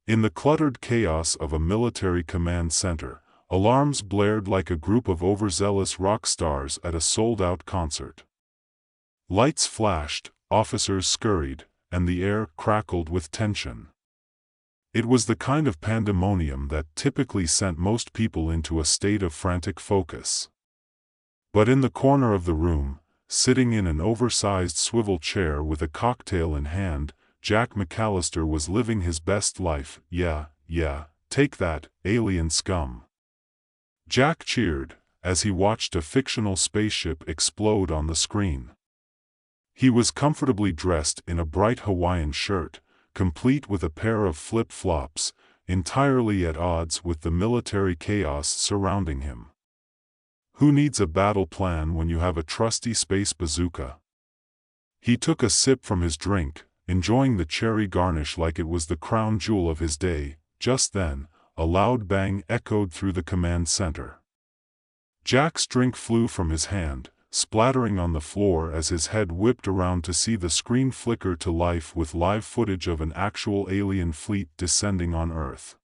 In the cluttered chaos of a military command center, alarms blared like a group of overzealous rock stars at a sold-out concert. Lights flashed, officers scurried, and the air crackled with tension. It was the kind of pandemonium that typically sent most people into a state of frantic focus. But in the corner of the room, sitting in an oversized swivel chair with a cocktail in hand, Jack McAllister was living his best life. Yeah, take that, alien scum. Jack cheered, as he watched a fictional spaceship explode on the screen. He was comfortably dressed in a bright Hawaiian shirt, complete with a pair of flip-flops, entirely at odds with the military chaos surrounding him. Who needs a battle plan when you have a trusty space bazooka? He took a sip from his drink, enjoying the cherry garnish like it was the crown jewel of his day. Just then, a loud bang echoed through the command center. Jack's drink flew from his hand, splattering on the floor as his head whipped around to see the screen flicker to life with live footage of an actual alien fleet descending on Earth.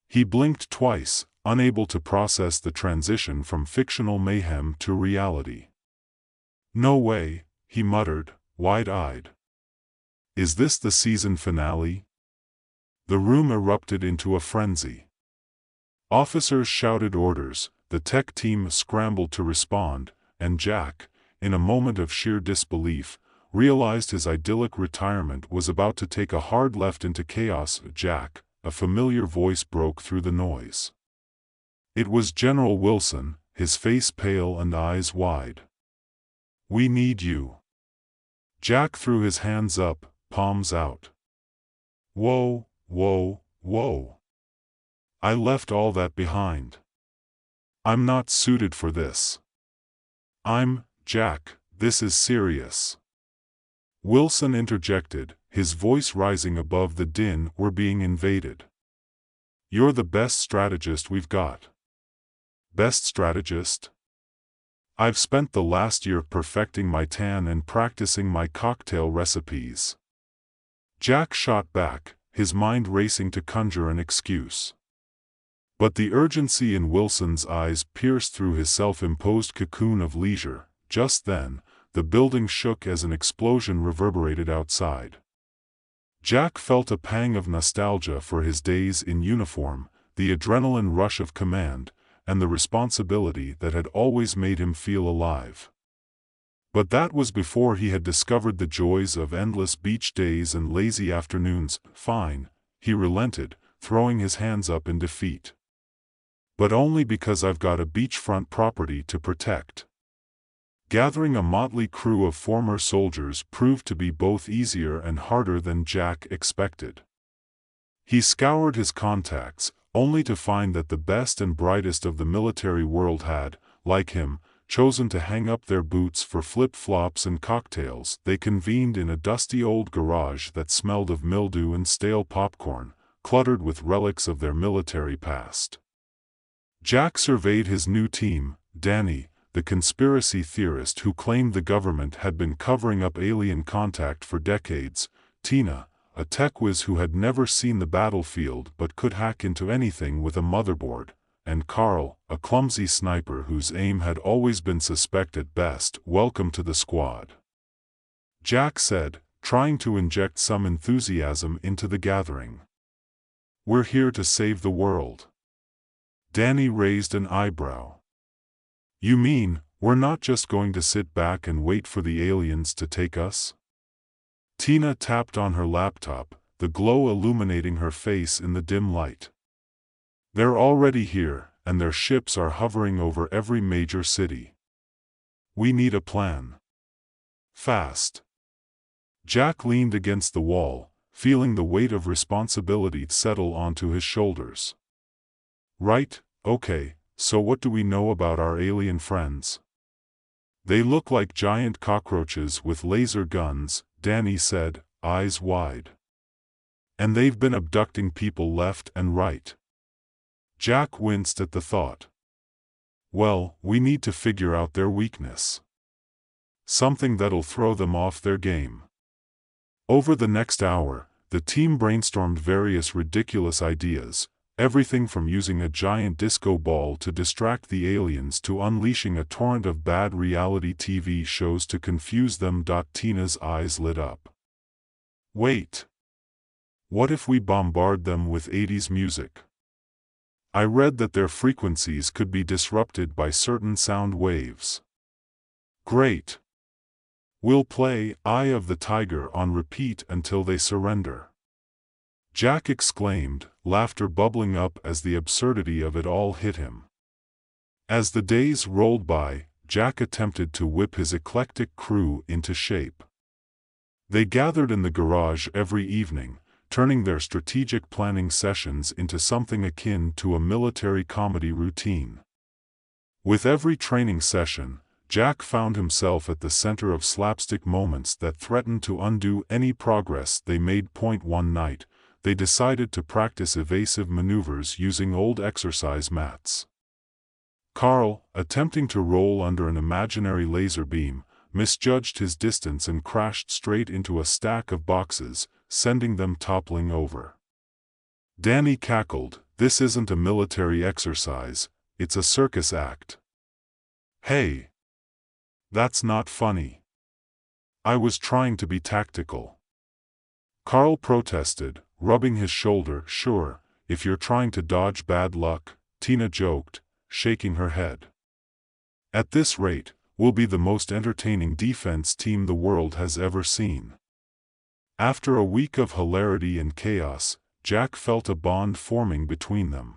He blinked twice, unable to process the transition from fictional mayhem to reality. "No way," he muttered, wide-eyed. "Is this the season finale?" The room erupted into a frenzy. Officers shouted orders, the tech team scrambled to respond, and Jack, in a moment of sheer disbelief, realized his idyllic retirement was about to take a hard left into chaos. "Jack," a familiar voice broke through the noise. It was General Wilson, his face pale and eyes wide. "We need you." Jack threw his hands up, palms out. Whoa. I left all that behind. I'm not suited for this. Jack, this is serious." Wilson interjected, his voice rising above the din. "We're being invaded. You're the best strategist we've got." "Best strategist? I've spent the last year perfecting my tan and practicing my cocktail recipes." Jack shot back, his mind racing to conjure an excuse. But the urgency in Wilson's eyes pierced through his self-imposed cocoon of leisure. Just then, the building shook as an explosion reverberated outside. Jack felt a pang of nostalgia for his days in uniform, the adrenaline rush of command, and the responsibility that had always made him feel alive. But that was before he had discovered the joys of endless beach days and lazy afternoons. "Fine," he relented, throwing his hands up in defeat. "But only because I've got a beachfront property to protect." Gathering a motley crew of former soldiers proved to be both easier and harder than Jack expected. He scoured his contacts, only to find that the best and brightest of the military world had, like him, chosen to hang up their boots for flip-flops and cocktails. They convened in a dusty old garage that smelled of mildew and stale popcorn, cluttered with relics of their military past. Jack surveyed his new team: Danny, the conspiracy theorist who claimed the government had been covering up alien contact for decades; Tina, a tech whiz who had never seen the battlefield but could hack into anything with a motherboard; and Carl, a clumsy sniper whose aim had always been suspect at best. "Welcome to the squad," Jack said, trying to inject some enthusiasm into the gathering. "We're here to save the world." Danny raised an eyebrow. "You mean, we're not just going to sit back and wait for the aliens to take us?" Tina tapped on her laptop, the glow illuminating her face in the dim light. "They're already here, and their ships are hovering over every major city. We need a plan. Fast." Jack leaned against the wall, feeling the weight of responsibility settle onto his shoulders. "Right, okay. So what do we know about our alien friends?" "They look like giant cockroaches with laser guns," Danny said, eyes wide. "And they've been abducting people left and right." Jack winced at the thought. "Well, we need to figure out their weakness. Something that'll throw them off their game." Over the next hour, the team brainstormed various ridiculous ideas, everything from using a giant disco ball to distract the aliens to unleashing a torrent of bad reality TV shows to confuse them. Tina's eyes lit up. Wait! What if we bombard them with 80s music? I read that their frequencies could be disrupted by certain sound waves. Great! We'll play Eye of the Tiger on repeat until they surrender. Jack exclaimed, laughter bubbling up as the absurdity of it all hit him. As the days rolled by, Jack attempted to whip his eclectic crew into shape. They gathered in the garage every evening, turning their strategic planning sessions into something akin to a military comedy routine. With every training session, Jack found himself at the center of slapstick moments that threatened to undo any progress they made. One night, they decided to practice evasive maneuvers using old exercise mats. Carl, attempting to roll under an imaginary laser beam, misjudged his distance and crashed straight into a stack of boxes, sending them toppling over. Danny cackled, "This isn't a military exercise, it's a circus act." "Hey! That's not funny. I was trying to be tactical." Carl protested, rubbing his shoulder. "Sure, if you're trying to dodge bad luck," Tina joked, shaking her head. "At this rate, we'll be the most entertaining defense team the world has ever seen." After a week of hilarity and chaos, Jack felt a bond forming between them.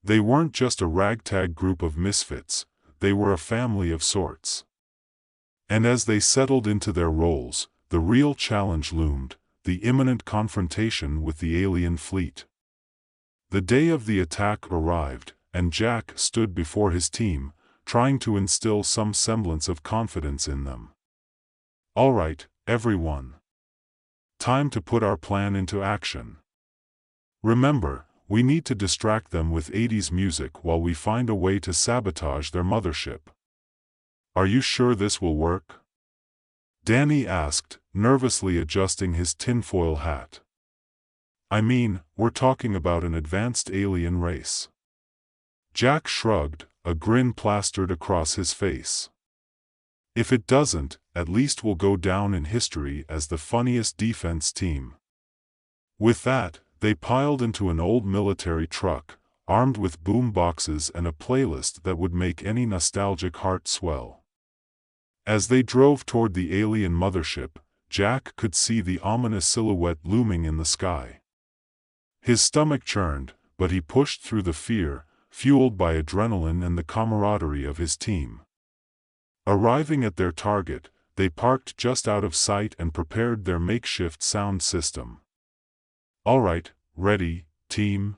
They weren't just a ragtag group of misfits, they were a family of sorts. And as they settled into their roles, the real challenge loomed, the imminent confrontation with the alien fleet. The day of the attack arrived, and Jack stood before his team, trying to instill some semblance of confidence in them. "All right, everyone. Time to put our plan into action. Remember, we need to distract them with 80s music while we find a way to sabotage their mothership." "Are you sure this will work?" Danny asked, nervously adjusting his tinfoil hat. "I mean, we're talking about an advanced alien race." Jack shrugged, a grin plastered across his face. "If it doesn't, at least we'll go down in history as the funniest defense team." With that, they piled into an old military truck, armed with boom boxes and a playlist that would make any nostalgic heart swell. As they drove toward the alien mothership, Jack could see the ominous silhouette looming in the sky. His stomach churned, but he pushed through the fear, fueled by adrenaline and the camaraderie of his team. Arriving at their target, they parked just out of sight and prepared their makeshift sound system. "All right, ready, team?"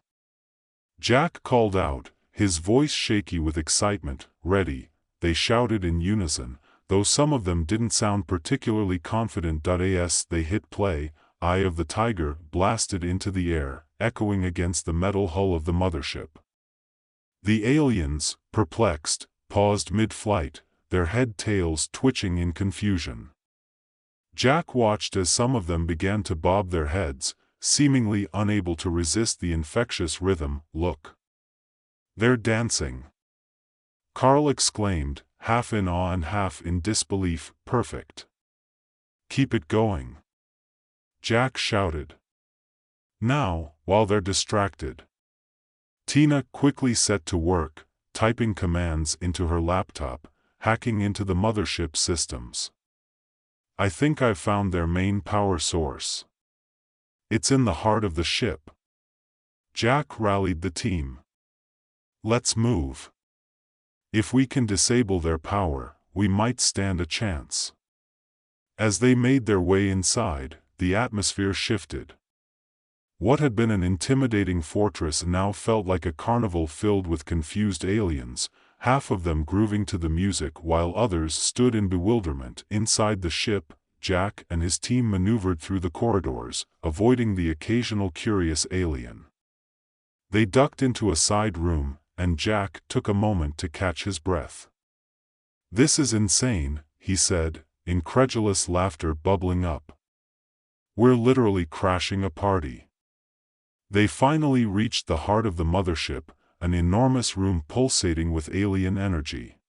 Jack called out, his voice shaky with excitement. "Ready," they shouted in unison, though some of them didn't sound particularly confident. As they hit play, Eye of the Tiger blasted into the air, echoing against the metal hull of the mothership. The aliens, perplexed, paused mid-flight, their head-tails twitching in confusion. Jack watched as some of them began to bob their heads, seemingly unable to resist the infectious rhythm. "Look! They're dancing!" Carl exclaimed, half in awe and half in disbelief. "Perfect! Keep it going!" Jack shouted. Now, while they're distracted, Tina quickly set to work, typing commands into her laptop, hacking into the mothership systems. "I think I've found their main power source. It's in the heart of the ship." Jack rallied the team. "Let's move. If we can disable their power, we might stand a chance." As they made their way inside, the atmosphere shifted. What had been an intimidating fortress now felt like a carnival filled with confused aliens, half of them grooving to the music while others stood in bewilderment. Inside the ship, Jack and his team maneuvered through the corridors, avoiding the occasional curious alien. They ducked into a side room, and Jack took a moment to catch his breath. "This is insane," he said, incredulous laughter bubbling up. We're literally crashing a party. They finally reached the heart of the mothership, an enormous room pulsating with alien energy.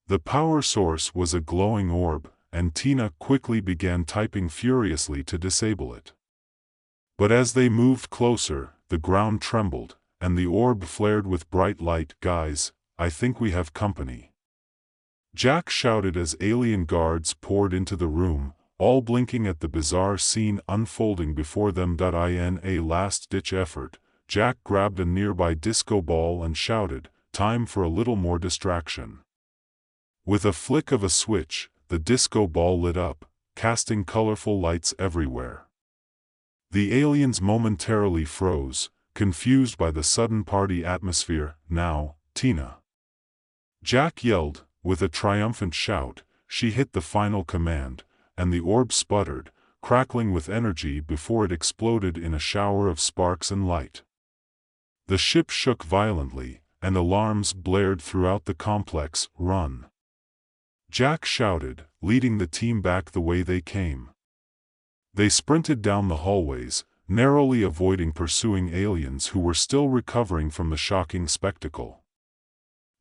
The power source was a glowing orb, and Tina quickly began typing furiously to disable it. But as they moved closer, the ground trembled, and the orb flared with bright light. "Guys, I think we have company," Jack shouted as alien guards poured into the room, all blinking at the bizarre scene unfolding before them. In a last-ditch effort, Jack grabbed a nearby disco ball and shouted, "Time for a little more distraction." With a flick of a switch, the disco ball lit up, casting colorful lights everywhere. The aliens momentarily froze, confused by the sudden party atmosphere. "Now, Tina," Jack yelled. With a triumphant shout, she hit the final command, and the orb sputtered, crackling with energy before it exploded in a shower of sparks and light. The ship shook violently, and alarms blared throughout the complex. "Run!" Jack shouted, leading the team back the way they came. They sprinted down the hallways, narrowly avoiding pursuing aliens who were still recovering from the shocking spectacle.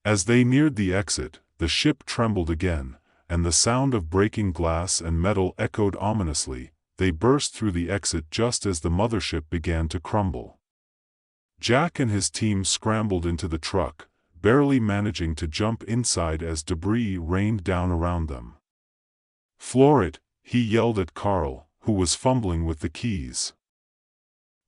As they neared the exit, the ship trembled again, and the sound of breaking glass and metal echoed ominously. They burst through the exit just as the mothership began to crumble. Jack and his team scrambled into the truck, barely managing to jump inside as debris rained down around them. "Floor it," he yelled at Carl, who was fumbling with the keys.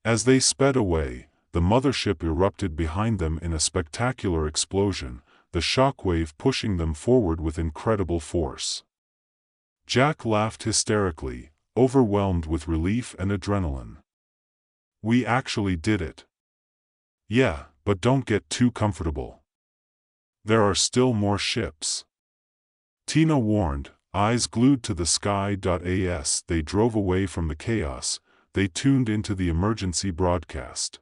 As they sped away, the mothership erupted behind them in a spectacular explosion, the shockwave pushing them forward with incredible force. Jack laughed hysterically, overwhelmed with relief and adrenaline. "We actually did it." "Yeah, but don't get too comfortable. There are still more ships," Tina warned, eyes glued to the sky. As they drove away from the chaos, they tuned into the emergency broadcast.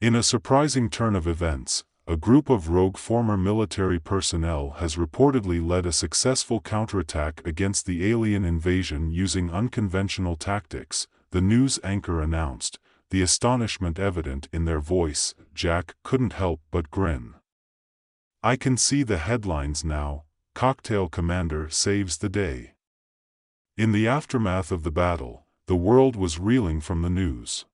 In a surprising turn of events, a group of rogue former military personnel has reportedly led a successful counterattack against the alien invasion using unconventional tactics, the news anchor announced, the astonishment evident in their voice. Jack couldn't help but grin. "I can see the headlines now, Cocktail Commander saves the day." In the aftermath of the battle, the world was reeling from the news.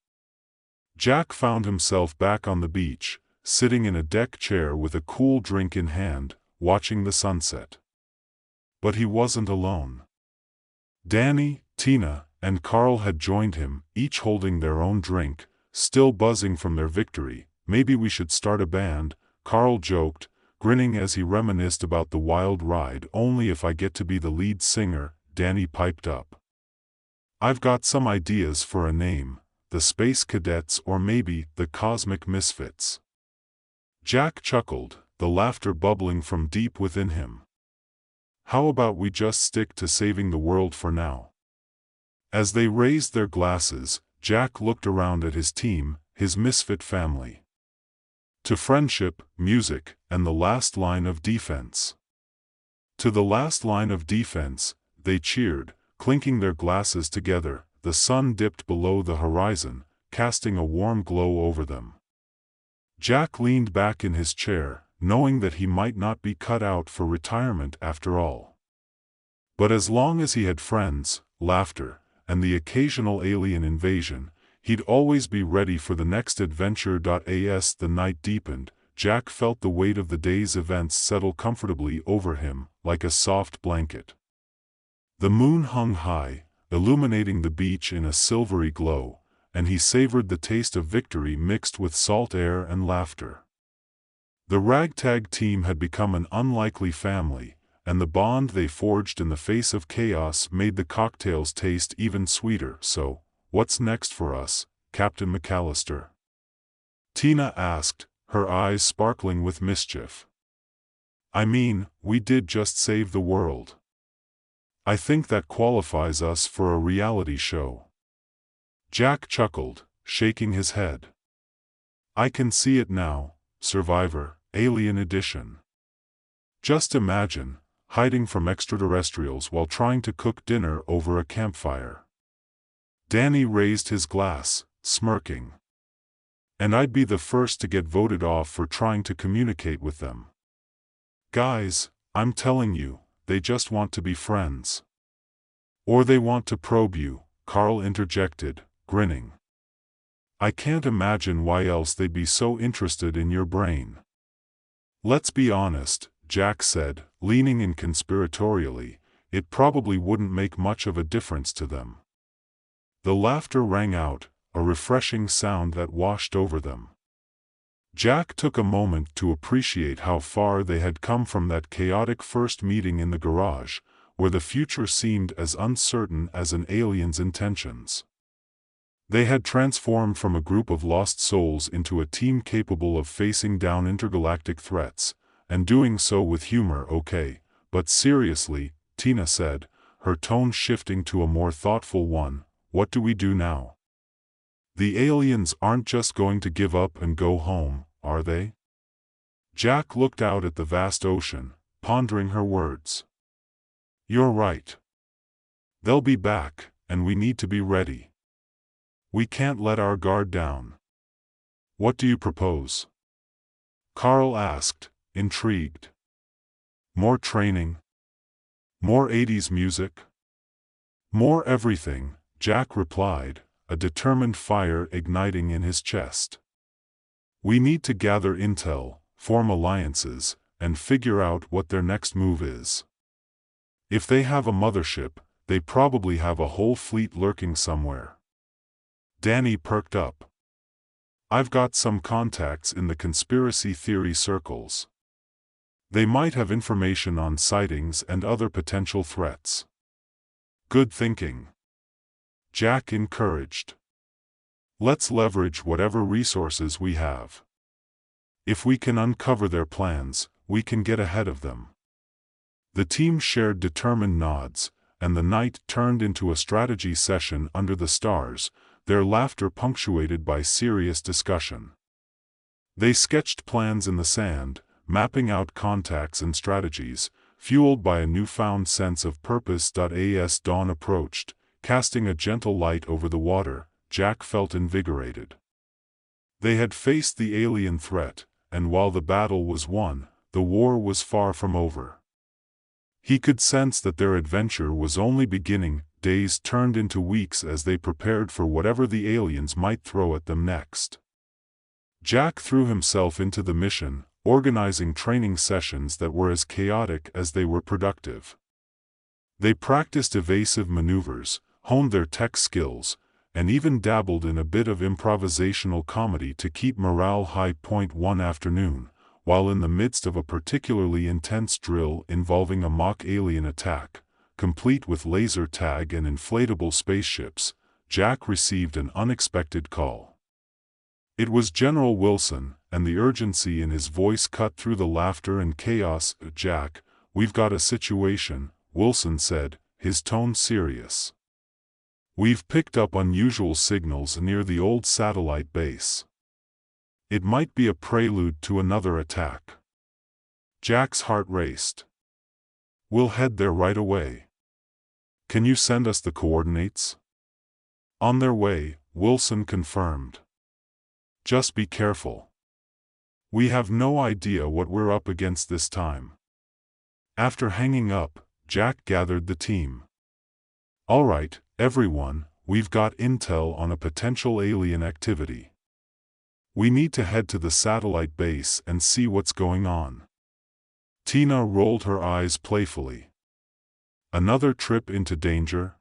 Jack found himself back on the beach, sitting in a deck chair with a cool drink in hand, watching the sunset. But he wasn't alone. Danny, Tina, and Carl had joined him, each holding their own drink, still buzzing from their victory. "Maybe we should start a band," Carl joked, grinning as he reminisced about the wild ride. "Only if I get to be the lead singer," Danny piped up. "I've got some ideas for a name, the Space Cadets or maybe the Cosmic Misfits." Jack chuckled, the laughter bubbling from deep within him. "How about we just stick to saving the world for now?" As they raised their glasses, Jack looked around at his team, his misfit family. "To friendship, music, and the last line of defense." To the last line of defense, they cheered, clinking their glasses together. The sun dipped below the horizon, casting a warm glow over them. Jack leaned back in his chair, knowing that he might not be cut out for retirement after all. But as long as he had friends, laughter, and the occasional alien invasion, he'd always be ready for the next adventure. As the night deepened, Jack felt the weight of the day's events settle comfortably over him, like a soft blanket. The moon hung high, illuminating the beach in a silvery glow, and he savored the taste of victory mixed with salt air and laughter. The ragtag team had become an unlikely family, and the bond they forged in the face of chaos made the cocktails taste even sweeter. "So, what's next for us, Captain McAllister?" Tina asked, her eyes sparkling with mischief. "I mean, we did just save the world. I think that qualifies us for a reality show." Jack chuckled, shaking his head. "I can see it now, Survivor, Alien Edition. Just imagine, hiding from extraterrestrials while trying to cook dinner over a campfire." Danny raised his glass, smirking. And I'd be the first to get voted off for trying to communicate with them. Guys, I'm telling you, they just want to be friends. Or they want to probe you, Carl interjected, grinning. I can't imagine why else they'd be so interested in your brain. Let's be honest, Jack said, leaning in conspiratorially, it probably wouldn't make much of a difference to them. The laughter rang out, a refreshing sound that washed over them. Jack took a moment to appreciate how far they had come from that chaotic first meeting in the garage, where the future seemed as uncertain as an alien's intentions. They had transformed from a group of lost souls into a team capable of facing down intergalactic threats, and doing so with humor. Okay, but seriously, Tina said, her tone shifting to a more thoughtful one, what do we do now? The aliens aren't just going to give up and go home, are they? Jack looked out at the vast ocean, pondering her words. You're right. They'll be back, and we need to be ready. We can't let our guard down. What do you propose? Carl asked, intrigued. More training? More 80s music? More everything, Jack replied, a determined fire igniting in his chest. We need to gather intel, form alliances, and figure out what their next move is. If they have a mothership, they probably have a whole fleet lurking somewhere. Danny perked up. I've got some contacts in the conspiracy theory circles. They might have information on sightings and other potential threats. Good thinking. Jack encouraged. Let's leverage whatever resources we have. If we can uncover their plans, we can get ahead of them. The team shared determined nods, and the night turned into a strategy session under the stars, their laughter punctuated by serious discussion. They sketched plans in the sand, mapping out contacts and strategies, fueled by a newfound sense of purpose. As dawn approached, casting a gentle light over the water, Jack felt invigorated. They had faced the alien threat, and while the battle was won, the war was far from over. He could sense that their adventure was only beginning. Days turned into weeks as they prepared for whatever the aliens might throw at them next. Jack threw himself into the mission, organizing training sessions that were as chaotic as they were productive. They practiced evasive maneuvers, honed their tech skills, and even dabbled in a bit of improvisational comedy to keep morale high. One afternoon, while in the midst of a particularly intense drill involving a mock alien attack, complete with laser tag and inflatable spaceships, Jack received an unexpected call. It was General Wilson, and the urgency in his voice cut through the laughter and chaos. Jack, we've got a situation, Wilson said, his tone serious. We've picked up unusual signals near the old satellite base. It might be a prelude to another attack. Jack's heart raced. We'll head there right away. Can you send us the coordinates? On their way, Wilson confirmed. Just be careful. We have no idea what we're up against this time. After hanging up, Jack gathered the team. All right, everyone, we've got intel on a potential alien activity. We need to head to the satellite base and see what's going on. Tina rolled her eyes playfully. Another trip into danger?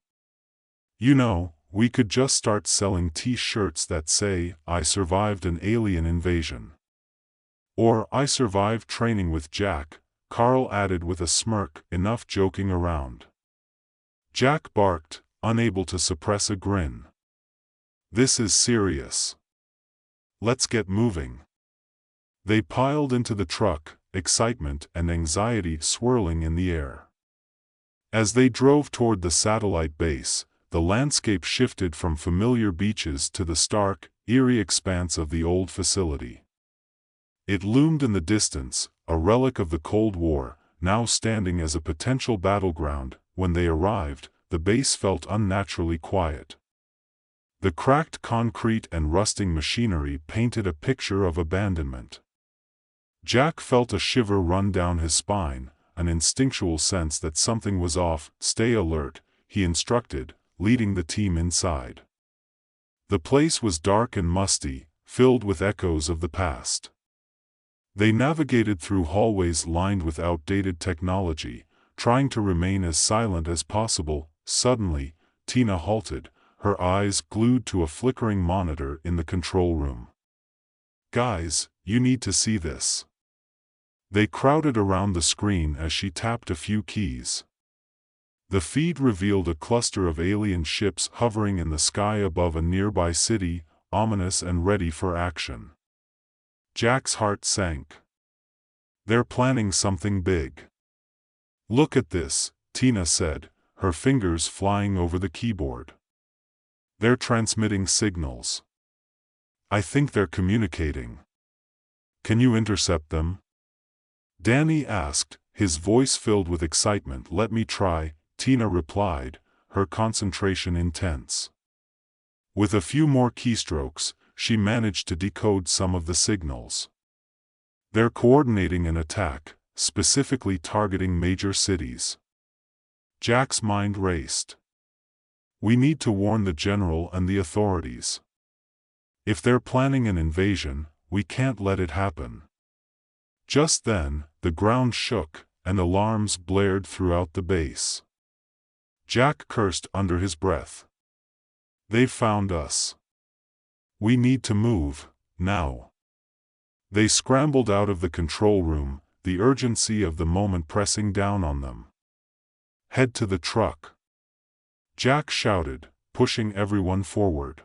You know, we could just start selling t-shirts that say, I survived an alien invasion. Or, I survived training with Jack, Carl added with a smirk, enough joking around. Jack barked, unable to suppress a grin. This is serious. Let's get moving. They piled into the truck, excitement and anxiety swirling in the air. As they drove toward the satellite base, the landscape shifted from familiar beaches to the stark, eerie expanse of the old facility. It loomed in the distance, a relic of the Cold War, now standing as a potential battleground. When they arrived, the base felt unnaturally quiet. The cracked concrete and rusting machinery painted a picture of abandonment. Jack felt a shiver run down his spine, an instinctual sense that something was off. "Stay alert," he instructed, leading the team inside. The place was dark and musty, filled with echoes of the past. They navigated through hallways lined with outdated technology, trying to remain as silent as possible. Suddenly, Tina halted, her eyes glued to a flickering monitor in the control room. "Guys, you need to see this." They crowded around the screen as she tapped a few keys. The feed revealed a cluster of alien ships hovering in the sky above a nearby city, ominous and ready for action. Jack's heart sank. "They're planning something big." "Look at this," Tina said, her fingers flying over the keyboard. "They're transmitting signals. I think they're communicating. Can you intercept them?" Danny asked, his voice filled with excitement. "Let me try," Tina replied, her concentration intense. With a few more keystrokes, she managed to decode some of the signals. "They're coordinating an attack, specifically targeting major cities." Jack's mind raced. "We need to warn the general and the authorities. If they're planning an invasion, we can't let it happen." Just then, the ground shook, and alarms blared throughout the base. Jack cursed under his breath. "They've found us. We need to move, now." They scrambled out of the control room, the urgency of the moment pressing down on them. "Head to the truck," Jack shouted, pushing everyone forward.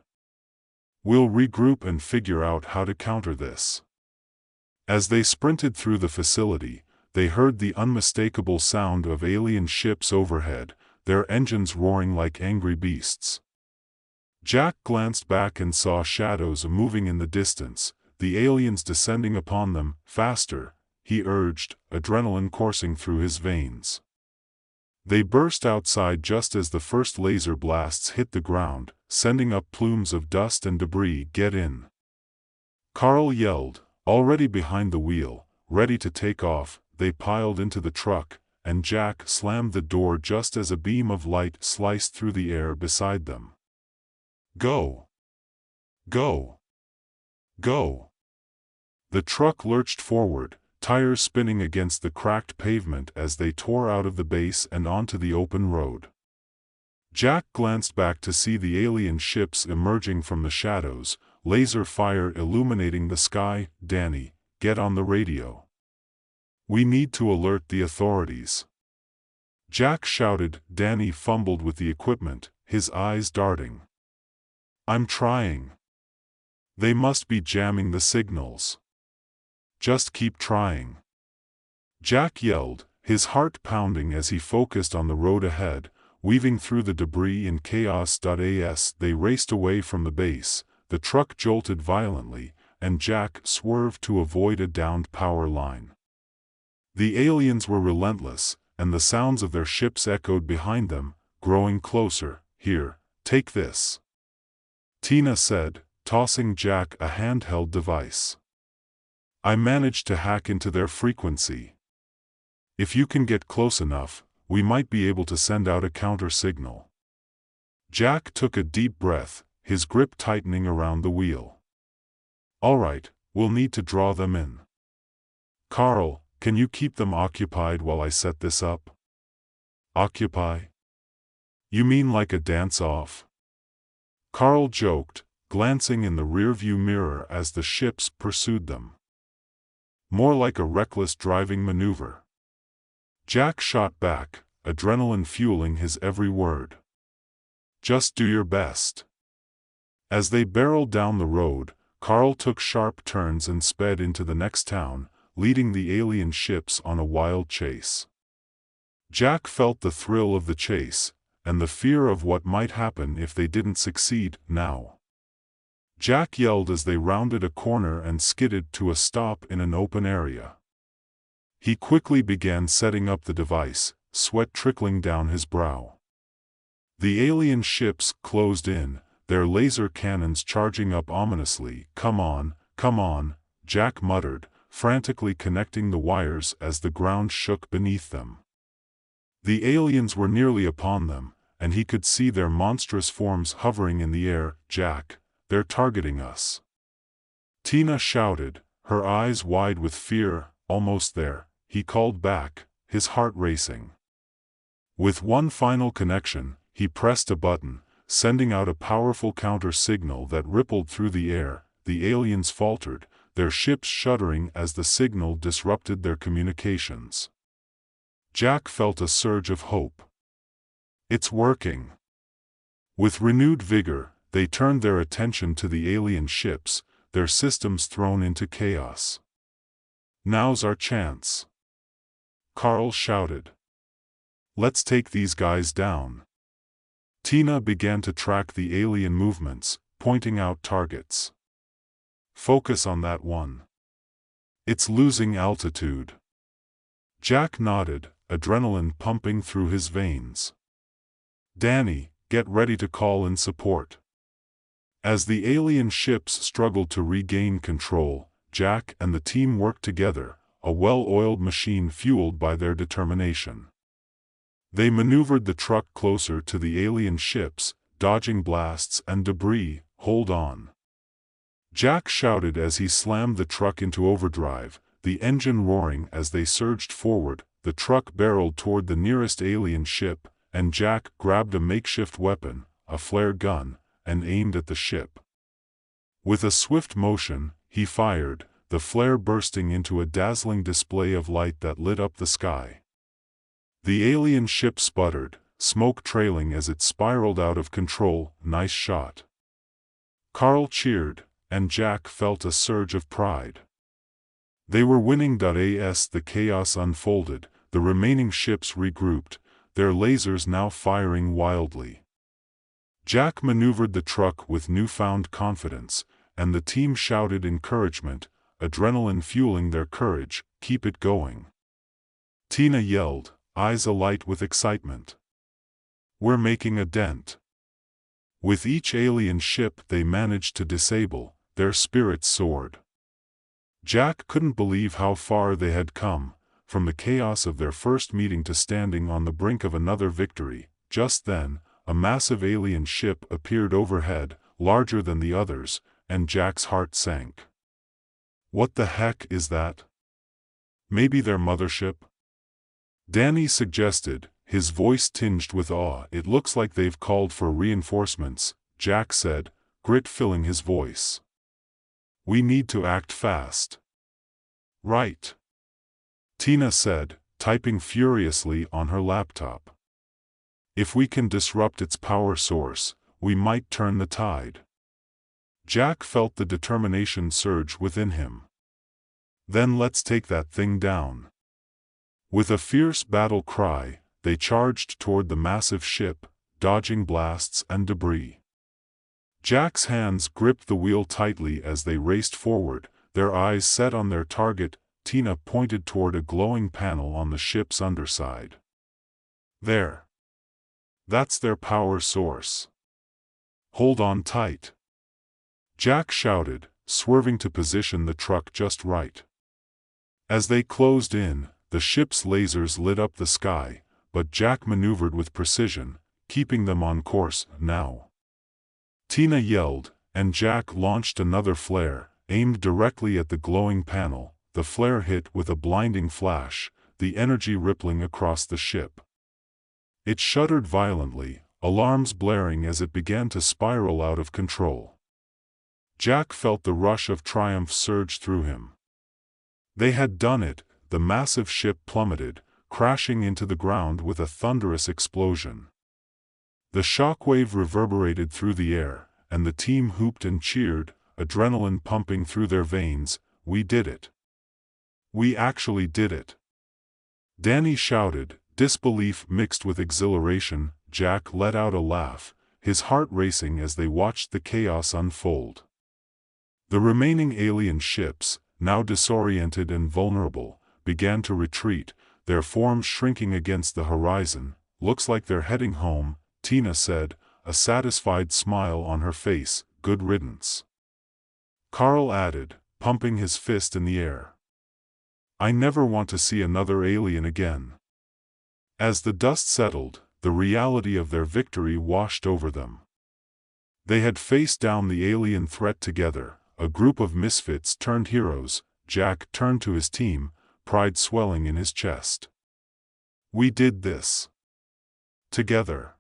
"We'll regroup and figure out how to counter this." As they sprinted through the facility, they heard the unmistakable sound of alien ships overhead, their engines roaring like angry beasts. Jack glanced back and saw shadows moving in the distance, the aliens descending upon them. "Faster," he urged, adrenaline coursing through his veins. They burst outside just as the first laser blasts hit the ground, sending up plumes of dust and debris. "Get in," Carl yelled, already behind the wheel, ready to take off. They piled into the truck, and Jack slammed the door just as a beam of light sliced through the air beside them. "Go! Go! Go!" The truck lurched forward, tires spinning against the cracked pavement as they tore out of the base and onto the open road. Jack glanced back to see the alien ships emerging from the shadows, laser fire illuminating the sky. "Danny, get on the radio. We need to alert the authorities." Jack shouted. Danny fumbled with the equipment, his eyes darting. "I'm trying." "They must be jamming the signals." "Just keep trying," Jack yelled, his heart pounding as he focused on the road ahead, weaving through the debris in chaos. As they raced away from the base, the truck jolted violently, and Jack swerved to avoid a downed power line. The aliens were relentless, and the sounds of their ships echoed behind them, growing closer. "Here, take this," Tina said, tossing Jack a handheld device. "I managed to hack into their frequency. If you can get close enough, we might be able to send out a counter signal." Jack took a deep breath, his grip tightening around the wheel. "All right, we'll need to draw them in. Carl, can you keep them occupied while I set this up?" "Occupy? You mean like a dance-off?" Carl joked, glancing in the rearview mirror as the ships pursued them. "More like a reckless driving maneuver." Jack shot back, adrenaline fueling his every word. "Just do your best." As they barreled down the road, Carl took sharp turns and sped into the next town, leading the alien ships on a wild chase. Jack felt the thrill of the chase, and the fear of what might happen if they didn't succeed. "Now!" Jack yelled as they rounded a corner and skidded to a stop in an open area. He quickly began setting up the device, sweat trickling down his brow. The alien ships closed in, their laser cannons charging up ominously. "Come on," Jack muttered, frantically connecting the wires as the ground shook beneath them. The aliens were nearly upon them, and he could see their monstrous forms hovering in the air. "Jack, they're targeting us!" Tina shouted, her eyes wide with fear. "Almost there," he called back, his heart racing. With one final connection, he pressed a button, sending out a powerful counter-signal that rippled through the air. The aliens faltered, their ships shuddering as the signal disrupted their communications. Jack felt a surge of hope. "It's working." With renewed vigor, they turned their attention to the alien ships, their systems thrown into chaos. "Now's our chance," Carl shouted. "Let's take these guys down." Tina began to track the alien movements, pointing out targets. "Focus on that one. It's losing altitude." Jack nodded, adrenaline pumping through his veins. "Danny, get ready to call in support." As the alien ships struggled to regain control, Jack and the team worked together, a well-oiled machine fueled by their determination. They maneuvered the truck closer to the alien ships, dodging blasts and debris. "Hold on," Jack shouted as he slammed the truck into overdrive, the engine roaring as they surged forward. The truck barreled toward the nearest alien ship, and Jack grabbed a makeshift weapon, a flare gun, and aimed at the ship. With a swift motion, he fired, the flare bursting into a dazzling display of light that lit up the sky. The alien ship sputtered, smoke trailing as it spiraled out of control. "Nice shot." Carl cheered, and Jack felt a surge of pride. They were winning. As the chaos unfolded, the remaining ships regrouped, their lasers now firing wildly. Jack maneuvered the truck with newfound confidence, and the team shouted encouragement, adrenaline fueling their courage. "Keep it going." Tina yelled, eyes alight with excitement. "We're making a dent." With each alien ship they managed to disable, their spirits soared. Jack couldn't believe how far they had come, from the chaos of their first meeting to standing on the brink of another victory. Just then, a massive alien ship appeared overhead, larger than the others, and Jack's heart sank. "What the heck is that? Maybe their mothership?" Danny suggested, his voice tinged with awe. "It looks like they've called for reinforcements," Jack said, grit filling his voice. "We need to act fast." "Right," Tina said, typing furiously on her laptop. "If we can disrupt its power source, we might turn the tide." Jack felt the determination surge within him. "Then let's take that thing down." With a fierce battle cry, they charged toward the massive ship, dodging blasts and debris. Jack's hands gripped the wheel tightly as they raced forward, their eyes set on their target. Tina pointed toward a glowing panel on the ship's underside. "There. That's their power source. Hold on tight," Jack shouted, swerving to position the truck just right. As they closed in, the ship's lasers lit up the sky, but Jack maneuvered with precision, keeping them on course. "Now!" Tina yelled, and Jack launched another flare, aimed directly at the glowing panel. The flare hit with a blinding flash, the energy rippling across the ship. It shuddered violently, alarms blaring as it began to spiral out of control. Jack felt the rush of triumph surge through him. They had done it. The massive ship plummeted, crashing into the ground with a thunderous explosion. The shockwave reverberated through the air, and the team hooped and cheered, adrenaline pumping through their veins. "We did it. We actually did it." Danny shouted, disbelief mixed with exhilaration. Jack let out a laugh, his heart racing as they watched the chaos unfold. The remaining alien ships, now disoriented and vulnerable, began to retreat, their forms shrinking against the horizon. "Looks like they're heading home," Tina said, a satisfied smile on her face. Good riddance. Carl added, pumping his fist in the air. I never want to see another alien again. As the dust settled, the reality of their victory washed over them. They had faced down the alien threat together, a group of misfits turned heroes. Jack turned to his team, pride swelling in his chest. We did this together.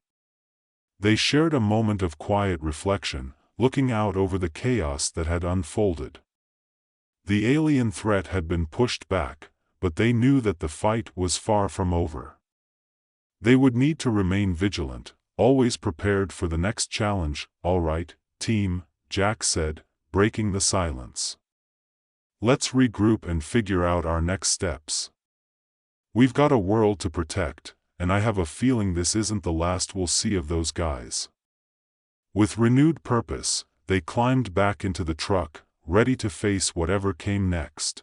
They shared a moment of quiet reflection, looking out over the chaos that had unfolded. The alien threat had been pushed back, but they knew that the fight was far from over. They would need to remain vigilant, always prepared for the next challenge. All right, team, Jack said, breaking the silence. Let's regroup and figure out our next steps. We've got a world to protect, and I have a feeling this isn't the last we'll see of those guys. With renewed purpose, they climbed back into the truck, ready to face whatever came next.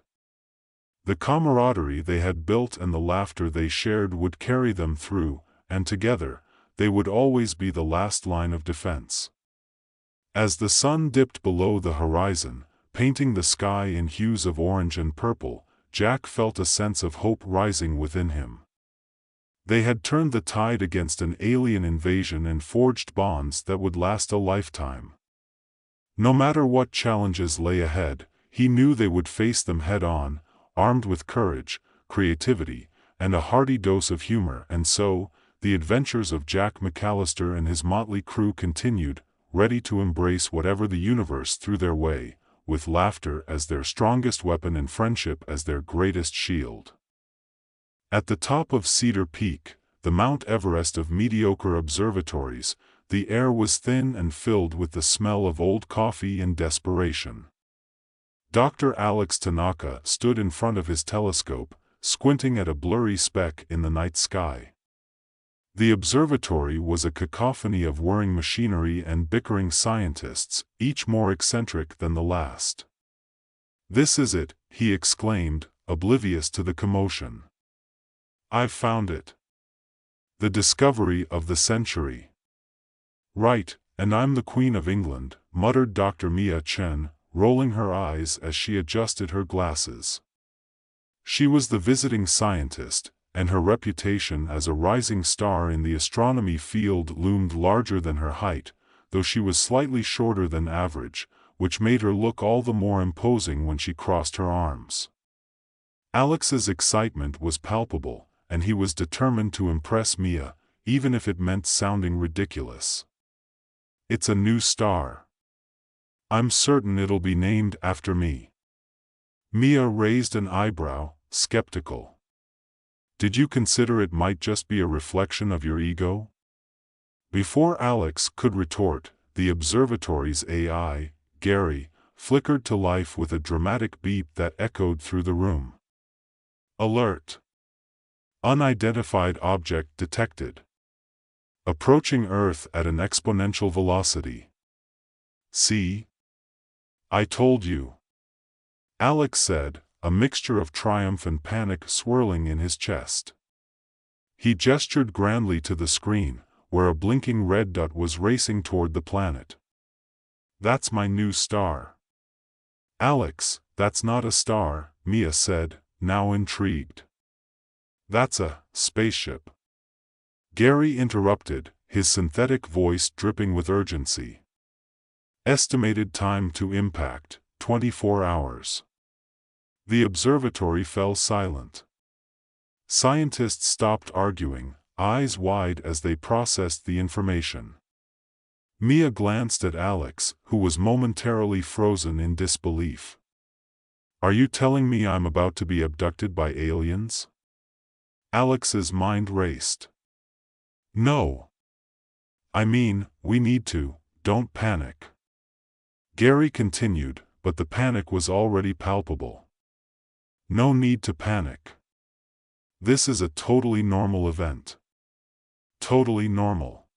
The camaraderie they had built and the laughter they shared would carry them through, and together, they would always be the last line of defense. As the sun dipped below the horizon, painting the sky in hues of orange and purple, Jack felt a sense of hope rising within him. They had turned the tide against an alien invasion and forged bonds that would last a lifetime. No matter what challenges lay ahead, he knew they would face them head-on, armed with courage, creativity, and a hearty dose of humor. And so, the adventures of Jack McAllister and his motley crew continued, ready to embrace whatever the universe threw their way, with laughter as their strongest weapon and friendship as their greatest shield. At the top of Cedar Peak, the Mount Everest of mediocre observatories, the air was thin and filled with the smell of old coffee and desperation. Dr. Alex Tanaka stood in front of his telescope, squinting at a blurry speck in the night sky. The observatory was a cacophony of whirring machinery and bickering scientists, each more eccentric than the last. "This is it," he exclaimed, oblivious to the commotion. "I've found it. The discovery of the century." "Right, and I'm the Queen of England," muttered Dr. Mia Chen, rolling her eyes as she adjusted her glasses. She was the visiting scientist, and her reputation as a rising star in the astronomy field loomed larger than her height, though she was slightly shorter than average, which made her look all the more imposing when she crossed her arms. Alex's excitement was palpable, and he was determined to impress Mia, even if it meant sounding ridiculous. "It's a new star. I'm certain it'll be named after me." Mia raised an eyebrow, skeptical. "Did you consider it might just be a reflection of your ego?" Before Alex could retort, the observatory's AI, Gary, flickered to life with a dramatic beep that echoed through the room. "Alert! Unidentified object detected. Approaching Earth at an exponential velocity." "See? I told you," Alex said, a mixture of triumph and panic swirling in his chest. He gestured grandly to the screen, where a blinking red dot was racing toward the planet. "That's my new star." "Alex, that's not a star," Mia said, now intrigued. "That's a spaceship." Gary interrupted, his synthetic voice dripping with urgency. "Estimated time to impact, 24 hours. The observatory fell silent. Scientists stopped arguing, eyes wide as they processed the information. Mia glanced at Alex, who was momentarily frozen in disbelief. "Are you telling me I'm about to be abducted by aliens?" Alex's mind raced. "No. I mean, we need to, don't panic." Gary continued, but the panic was already palpable. "No need to panic. This is a totally normal event." "Totally normal?"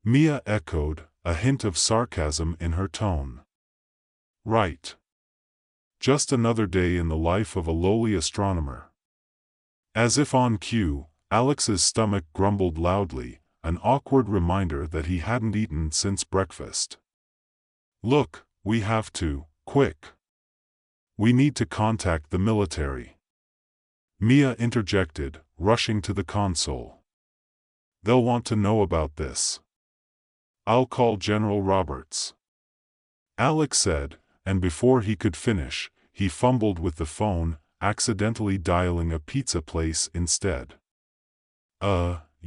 Mia echoed, a hint of sarcasm in her tone. "Right. Just another day in the life of a lowly astronomer." As if on cue, Alex's stomach grumbled loudly, an awkward reminder that he hadn't eaten since breakfast. "Look, we have to, quick. We need to contact the military," Mia interjected, rushing to the console. "They'll want to know about this." "I'll call General Roberts," Alex said, and before he could finish, he fumbled with the phone, accidentally dialing a pizza place instead.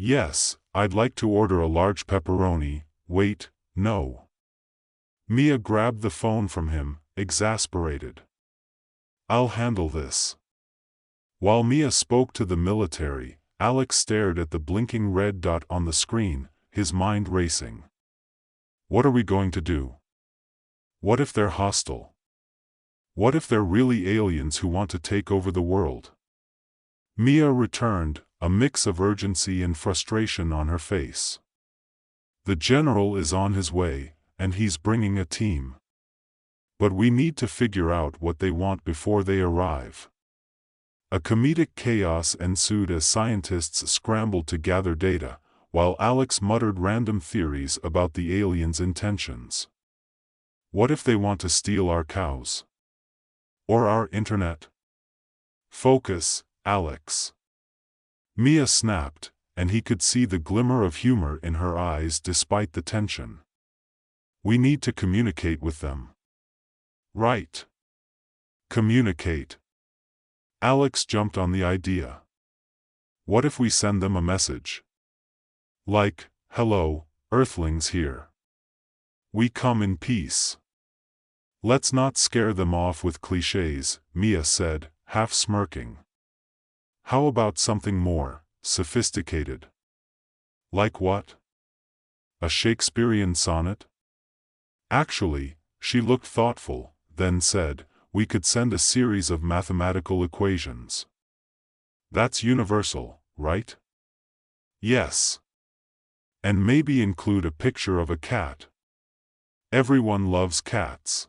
Yes, I'd like to order a large pepperoni." "Wait, no." Mia grabbed the phone from him, exasperated. "I'll handle this." While Mia spoke to the military, Alex stared at the blinking red dot on the screen, his mind racing. What are we going to do? What if they're hostile? What if they're really aliens who want to take over the world? Mia returned, a mix of urgency and frustration on her face. "The general is on his way, and he's bringing a team. But we need to figure out what they want before they arrive." A comedic chaos ensued as scientists scrambled to gather data, while Alex muttered random theories about the aliens' intentions. What if they want to steal our cows? Or our internet? "Focus, Alex." Mia snapped, and he could see the glimmer of humor in her eyes despite the tension. "We need to communicate with them." "Right. Communicate." Alex jumped on the idea. "What if we send them a message? Like, 'Hello, Earthlings here. We come in peace.' Let's not scare them off with clichés," Mia said, half smirking. "How about something more sophisticated?" "Like what? A Shakespearean sonnet?" Actually, she looked thoughtful, then said, "We could send a series of mathematical equations." "That's universal, right?" "Yes. And maybe include a picture of a cat. Everyone loves cats."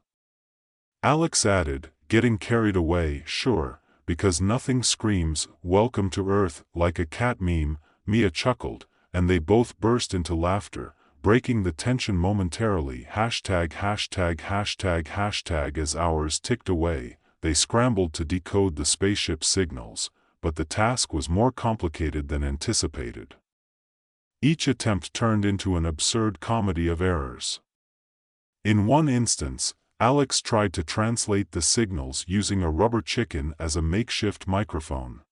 Alex added, getting carried away, "Sure, because nothing screams, 'Welcome to Earth,' like a cat meme." Mia chuckled, and they both burst into laughter, breaking the tension momentarily. Hashtag. As hours ticked away, they scrambled to decode the spaceship signals, but the task was more complicated than anticipated. Each attempt turned into an absurd comedy of errors. In one instance, Alex tried to translate the signals using a rubber chicken as a makeshift microphone.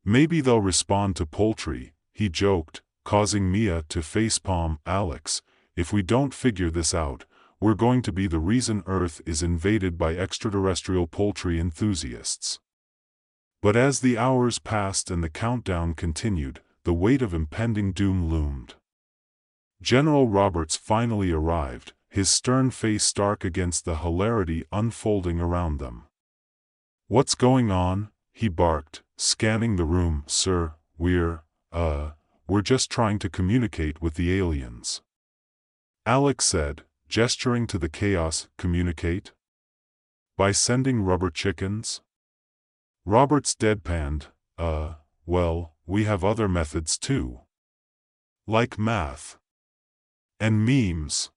"Maybe they'll respond to poultry," he joked, causing Mia to facepalm. "Alex, if we don't figure this out, we're going to be the reason Earth is invaded by extraterrestrial poultry enthusiasts." But as the hours passed and the countdown continued, the weight of impending doom loomed. General Roberts finally arrived, his stern face stark against the hilarity unfolding around them. "What's going on?" he barked, scanning the room. "Sir, we're just trying to communicate with the aliens," Alex said, gesturing to the chaos. "Communicate? By sending rubber chickens?" Roberts deadpanned, Well, we have other methods too. Like math. And memes."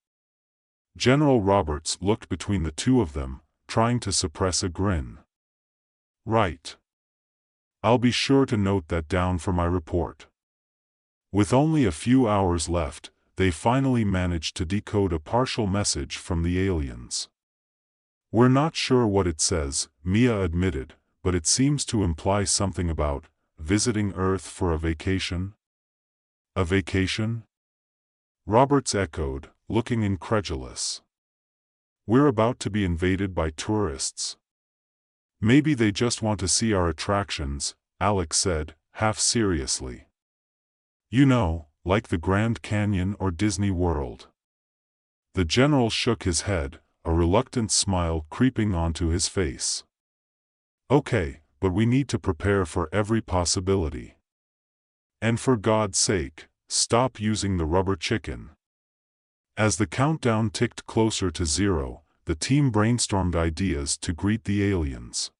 General Roberts looked between the two of them, trying to suppress a grin. "Right. I'll be sure to note that down for my report." With only a few hours left, they finally managed to decode a partial message from the aliens. "We're not sure what it says," Mia admitted, "but it seems to imply something about visiting Earth for a vacation." "A vacation?" Roberts echoed, looking incredulous. "We're about to be invaded by tourists. Maybe they just want to see our attractions," Alex said, half seriously. "You know, like the Grand Canyon or Disney World." The general shook his head, a reluctant smile creeping onto his face. "Okay, but we need to prepare for every possibility. And for God's sake, stop using the rubber chicken." As the countdown ticked closer to zero, the team brainstormed ideas to greet the aliens.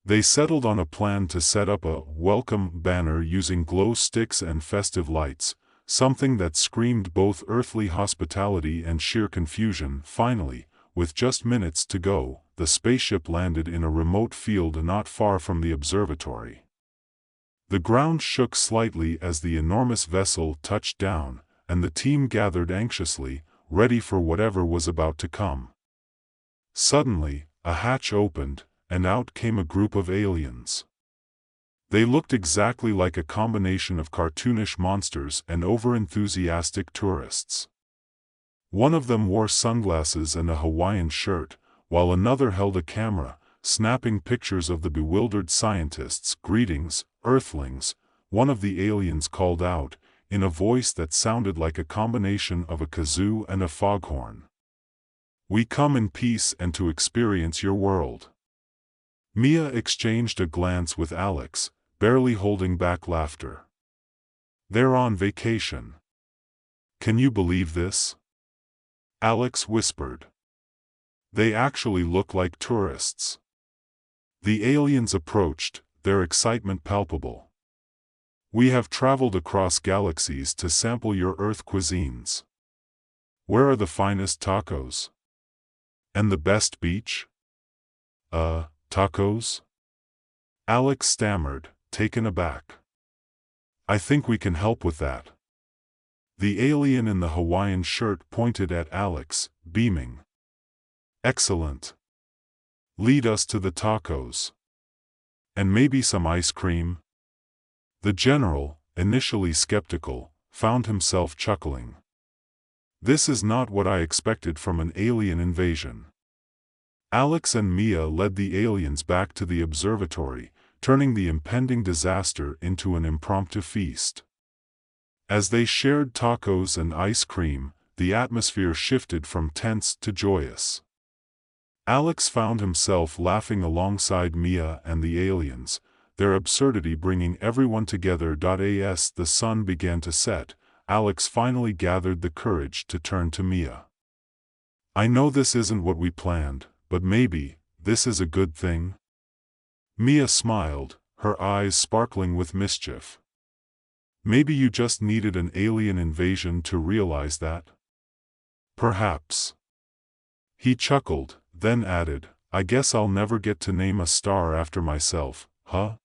They settled on a plan to set up a welcome banner using glow sticks and festive lights, something that screamed both earthly hospitality and sheer confusion. Finally, with just minutes to go, the spaceship landed in a remote field not far from the observatory. The ground shook slightly as the enormous vessel touched down, and the team gathered anxiously, ready for whatever was about to come. Suddenly, a hatch opened, and out came a group of aliens. They looked exactly like a combination of cartoonish monsters and over-enthusiastic tourists. One of them wore sunglasses and a Hawaiian shirt, while another held a camera, snapping pictures of the bewildered scientists. "Greetings, Earthlings," one of the aliens called out, in a voice that sounded like a combination of a kazoo and a foghorn. "We come in peace and to experience your world." Mia exchanged a glance with Alex, barely holding back laughter. "They're on vacation. Can you believe this?" Alex whispered. "They actually look like tourists." The aliens approached, their excitement palpable. "We have traveled across galaxies to sample your Earth cuisines. Where are the finest tacos? And the best beach?" Tacos?" Alex stammered, taken aback. "I think we can help with that." The alien in the Hawaiian shirt pointed at Alex, beaming. "Excellent. Lead us to the tacos. And maybe some ice cream?" The general, initially skeptical, found himself chuckling. "This is not what I expected from an alien invasion." Alex and Mia led the aliens back to the observatory, turning the impending disaster into an impromptu feast. As they shared tacos and ice cream, the atmosphere shifted from tense to joyous. Alex found himself laughing alongside Mia and the aliens, their absurdity bringing everyone together. As the sun began to set, Alex finally gathered the courage to turn to Mia. "I know this isn't what we planned, but maybe this is a good thing?" Mia smiled, her eyes sparkling with mischief. "Maybe you just needed an alien invasion to realize that?" "Perhaps." He chuckled, then added, "I guess I'll never get to name a star after myself, huh?"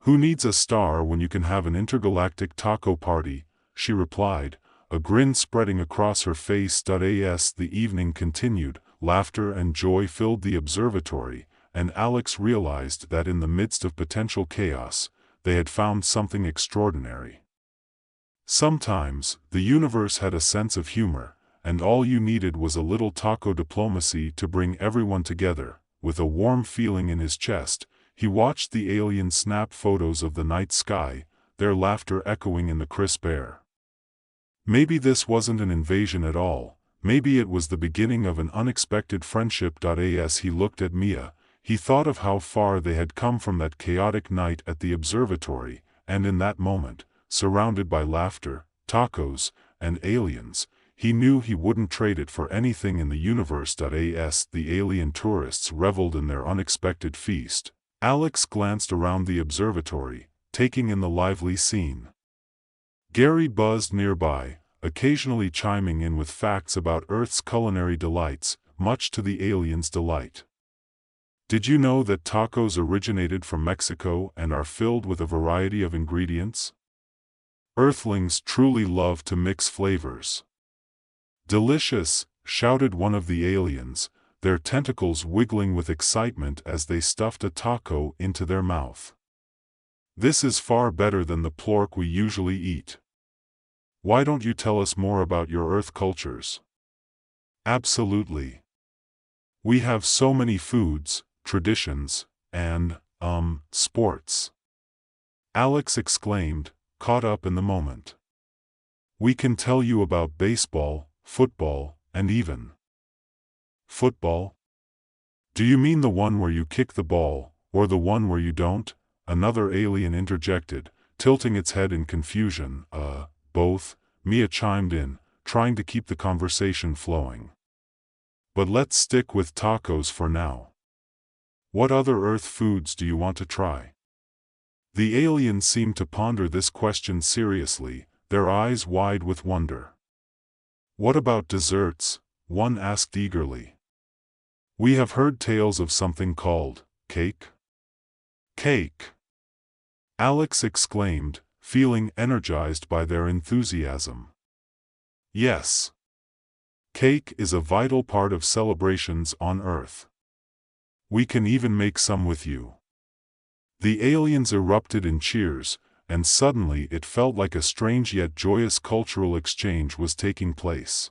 "Who needs a star when you can have an intergalactic taco party?" she replied, a grin spreading across her face. As the evening continued, laughter and joy filled the observatory, and Alex realized that in the midst of potential chaos, they had found something extraordinary. Sometimes, the universe had a sense of humor, and all you needed was a little taco diplomacy to bring everyone together. With a warm feeling in his chest, he watched the aliens snap photos of the night sky, their laughter echoing in the crisp air. Maybe this wasn't an invasion at all, maybe it was the beginning of an unexpected friendship. As he looked at Mia, he thought of how far they had come from that chaotic night at the observatory, and in that moment, surrounded by laughter, tacos, and aliens, he knew he wouldn't trade it for anything in the universe. As the alien tourists reveled in their unexpected feast, Alex glanced around the observatory, taking in the lively scene. Gary buzzed nearby, occasionally chiming in with facts about Earth's culinary delights, much to the aliens' delight. "Did you know that tacos originated from Mexico and are filled with a variety of ingredients? Earthlings truly love to mix flavors." "Delicious," shouted one of the aliens, their tentacles wiggling with excitement as they stuffed a taco into their mouth. "This is far better than the pork we usually eat. Why don't you tell us more about your Earth cultures?" "Absolutely. We have so many foods, traditions, and, sports," Alex exclaimed, caught up in the moment. "We can tell you about baseball, football, and even..." "Football? Do you mean the one where you kick the ball, or the one where you don't?" another alien interjected, tilting its head in confusion. Both," Mia chimed in, trying to keep the conversation flowing. "But let's stick with tacos for now. What other Earth foods do you want to try?" The alien seemed to ponder this question seriously, their eyes wide with wonder. "What about desserts?" one asked eagerly. "We have heard tales of something called cake." "Cake!" Alex exclaimed, feeling energized by their enthusiasm. "Yes. Cake is a vital part of celebrations on Earth. We can even make some with you." The aliens erupted in cheers, and suddenly it felt like a strange yet joyous cultural exchange was taking place.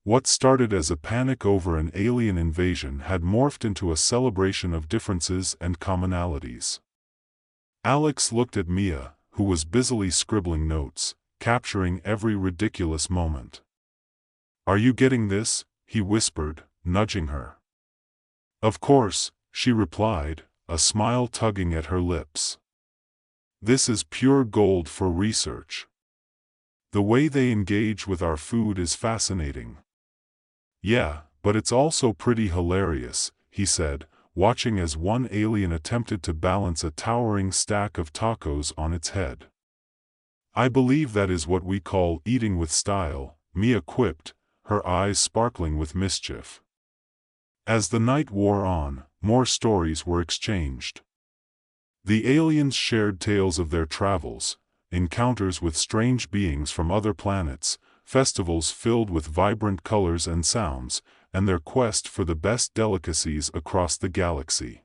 What started as a panic over an alien invasion had morphed into a celebration of differences and commonalities. Alex looked at Mia, who was busily scribbling notes, capturing every ridiculous moment. "Are you getting this?" he whispered, nudging her. "Of course," she replied, a smile tugging at her lips. "This is pure gold for research. The way they engage with our food is fascinating." "Yeah, but it's also pretty hilarious," he said, watching as one alien attempted to balance a towering stack of tacos on its head. "I believe that is what we call eating with style," Mia quipped, her eyes sparkling with mischief. As the night wore on, more stories were exchanged. The aliens shared tales of their travels, encounters with strange beings from other planets, festivals filled with vibrant colors and sounds, and their quest for the best delicacies across the galaxy.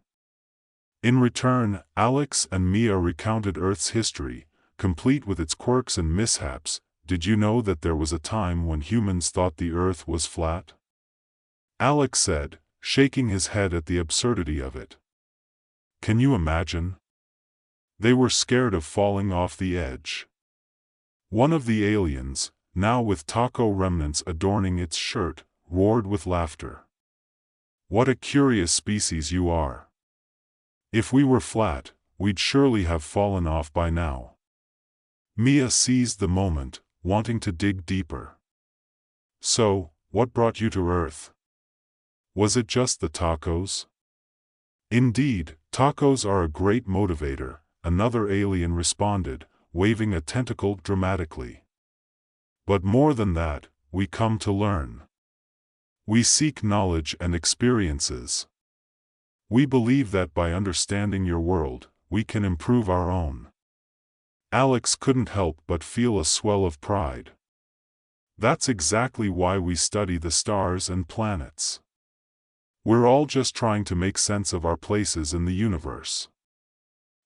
In return, Alex and Mia recounted Earth's history, complete with its quirks and mishaps. "Did you know that there was a time when humans thought the Earth was flat?" Alex said, shaking his head at the absurdity of it. "Can you imagine? They were scared of falling off the edge." One of the aliens, now with taco remnants adorning its shirt, roared with laughter. "What a curious species you are. If we were flat, we'd surely have fallen off by now." Mia seized the moment, wanting to dig deeper. "So, what brought you to Earth? Was it just the tacos?" "Indeed, tacos are a great motivator," another alien responded, waving a tentacle dramatically. "But more than that, we come to learn. We seek knowledge and experiences. We believe that by understanding your world, we can improve our own." Alex couldn't help but feel a swell of pride. "That's exactly why we study the stars and planets. We're all just trying to make sense of our places in the universe."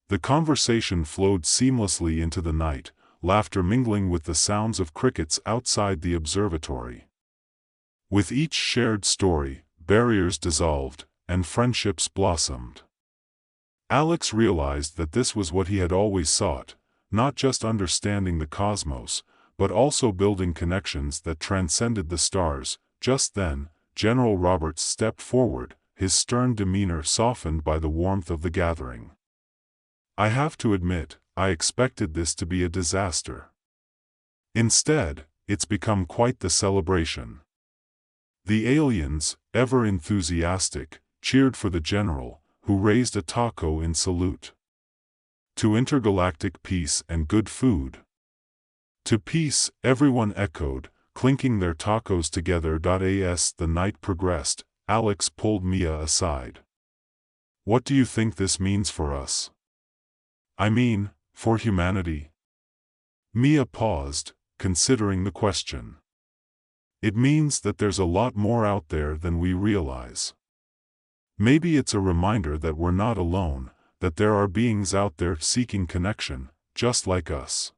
The conversation flowed seamlessly into the night, laughter mingling with the sounds of crickets outside the observatory. With each shared story, barriers dissolved, and friendships blossomed. Alex realized that this was what he had always sought, not just understanding the cosmos, but also building connections that transcended the stars. Just then, General Roberts stepped forward, his stern demeanor softened by the warmth of the gathering. "I have to admit, I expected this to be a disaster. Instead, it's become quite the celebration." The aliens, ever enthusiastic, cheered for the general, who raised a taco in salute. "To intergalactic peace and good food." "To peace," everyone echoed, clinking their tacos together. As the night progressed, Alex pulled Mia aside. "What do you think this means for us? I mean, for humanity?" Mia paused, considering the question. "It means that there's a lot more out there than we realize. Maybe it's a reminder that we're not alone, that there are beings out there seeking connection, just like us."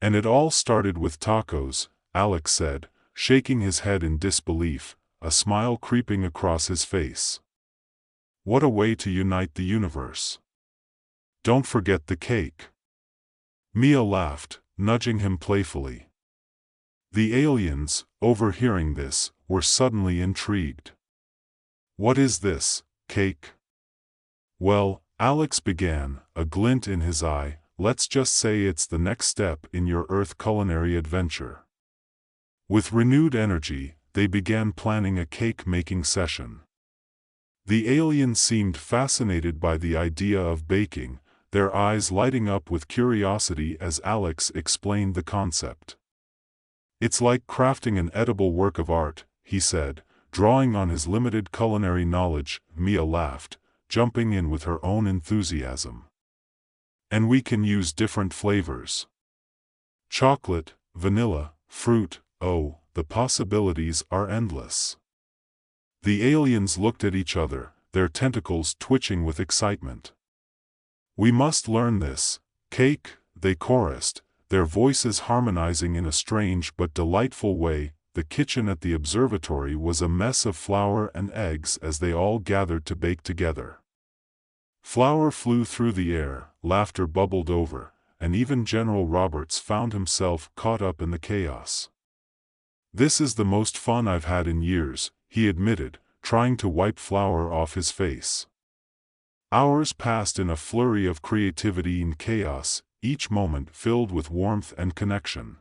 "And it all started with tacos," Alex said, shaking his head in disbelief, a smile creeping across his face. "What a way to unite the universe. Don't forget the cake." Mia laughed, nudging him playfully. The aliens, overhearing this, were suddenly intrigued. "What is this, cake?" "Well," Alex began, a glint in his eye, "let's just say it's the next step in your Earth culinary adventure." With renewed energy, they began planning a cake-making session. The alien seemed fascinated by the idea of baking, their eyes lighting up with curiosity as Alex explained the concept. "It's like crafting an edible work of art," he said, drawing on his limited culinary knowledge. Mia laughed, jumping in with her own enthusiasm. "And we can use different flavors. Chocolate, vanilla, fruit, oh, the possibilities are endless." The aliens looked at each other, their tentacles twitching with excitement. "We must learn this. Cake," they chorused, their voices harmonizing in a strange but delightful way. The kitchen at the observatory was a mess of flour and eggs as they all gathered to bake together. Flour flew through the air, laughter bubbled over, and even General Roberts found himself caught up in the chaos. "This is the most fun I've had in years," he admitted, trying to wipe flour off his face. Hours passed in a flurry of creativity and chaos, each moment filled with warmth and connection.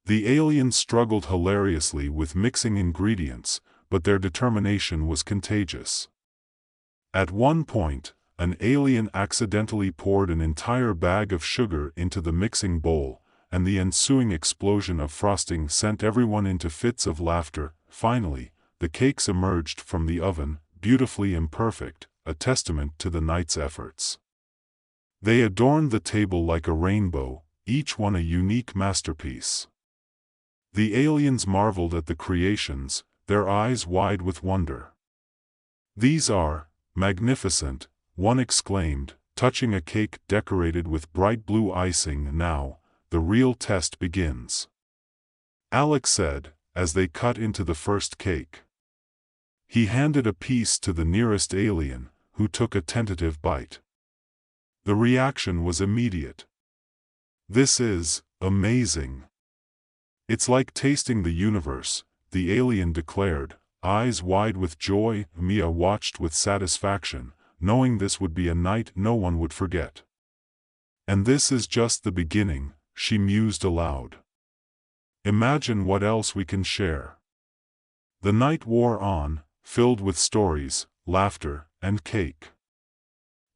The aliens struggled hilariously with mixing ingredients, but their determination was contagious. At one point, an alien accidentally poured an entire bag of sugar into the mixing bowl, and the ensuing explosion of frosting sent everyone into fits of laughter. Finally, the cakes emerged from the oven, beautifully imperfect, a testament to the night's efforts. They adorned the table like a rainbow, each one a unique masterpiece. The aliens marveled at the creations, their eyes wide with wonder. "These are magnificent," one exclaimed, touching a cake decorated with bright blue icing. "Now, the real test begins," Alex said, as they cut into the first cake. He handed a piece to the nearest alien, who took a tentative bite. The reaction was immediate. "This is amazing. It's like tasting the universe," the alien declared, eyes wide with joy. Mia watched with satisfaction, knowing this would be a night no one would forget. "And this is just the beginning," she mused aloud. "Imagine what else we can share." The night wore on, filled with stories, laughter, and cake.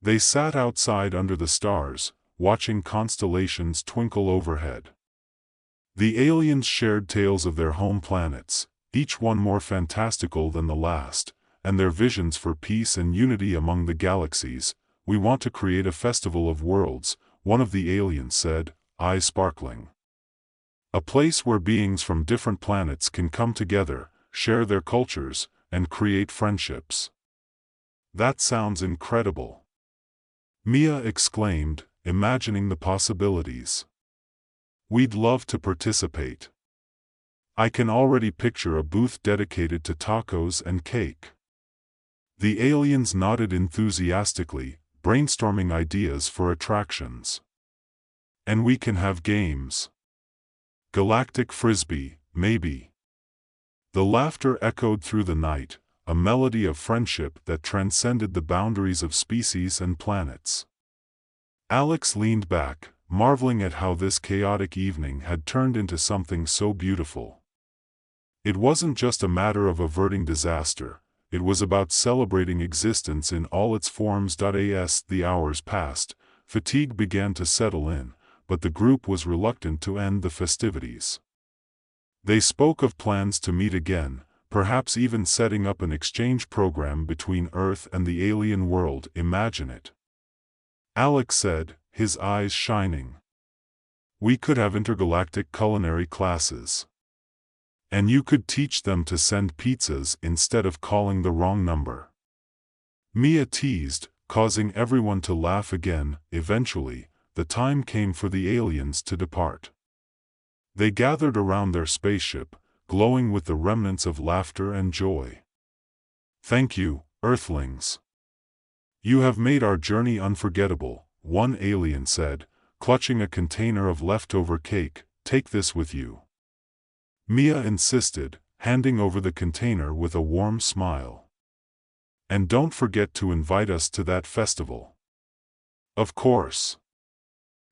They sat outside under the stars, watching constellations twinkle overhead. The aliens shared tales of their home planets, each one more fantastical than the last, and their visions for peace and unity among the galaxies. "We want to create a festival of worlds," one of the aliens said, eyes sparkling. "A place where beings from different planets can come together, share their cultures, and create friendships." "That sounds incredible," Mia exclaimed, imagining the possibilities. "We'd love to participate. I can already picture a booth dedicated to tacos and cake." The aliens nodded enthusiastically, brainstorming ideas for attractions. "And we can have games. Galactic frisbee, maybe." The laughter echoed through the night, a melody of friendship that transcended the boundaries of species and planets. Alex leaned back, marveling at how this chaotic evening had turned into something so beautiful. It wasn't just a matter of averting disaster, it was about celebrating existence in all its forms. As the hours passed, fatigue began to settle in, but the group was reluctant to end the festivities. They spoke of plans to meet again, perhaps even setting up an exchange program between Earth and the alien world. "Imagine it," Alex said, his eyes shining. "We could have intergalactic culinary classes. And you could teach them to send pizzas instead of calling the wrong number." Mia teased, causing everyone to laugh again. Eventually, the time came for the aliens to depart. They gathered around their spaceship, glowing with the remnants of laughter and joy. "Thank you, Earthlings. You have made our journey unforgettable," one alien said, clutching a container of leftover cake. "Take this with you." Mia insisted, handing over the container with a warm smile. "And don't forget to invite us to that festival." "Of course.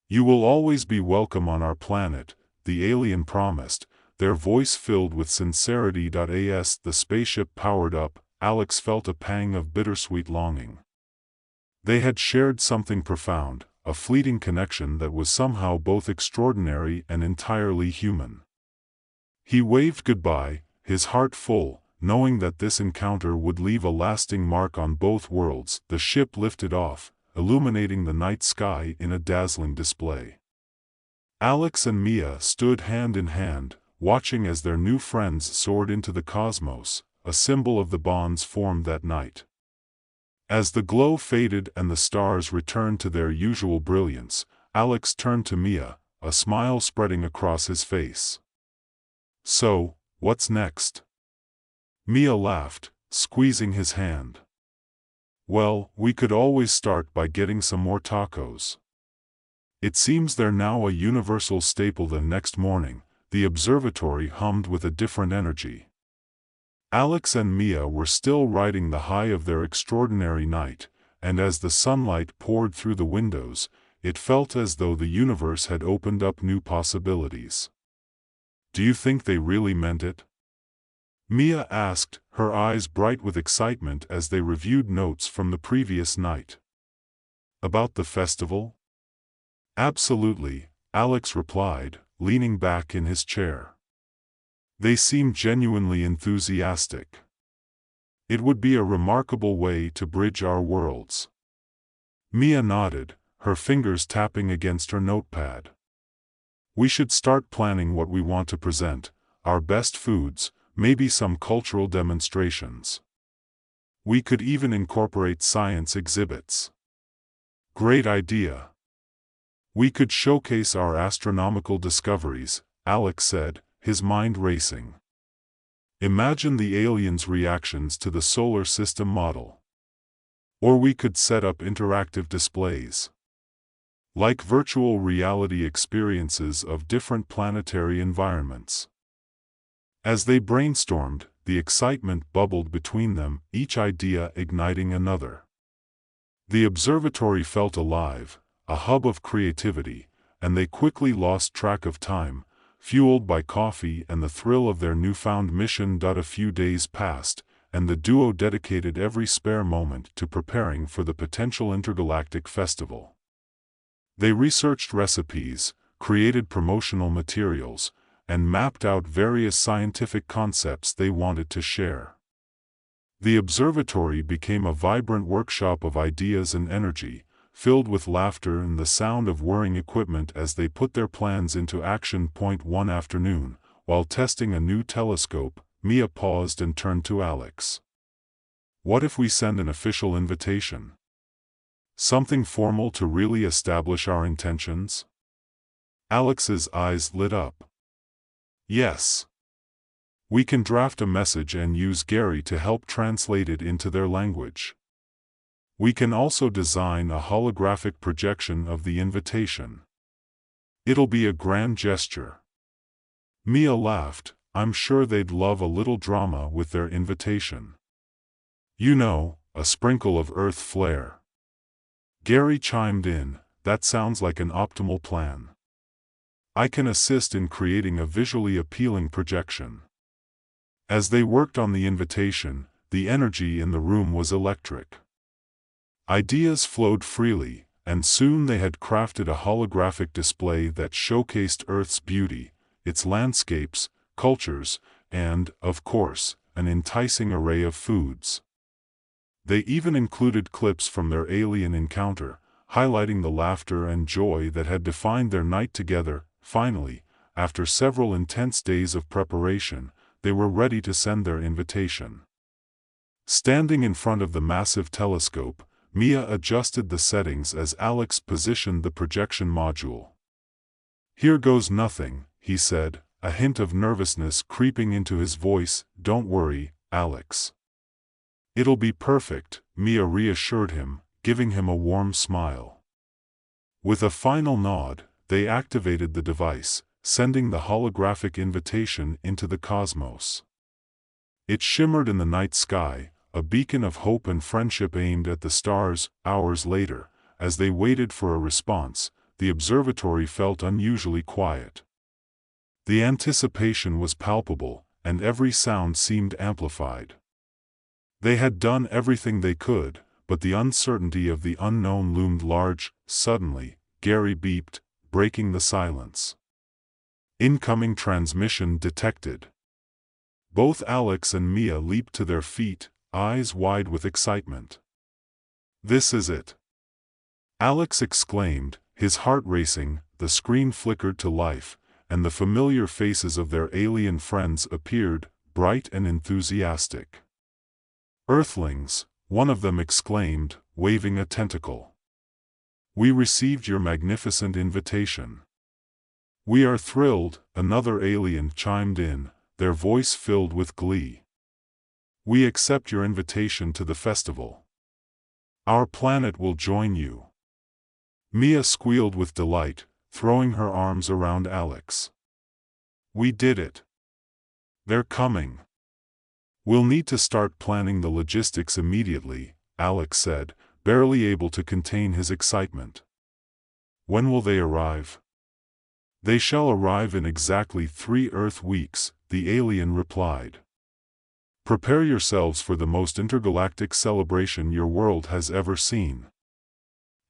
You will always be welcome on our planet," the alien promised, their voice filled with sincerity. As the spaceship powered up, Alex felt a pang of bittersweet longing. They had shared something profound, a fleeting connection that was somehow both extraordinary and entirely human. He waved goodbye, his heart full, knowing that this encounter would leave a lasting mark on both worlds. The ship lifted off, illuminating the night sky in a dazzling display. Alex and Mia stood hand in hand, watching as their new friends soared into the cosmos, a symbol of the bonds formed that night. As the glow faded and the stars returned to their usual brilliance, Alex turned to Mia, a smile spreading across his face. "So, what's next?" Mia laughed, squeezing his hand. "Well, we could always start by getting some more tacos. It seems they're now a universal staple." The next morning, the observatory hummed with a different energy. Alex and Mia were still riding the high of their extraordinary night, and as the sunlight poured through the windows, it felt as though the universe had opened up new possibilities. "Do you think they really meant it?" Mia asked, her eyes bright with excitement as they reviewed notes from the previous night. "About the festival?" "Absolutely," Alex replied, leaning back in his chair. "They seemed genuinely enthusiastic. It would be a remarkable way to bridge our worlds." Mia nodded, her fingers tapping against her notepad. "We should start planning what we want to present, our best foods, maybe some cultural demonstrations. We could even incorporate science exhibits." "Great idea. We could showcase our astronomical discoveries," Alex said, his mind racing. "Imagine the aliens' reactions to the solar system model. Or we could set up interactive displays, like virtual reality experiences of different planetary environments." As they brainstormed, the excitement bubbled between them, each idea igniting another. The observatory felt alive, a hub of creativity, and they quickly lost track of time, fueled by coffee and the thrill of their newfound mission. A few days passed, and the duo dedicated every spare moment to preparing for the potential intergalactic festival. They researched recipes, created promotional materials, and mapped out various scientific concepts they wanted to share. The observatory became a vibrant workshop of ideas and energy, filled with laughter and the sound of whirring equipment as they put their plans into action. One afternoon, while testing a new telescope, Mia paused and turned to Alex. "What if we send an official invitation? Something formal to really establish our intentions?" Alex's eyes lit up. "Yes. We can draft a message and use Gary to help translate it into their language. We can also design a holographic projection of the invitation. It'll be a grand gesture." Mia laughed. "I'm sure they'd love a little drama with their invitation. You know, a sprinkle of Earth flair." Gary chimed in, "That sounds like an optimal plan. I can assist in creating a visually appealing projection." As they worked on the invitation, the energy in the room was electric. Ideas flowed freely, and soon they had crafted a holographic display that showcased Earth's beauty, its landscapes, cultures, and, of course, an enticing array of foods. They even included clips from their alien encounter, highlighting the laughter and joy that had defined their night together. Finally, after several intense days of preparation, they were ready to send their invitation. Standing in front of the massive telescope, Mia adjusted the settings as Alex positioned the projection module. "Here goes nothing," he said, a hint of nervousness creeping into his voice. "Don't worry, Alex. It'll be perfect," Mia reassured him, giving him a warm smile. With a final nod, they activated the device, sending the holographic invitation into the cosmos. It shimmered in the night sky, a beacon of hope and friendship aimed at the stars. Hours later, as they waited for a response, the observatory felt unusually quiet. The anticipation was palpable, and every sound seemed amplified. They had done everything they could, but the uncertainty of the unknown loomed large. Suddenly, Gary beeped, breaking the silence. Incoming transmission detected. Both Alex and Mia leaped to their feet, eyes wide with excitement. "This is it!" Alex exclaimed, his heart racing. The screen flickered to life, and the familiar faces of their alien friends appeared, bright and enthusiastic. "Earthlings," one of them exclaimed, waving a tentacle. "We received your magnificent invitation." "We are thrilled," another alien chimed in, their voice filled with glee. "We accept your invitation to the festival. Our planet will join you." Mia squealed with delight, throwing her arms around Alex. "We did it! They're coming." "We'll need to start planning the logistics immediately," Alex said, barely able to contain his excitement. "When will they arrive?" "They shall arrive in exactly 3 Earth weeks," the alien replied. "Prepare yourselves for the most intergalactic celebration your world has ever seen."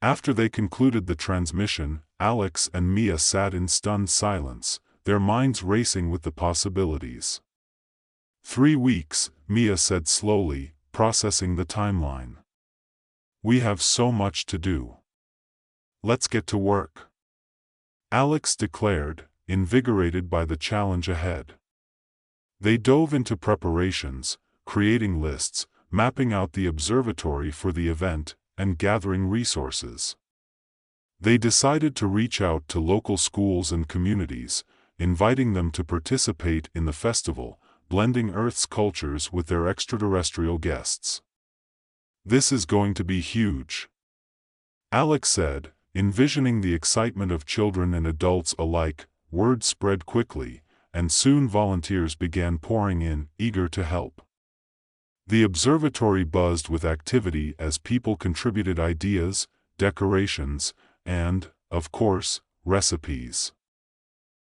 After they concluded the transmission, Alex and Mia sat in stunned silence, their minds racing with the possibilities. 3 weeks, Mia said slowly, processing the timeline. "We have so much to do. Let's get to work," Alex declared, invigorated by the challenge ahead. They dove into preparations, creating lists, mapping out the observatory for the event, and gathering resources. They decided to reach out to local schools and communities, inviting them to participate in the festival, blending Earth's cultures with their extraterrestrial guests. "This is going to be huge," Alex said, envisioning the excitement of children and adults alike. Word spread quickly, and soon volunteers began pouring in, eager to help. The observatory buzzed with activity as people contributed ideas, decorations, and, of course, recipes.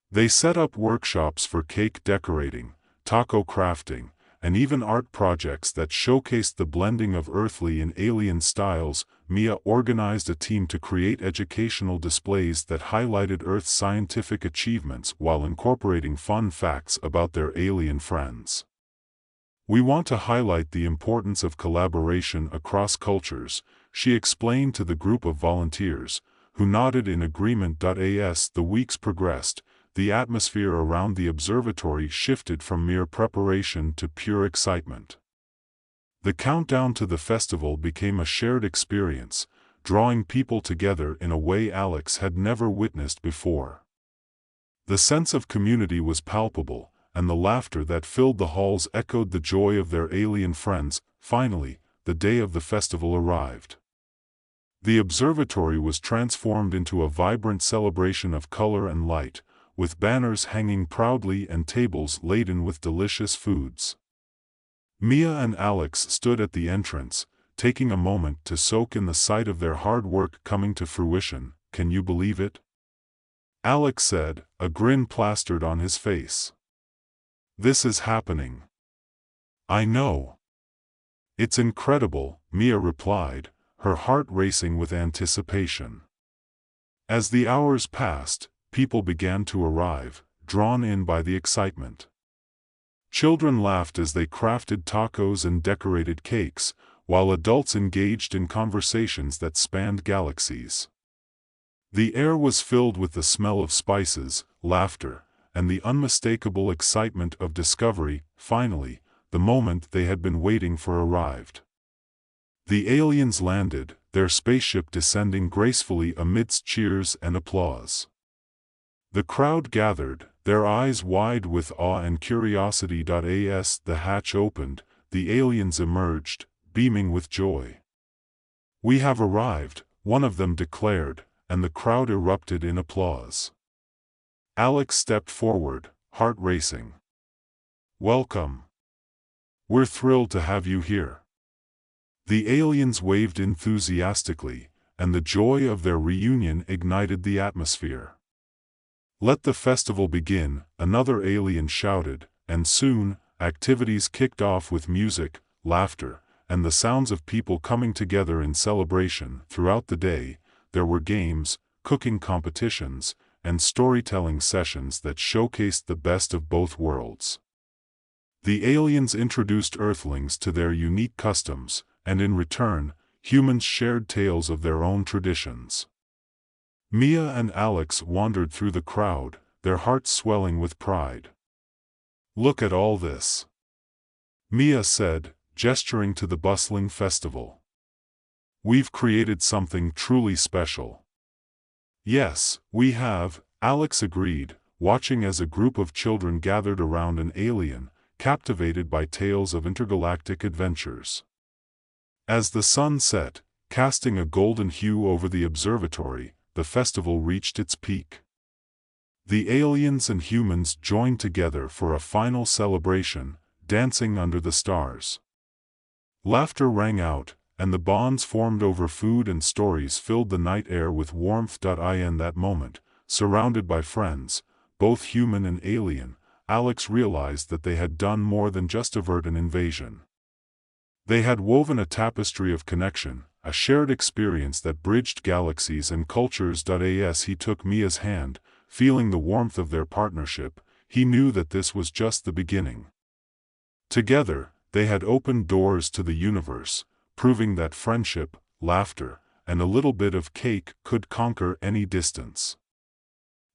They set up workshops for cake decorating, taco crafting, and even art projects that showcased the blending of earthly and alien styles. Mia organized a team to create educational displays that highlighted Earth's scientific achievements while incorporating fun facts about their alien friends. "We want to highlight the importance of collaboration across cultures," she explained to the group of volunteers, who nodded in agreement. As the weeks progressed, the atmosphere around the observatory shifted from mere preparation to pure excitement. The countdown to the festival became a shared experience, drawing people together in a way Alex had never witnessed before. The sense of community was palpable, and the laughter that filled the halls echoed the joy of their alien friends. Finally, the day of the festival arrived. The observatory was transformed into a vibrant celebration of color and light, with banners hanging proudly and tables laden with delicious foods. Mia and Alex stood at the entrance, taking a moment to soak in the sight of their hard work coming to fruition. "Can you believe it?" Alex said, a grin plastered on his face. "This is happening." "I know. It's incredible," Mia replied, her heart racing with anticipation. As the hours passed, people began to arrive, drawn in by the excitement. Children laughed as they crafted tacos and decorated cakes, while adults engaged in conversations that spanned galaxies. The air was filled with the smell of spices, laughter, and the unmistakable excitement of discovery. Finally, the moment they had been waiting for arrived. The aliens landed, their spaceship descending gracefully amidst cheers and applause. The crowd gathered, their eyes wide with awe and curiosity. As the hatch opened, the aliens emerged, beaming with joy. "We have arrived," one of them declared, and the crowd erupted in applause. Alex stepped forward, heart racing. "Welcome. We're thrilled to have you here." The aliens waved enthusiastically, and the joy of their reunion ignited the atmosphere. "Let the festival begin," another alien shouted, and soon, activities kicked off with music, laughter, and the sounds of people coming together in celebration. Throughout the day, there were games, cooking competitions, and storytelling sessions that showcased the best of both worlds. The aliens introduced Earthlings to their unique customs, and in return, humans shared tales of their own traditions. Mia and Alex wandered through the crowd, their hearts swelling with pride. "Look at all this," Mia said, gesturing to the bustling festival. "We've created something truly special." "Yes, we have," Alex agreed, watching as a group of children gathered around an alien, captivated by tales of intergalactic adventures. As the sun set, casting a golden hue over the observatory, the festival reached its peak. The aliens and humans joined together for a final celebration, dancing under the stars. Laughter rang out, and the bonds formed over food and stories filled the night air with warmth. In that moment, surrounded by friends, both human and alien, Alex realized that they had done more than just avert an invasion. They had woven a tapestry of connection, a shared experience that bridged galaxies and cultures. As he took Mia's hand, feeling the warmth of their partnership, he knew that this was just the beginning. Together, they had opened doors to the universe, proving that friendship, laughter, and a little bit of cake could conquer any distance.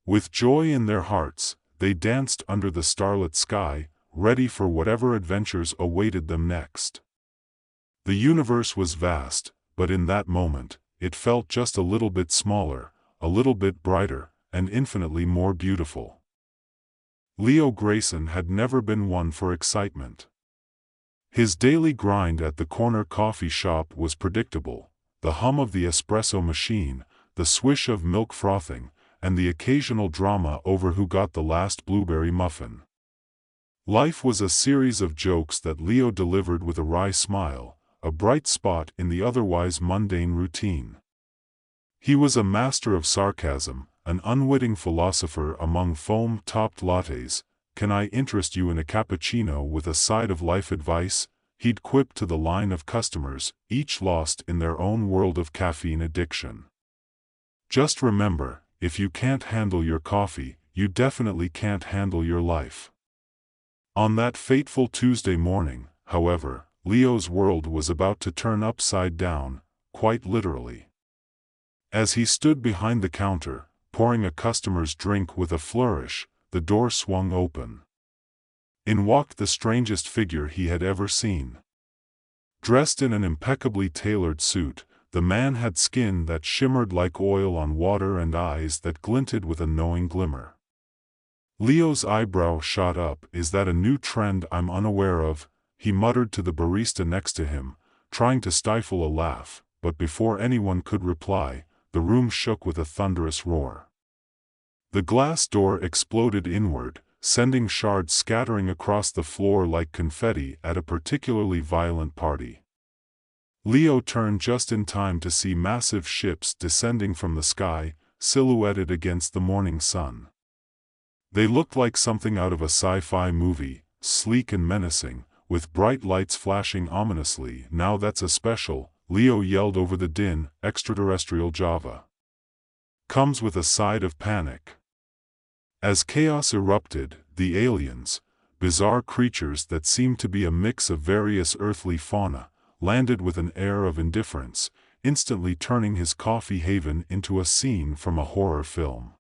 With joy in their hearts, they danced under the starlit sky, ready for whatever adventures awaited them next. The universe was vast, but in that moment, it felt just a little bit smaller, a little bit brighter, and infinitely more beautiful. Leo Grayson had never been one for excitement. His daily grind at the corner coffee shop was predictable: the hum of the espresso machine, the swish of milk frothing, and the occasional drama over who got the last blueberry muffin. Life was a series of jokes that Leo delivered with a wry smile, a bright spot in the otherwise mundane routine. He was a master of sarcasm, an unwitting philosopher among foam-topped lattes. "Can I interest you in a cappuccino with a side of life advice?" he'd quip to the line of customers, each lost in their own world of caffeine addiction. "Just remember, if you can't handle your coffee, you definitely can't handle your life." On that fateful Tuesday morning, however, Leo's world was about to turn upside down, quite literally. As he stood behind the counter, pouring a customer's drink with a flourish, the door swung open. In walked the strangest figure he had ever seen. Dressed in an impeccably tailored suit, the man had skin that shimmered like oil on water and eyes that glinted with a knowing glimmer. Leo's eyebrow shot up. "Is that a new trend I'm unaware of?" he muttered to the barista next to him, trying to stifle a laugh, but before anyone could reply, the room shook with a thunderous roar. The glass door exploded inward, sending shards scattering across the floor like confetti at a particularly violent party. Leo turned just in time to see massive ships descending from the sky, silhouetted against the morning sun. They looked like something out of a sci-fi movie, sleek and menacing, with bright lights flashing ominously. "Now that's a special," Leo yelled over the din. "Extraterrestrial Java. Comes with a side of panic." As chaos erupted, the aliens, bizarre creatures that seemed to be a mix of various earthly fauna, landed with an air of indifference, instantly turning his coffee haven into a scene from a horror film.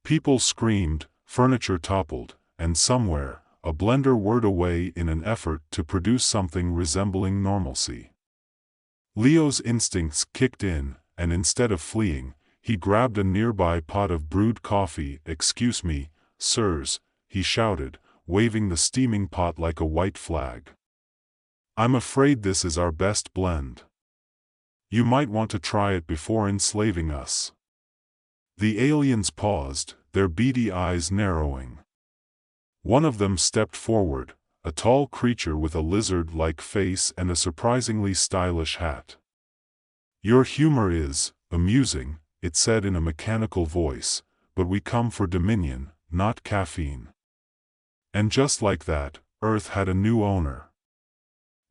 People screamed, furniture toppled, and somewhere, a blender whirred away in an effort to produce something resembling normalcy. Leo's instincts kicked in, and instead of fleeing, he grabbed a nearby pot of brewed coffee. "Excuse me, sirs," he shouted, waving the steaming pot like a white flag. "I'm afraid this is our best blend. You might want to try it before enslaving us." The aliens paused, their beady eyes narrowing. One of them stepped forward, a tall creature with a lizard-like face and a surprisingly stylish hat. "Your humor is amusing," it said in a mechanical voice, "but we come for dominion, not caffeine." And just like that, Earth had a new owner.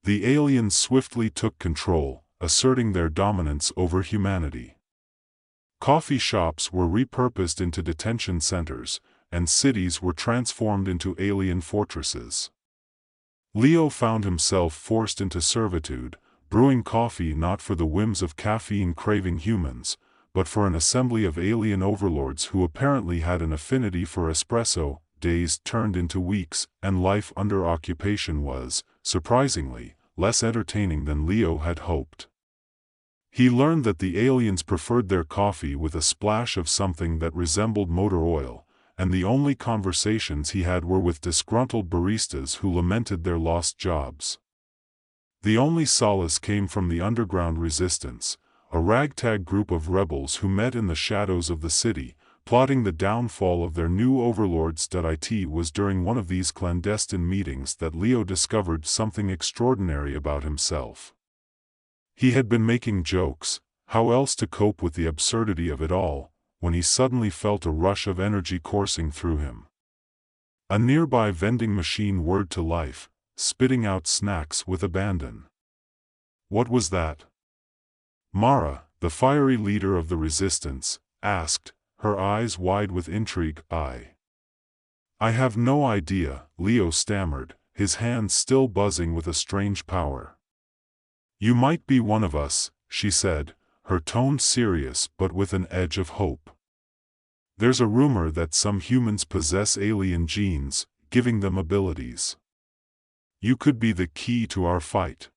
The aliens swiftly took control, asserting their dominance over humanity. Coffee shops were repurposed into detention centers, and cities were transformed into alien fortresses. Leo found himself forced into servitude, brewing coffee not for the whims of caffeine-craving humans, but for an assembly of alien overlords who apparently had an affinity for espresso. Days turned into weeks, and life under occupation was, surprisingly, less entertaining than Leo had hoped. He learned that the aliens preferred their coffee with a splash of something that resembled motor oil, and the only conversations he had were with disgruntled baristas who lamented their lost jobs. The only solace came from the underground resistance, a ragtag group of rebels who met in the shadows of the city, plotting the downfall of their new overlords. It was during one of these clandestine meetings that Leo discovered something extraordinary about himself. He had been making jokes, how else to cope with the absurdity of it all, when he suddenly felt a rush of energy coursing through him. A nearby vending machine whirred to life, spitting out snacks with abandon. What was that? Mara, the fiery leader of the resistance, asked, her eyes wide with intrigue. I have no idea, Leo stammered, his hands still buzzing with a strange power. You might be one of us, she said, her tone serious but with an edge of hope. There's a rumor that some humans possess alien genes, giving them abilities. You could be the key to our fight.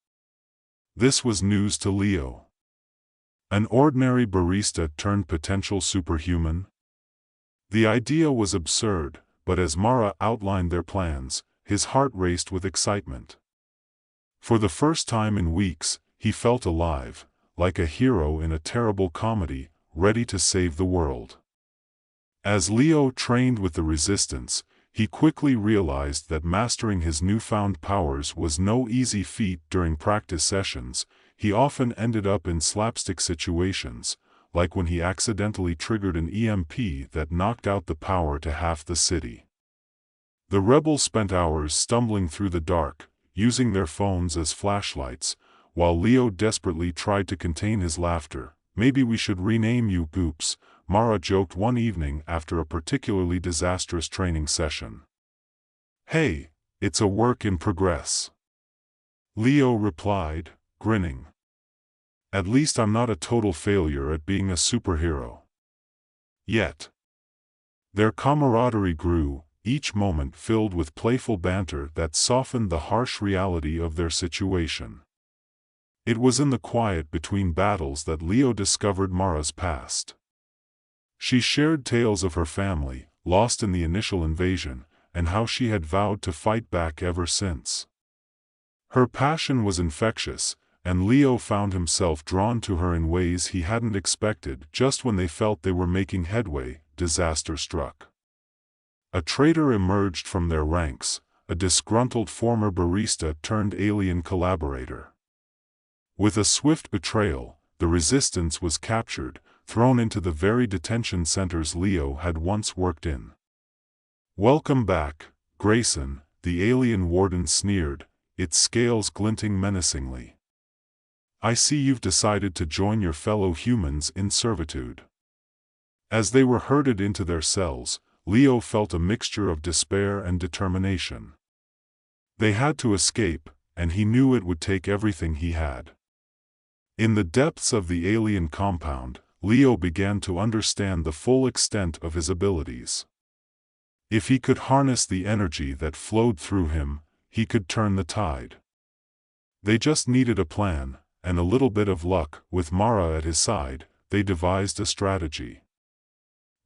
This was news to Leo. An ordinary barista turned potential superhuman? The idea was absurd, but as Mara outlined their plans, his heart raced with excitement. For the first time in weeks, he felt alive, like a hero in a terrible comedy, ready to save the world. As Leo trained with the resistance, he quickly realized that mastering his newfound powers was no easy feat. During practice sessions, he often ended up in slapstick situations, like when he accidentally triggered an EMP that knocked out the power to half the city. The rebels spent hours stumbling through the dark, using their phones as flashlights, while Leo desperately tried to contain his laughter. Maybe we should rename you Oops, Mara joked one evening after a particularly disastrous training session. Hey, it's a work in progress, Leo replied, grinning. At least I'm not a total failure at being a superhero. Yet. Their camaraderie grew, each moment filled with playful banter that softened the harsh reality of their situation. It was in the quiet between battles that Leo discovered Mara's past. She shared tales of her family, lost in the initial invasion, and how she had vowed to fight back ever since. Her passion was infectious, and Leo found himself drawn to her in ways he hadn't expected. Just when they felt they were making headway, disaster struck. A traitor emerged from their ranks, a disgruntled former barista turned alien collaborator. With a swift betrayal, the resistance was captured, thrown into the very detention centers Leo had once worked in. Welcome back, Grayson, the alien warden sneered, its scales glinting menacingly. I see you've decided to join your fellow humans in servitude. As they were herded into their cells, Leo felt a mixture of despair and determination. They had to escape, and he knew it would take everything he had. In the depths of the alien compound, Leo began to understand the full extent of his abilities. If he could harness the energy that flowed through him, he could turn the tide. They just needed a plan, and a little bit of luck. With Mara at his side, they devised a strategy.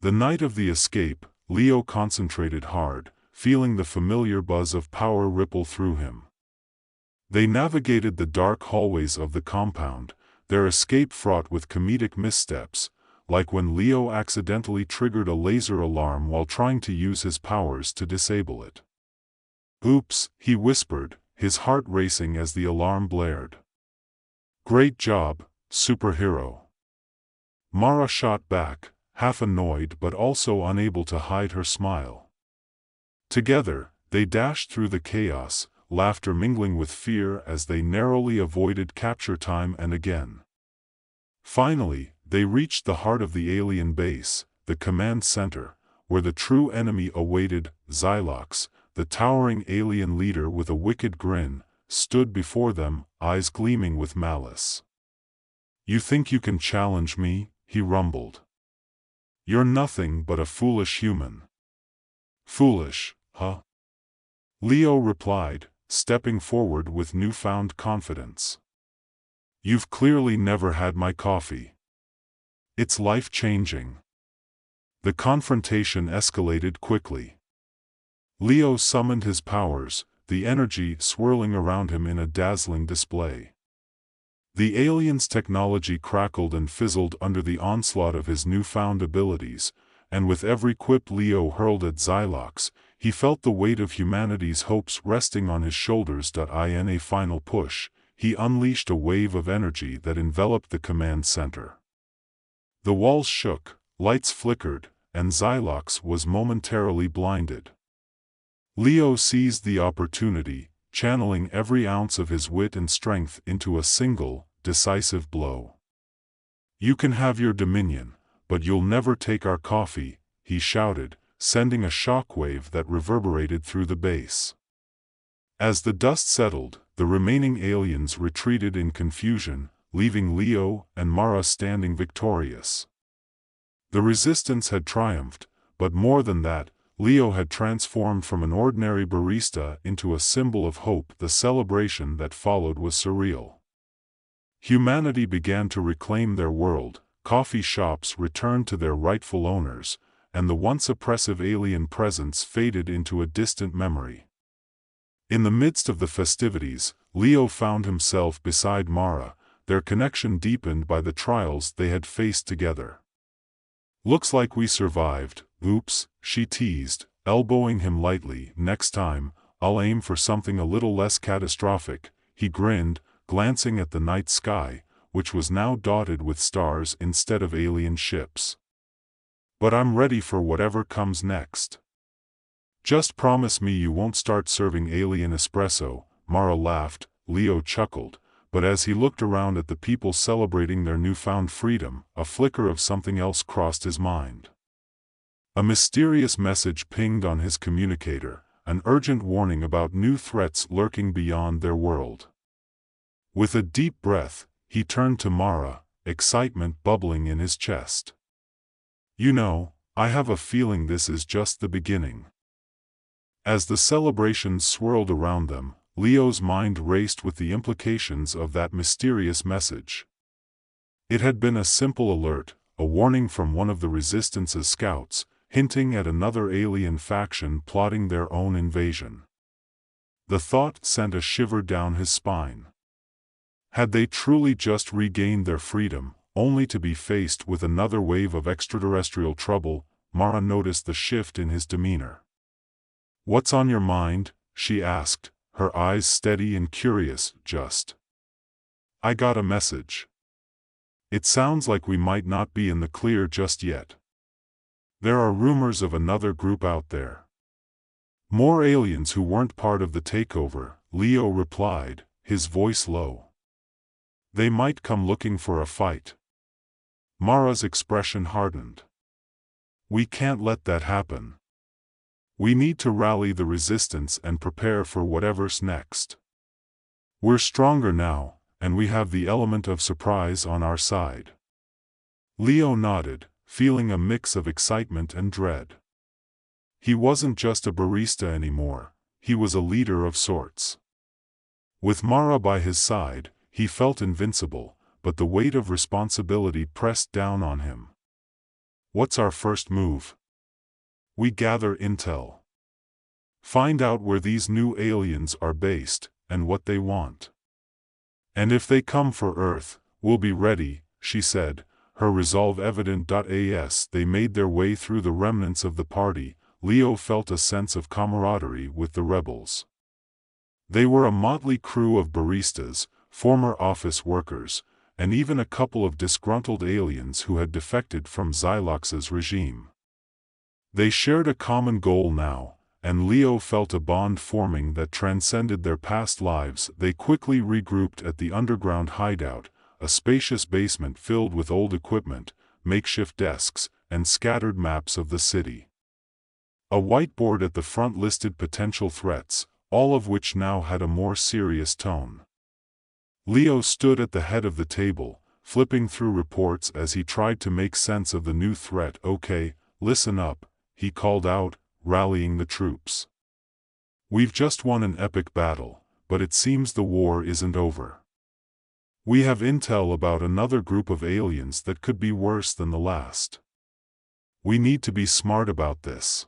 The night of the escape, Leo concentrated hard, feeling the familiar buzz of power ripple through him. They navigated the dark hallways of the compound, their escape fraught with comedic missteps, like when Leo accidentally triggered a laser alarm while trying to use his powers to disable it. Oops, he whispered, his heart racing as the alarm blared. Great job, superhero. Mara shot back, half annoyed but also unable to hide her smile. Together, they dashed through the chaos, laughter mingling with fear as they narrowly avoided capture time and again. Finally, they reached the heart of the alien base, the command center, where the true enemy awaited. Xylox, the towering alien leader with a wicked grin, stood before them, eyes gleaming with malice. "You think you can challenge me?" he rumbled. "You're nothing but a foolish human." "Foolish, huh?" Leo replied, stepping forward with newfound confidence. "You've clearly never had my coffee. It's life-changing." The confrontation escalated quickly. Leo summoned his powers, the energy swirling around him in a dazzling display. The alien's technology crackled and fizzled under the onslaught of his newfound abilities, and with every quip Leo hurled at Xylox, he felt the weight of humanity's hopes resting on his shoulders. In a final push, he unleashed a wave of energy that enveloped the command center. The walls shook, lights flickered, and Xylox was momentarily blinded. Leo seized the opportunity, channeling every ounce of his wit and strength into a single, decisive blow. "You can have your dominion, but you'll never take our coffee," he shouted, sending a shockwave that reverberated through the base. As the dust settled, the remaining aliens retreated in confusion, leaving Leo and Mara standing victorious. The resistance had triumphed, but more than that, Leo had transformed from an ordinary barista into a symbol of hope. The celebration that followed was surreal. Humanity began to reclaim their world, coffee shops returned to their rightful owners, and the once oppressive alien presence faded into a distant memory. In the midst of the festivities, Leo found himself beside Mara, their connection deepened by the trials they had faced together. "Looks like we survived, oops," she teased, elbowing him lightly. "Next time, I'll aim for something a little less catastrophic," he grinned, glancing at the night sky, which was now dotted with stars instead of alien ships. "But I'm ready for whatever comes next." "Just promise me you won't start serving alien espresso," Mara laughed. Leo chuckled, but as he looked around at the people celebrating their newfound freedom, a flicker of something else crossed his mind. A mysterious message pinged on his communicator, an urgent warning about new threats lurking beyond their world. With a deep breath, he turned to Mara, excitement bubbling in his chest. "You know, I have a feeling this is just the beginning." As the celebrations swirled around them, Leo's mind raced with the implications of that mysterious message. It had been a simple alert, a warning from one of the Resistance's scouts, hinting at another alien faction plotting their own invasion. The thought sent a shiver down his spine. Had they truly just regained their freedom, only to be faced with another wave of extraterrestrial trouble? Mara noticed the shift in his demeanor. "What's on your mind?" she asked, her eyes steady and curious. "I got a message. It sounds like we might not be in the clear just yet. There are rumors of another group out there." "More aliens who weren't part of the takeover," Leo replied, his voice low. "They might come looking for a fight." Mara's expression hardened. "We can't let that happen. We need to rally the resistance and prepare for whatever's next. We're stronger now, and we have the element of surprise on our side." Leo nodded, feeling a mix of excitement and dread. He wasn't just a barista anymore, he was a leader of sorts. With Mara by his side, he felt invincible, but the weight of responsibility pressed down on him. "What's our first move?" "We gather intel. Find out where these new aliens are based, and what they want. And if they come for Earth, we'll be ready," she said, her resolve evident. As they made their way through the remnants of the party, Leo felt a sense of camaraderie with the rebels. They were a motley crew of baristas, former office workers, and even a couple of disgruntled aliens who had defected from Xylox's regime. They shared a common goal now, and Leo felt a bond forming that transcended their past lives. They quickly regrouped at the underground hideout, a spacious basement filled with old equipment, makeshift desks, and scattered maps of the city. A whiteboard at the front listed potential threats, all of which now had a more serious tone. Leo stood at the head of the table, flipping through reports as he tried to make sense of the new threat. "Okay, listen up," he called out, rallying the troops. "We've just won an epic battle, but it seems the war isn't over. We have intel about another group of aliens that could be worse than the last. We need to be smart about this."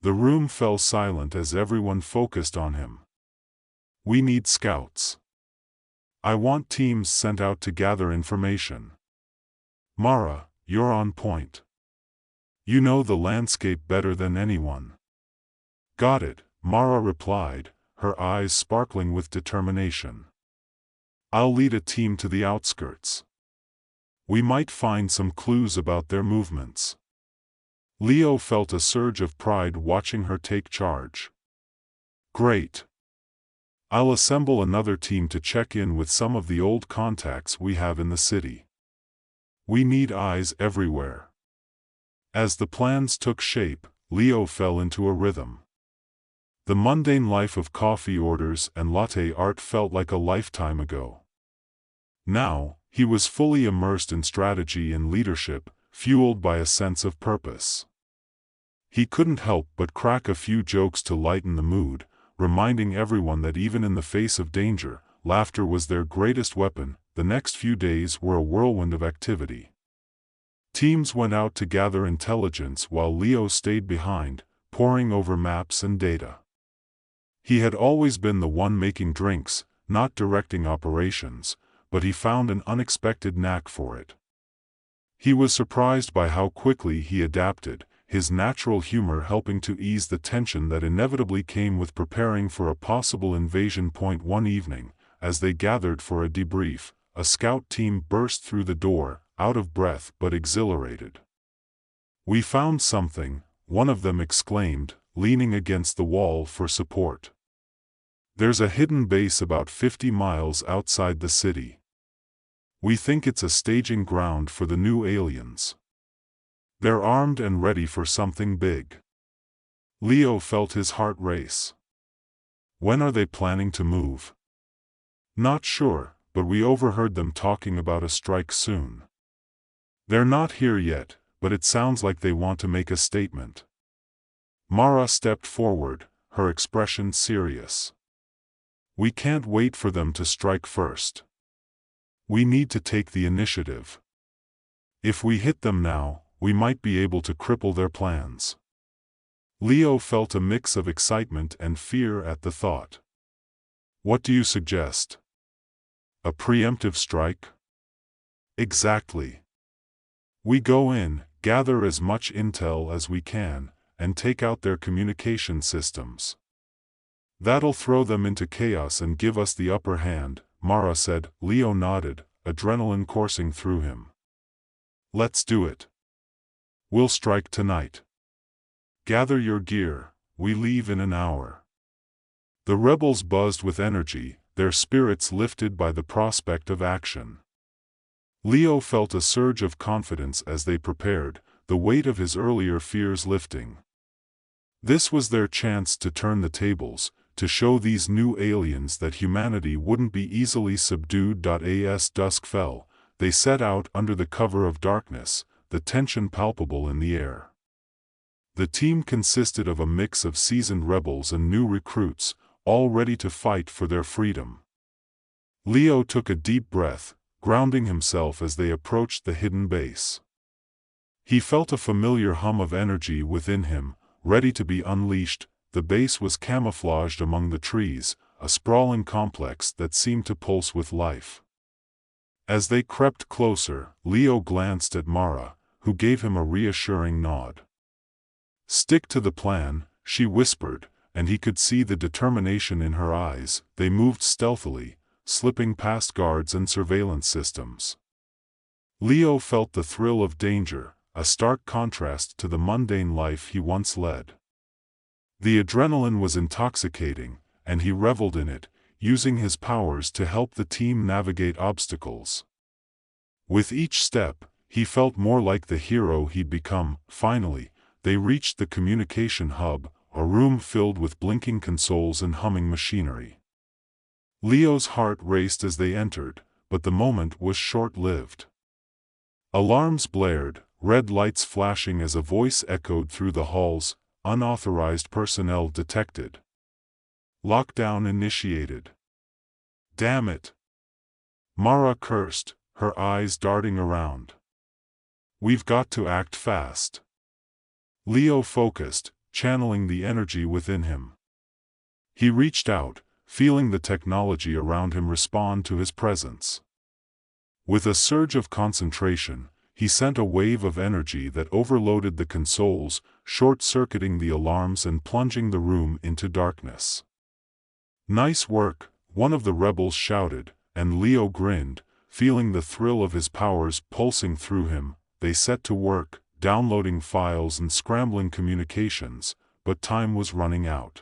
The room fell silent as everyone focused on him. "We need scouts. I want teams sent out to gather information. Mara, you're on point. You know the landscape better than anyone." "Got it," Mara replied, her eyes sparkling with determination. "I'll lead a team to the outskirts. We might find some clues about their movements." Leo felt a surge of pride watching her take charge. "Great. I'll assemble another team to check in with some of the old contacts we have in the city. We need eyes everywhere." As the plans took shape, Leo fell into a rhythm. The mundane life of coffee orders and latte art felt like a lifetime ago. Now, he was fully immersed in strategy and leadership, fueled by a sense of purpose. He couldn't help but crack a few jokes to lighten the mood, reminding everyone that even in the face of danger, laughter was their greatest weapon. The next few days were a whirlwind of activity. Teams went out to gather intelligence while Leo stayed behind, poring over maps and data. He had always been the one making drinks, not directing operations, but he found an unexpected knack for it. He was surprised by how quickly he adapted, his natural humor helping to ease the tension that inevitably came with preparing for a possible invasion. One evening, as they gathered for a debrief, a scout team burst through the door, out of breath but exhilarated. "We found something," one of them exclaimed, leaning against the wall for support. "There's a hidden base about 50 miles outside the city. We think it's a staging ground for the new aliens. They're armed and ready for something big." Leo felt his heart race. "When are they planning to move?" "Not sure, but we overheard them talking about a strike soon. They're not here yet, but it sounds like they want to make a statement." Mara stepped forward, her expression serious. "We can't wait for them to strike first. We need to take the initiative. If we hit them now, we might be able to cripple their plans." Leo felt a mix of excitement and fear at the thought. "What do you suggest? A preemptive strike?" "Exactly. We go in, gather as much intel as we can, and take out their communication systems. That'll throw them into chaos and give us the upper hand," Mara said. Leo nodded, adrenaline coursing through him. "Let's do it. We'll strike tonight. Gather your gear, we leave in an hour." The rebels buzzed with energy, their spirits lifted by the prospect of action. Leo felt a surge of confidence as they prepared, the weight of his earlier fears lifting. This was their chance to turn the tables, to show these new aliens that humanity wouldn't be easily subdued. As dusk fell, they set out under the cover of darkness, the tension palpable in the air. The team consisted of a mix of seasoned rebels and new recruits, all ready to fight for their freedom. Leo took a deep breath, grounding himself as they approached the hidden base. He felt a familiar hum of energy within him, ready to be unleashed. The base was camouflaged among the trees, a sprawling complex that seemed to pulse with life. As they crept closer, Leo glanced at Mara, who gave him a reassuring nod. "Stick to the plan," she whispered, and he could see the determination in her eyes. They moved stealthily, slipping past guards and surveillance systems. Leo felt the thrill of danger, a stark contrast to the mundane life he once led. The adrenaline was intoxicating, and he reveled in it, using his powers to help the team navigate obstacles. With each step, he felt more like the hero he'd become. Finally, they reached the communication hub, a room filled with blinking consoles and humming machinery. Leo's heart raced as they entered, but the moment was short-lived. Alarms blared, red lights flashing as a voice echoed through the halls. Unauthorized personnel detected. Lockdown initiated. Damn it! Mara cursed, her eyes darting around. We've got to act fast. Leo focused, channeling the energy within him. He reached out, feeling the technology around him respond to his presence. With a surge of concentration, he sent a wave of energy that overloaded the consoles, short-circuiting the alarms and plunging the room into darkness. "Nice work," one of the rebels shouted, and Leo grinned, feeling the thrill of his powers pulsing through him. They set to work, downloading files and scrambling communications, but time was running out.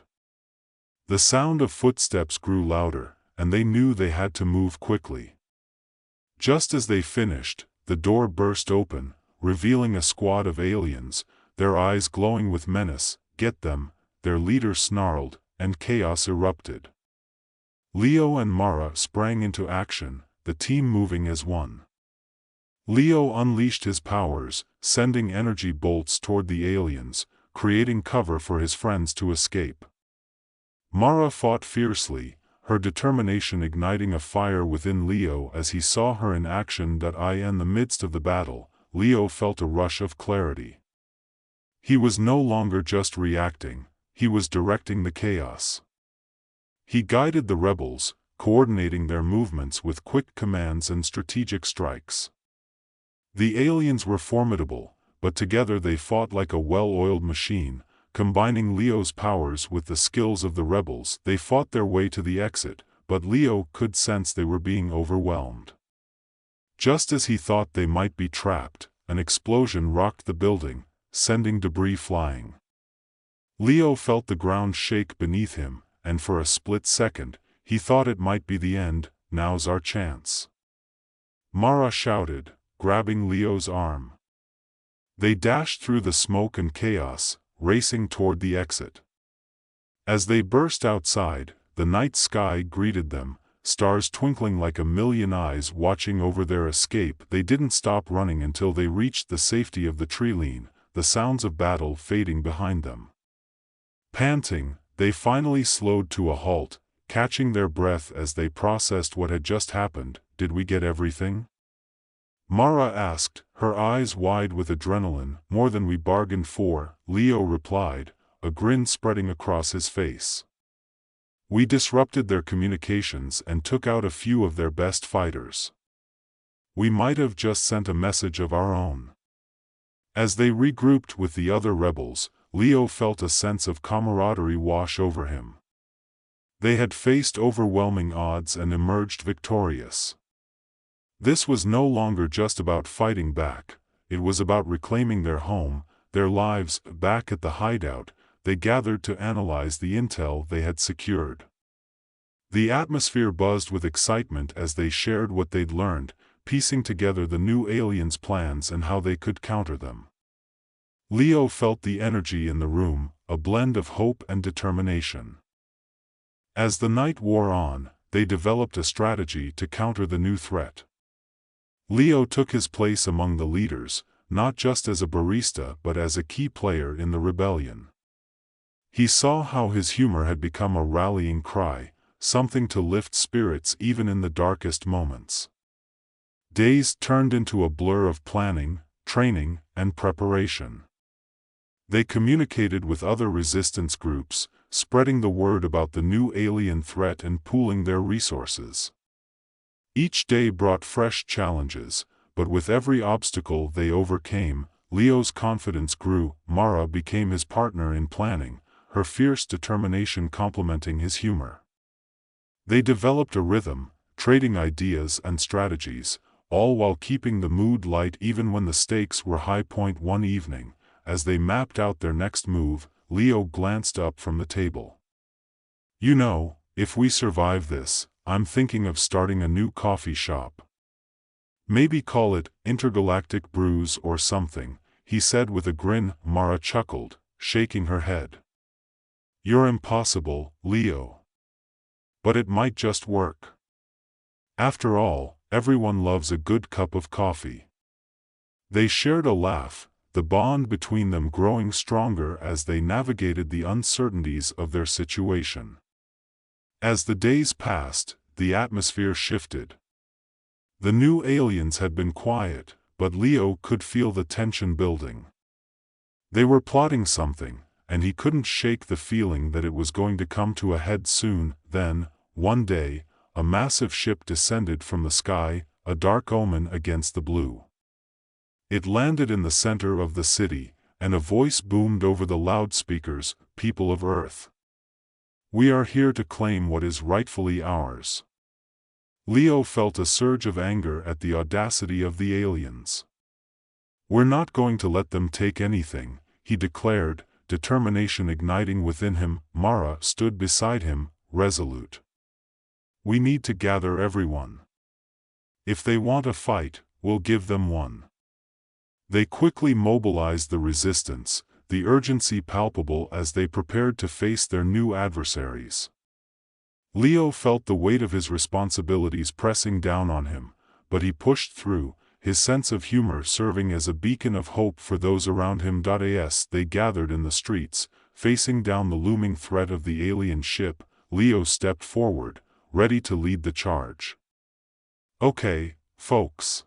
The sound of footsteps grew louder, and they knew they had to move quickly. Just as they finished, the door burst open, revealing a squad of aliens, their eyes glowing with menace. "Get them," their leader snarled, and chaos erupted. Leo and Mara sprang into action, the team moving as one. Leo unleashed his powers, sending energy bolts toward the aliens, creating cover for his friends to escape. Mara fought fiercely, her determination igniting a fire within Leo as he saw her in action. In the midst of the battle, Leo felt a rush of clarity. He was no longer just reacting, he was directing the chaos. He guided the rebels, coordinating their movements with quick commands and strategic strikes. The aliens were formidable, but together they fought like a well-oiled machine. Combining Leo's powers with the skills of the rebels, they fought their way to the exit, but Leo could sense they were being overwhelmed. Just as he thought they might be trapped, an explosion rocked the building, sending debris flying. Leo felt the ground shake beneath him, and for a split second, he thought it might be the end. "Now's our chance," Mara shouted, grabbing Leo's arm. They dashed through the smoke and chaos, racing toward the exit. As they burst outside, the night sky greeted them, stars twinkling like a million eyes watching over their escape. They didn't stop running until they reached the safety of the tree-line, the sounds of battle fading behind them. Panting, they finally slowed to a halt, catching their breath as they processed what had just happened. "Did we get everything?" Mara asked, her eyes wide with adrenaline. "More than we bargained for," Leo replied, a grin spreading across his face. "We disrupted their communications and took out a few of their best fighters. We might have just sent a message of our own." As they regrouped with the other rebels, Leo felt a sense of camaraderie wash over him. They had faced overwhelming odds and emerged victorious. This was no longer just about fighting back, it was about reclaiming their home, their lives. Back at the hideout, they gathered to analyze the intel they had secured. The atmosphere buzzed with excitement as they shared what they'd learned, piecing together the new aliens' plans and how they could counter them. Leo felt the energy in the room, a blend of hope and determination. As the night wore on, they developed a strategy to counter the new threat. Leo took his place among the leaders, not just as a barista but as a key player in the rebellion. He saw how his humor had become a rallying cry, something to lift spirits even in the darkest moments. Days turned into a blur of planning, training, and preparation. They communicated with other resistance groups, spreading the word about the new alien threat and pooling their resources. Each day brought fresh challenges, but with every obstacle they overcame, Leo's confidence grew. Mara became his partner in planning, her fierce determination complementing his humor. They developed a rhythm, trading ideas and strategies, all while keeping the mood light even when the stakes were high. One evening, as they mapped out their next move, Leo glanced up from the table. You know, if we survive this, I'm thinking of starting a new coffee shop. Maybe call it Intergalactic Brews or something, he said with a grin. Mara chuckled, shaking her head. You're impossible, Leo. But it might just work. After all, everyone loves a good cup of coffee. They shared a laugh, the bond between them growing stronger as they navigated the uncertainties of their situation. As the days passed, the atmosphere shifted. The new aliens had been quiet, but Leo could feel the tension building. They were plotting something, and he couldn't shake the feeling that it was going to come to a head soon. Then, one day, a massive ship descended from the sky, a dark omen against the blue. It landed in the center of the city, and a voice boomed over the loudspeakers, "People of Earth. We are here to claim what is rightfully ours." Leo felt a surge of anger at the audacity of the aliens. "We're not going to let them take anything," he declared, determination igniting within him. Mara stood beside him, resolute. "We need to gather everyone. If they want a fight, we'll give them one." They quickly mobilized the resistance, the urgency palpable as they prepared to face their new adversaries. Leo felt the weight of his responsibilities pressing down on him, but he pushed through, his sense of humor serving as a beacon of hope for those around him. As they gathered in the streets, facing down the looming threat of the alien ship, Leo stepped forward, ready to lead the charge. "Okay, folks.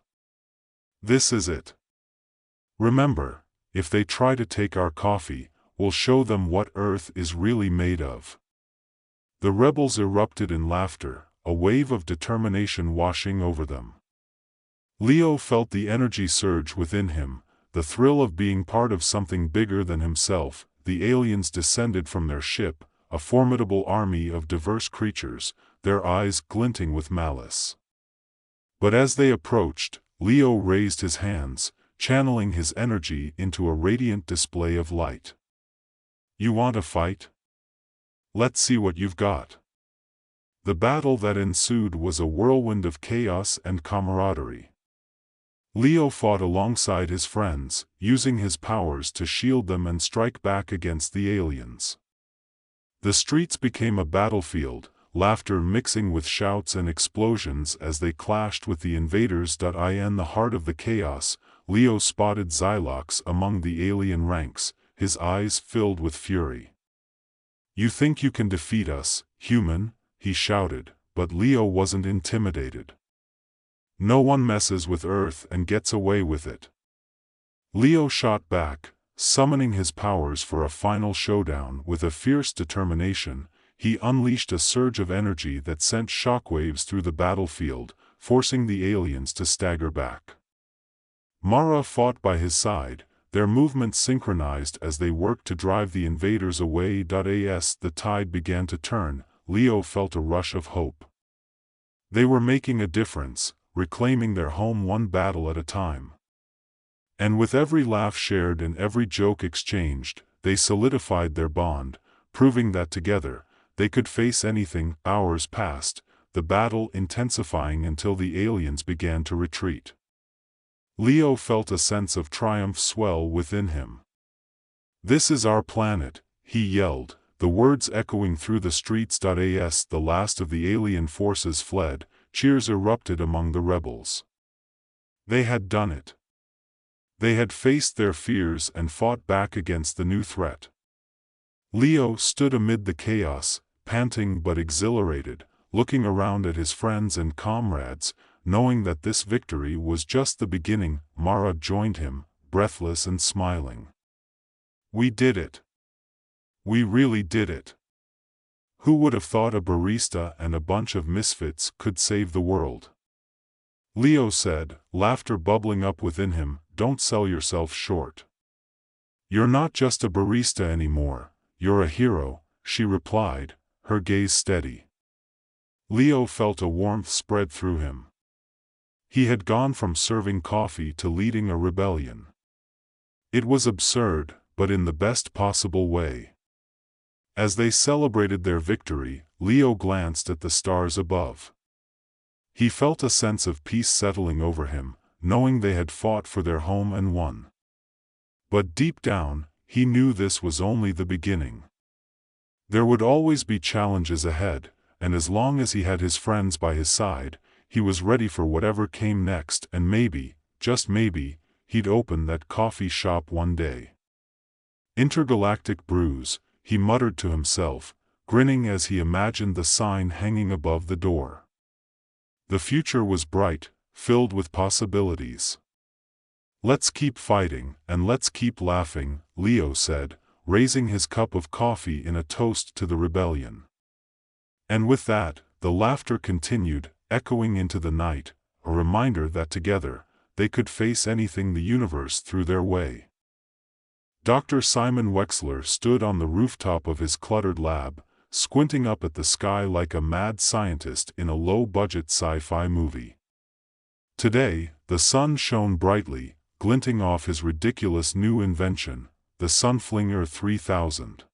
This is it. Remember, if they try to take our coffee, we'll show them what Earth is really made of." The rebels erupted in laughter, a wave of determination washing over them. Leo felt the energy surge within him, the thrill of being part of something bigger than himself. The aliens descended from their ship, a formidable army of diverse creatures, their eyes glinting with malice. But as they approached, Leo raised his hands, channeling his energy into a radiant display of light. "You want a fight? Let's see what you've got." The battle that ensued was a whirlwind of chaos and camaraderie. Leo fought alongside his friends, using his powers to shield them and strike back against the aliens. The streets became a battlefield, laughter mixing with shouts and explosions as they clashed with the invaders. In the heart of the chaos, Leo spotted Xylox among the alien ranks, his eyes filled with fury. "You think you can defeat us, human?" he shouted, but Leo wasn't intimidated. "No one messes with Earth and gets away with it." Leo shot back, summoning his powers for a final showdown. With a fierce determination, he unleashed a surge of energy that sent shockwaves through the battlefield, forcing the aliens to stagger back. Mara fought by his side, their movements synchronized as they worked to drive the invaders away. As the tide began to turn, Leo felt a rush of hope. They were making a difference, reclaiming their home one battle at a time. And with every laugh shared and every joke exchanged, they solidified their bond, proving that together, they could face anything. Hours passed, the battle intensifying until the aliens began to retreat. Leo felt a sense of triumph swell within him. "This is our planet," he yelled, the words echoing through the streets. As the last of the alien forces fled, cheers erupted among the rebels. They had done it. They had faced their fears and fought back against the new threat. Leo stood amid the chaos, panting but exhilarated, looking around at his friends and comrades, knowing that this victory was just the beginning. Mara joined him, breathless and smiling. "We did it. We really did it. Who would have thought a barista and a bunch of misfits could save the world?" Leo said, laughter bubbling up within him. "Don't sell yourself short. You're not just a barista anymore, you're a hero," she replied, her gaze steady. Leo felt a warmth spread through him. He had gone from serving coffee to leading a rebellion. It was absurd, but in the best possible way. As they celebrated their victory, Leo glanced at the stars above. He felt a sense of peace settling over him, knowing they had fought for their home and won. But deep down, he knew this was only the beginning. There would always be challenges ahead, and as long as he had his friends by his side, he was ready for whatever came next, and maybe, just maybe, he'd open that coffee shop one day. Intergalactic brews, he muttered to himself, grinning as he imagined the sign hanging above the door. The future was bright, filled with possibilities. "Let's keep fighting, and let's keep laughing," Leo said, raising his cup of coffee in a toast to the rebellion. And with that, the laughter continued, echoing into the night, a reminder that together, they could face anything the universe threw their way. Dr. Simon Wexler stood on the rooftop of his cluttered lab, squinting up at the sky like a mad scientist in a low-budget sci-fi movie. Today, the sun shone brightly, glinting off his ridiculous new invention, the Sunflinger 3000.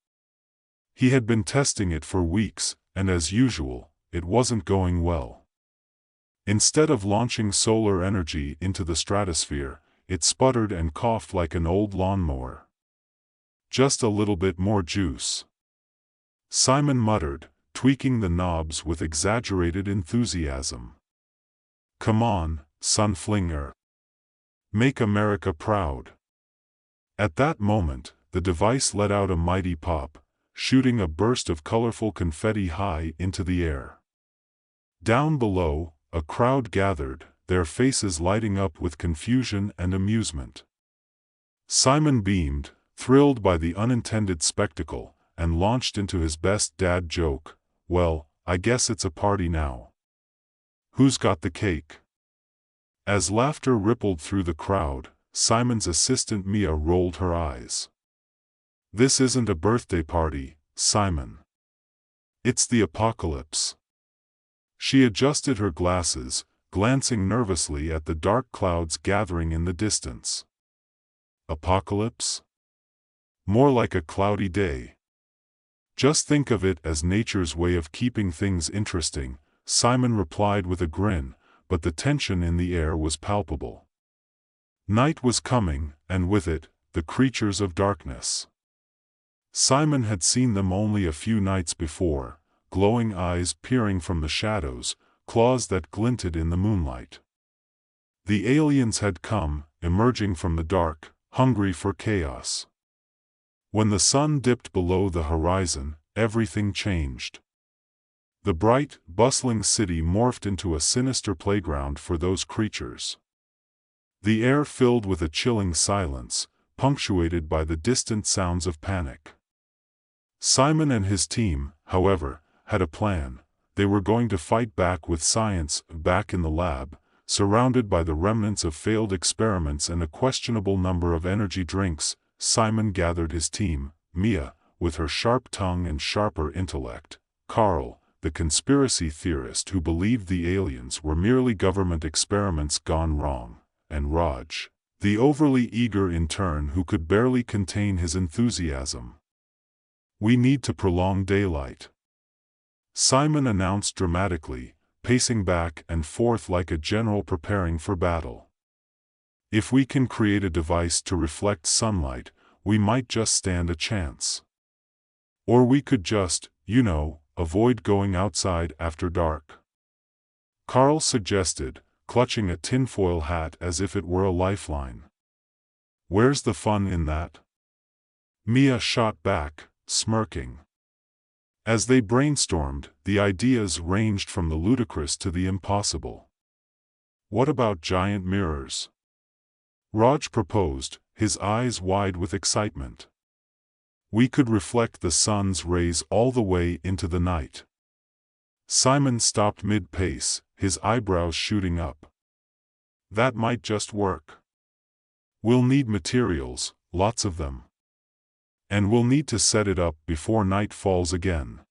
He had been testing it for weeks, and as usual, it wasn't going well. Instead of launching solar energy into the stratosphere, it sputtered and coughed like an old lawnmower. "Just a little bit more juice," Simon muttered, tweaking the knobs with exaggerated enthusiasm. "Come on, Sunflinger. Make America proud." At that moment, the device let out a mighty pop, shooting a burst of colorful confetti high into the air. Down below, a crowd gathered, their faces lighting up with confusion and amusement. Simon beamed, thrilled by the unintended spectacle, and launched into his best dad joke, "Well, I guess it's a party now. Who's got the cake?" As laughter rippled through the crowd, Simon's assistant Mia rolled her eyes. "This isn't a birthday party, Simon. It's the apocalypse." She adjusted her glasses, glancing nervously at the dark clouds gathering in the distance. "Apocalypse? More like a cloudy day." "Just think of it as nature's way of keeping things interesting," Simon replied with a grin, but the tension in the air was palpable. Night was coming, and with it, the creatures of darkness. Simon had seen them only a few nights before, glowing eyes peering from the shadows, claws that glinted in the moonlight. The aliens had come, emerging from the dark, hungry for chaos. When the sun dipped below the horizon, everything changed. The bright, bustling city morphed into a sinister playground for those creatures. The air filled with a chilling silence, punctuated by the distant sounds of panic. Simon and his team, however, had a plan. They were going to fight back with science, back in the lab, surrounded by the remnants of failed experiments and a questionable number of energy drinks. Simon gathered his team, Mia, with her sharp tongue and sharper intellect, Carl, the conspiracy theorist who believed the aliens were merely government experiments gone wrong, and Raj, the overly eager intern who could barely contain his enthusiasm. "We need to prolong daylight," Simon announced dramatically, pacing back and forth like a general preparing for battle. "If we can create a device to reflect sunlight, we might just stand a chance. Or we could just, avoid going outside after dark," Carl suggested, clutching a tinfoil hat as if it were a lifeline. "Where's the fun in that?" Mia shot back, smirking. As they brainstormed, the ideas ranged from the ludicrous to the impossible. "What about giant mirrors?" Raj proposed, his eyes wide with excitement. "We could reflect the sun's rays all the way into the night." Simon stopped mid-pace, his eyebrows shooting up. "That might just work. We'll need materials, lots of them. And we'll need to set it up before night falls again."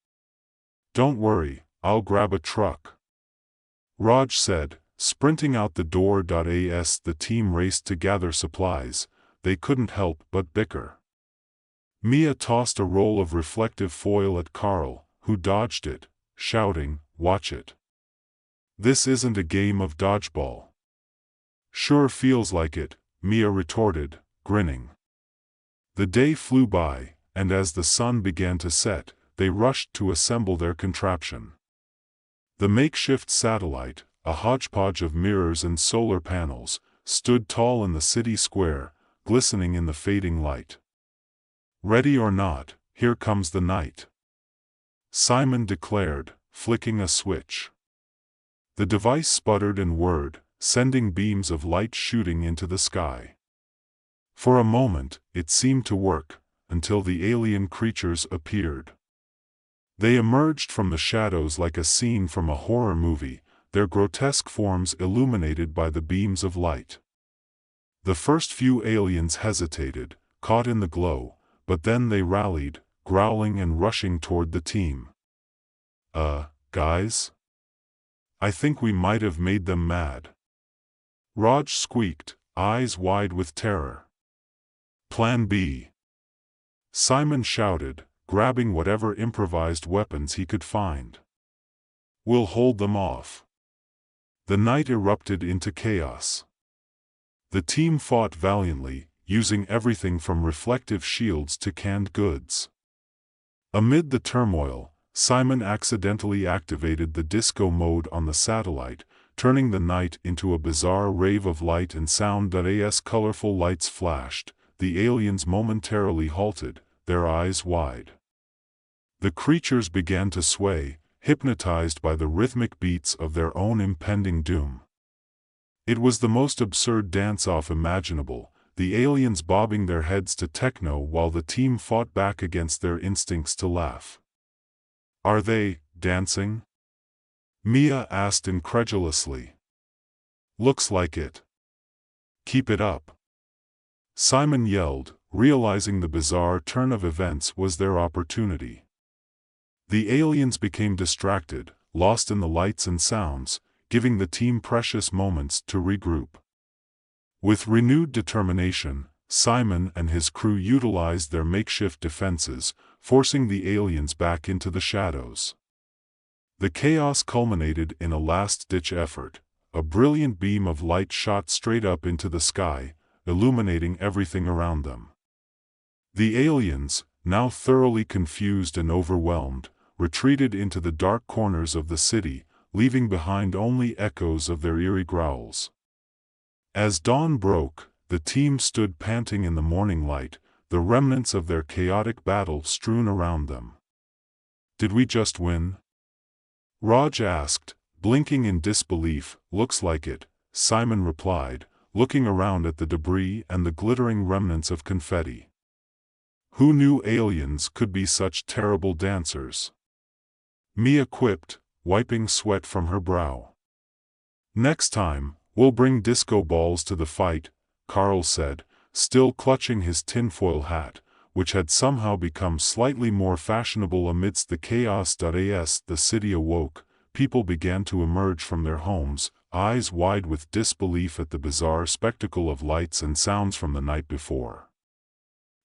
"Don't worry, I'll grab a truck," Raj said, sprinting out the door. As the team raced to gather supplies, they couldn't help but bicker. Mia tossed a roll of reflective foil at Carl, who dodged it, shouting, "Watch it. This isn't a game of dodgeball." "Sure feels like it," Mia retorted, grinning. The day flew by, and as the sun began to set, they rushed to assemble their contraption. The makeshift satellite, a hodgepodge of mirrors and solar panels, stood tall in the city square, glistening in the fading light. "Ready or not, here comes the night," Simon declared, flicking a switch. The device sputtered and whirred, sending beams of light shooting into the sky. For a moment, it seemed to work, until the alien creatures appeared. They emerged from the shadows like a scene from a horror movie, their grotesque forms illuminated by the beams of light. The first few aliens hesitated, caught in the glow, but then they rallied, growling and rushing toward the team. Guys? I think we might have made them mad," Raj squeaked, eyes wide with terror. "Plan B," Simon shouted, grabbing whatever improvised weapons he could find. "We'll hold them off." The night erupted into chaos. The team fought valiantly, using everything from reflective shields to canned goods. Amid the turmoil, Simon accidentally activated the disco mode on the satellite, turning the night into a bizarre rave of light and sound. As colorful lights flashed, the aliens momentarily halted, their eyes wide. The creatures began to sway, hypnotized by the rhythmic beats of their own impending doom. It was the most absurd dance-off imaginable, the aliens bobbing their heads to techno while the team fought back against their instincts to laugh. "Are they dancing?" Mia asked incredulously. "Looks like it." "Keep it up," Simon yelled, realizing the bizarre turn of events was their opportunity. The aliens became distracted, lost in the lights and sounds, giving the team precious moments to regroup. With renewed determination, Simon and his crew utilized their makeshift defenses, forcing the aliens back into the shadows. The chaos culminated in a last-ditch effort. A brilliant beam of light shot straight up into the sky, illuminating everything around them. The aliens, now thoroughly confused and overwhelmed, retreated into the dark corners of the city, leaving behind only echoes of their eerie growls. As dawn broke, the team stood panting in the morning light, the remnants of their chaotic battle strewn around them. "Did we just win?" Raj asked, blinking in disbelief. "Looks like it," Simon replied, looking around at the debris and the glittering remnants of confetti. "Who knew aliens could be such terrible dancers?" Mia quipped, wiping sweat from her brow. "Next time, we'll bring disco balls to the fight," Carl said, still clutching his tinfoil hat, which had somehow become slightly more fashionable amidst the chaos. As the city awoke, people began to emerge from their homes, eyes wide with disbelief at the bizarre spectacle of lights and sounds from the night before.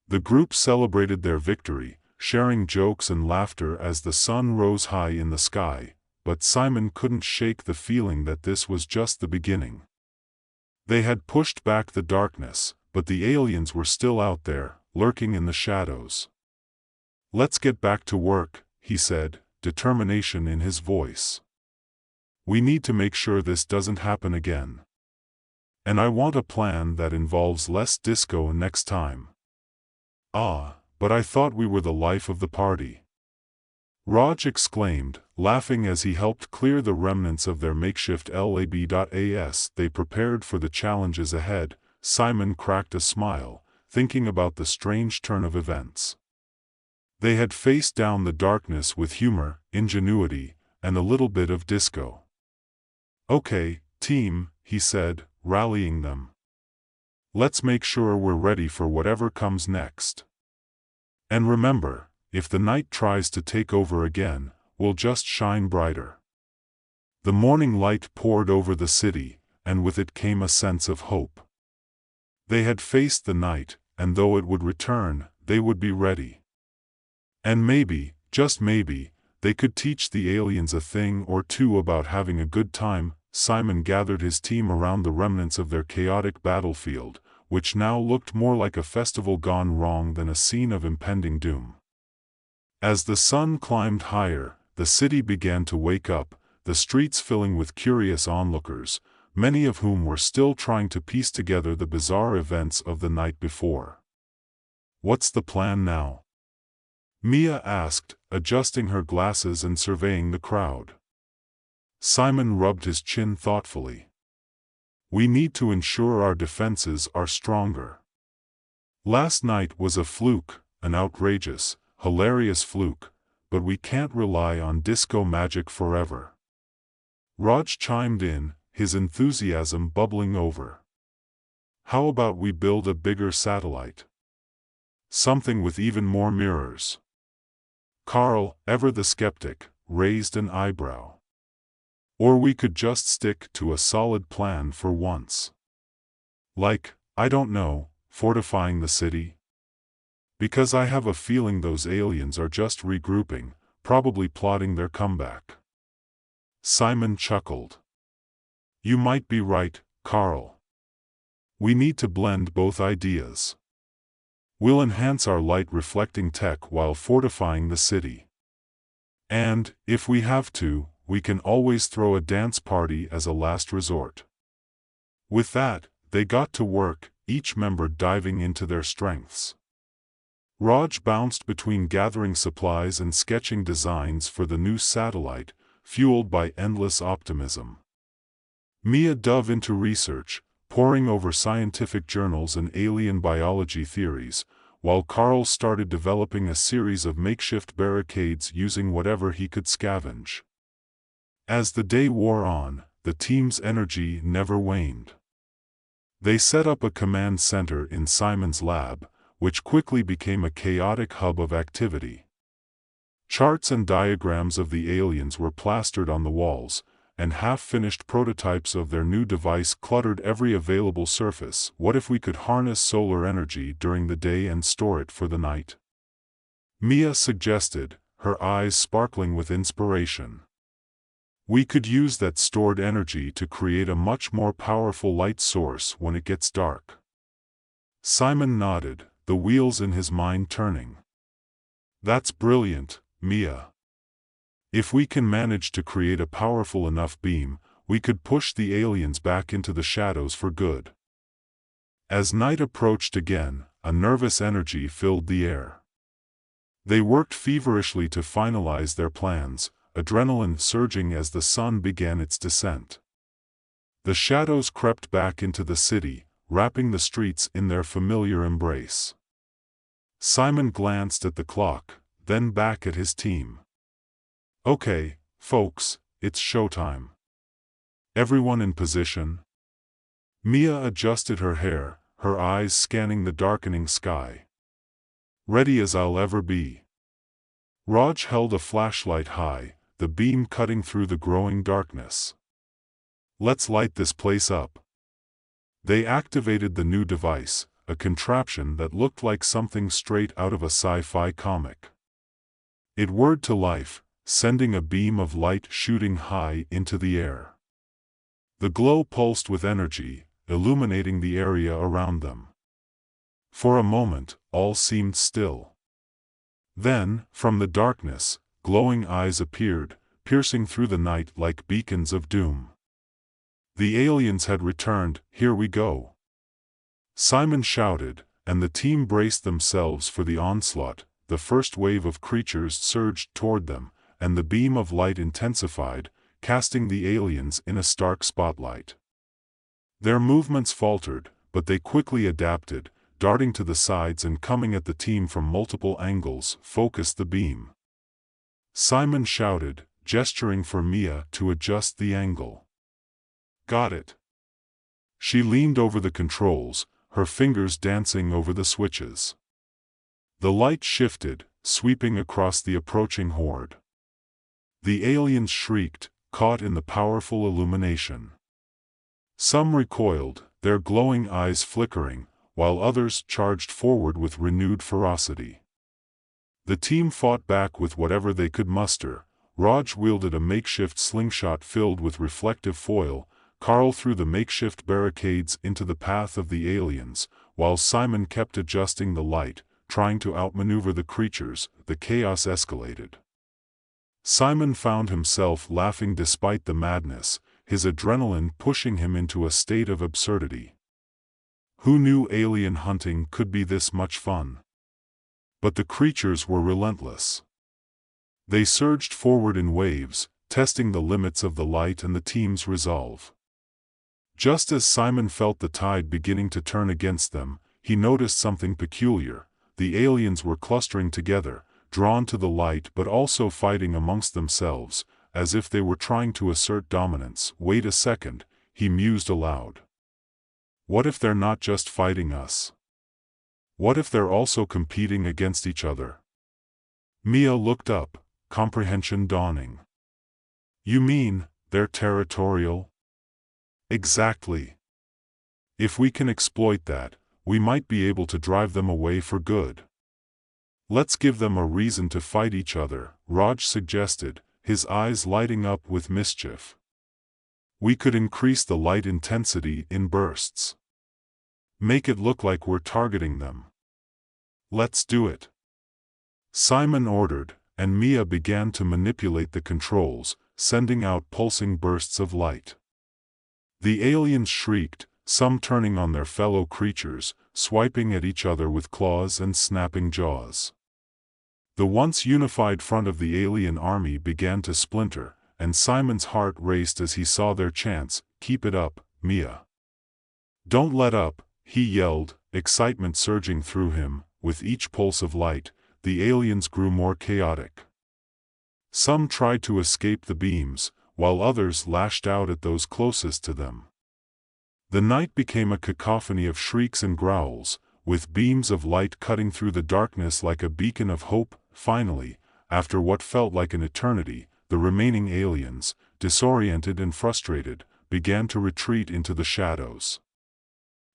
The group celebrated their victory, sharing jokes and laughter as the sun rose high in the sky, but Simon couldn't shake the feeling that this was just the beginning. They had pushed back the darkness, but the aliens were still out there, lurking in the shadows. "Let's get back to work," he said, determination in his voice. "We need to make sure this doesn't happen again. And I want a plan that involves less disco next time." "Ah, but I thought we were the life of the party," Raj exclaimed, laughing as he helped clear the remnants of their makeshift lab. As they prepared for the challenges ahead, Simon cracked a smile, thinking about the strange turn of events. They had faced down the darkness with humor, ingenuity, and a little bit of disco. "Okay, team," he said, rallying them. "Let's make sure we're ready for whatever comes next. And remember, if the night tries to take over again, we'll just shine brighter." The morning light poured over the city, and with it came a sense of hope. They had faced the night, and though it would return, they would be ready. And maybe, just maybe, they could teach the aliens a thing or two about having a good time. Simon gathered his team around the remnants of their chaotic battlefield, which now looked more like a festival gone wrong than a scene of impending doom. As the sun climbed higher, the city began to wake up, the streets filling with curious onlookers, many of whom were still trying to piece together the bizarre events of the night before. "What's the plan now?" Mia asked, adjusting her glasses and surveying the crowd. Simon rubbed his chin thoughtfully. "We need to ensure our defenses are stronger. Last night was a fluke, an outrageous, hilarious fluke, but we can't rely on disco magic forever." Raj chimed in, his enthusiasm bubbling over. "How about we build a bigger satellite? Something with even more mirrors." Carl, ever the skeptic, raised an eyebrow. "Or we could just stick to a solid plan for once. Like, I don't know, fortifying the city? Because I have a feeling those aliens are just regrouping, probably plotting their comeback." Simon chuckled. "You might be right, Carl. We need to blend both ideas. We'll enhance our light-reflecting tech while fortifying the city. And, if we have to, we can always throw a dance party as a last resort." With that, they got to work, each member diving into their strengths. Raj bounced between gathering supplies and sketching designs for the new satellite, fueled by endless optimism. Mia dove into research, poring over scientific journals and alien biology theories, while Carl started developing a series of makeshift barricades using whatever he could scavenge. As the day wore on, the team's energy never waned. They set up a command center in Simon's lab, which quickly became a chaotic hub of activity. Charts and diagrams of the aliens were plastered on the walls, and half-finished prototypes of their new device cluttered every available surface. "What if we could harness solar energy during the day and store it for the night?" Mia suggested, her eyes sparkling with inspiration. "We could use that stored energy to create a much more powerful light source when it gets dark." Simon nodded, the wheels in his mind turning. "That's brilliant, Mia. If we can manage to create a powerful enough beam, we could push the aliens back into the shadows for good." As night approached again, a nervous energy filled the air. They worked feverishly to finalize their plans, adrenaline surging as the sun began its descent. The shadows crept back into the city, wrapping the streets in their familiar embrace. Simon glanced at the clock, then back at his team. "Okay, folks, it's showtime. Everyone in position?" Mia adjusted her hair, her eyes scanning the darkening sky. "Ready as I'll ever be." Raj held a flashlight high, the beam cutting through the growing darkness. "Let's light this place up." They activated the new device, a contraption that looked like something straight out of a sci-fi comic. It whirred to life, sending a beam of light shooting high into the air. The glow pulsed with energy, illuminating the area around them. For a moment, all seemed still. Then, from the darkness, glowing eyes appeared, piercing through the night like beacons of doom. The aliens had returned. "Here we go!" Simon shouted, and the team braced themselves for the onslaught. The first wave of creatures surged toward them, and the beam of light intensified, casting the aliens in a stark spotlight. Their movements faltered, but they quickly adapted, darting to the sides and coming at the team from multiple angles. "Focus the beam." Simon shouted, gesturing for Mia to adjust the angle. "Got it." She leaned over the controls, her fingers dancing over the switches. The light shifted, sweeping across the approaching horde. The aliens shrieked, caught in the powerful illumination. Some recoiled, their glowing eyes flickering, while others charged forward with renewed ferocity. The team fought back with whatever they could muster. Raj wielded a makeshift slingshot filled with reflective foil, Carl threw the makeshift barricades into the path of the aliens, while Simon kept adjusting the light, trying to outmaneuver the creatures. The chaos escalated. Simon found himself laughing despite the madness, his adrenaline pushing him into a state of absurdity. Who knew alien hunting could be this much fun? But the creatures were relentless. They surged forward in waves, testing the limits of the light and the team's resolve. Just as Simon felt the tide beginning to turn against them, he noticed something peculiar. The aliens were clustering together, drawn to the light but also fighting amongst themselves, as if they were trying to assert dominance. Wait a second, he mused aloud. What if they're not just fighting us? What if they're also competing against each other? Mia looked up, comprehension dawning. You mean, they're territorial? Exactly. If we can exploit that, we might be able to drive them away for good. Let's give them a reason to fight each other, Raj suggested, his eyes lighting up with mischief. We could increase the light intensity in bursts. Make it look like we're targeting them. Let's do it. Simon ordered, and Mia began to manipulate the controls, sending out pulsing bursts of light. The aliens shrieked, some turning on their fellow creatures, swiping at each other with claws and snapping jaws. The once unified front of the alien army began to splinter, and Simon's heart raced as he saw their chance. Keep it up, Mia. Don't let up, he yelled, excitement surging through him. With each pulse of light, the aliens grew more chaotic. Some tried to escape the beams, while others lashed out at those closest to them. The night became a cacophony of shrieks and growls, with beams of light cutting through the darkness like a beacon of hope. Finally, after what felt like an eternity, the remaining aliens, disoriented and frustrated, began to retreat into the shadows.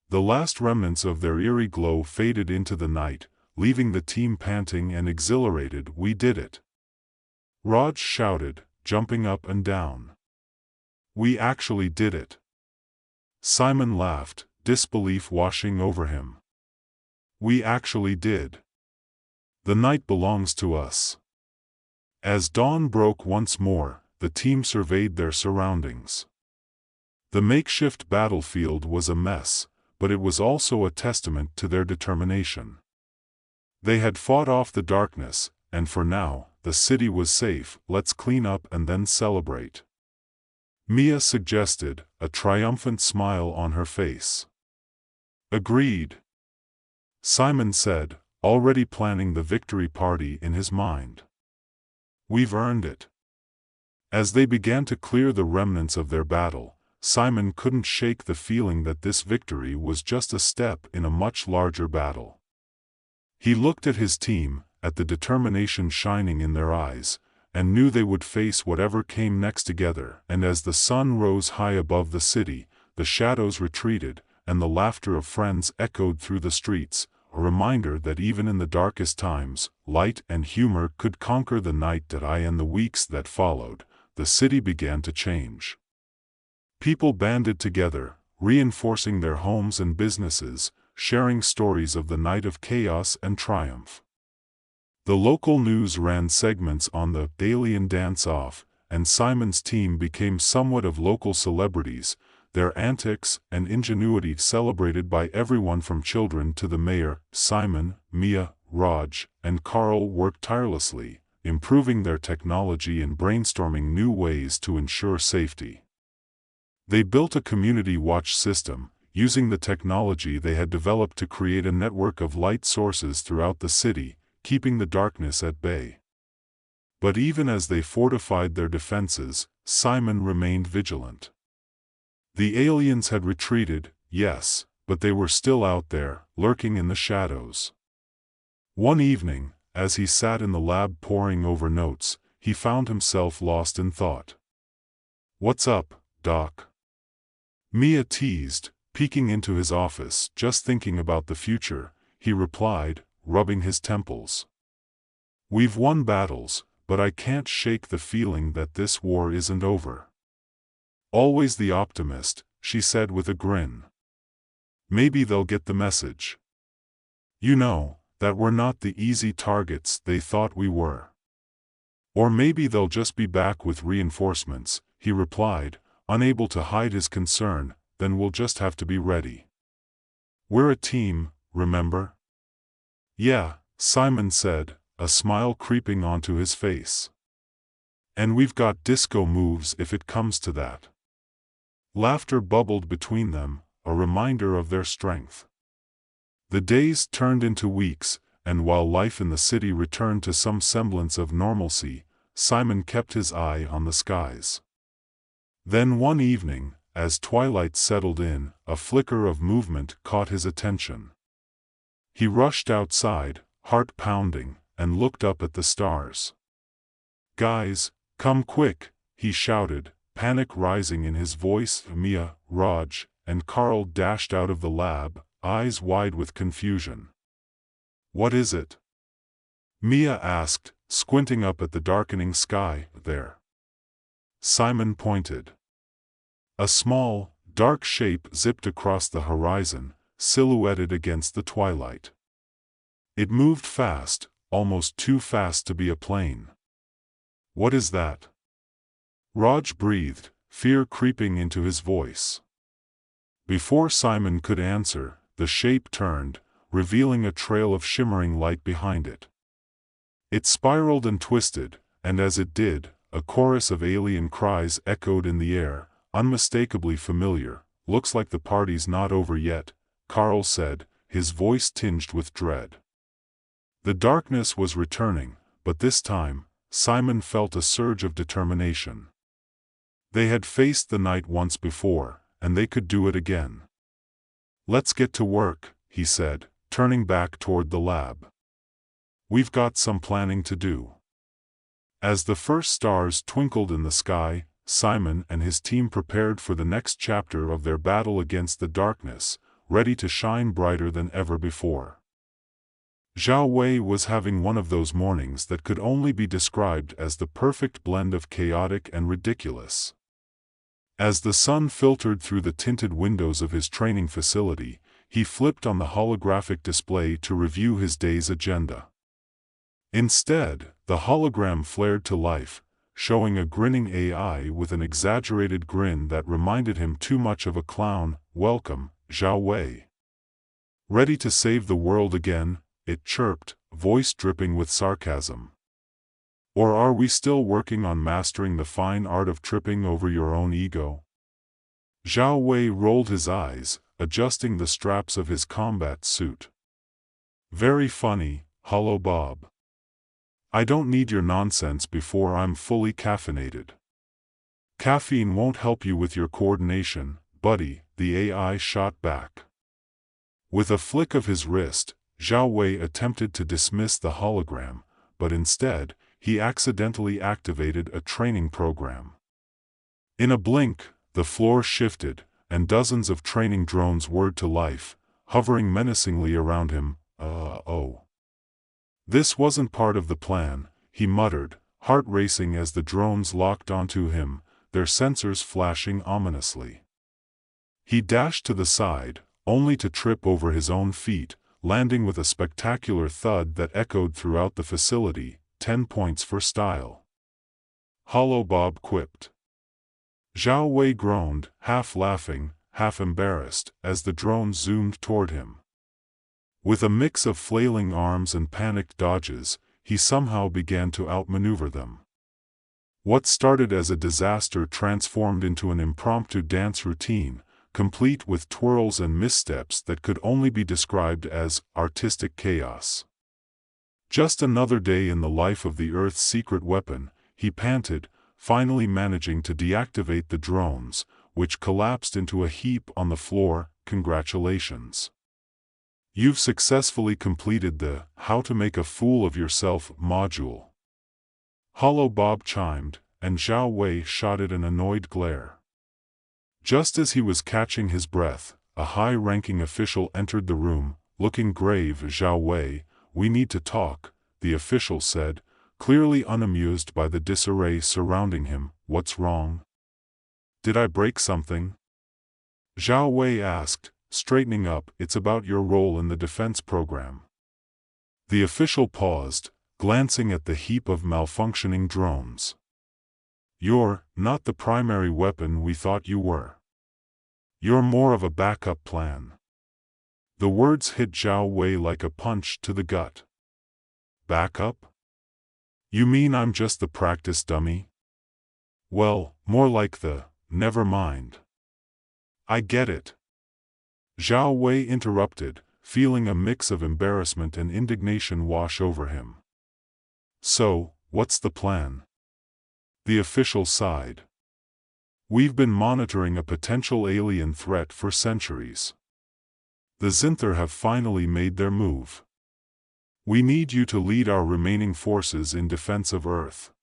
The last remnants of their eerie glow faded into the night, leaving the team panting and exhilarated. We did it! Raj shouted, jumping up and down. We actually did it! Simon laughed, disbelief washing over him. We actually did! The night belongs to us. As dawn broke once more, the team surveyed their surroundings. The makeshift battlefield was a mess, but it was also a testament to their determination. They had fought off the darkness, and for now, the city was safe. Let's clean up and then celebrate. Mia suggested, a triumphant smile on her face. Agreed. Simon said, already planning the victory party in his mind. We've earned it. As they began to clear the remnants of their battle, Simon couldn't shake the feeling that this victory was just a step in a much larger battle. He looked at his team, at the determination shining in their eyes, and knew they would face whatever came next together. And as the sun rose high above the city, the shadows retreated, and the laughter of friends echoed through the streets, a reminder that even in the darkest times, light and humor could conquer the night. In the weeks that followed, the city began to change. People banded together, reinforcing their homes and businesses, sharing stories of the night of chaos and triumph. The local news ran segments on the alien dance-off, and Simon's team became somewhat of local celebrities, their antics and ingenuity celebrated by everyone from children to the mayor. Simon, Mia, Raj, and Carl worked tirelessly, improving their technology and brainstorming new ways to ensure safety. They built a community watch system, using the technology they had developed to create a network of light sources throughout the city, keeping the darkness at bay. But even as they fortified their defenses, Simon remained vigilant. The aliens had retreated, yes, but they were still out there, lurking in the shadows. One evening, as he sat in the lab poring over notes, he found himself lost in thought. "What's up, Doc?" Mia teased, Peeking into his office, just thinking about the future, he replied, rubbing his temples. We've won battles, but I can't shake the feeling that this war isn't over. Always the optimist, she said with a grin. Maybe they'll get the message. You know, that we're not the easy targets they thought we were. Or maybe they'll just be back with reinforcements, he replied, unable to hide his concern. Then we'll just have to be ready. We're a team, remember? Yeah, Simon said, a smile creeping onto his face. And we've got disco moves if it comes to that. Laughter bubbled between them, a reminder of their strength. The days turned into weeks, and while life in the city returned to some semblance of normalcy, Simon kept his eye on the skies. Then one evening, as twilight settled in, a flicker of movement caught his attention. He rushed outside, heart pounding, and looked up at the stars. Guys, come quick, he shouted, panic rising in his voice. Mia, Raj, and Carl dashed out of the lab, eyes wide with confusion. What is it? Mia asked, squinting up at the darkening sky. There. Simon pointed. A small, dark shape zipped across the horizon, silhouetted against the twilight. It moved fast, almost too fast to be a plane. What is that? Raj breathed, fear creeping into his voice. Before Simon could answer, the shape turned, revealing a trail of shimmering light behind it. It spiraled and twisted, and as it did, a chorus of alien cries echoed in the air, unmistakably familiar. Looks like the party's not over yet, Carl said, his voice tinged with dread. The darkness was returning, but this time, Simon felt a surge of determination. They had faced the night once before, and they could do it again. Let's get to work, he said, turning back toward the lab. We've got some planning to do. As the first stars twinkled in the sky, Simon and his team prepared for the next chapter of their battle against the darkness, ready to shine brighter than ever before. Zhao Wei was having one of those mornings that could only be described as the perfect blend of chaotic and ridiculous. As the sun filtered through the tinted windows of his training facility, he flipped on the holographic display to review his day's agenda. Instead, the hologram flared to life, showing a grinning AI with an exaggerated grin that reminded him too much of a clown. Welcome, Zhao Wei. Ready to save the world again? It chirped, voice dripping with sarcasm. Or are we still working on mastering the fine art of tripping over your own ego? Zhao Wei rolled his eyes, adjusting the straps of his combat suit. Very funny, Hollow Bob. I don't need your nonsense before I'm fully caffeinated. Caffeine won't help you with your coordination, buddy, the AI shot back. With a flick of his wrist, Zhao Wei attempted to dismiss the hologram, but instead, he accidentally activated a training program. In a blink, the floor shifted, and dozens of training drones whirred to life, hovering menacingly around him. Oh. This wasn't part of the plan, he muttered, heart racing as the drones locked onto him, their sensors flashing ominously. He dashed to the side, only to trip over his own feet, landing with a spectacular thud that echoed throughout the facility. 10 points for style. Hollow Bob quipped. Zhao Wei groaned, half laughing, half embarrassed, as the drone zoomed toward him. With a mix of flailing arms and panicked dodges, he somehow began to outmaneuver them. What started as a disaster transformed into an impromptu dance routine, complete with twirls and missteps that could only be described as artistic chaos. Just another day in the life of the Earth's secret weapon, he panted, finally managing to deactivate the drones, which collapsed into a heap on the floor. Congratulations. You've successfully completed the How to Make a Fool of Yourself module. Hollow Bob chimed, and Zhao Wei shot it an annoyed glare. Just as he was catching his breath, a high-ranking official entered the room, looking grave. "Zhao Wei, we need to talk," the official said, clearly unamused by the disarray surrounding him. "What's wrong? Did I break something?" Zhao Wei asked, straightening up. "It's about your role in the defense program." The official paused, glancing at the heap of malfunctioning drones. "You're not the primary weapon we thought you were. You're more of a backup plan." The words hit Zhao Wei like a punch to the gut. "Backup? You mean I'm just the practice dummy?" "Well, more like the, never mind." "I get it," Zhao Wei interrupted, feeling a mix of embarrassment and indignation wash over him. "So, what's the plan?" The official sighed. "We've been monitoring a potential alien threat for centuries. The Zinther have finally made their move. We need you to lead our remaining forces in defense of Earth."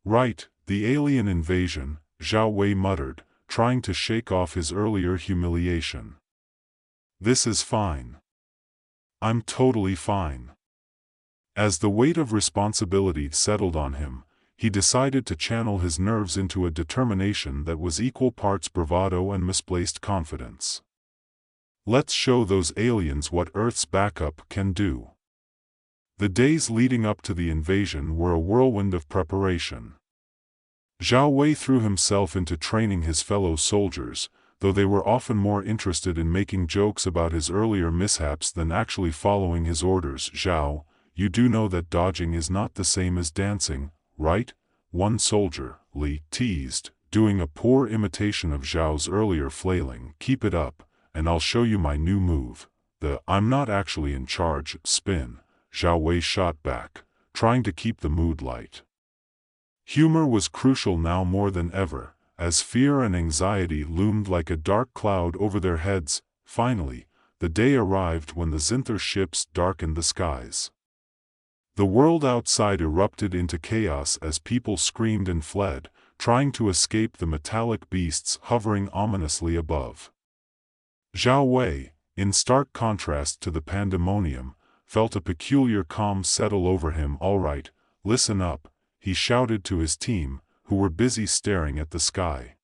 "Right, the alien invasion," Zhao Wei muttered, trying to shake off his earlier humiliation. "This is fine. I'm totally fine." As the weight of responsibility settled on him, he decided to channel his nerves into a determination that was equal parts bravado and misplaced confidence. "Let's show those aliens what Earth's backup can do." The days leading up to the invasion were a whirlwind of preparation. Zhao Wei threw himself into training his fellow soldiers, though they were often more interested in making jokes about his earlier mishaps than actually following his orders. "Zhao, you do know that dodging is not the same as dancing, right?" one soldier, Li, teased, doing a poor imitation of Zhao's earlier flailing. "Keep it up, and I'll show you my new move, the 'I'm not actually in charge' spin," Zhao Wei shot back, trying to keep the mood light. Humor was crucial now more than ever, as fear and anxiety loomed like a dark cloud over their heads. Finally, the day arrived when the Zinther ships darkened the skies. The world outside erupted into chaos as people screamed and fled, trying to escape the metallic beasts hovering ominously above. Zhao Wei, in stark contrast to the pandemonium, felt a peculiar calm settle over him. "All right, listen up," he shouted to his team, who were busy staring at the sky.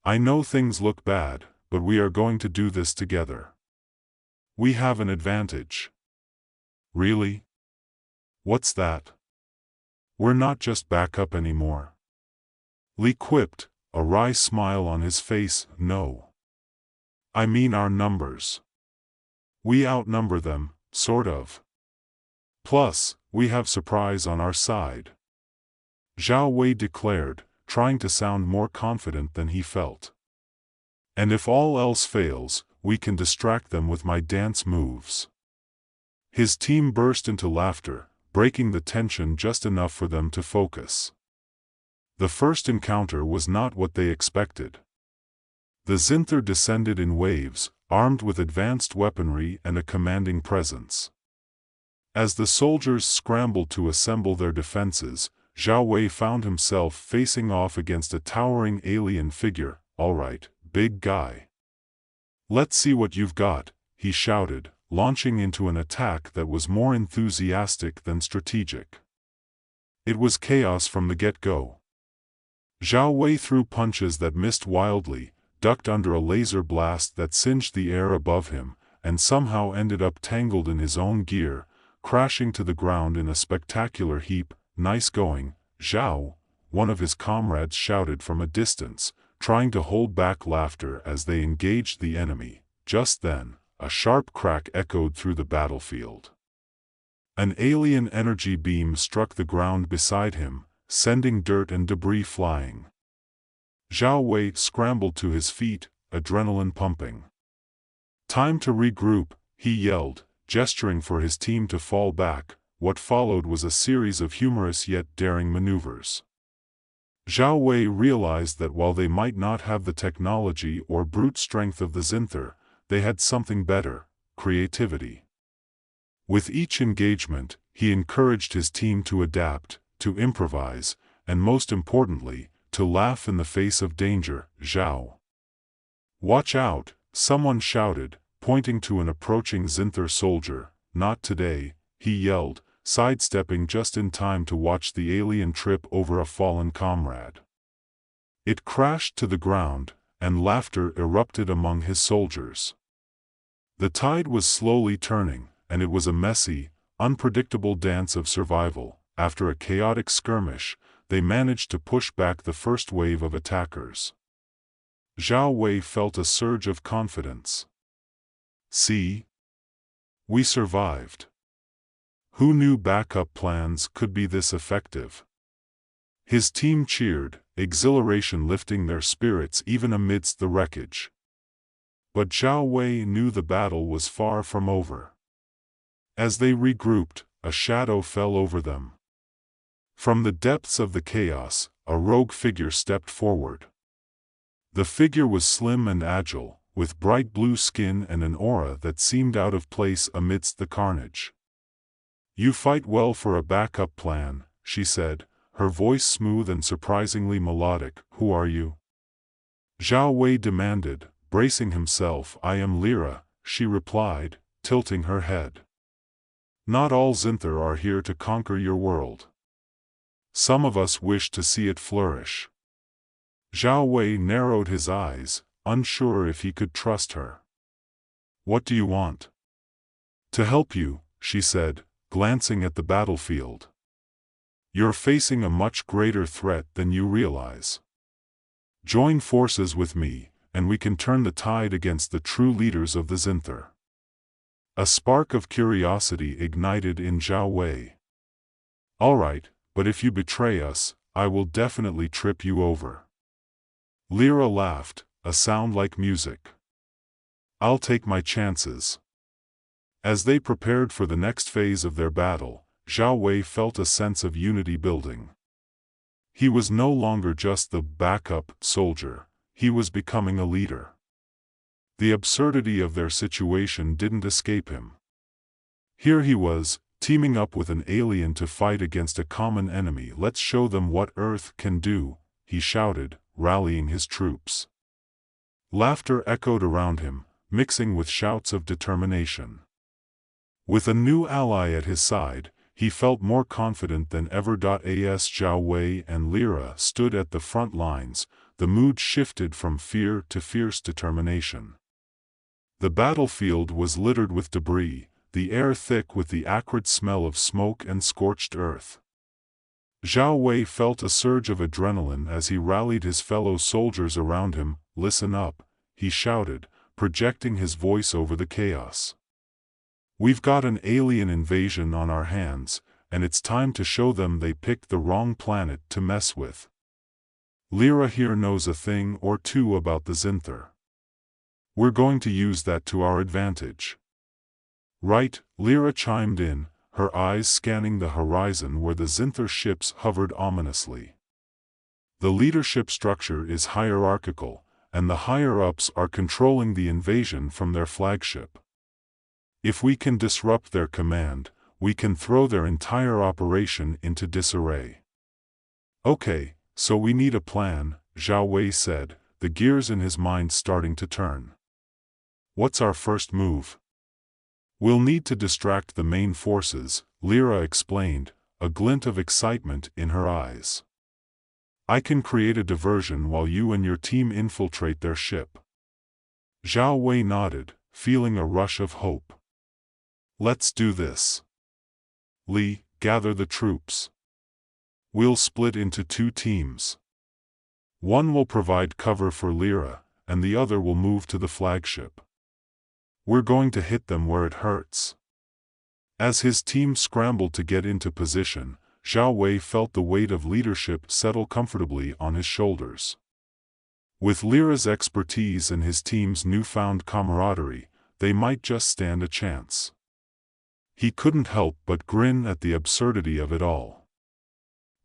"I know things look bad, but we are going to do this together. We have an advantage." "Really? What's that?" "We're not just backup anymore," Li quipped, a wry smile on his face. "No. I mean our numbers. We outnumber them, sort of. Plus, we have surprise on our side," Zhao Wei declared, trying to sound more confident than he felt. "And if all else fails, we can distract them with my dance moves." His team burst into laughter, breaking the tension just enough for them to focus. The first encounter was not what they expected. The Zinther descended in waves, armed with advanced weaponry and a commanding presence. As the soldiers scrambled to assemble their defenses, Zhao Wei found himself facing off against a towering alien figure. "All right, big guy. Let's see what you've got," he shouted, launching into an attack that was more enthusiastic than strategic. It was chaos from the get-go. Zhao Wei threw punches that missed wildly, ducked under a laser blast that singed the air above him, and somehow ended up tangled in his own gear, crashing to the ground in a spectacular heap. "Nice going, Zhao," one of his comrades shouted from a distance, trying to hold back laughter as they engaged the enemy. Just then, a sharp crack echoed through the battlefield. An alien energy beam struck the ground beside him, sending dirt and debris flying. Zhao Wei scrambled to his feet, adrenaline pumping. "Time to regroup," he yelled, gesturing for his team to fall back. What followed was a series of humorous yet daring maneuvers. Zhao Wei realized that while they might not have the technology or brute strength of the Zinther, they had something better: creativity. With each engagement, he encouraged his team to adapt, to improvise, and most importantly, to laugh in the face of danger. "Zhao, watch out," someone shouted, pointing to an approaching Zinther soldier. "Not today," he yelled, sidestepping just in time to watch the alien trip over a fallen comrade. It crashed to the ground, and laughter erupted among his soldiers. The tide was slowly turning, and it was a messy, unpredictable dance of survival. After a chaotic skirmish, they managed to push back the first wave of attackers. Zhao Wei felt a surge of confidence. "See? We survived. Who knew backup plans could be this effective?" His team cheered, exhilaration lifting their spirits even amidst the wreckage. But Zhao Wei knew the battle was far from over. As they regrouped, a shadow fell over them. From the depths of the chaos, a rogue figure stepped forward. The figure was slim and agile, with bright blue skin and an aura that seemed out of place amidst the carnage. "You fight well for a backup plan," she said, her voice smooth and surprisingly melodic. "Who are you?" Zhao Wei demanded, bracing himself. "I am Lyra," she replied, tilting her head. "Not all Zinther are here to conquer your world. Some of us wish to see it flourish." Zhao Wei narrowed his eyes, unsure if he could trust her. "What do you want?" "To help you," she said, glancing at the battlefield. "You're facing a much greater threat than you realize. Join forces with me, and we can turn the tide against the true leaders of the Zinther." A spark of curiosity ignited in Zhao Wei. "All right, but if you betray us, I will definitely trip you over." Lyra laughed, a sound like music. "I'll take my chances." As they prepared for the next phase of their battle, Zhao Wei felt a sense of unity building. He was no longer just the backup soldier, he was becoming a leader. The absurdity of their situation didn't escape him. Here he was, teaming up with an alien to fight against a common enemy. "Let's show them what Earth can do," he shouted, rallying his troops. Laughter echoed around him, mixing with shouts of determination. With a new ally at his side, he felt more confident than ever. As Zhao Wei and Lyra stood at the front lines, the mood shifted from fear to fierce determination. The battlefield was littered with debris, the air thick with the acrid smell of smoke and scorched earth. Zhao Wei felt a surge of adrenaline as he rallied his fellow soldiers around him. "Listen up," he shouted, projecting his voice over the chaos. "We've got an alien invasion on our hands, and it's time to show them they picked the wrong planet to mess with. Lyra here knows a thing or two about the Zinther. We're going to use that to our advantage." "Right," Lyra chimed in, her eyes scanning the horizon where the Zinther ships hovered ominously. "The leadership structure is hierarchical, and the higher-ups are controlling the invasion from their flagship. If we can disrupt their command, we can throw their entire operation into disarray." "Okay, so we need a plan," Zhao Wei said, the gears in his mind starting to turn. "What's our first move?" "We'll need to distract the main forces," Lyra explained, a glint of excitement in her eyes. "I can create a diversion while you and your team infiltrate their ship." Zhao Wei nodded, feeling a rush of hope. "Let's do this. Li, gather the troops. We'll split into 2 teams. One will provide cover for Lyra, and the other will move to the flagship. We're going to hit them where it hurts." As his team scrambled to get into position, Zhao Wei felt the weight of leadership settle comfortably on his shoulders. With Lyra's expertise and his team's newfound camaraderie, they might just stand a chance. He couldn't help but grin at the absurdity of it all.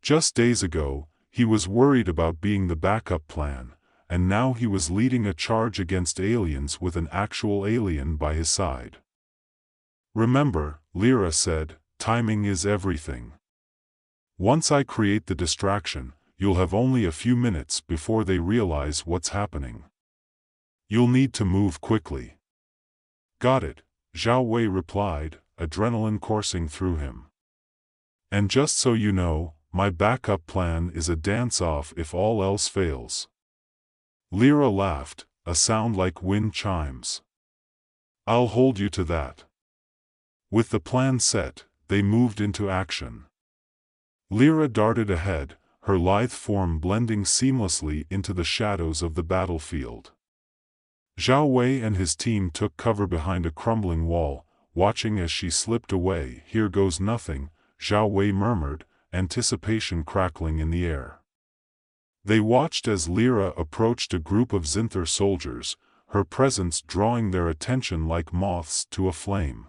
Just days ago, he was worried about being the backup plan, and now he was leading a charge against aliens with an actual alien by his side. "Remember," Lyra said, "timing is everything. Once I create the distraction, you'll have only a few minutes before they realize what's happening. You'll need to move quickly. Got it, Zhao Wei replied, adrenaline coursing through him. And just so you know, my backup plan is a dance-off if all else fails. Lyra laughed, a sound like wind chimes. I'll hold you to that. With the plan set, they moved into action. Lyra darted ahead, her lithe form blending seamlessly into the shadows of the battlefield. Zhao Wei and his team took cover behind a crumbling wall, watching as she slipped away. Here goes nothing, Zhao Wei murmured, anticipation crackling in the air. They watched as Lyra approached a group of Zinther soldiers, her presence drawing their attention like moths to a flame.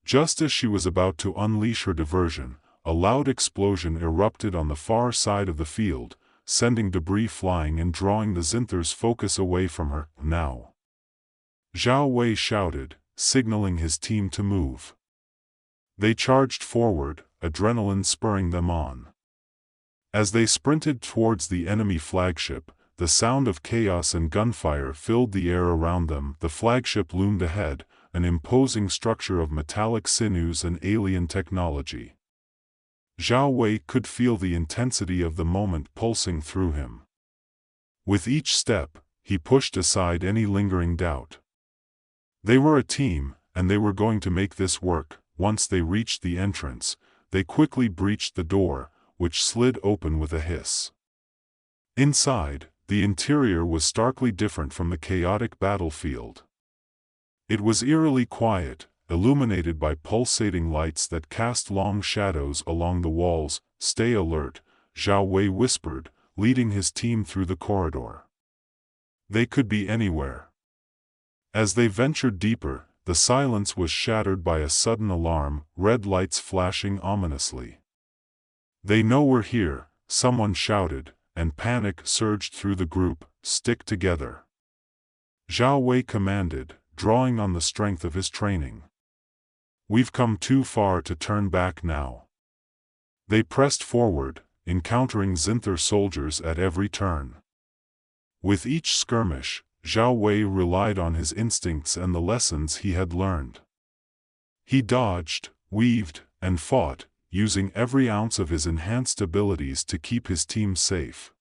Just as she was about to unleash her diversion, a loud explosion erupted on the far side of the field, sending debris flying and drawing the Zinther's focus away from her. Now! Zhao Wei shouted, signaling his team to move. They charged forward, adrenaline spurring them on. As they sprinted towards the enemy flagship, the sound of chaos and gunfire filled the air around them. The flagship loomed ahead, an imposing structure of metallic sinews and alien technology. Zhao Wei could feel the intensity of the moment pulsing through him. With each step, he pushed aside any lingering doubt. They were a team, and they were going to make this work. Once they reached the entrance, they quickly breached the door, which slid open with a hiss. Inside, the interior was starkly different from the chaotic battlefield. It was eerily quiet, illuminated by pulsating lights that cast long shadows along the walls. Stay alert, Zhao Wei whispered, leading his team through the corridor. They could be anywhere. As they ventured deeper, the silence was shattered by a sudden alarm, red lights flashing ominously. They know we're here, someone shouted, and panic surged through the group. Stick together, Zhao Wei commanded, drawing on the strength of his training. We've come too far to turn back now. They pressed forward, encountering Zinther soldiers at every turn. With each skirmish, Zhao Wei relied on his instincts and the lessons he had learned. He dodged, weaved, and fought, using every ounce of his enhanced abilities to keep his team safe.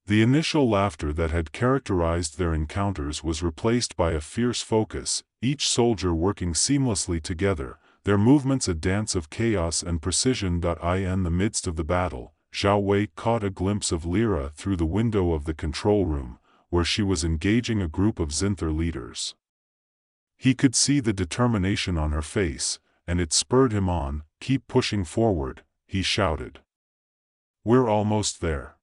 The initial laughter that had characterized their encounters was replaced by a fierce focus, each soldier working seamlessly together, their movements a dance of chaos and precision. In the midst of the battle, Zhao Wei caught a glimpse of Lyra through the window of the control room, where she was engaging a group of Zinther leaders. He could see the determination on her face, and it spurred him on. Keep pushing forward, he shouted. We're almost there.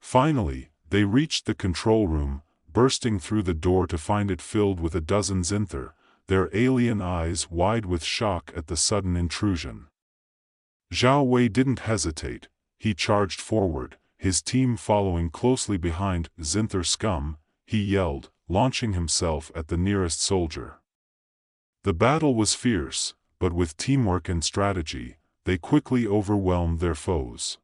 Finally, they reached the control room, bursting through the door to find it filled with a dozen Zinther, their alien eyes wide with shock at the sudden intrusion. Zhao Wei didn't hesitate, he charged forward, his team following closely behind. Zinther scum, he yelled, launching himself at the nearest soldier. The battle was fierce, but with teamwork and strategy, they quickly overwhelmed their foes.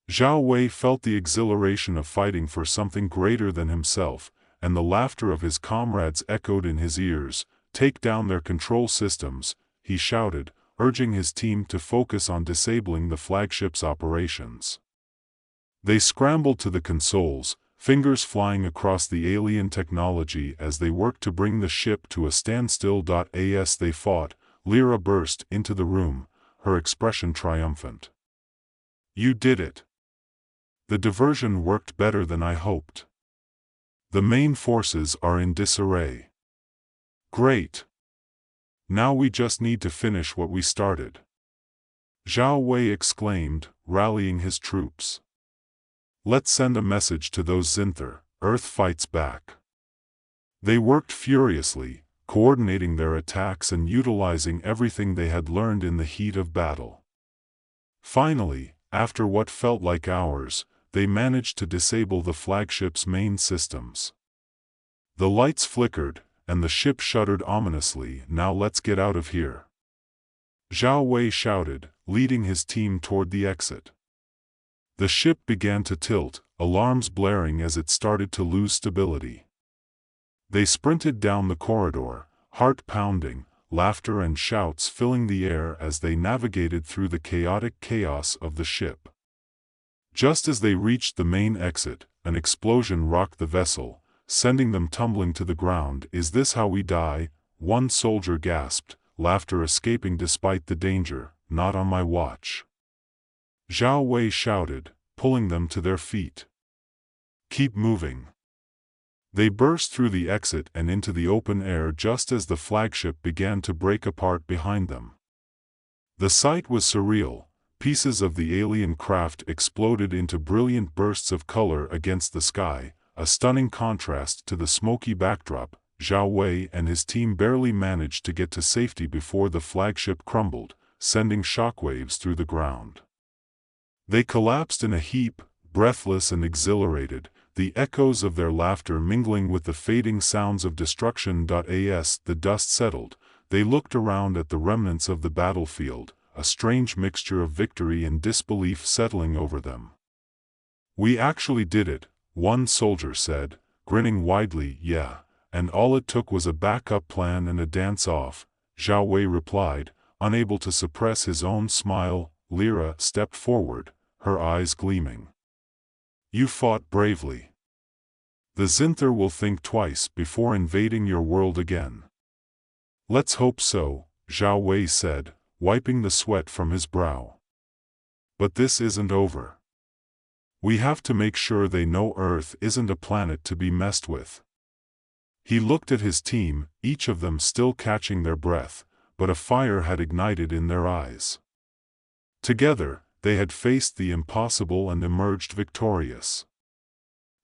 Zhao Wei felt the exhilaration of fighting for something greater than himself, and the laughter of his comrades echoed in his ears. Take down their control systems, he shouted, urging his team to focus on disabling the flagship's operations. They scrambled to the consoles, fingers flying across the alien technology as they worked to bring the ship to a standstill. As they fought, Lyra burst into the room, her expression triumphant. You did it. The diversion worked better than I hoped. The main forces are in disarray. Great. Now we just need to finish what we started. Zhao Wei exclaimed, rallying his troops. Let's send a message to those Zinther, Earth fights back. They worked furiously, coordinating their attacks and utilizing everything they had learned in the heat of battle. Finally, after what felt like hours, they managed to disable the flagship's main systems. The lights flickered, and the ship shuddered ominously. Now let's get out of here, Zhao Wei shouted, leading his team toward the exit. The ship began to tilt, alarms blaring as it started to lose stability. They sprinted down the corridor, heart pounding, laughter and shouts filling the air as they navigated through the chaotic chaos of the ship. Just as they reached the main exit, an explosion rocked the vessel, sending them tumbling to the ground. "Is this how we die?" one soldier gasped, laughter escaping despite the danger. "Not on my watch," Zhao Wei shouted, pulling them to their feet. "Keep moving." They burst through the exit and into the open air just as the flagship began to break apart behind them. The sight was surreal. Pieces of the alien craft exploded into brilliant bursts of color against the sky, a stunning contrast to the smoky backdrop. Zhao Wei and his team barely managed to get to safety before the flagship crumbled, sending shockwaves through the ground. They collapsed in a heap, breathless and exhilarated, the echoes of their laughter mingling with the fading sounds of destruction. As the dust settled, they looked around at the remnants of the battlefield, a strange mixture of victory and disbelief settling over them. "We actually did it," one soldier said, grinning widely. "Yeah, and all it took was a backup plan and a dance-off," Zhao Wei replied, unable to suppress his own smile. Lyra stepped forward, her eyes gleaming. "You fought bravely. The Zinther will think twice before invading your world again." "Let's hope so," Zhao Wei said, wiping the sweat from his brow. "But this isn't over. We have to make sure they know Earth isn't a planet to be messed with." He looked at his team, each of them still catching their breath, but a fire had ignited in their eyes. Together, they had faced the impossible and emerged victorious.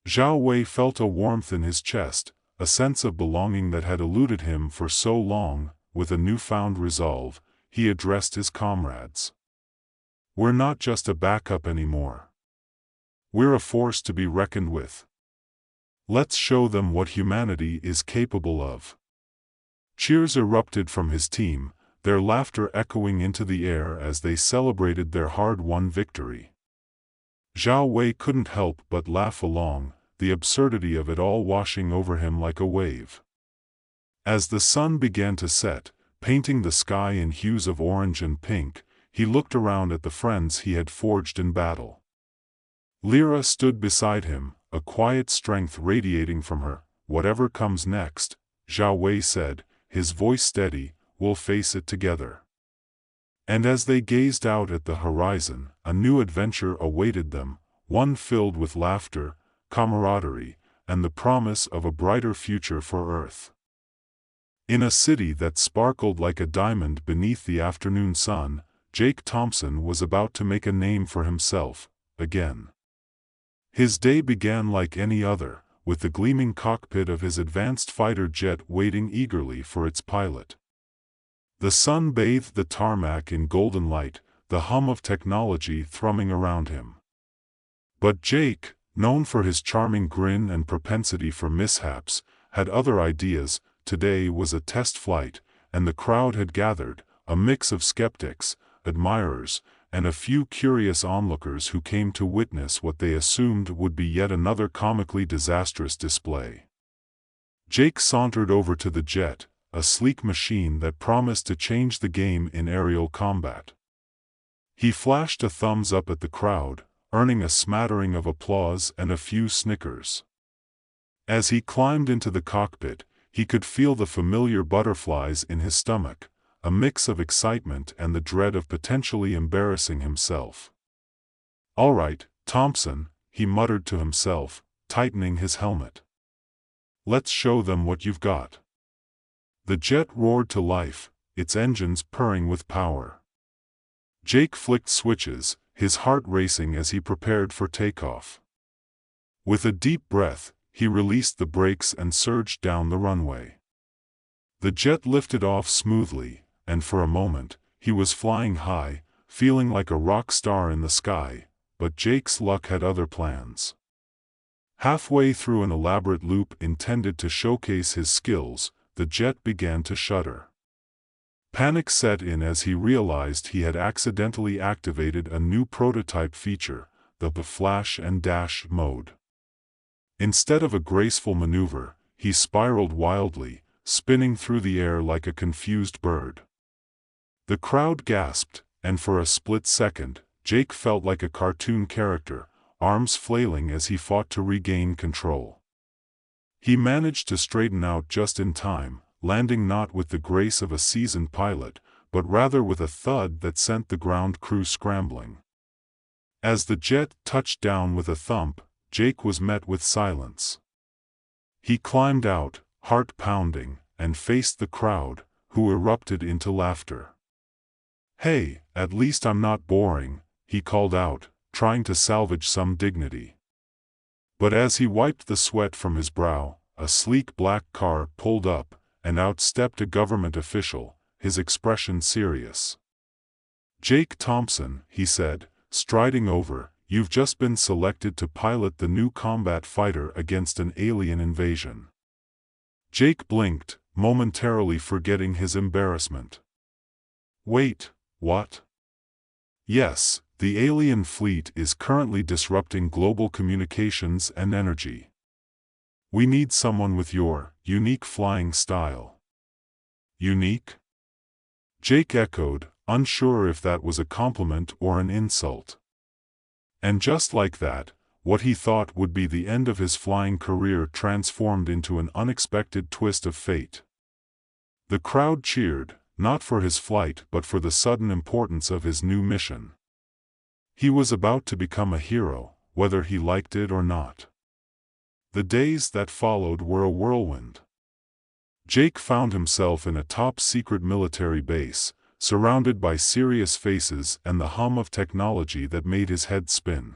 Zhao Wei felt a warmth in his chest, a sense of belonging that had eluded him for so long. With a newfound resolve, he addressed his comrades. "We're not just a backup anymore. We're a force to be reckoned with. Let's show them what humanity is capable of." Cheers erupted from his team, their laughter echoing into the air as they celebrated their hard-won victory. Zhao Wei couldn't help but laugh along, the absurdity of it all washing over him like a wave. As the sun began to set, painting the sky in hues of orange and pink, he looked around at the friends he had forged in battle. Lyra stood beside him, a quiet strength radiating from her. "Whatever comes next," Zhao Wei said, his voice steady, "we'll face it together." And as they gazed out at the horizon, a new adventure awaited them, one filled with laughter, camaraderie, and the promise of a brighter future for Earth. In a city that sparkled like a diamond beneath the afternoon sun, Jake Thompson was about to make a name for himself, again. His day began like any other, with the gleaming cockpit of his advanced fighter jet waiting eagerly for its pilot. The sun bathed the tarmac in golden light, the hum of technology thrumming around him. But Jake, known for his charming grin and propensity for mishaps, had other ideas. Today was a test flight, and the crowd had gathered, a mix of skeptics, admirers, and a few curious onlookers who came to witness what they assumed would be yet another comically disastrous display. Jake sauntered over to the jet, a sleek machine that promised to change the game in aerial combat. He flashed a thumbs up at the crowd, earning a smattering of applause and a few snickers. As he climbed into the cockpit, he could feel the familiar butterflies in his stomach, a mix of excitement and the dread of potentially embarrassing himself. "All right, Thompson," he muttered to himself, tightening his helmet. "Let's show them what you've got." The jet roared to life, its engines purring with power. Jake flicked switches, his heart racing as he prepared for takeoff. With a deep breath, he released the brakes and surged down the runway. The jet lifted off smoothly, and for a moment, he was flying high, feeling like a rock star in the sky. But Jake's luck had other plans. Halfway through an elaborate loop intended to showcase his skills, the jet began to shudder. Panic set in as he realized he had accidentally activated a new prototype feature, the flash and dash mode. Instead of a graceful maneuver, he spiraled wildly, spinning through the air like a confused bird. The crowd gasped, and for a split second, Jake felt like a cartoon character, arms flailing as he fought to regain control. He managed to straighten out just in time, landing not with the grace of a seasoned pilot, but rather with a thud that sent the ground crew scrambling. As the jet touched down with a thump, Jake was met with silence. He climbed out, heart pounding, and faced the crowd, who erupted into laughter. "Hey, at least I'm not boring," he called out, trying to salvage some dignity. But as he wiped the sweat from his brow, a sleek black car pulled up, and out stepped a government official, his expression serious. "Jake Thompson," he said, striding over, "you've just been selected to pilot the new combat fighter against an alien invasion." Jake blinked, momentarily forgetting his embarrassment. "Wait, what?" "Yes, the alien fleet is currently disrupting global communications and energy. We need someone with your unique flying style." "Unique?" Jake echoed, unsure if that was a compliment or an insult. And just like that, what he thought would be the end of his flying career transformed into an unexpected twist of fate. The crowd cheered, not for his flight but for the sudden importance of his new mission. He was about to become a hero, whether he liked it or not. The days that followed were a whirlwind. Jake found himself in a top-secret military base, surrounded by serious faces and the hum of technology that made his head spin.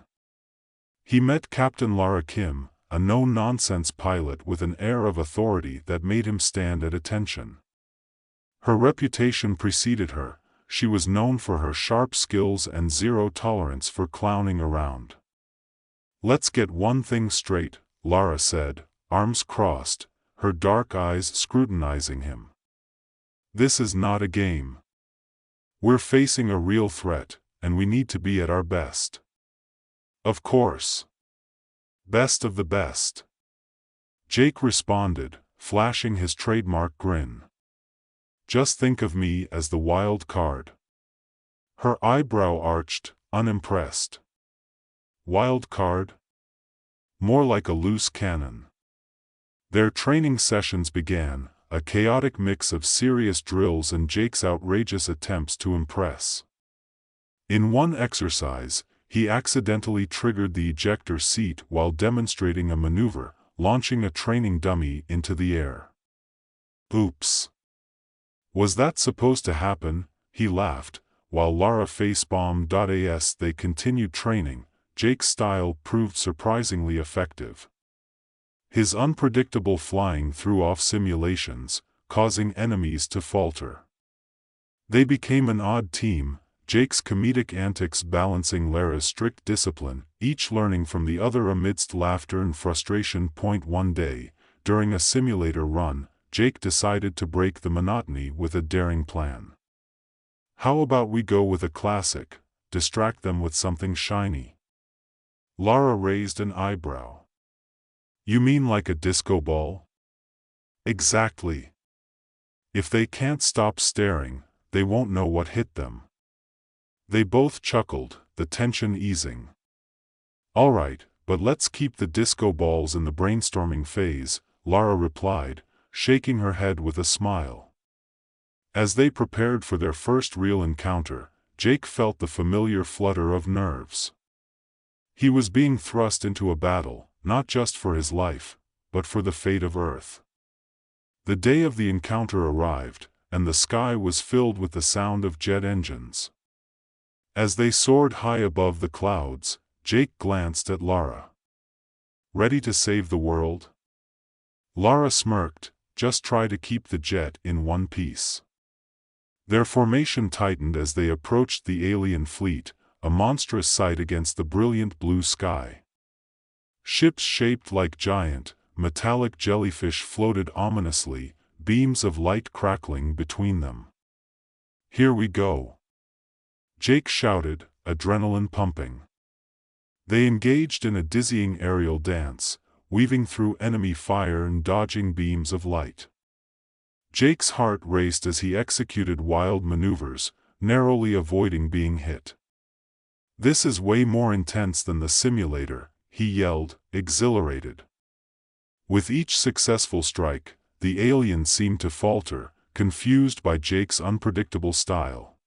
He met Captain Lara Kim, a no-nonsense pilot with an air of authority that made him stand at attention. Her reputation preceded her. She was known for her sharp skills and zero tolerance for clowning around. "Let's get one thing straight," Lara said, arms crossed, her dark eyes scrutinizing him. "This is not a game. We're facing a real threat, and we need to be at our best." "Of course. Best of the best," Jake responded, flashing his trademark grin. "Just think of me as the wild card." Her eyebrow arched, unimpressed. "Wild card? More like a loose cannon." Their training sessions began, a chaotic mix of serious drills and Jake's outrageous attempts to impress. In one exercise, he accidentally triggered the ejector seat while demonstrating a maneuver, launching a training dummy into the air. "Oops. Was that supposed to happen?" he laughed, while Lara facebombed. As they continued training, Jake's style proved surprisingly effective. His unpredictable flying threw off simulations, causing enemies to falter. They became an odd team, Jake's comedic antics balancing Lara's strict discipline, each learning from the other amidst laughter and frustration. One day, during a simulator run, Jake decided to break the monotony with a daring plan. "How about we go with a classic, distract them with something shiny?" Lara raised an eyebrow. "You mean like a disco ball?" "Exactly. If they can't stop staring, they won't know what hit them." They both chuckled, the tension easing. "All right, but let's keep the disco balls in the brainstorming phase," Lara replied, shaking her head with a smile. As they prepared for their first real encounter, Jake felt the familiar flutter of nerves. He was being thrust into a battle, not just for his life, but for the fate of Earth. The day of the encounter arrived, and the sky was filled with the sound of jet engines. As they soared high above the clouds, Jake glanced at Lara. "Ready to save the world?" Lara smirked, "Just try to keep the jet in one piece." Their formation tightened as they approached the alien fleet, a monstrous sight against the brilliant blue sky. Ships shaped like giant, metallic jellyfish floated ominously, beams of light crackling between them. "Here we go!" Jake shouted, adrenaline pumping. They engaged in a dizzying aerial dance, weaving through enemy fire and dodging beams of light. Jake's heart raced as he executed wild maneuvers, narrowly avoiding being hit. "This is way more intense than the simulator," he yelled, exhilarated. With each successful strike, the alien seemed to falter, confused by Jake's unpredictable style.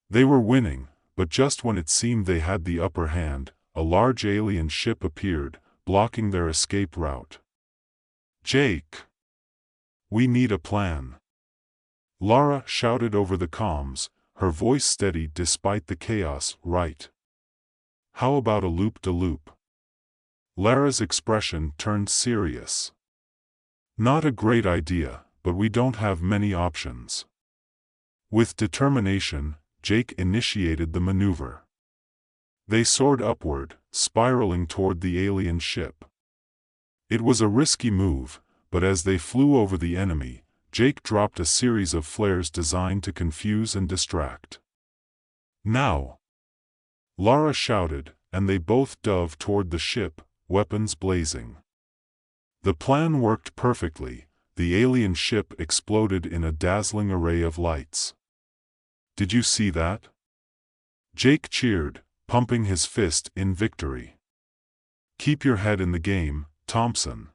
They were winning, but just when it seemed they had the upper hand, a large alien ship appeared, blocking their escape route. "Jake! We need a plan!" Lara shouted over the comms, her voice steady despite the chaos. "Right. How about a loop-de-loop?" Lara's expression turned serious. "Not a great idea, but we don't have many options." With determination, Jake initiated the maneuver. They soared upward, spiraling toward the alien ship. It was a risky move, but as they flew over the enemy, Jake dropped a series of flares designed to confuse and distract. "Now!" Lara shouted, and they both dove toward the ship, weapons blazing. The plan worked perfectly. The alien ship exploded in a dazzling array of lights. "Did you see that?" Jake cheered, pumping his fist in victory. "Keep your head in the game, Thompson."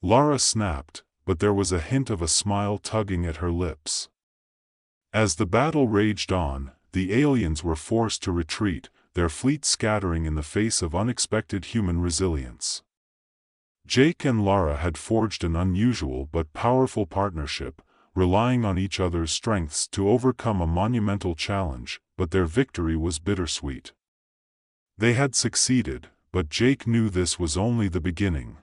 Lara snapped, but there was a hint of a smile tugging at her lips. As the battle raged on, the aliens were forced to retreat, their fleet scattering in the face of unexpected human resilience. Jake and Lara had forged an unusual but powerful partnership, relying on each other's strengths to overcome a monumental challenge, but their victory was bittersweet. They had succeeded, but Jake knew this was only the beginning.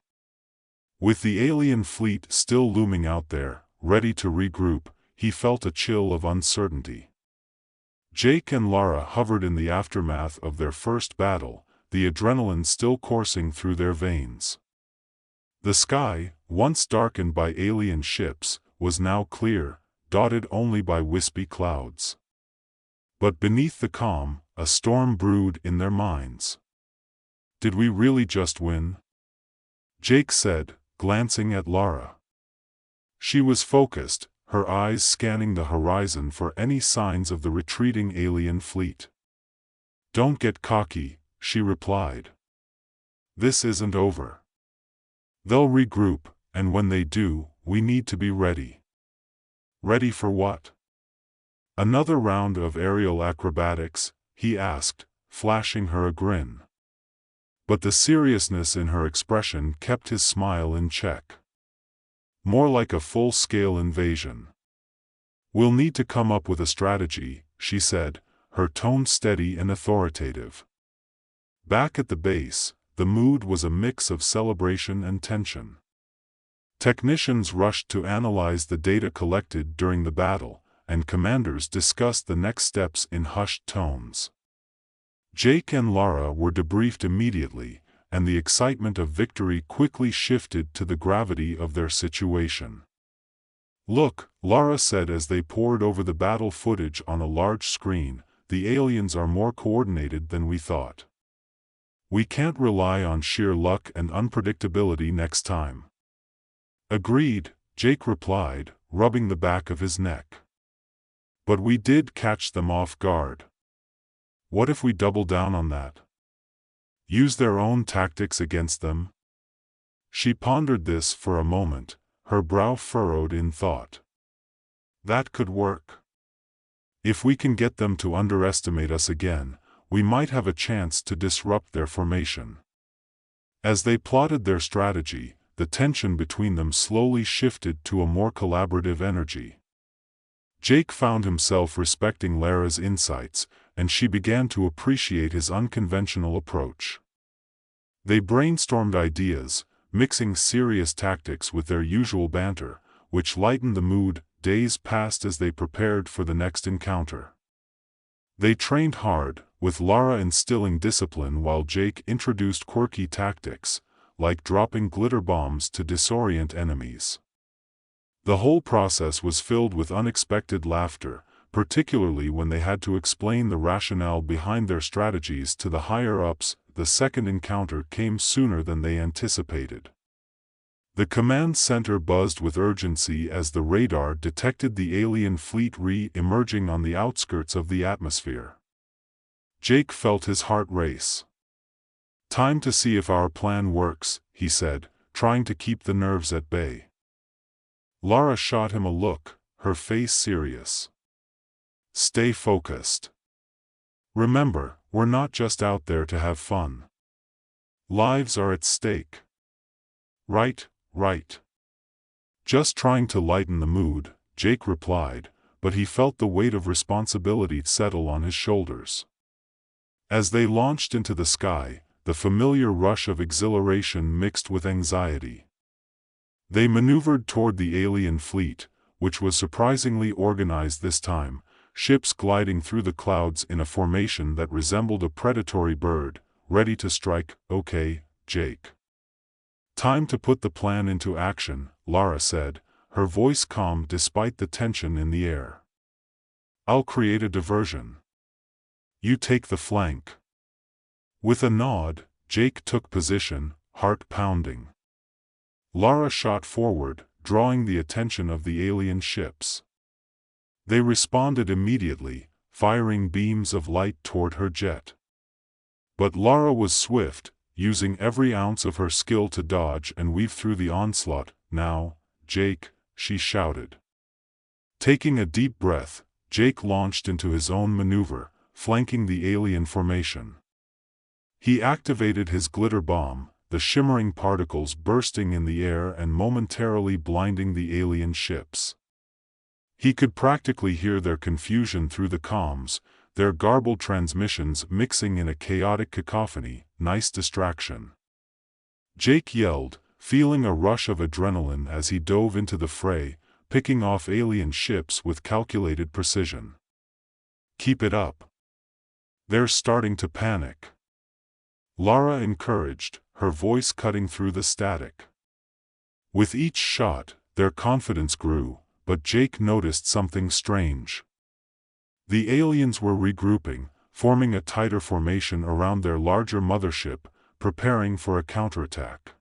With the alien fleet still looming out there, ready to regroup, he felt a chill of uncertainty. Jake and Lara hovered in the aftermath of their first battle, the adrenaline still coursing through their veins. The sky, once darkened by alien ships, was now clear, dotted only by wispy clouds. But beneath the calm, a storm brewed in their minds. "Did we really just win?" Jake said, glancing at Lara. She was focused, her eyes scanning the horizon for any signs of the retreating alien fleet. "Don't get cocky," she replied. "This isn't over. They'll regroup, and when they do, we need to be ready." "Ready for what?" "Another round of aerial acrobatics?" he asked, flashing her a grin. But the seriousness in her expression kept his smile in check. "More like a full-scale invasion." "We'll need to come up with a strategy," she said, her tone steady and authoritative. Back at the base, the mood was a mix of celebration and tension. Technicians rushed to analyze the data collected during the battle, and commanders discussed the next steps in hushed tones. Jake and Lara were debriefed immediately, and the excitement of victory quickly shifted to the gravity of their situation. "Look," Lara said as they pored over the battle footage on a large screen, "the aliens are more coordinated than we thought. We can't rely on sheer luck and unpredictability next time." "Agreed," Jake replied, rubbing the back of his neck. "But we did catch them off guard. What if we double down on that? Use their own tactics against them?" She pondered this for a moment, her brow furrowed in thought. "That could work. If we can get them to underestimate us again, we might have a chance to disrupt their formation." As they plotted their strategy, the tension between them slowly shifted to a more collaborative energy. Jake found himself respecting Lara's insights, and she began to appreciate his unconventional approach. They brainstormed ideas, mixing serious tactics with their usual banter, which lightened the mood. Days passed as they prepared for the next encounter. They trained hard, with Lara instilling discipline while Jake introduced quirky tactics, like dropping glitter bombs to disorient enemies. The whole process was filled with unexpected laughter, particularly when they had to explain the rationale behind their strategies to the higher-ups. The second encounter came sooner than they anticipated. The command center buzzed with urgency as the radar detected the alien fleet re-emerging on the outskirts of the atmosphere. Jake felt his heart race. "Time to see if our plan works," he said, trying to keep the nerves at bay. Lara shot him a look, her face serious. "Stay focused. Remember, we're not just out there to have fun. Lives are at stake." Right. Just trying to lighten the mood," Jake replied, but he felt the weight of responsibility settle on his shoulders. As they launched into the sky, the familiar rush of exhilaration mixed with anxiety. They maneuvered toward the alien fleet, which was surprisingly organized this time, ships gliding through the clouds in a formation that resembled a predatory bird, ready to strike. "Okay, Jake. Time to put the plan into action," Lara said, her voice calm despite the tension in the air. "I'll create a diversion. You take the flank." With a nod, Jake took position, heart pounding. Lara shot forward, drawing the attention of the alien ships. They responded immediately, firing beams of light toward her jet. But Lara was swift, using every ounce of her skill to dodge and weave through the onslaught. "Now, Jake," she shouted. Taking a deep breath, Jake launched into his own maneuver, flanking the alien formation. He activated his glitter bomb, the shimmering particles bursting in the air and momentarily blinding the alien ships. He could practically hear their confusion through the comms, their garbled transmissions mixing in a chaotic cacophony. "Nice distraction," Jake yelled, feeling a rush of adrenaline as he dove into the fray, picking off alien ships with calculated precision. "Keep it up. They're starting to panic," Lara encouraged, her voice cutting through the static. With each shot, their confidence grew, but Jake noticed something strange. The aliens were regrouping, forming a tighter formation around their larger mothership, preparing for a counterattack.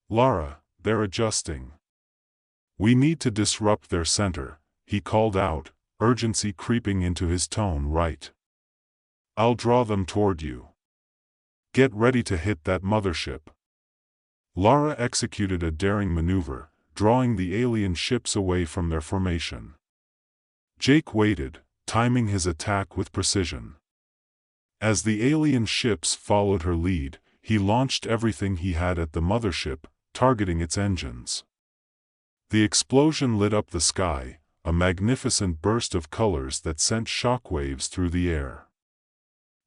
"Lara, they're adjusting. We need to disrupt their center," he called out, urgency creeping into his tone. "Right. I'll draw them toward you. Get ready to hit that mothership." Lara executed a daring maneuver, drawing the alien ships away from their formation. Jake waited, timing his attack with precision. As the alien ships followed her lead, he launched everything he had at the mothership, targeting its engines. The explosion lit up the sky, a magnificent burst of colors that sent shockwaves through the air.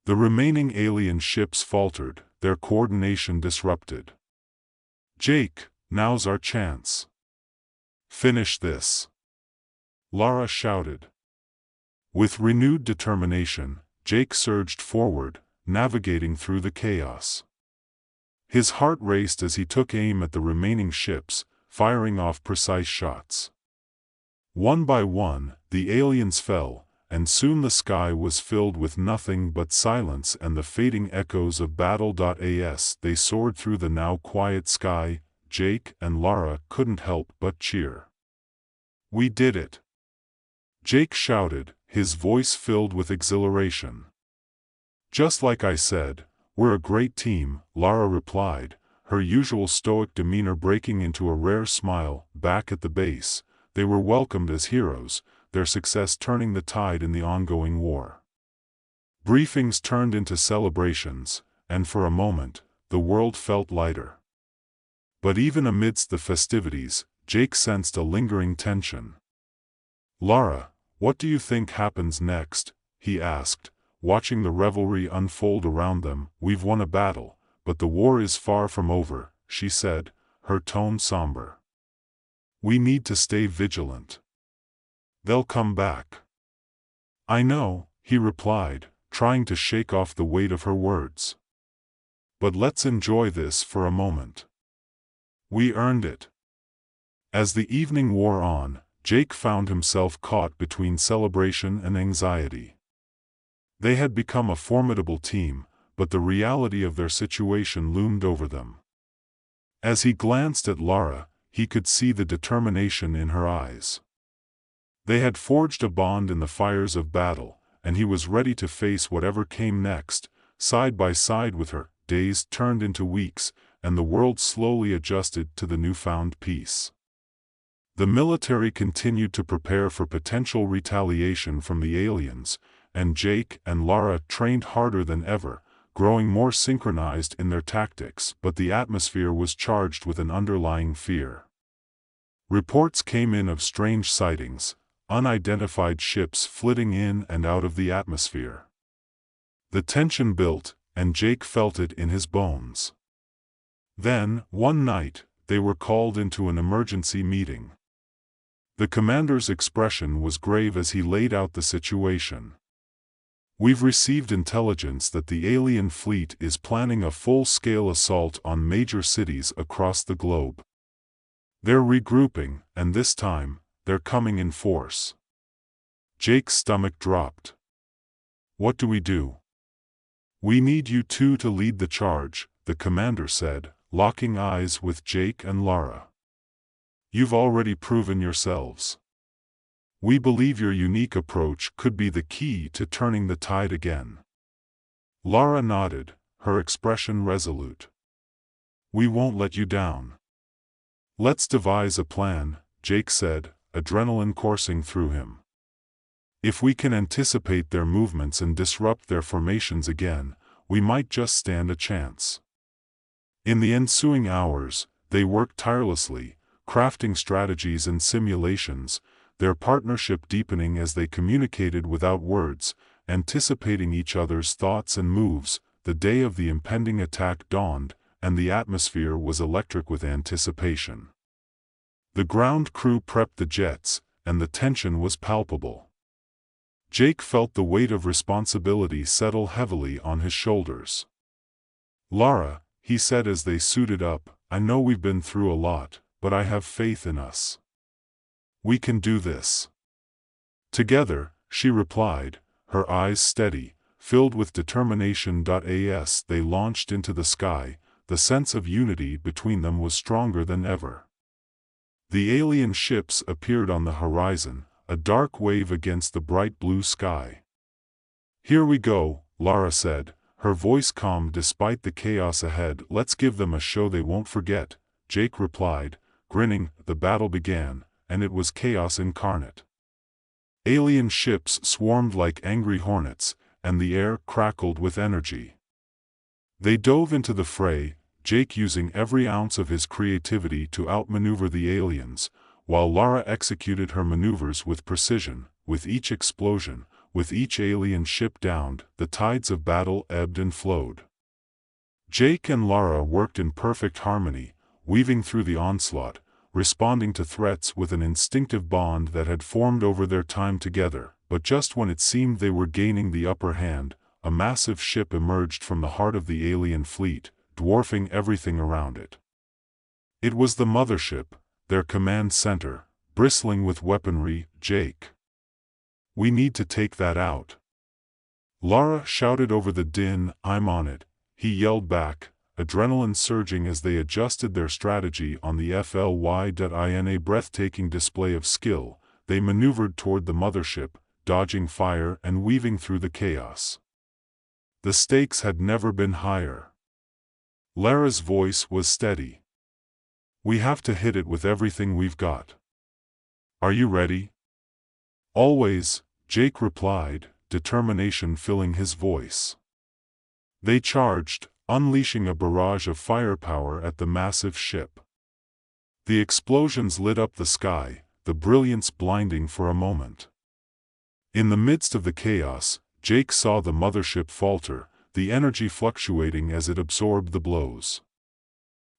The remaining alien ships faltered, their coordination disrupted. "Jake, now's our chance. Finish this," Lara shouted. With renewed determination, Jake surged forward, navigating through the chaos. His heart raced as he took aim at the remaining ships, firing off precise shots. One by one, the aliens fell, and soon the sky was filled with nothing but silence and the fading echoes of battle. As they soared through the now quiet sky, Jake and Lara couldn't help but cheer. "We did it!" Jake shouted, his voice filled with exhilaration. "Just like I said, we're a great team," Lara replied, her usual stoic demeanor breaking into a rare smile. Back at the base, they were welcomed as heroes, their success turning the tide in the ongoing war. Briefings turned into celebrations, and for a moment, the world felt lighter. But even amidst the festivities, Jake sensed a lingering tension. "Lara, what do you think happens next?" he asked, watching the revelry unfold around them. "We've won a battle, but the war is far from over," she said, her tone somber. "We need to stay vigilant. They'll come back." "I know," he replied, trying to shake off the weight of her words. "But let's enjoy this for a moment. We earned it." As the evening wore on, Jake found himself caught between celebration and anxiety. They had become a formidable team, but the reality of their situation loomed over them. As he glanced at Lara, he could see the determination in her eyes. They had forged a bond in the fires of battle, and he was ready to face whatever came next. Side by side with her, days turned into weeks, and the world slowly adjusted to the newfound peace. The military continued to prepare for potential retaliation from the aliens, and Jake and Lara trained harder than ever, growing more synchronized in their tactics, but the atmosphere was charged with an underlying fear. Reports came in of strange sightings, unidentified ships flitting in and out of the atmosphere. The tension built, and Jake felt it in his bones. Then, one night, they were called into an emergency meeting. The commander's expression was grave as he laid out the situation. "We've received intelligence that the alien fleet is planning a full-scale assault on major cities across the globe. They're regrouping, and this time, they're coming in force." Jake's stomach dropped. "What do we do?" "We need you two to lead the charge," the commander said, locking eyes with Jake and Lara. "You've already proven yourselves. We believe your unique approach could be the key to turning the tide again." Lara nodded, her expression resolute. "We won't let you down." "Let's devise a plan," Jake said, adrenaline coursing through him. "If we can anticipate their movements and disrupt their formations again, we might just stand a chance." In the ensuing hours, they worked tirelessly, crafting strategies and simulations, their partnership deepening as they communicated without words, anticipating each other's thoughts and moves. The day of the impending attack dawned, and the atmosphere was electric with anticipation. The ground crew prepped the jets, and the tension was palpable. Jake felt the weight of responsibility settle heavily on his shoulders. "Lara," he said as they suited up, "I know we've been through a lot, but I have faith in us. We can do this." "Together," she replied, her eyes steady, filled with determination. As they launched into the sky, the sense of unity between them was stronger than ever. The alien ships appeared on the horizon, a dark wave against the bright blue sky. "Here we go," Lara said, her voice calm despite the chaos ahead. "Let's give them a show they won't forget," Jake replied, grinning. The battle began, and it was chaos incarnate. Alien ships swarmed like angry hornets, and the air crackled with energy. They dove into the fray, Jake using every ounce of his creativity to outmaneuver the aliens, while Lara executed her maneuvers with precision. With each explosion, with each alien ship downed, the tides of battle ebbed and flowed. Jake and Lara worked in perfect harmony, weaving through the onslaught, responding to threats with an instinctive bond that had formed over their time together. But just when it seemed they were gaining the upper hand, a massive ship emerged from the heart of the alien fleet, dwarfing everything around it. It was the mothership, their command center, bristling with weaponry. "Jake, we need to take that out." Lara shouted over the din. "I'm on it," he yelled back, adrenaline surging as they adjusted their strategy on the FLY. In a breathtaking display of skill, they maneuvered toward the mothership, dodging fire and weaving through the chaos. The stakes had never been higher. Lara's voice was steady. "We have to hit it with everything we've got. Are you ready?" "Always," Jake replied, determination filling his voice. They charged, unleashing a barrage of firepower at the massive ship. The explosions lit up the sky, the brilliance blinding for a moment. In the midst of the chaos, Jake saw the mothership falter, the energy fluctuating as it absorbed the blows.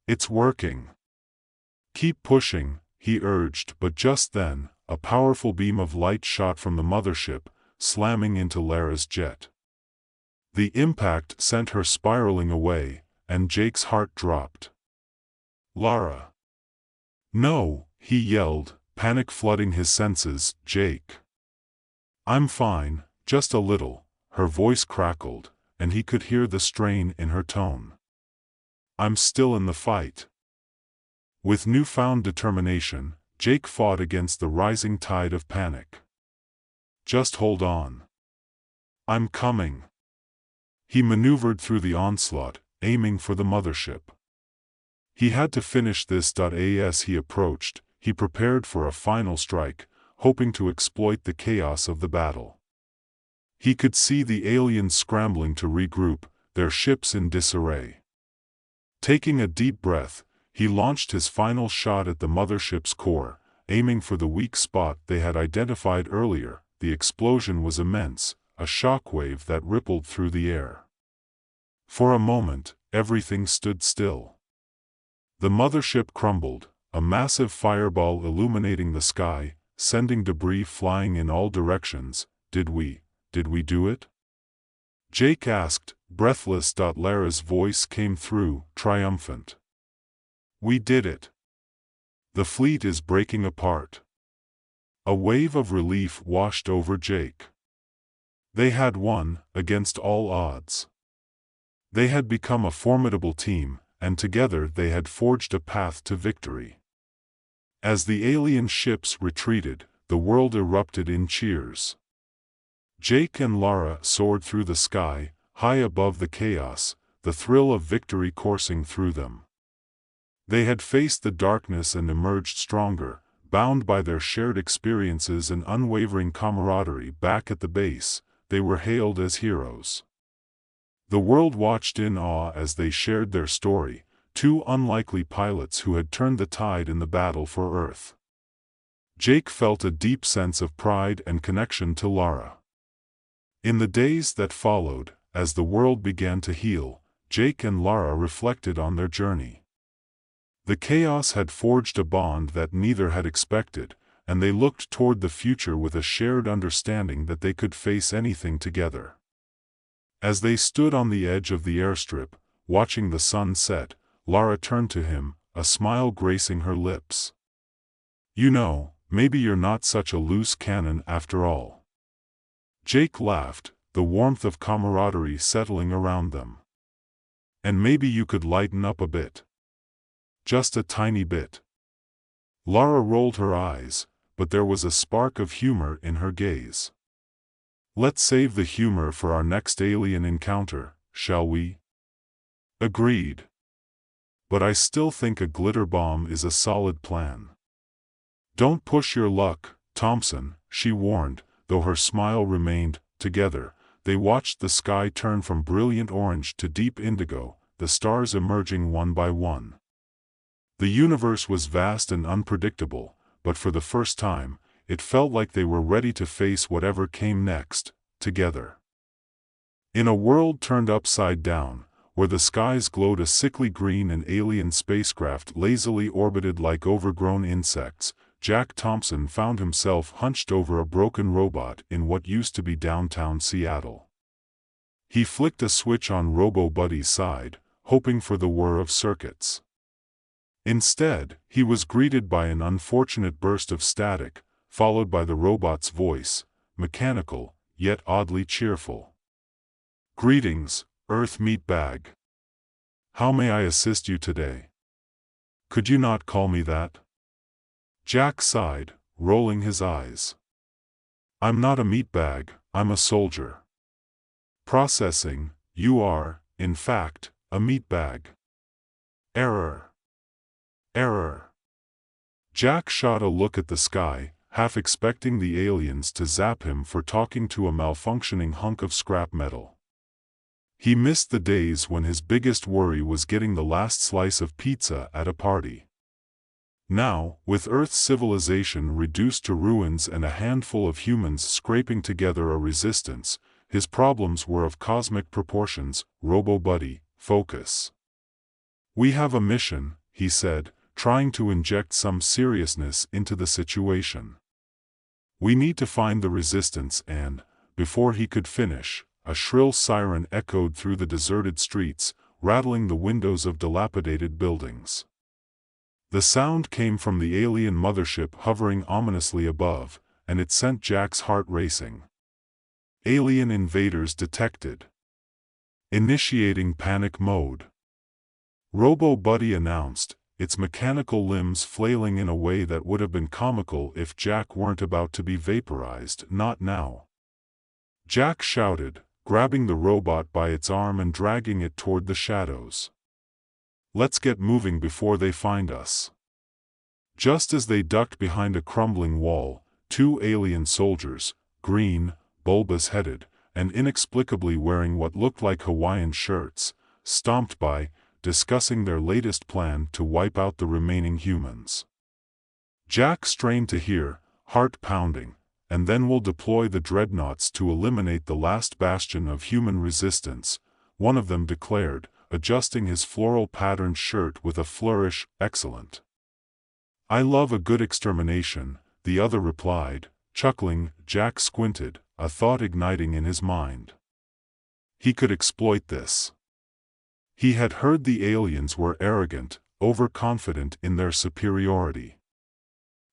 "It's working. Keep pushing," he urged. But just then, a powerful beam of light shot from the mothership, slamming into Lara's jet. The impact sent her spiraling away, and Jake's heart dropped. "Lara!" "No," he yelled, panic flooding his senses. "Jake." "I'm fine, just a little," her voice crackled, and he could hear the strain in her tone. "I'm still in the fight." With newfound determination, Jake fought against the rising tide of panic. "Just hold on. I'm coming." He maneuvered through the onslaught, aiming for the mothership. He had to finish this. As he approached, he prepared for a final strike, hoping to exploit the chaos of the battle. He could see the aliens scrambling to regroup, their ships in disarray. Taking a deep breath, he launched his final shot at the mothership's core, aiming for the weak spot they had identified earlier. The explosion was immense, a shockwave that rippled through the air. For a moment, everything stood still. The mothership crumbled, a massive fireball illuminating the sky, sending debris flying in all directions. Did we do it?" Jake asked, breathless. Lara's voice came through, triumphant. "We did it. The fleet is breaking apart." A wave of relief washed over Jake. They had won, against all odds. They had become a formidable team, and together they had forged a path to victory. As the alien ships retreated, the world erupted in cheers. Jake and Lara soared through the sky, high above the chaos, the thrill of victory coursing through them. They had faced the darkness and emerged stronger, bound by their shared experiences and unwavering camaraderie. Back at the base, they were hailed as heroes. The world watched in awe as they shared their story, two unlikely pilots who had turned the tide in the battle for Earth. Jake felt a deep sense of pride and connection to Lara. In the days that followed, as the world began to heal, Jake and Lara reflected on their journey. The chaos had forged a bond that neither had expected, and they looked toward the future with a shared understanding that they could face anything together. As they stood on the edge of the airstrip, watching the sun set, Lara turned to him, a smile gracing her lips. "You know, maybe you're not such a loose cannon after all." Jake laughed, the warmth of camaraderie settling around them. "And maybe you could lighten up a bit. Just a tiny bit." Lara rolled her eyes, but there was a spark of humor in her gaze. "Let's save the humor for our next alien encounter, shall we?" "Agreed. But I still think a glitter bomb is a solid plan." "Don't push your luck, Thompson," she warned, though her smile remained. Together, they watched the sky turn from brilliant orange to deep indigo, the stars emerging one by one. The universe was vast and unpredictable, but for the first time, it felt like they were ready to face whatever came next, together. In a world turned upside down, where the skies glowed a sickly green and alien spacecraft lazily orbited like overgrown insects, Jack Thompson found himself hunched over a broken robot in what used to be downtown Seattle. He flicked a switch on Robo-Buddy's side, hoping for the whir of circuits. Instead, he was greeted by an unfortunate burst of static, followed by the robot's voice, mechanical, yet oddly cheerful. "Greetings, Earth Meatbag. How may I assist you today? Could you not call me that?" Jack sighed, rolling his eyes. "I'm not a meatbag, I'm a soldier." "Processing, you are, in fact, a meatbag." "Error. Error." Jack shot a look at the sky, half expecting the aliens to zap him for talking to a malfunctioning hunk of scrap metal. He missed the days when his biggest worry was getting the last slice of pizza at a party. Now, with Earth's civilization reduced to ruins and a handful of humans scraping together a resistance, his problems were of cosmic proportions. "Robo-Buddy, focus. We have a mission," he said, trying to inject some seriousness into the situation. "We need to find the resistance," and, before he could finish, a shrill siren echoed through the deserted streets, rattling the windows of dilapidated buildings. The sound came from the alien mothership hovering ominously above, and it sent Jack's heart racing. Alien invaders detected. Initiating panic mode. Robo-Buddy announced, its mechanical limbs flailing in a way that would have been comical if Jack weren't about to be vaporized. Not now. Jack shouted, grabbing the robot by its arm and dragging it toward the shadows. Let's get moving before they find us. Just as they ducked behind a crumbling wall, two alien soldiers, green, bulbous-headed, and inexplicably wearing what looked like Hawaiian shirts, stomped by, discussing their latest plan to wipe out the remaining humans. Jack strained to hear, heart pounding, and then we'll deploy the dreadnoughts to eliminate the last bastion of human resistance, one of them declared, adjusting his floral-patterned shirt with a flourish. Excellent. I love a good extermination, the other replied, chuckling. Jack squinted, a thought igniting in his mind. He could exploit this. He had heard the aliens were arrogant, overconfident in their superiority.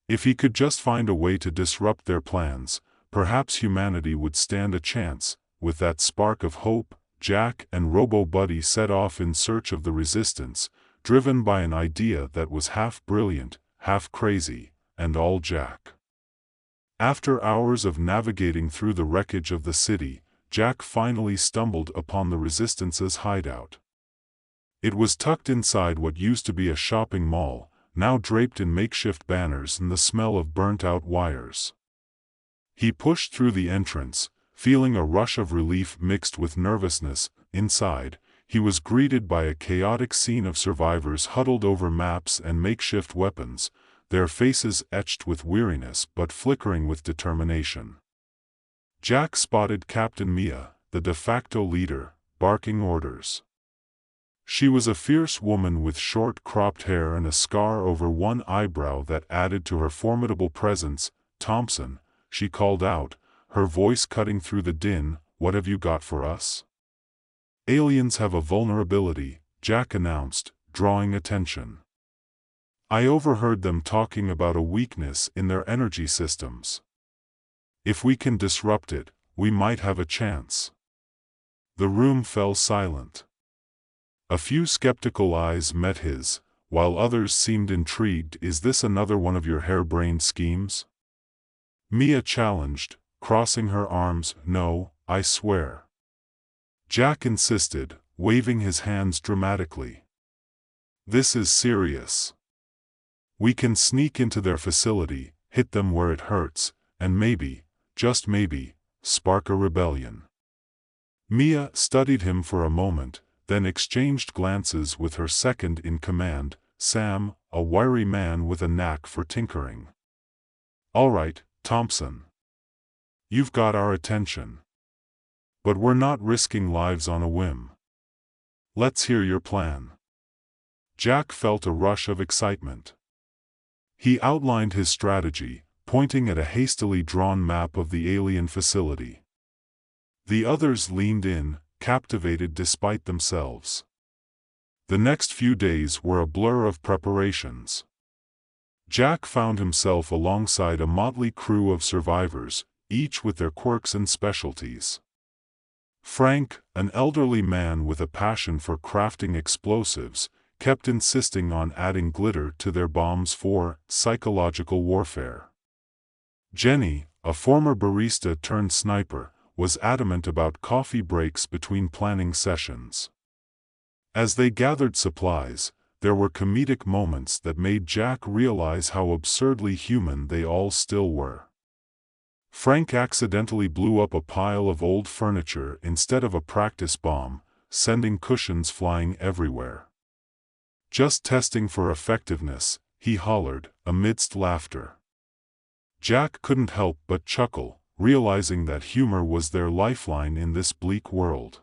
If he could just find a way to disrupt their plans, perhaps humanity would stand a chance. With that spark of hope, Jack and Robo-Buddy set off in search of the resistance, driven by an idea that was half brilliant, half crazy, and all Jack. After hours of navigating through the wreckage of the city, Jack finally stumbled upon the Resistance's hideout. It was tucked inside what used to be a shopping mall, now draped in makeshift banners and the smell of burnt-out wires. He pushed through the entrance, feeling a rush of relief mixed with nervousness. Inside, he was greeted by a chaotic scene of survivors huddled over maps and makeshift weapons, their faces etched with weariness but flickering with determination. Jack spotted Captain Mia, the de facto leader, barking orders. She was a fierce woman with short cropped hair and a scar over one eyebrow that added to her formidable presence. Thompson, she called out, her voice cutting through the din, what have you got for us? Aliens have a vulnerability, Jack announced, drawing attention. I overheard them talking about a weakness in their energy systems. If we can disrupt it, we might have a chance. The room fell silent. A few skeptical eyes met his, while others seemed intrigued. Is this another one of your harebrained schemes? Mia challenged, crossing her arms. No, I swear. Jack insisted, waving his hands dramatically. This is serious. We can sneak into their facility, hit them where it hurts, and maybe, just maybe, spark a rebellion. Mia studied him for a moment, then exchanged glances with her second-in-command, Sam, a wiry man with a knack for tinkering. All right, Thompson. You've got our attention. But we're not risking lives on a whim. Let's hear your plan. Jack felt a rush of excitement. He outlined his strategy, pointing at a hastily drawn map of the alien facility. The others leaned in, captivated despite themselves. The next few days were a blur of preparations. Jack found himself alongside a motley crew of survivors, each with their quirks and specialties. Frank, an elderly man with a passion for crafting explosives, kept insisting on adding glitter to their bombs for psychological warfare. Jenny, a former barista turned sniper, was adamant about coffee breaks between planning sessions. As they gathered supplies, there were comedic moments that made Jack realize how absurdly human they all still were. Frank accidentally blew up a pile of old furniture instead of a practice bomb, sending cushions flying everywhere. Just testing for effectiveness, he hollered, amidst laughter. Jack couldn't help but chuckle, realizing that humor was their lifeline in this bleak world.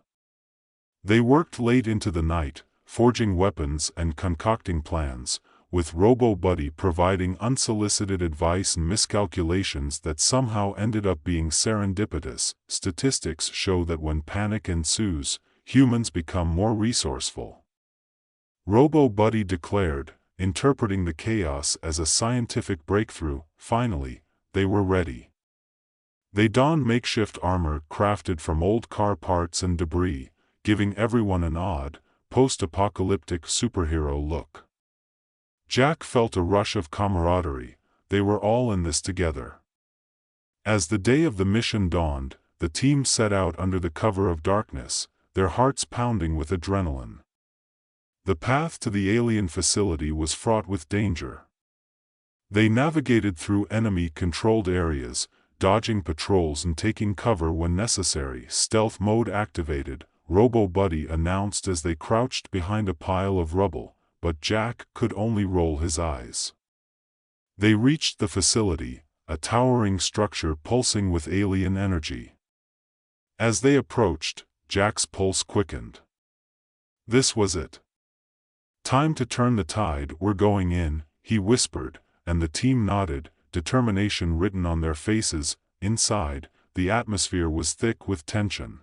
They worked late into the night, forging weapons and concocting plans, with Robo-Buddy providing unsolicited advice and miscalculations that somehow ended up being serendipitous. Statistics show that when panic ensues, humans become more resourceful. Robo-Buddy declared, interpreting the chaos as a scientific breakthrough. Finally, they were ready. They donned makeshift armor crafted from old car parts and debris, giving everyone an odd, post-apocalyptic superhero look. Jack felt a rush of camaraderie. They were all in this together. As the day of the mission dawned, the team set out under the cover of darkness, their hearts pounding with adrenaline. The path to the alien facility was fraught with danger. They navigated through enemy-controlled areas, dodging patrols and taking cover when necessary. Stealth mode activated, Robo Buddy announced as they crouched behind a pile of rubble, but Jack could only roll his eyes. They reached the facility, a towering structure pulsing with alien energy. As they approached, Jack's pulse quickened. This was it. Time to turn the tide. We're going in, he whispered, and the team nodded, determination written on their faces. Inside, the atmosphere was thick with tension.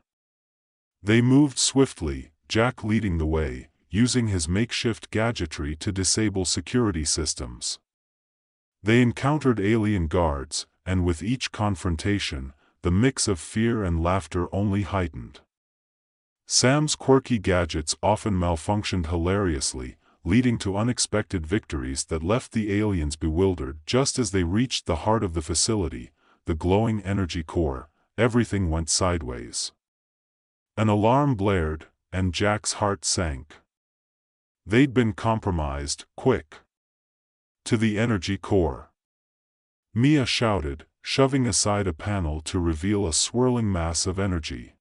They moved swiftly, Jack leading the way, using his makeshift gadgetry to disable security systems. They encountered alien guards, and with each confrontation, the mix of fear and laughter only heightened. Sam's quirky gadgets often malfunctioned hilariously, leading to unexpected victories that left the aliens bewildered. Just as they reached the heart of the facility, the glowing energy core, everything went sideways. An alarm blared, and Jack's heart sank. They'd been compromised. Quick! To the energy core! Mia shouted, shoving aside a panel to reveal a swirling mass of energy.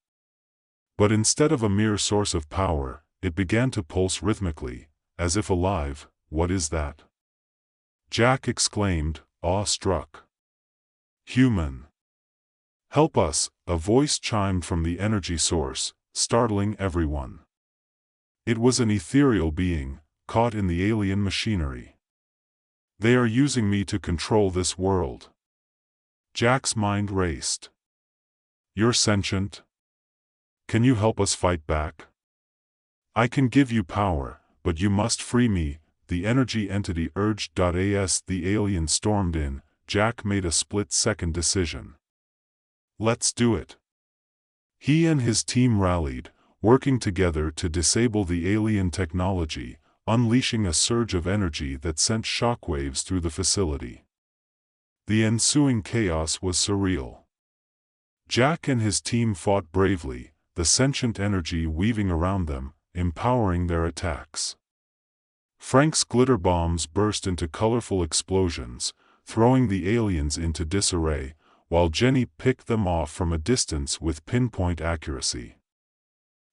But instead of a mere source of power, it began to pulse rhythmically, as if alive. What is that? Jack exclaimed, awe-struck. Human! Help us! A voice chimed from the energy source, startling everyone. It was an ethereal being, caught in the alien machinery. They are using me to control this world. Jack's mind raced. You're sentient? Can you help us fight back? I can give you power, but you must free me, the energy entity urged. As the alien stormed in, Jack made a split-second decision. Let's do it. He and his team rallied, working together to disable the alien technology, unleashing a surge of energy that sent shockwaves through the facility. The ensuing chaos was surreal. Jack and his team fought bravely, the sentient energy weaving around them, empowering their attacks. Frank's glitter bombs burst into colorful explosions, throwing the aliens into disarray, while Jenny picked them off from a distance with pinpoint accuracy.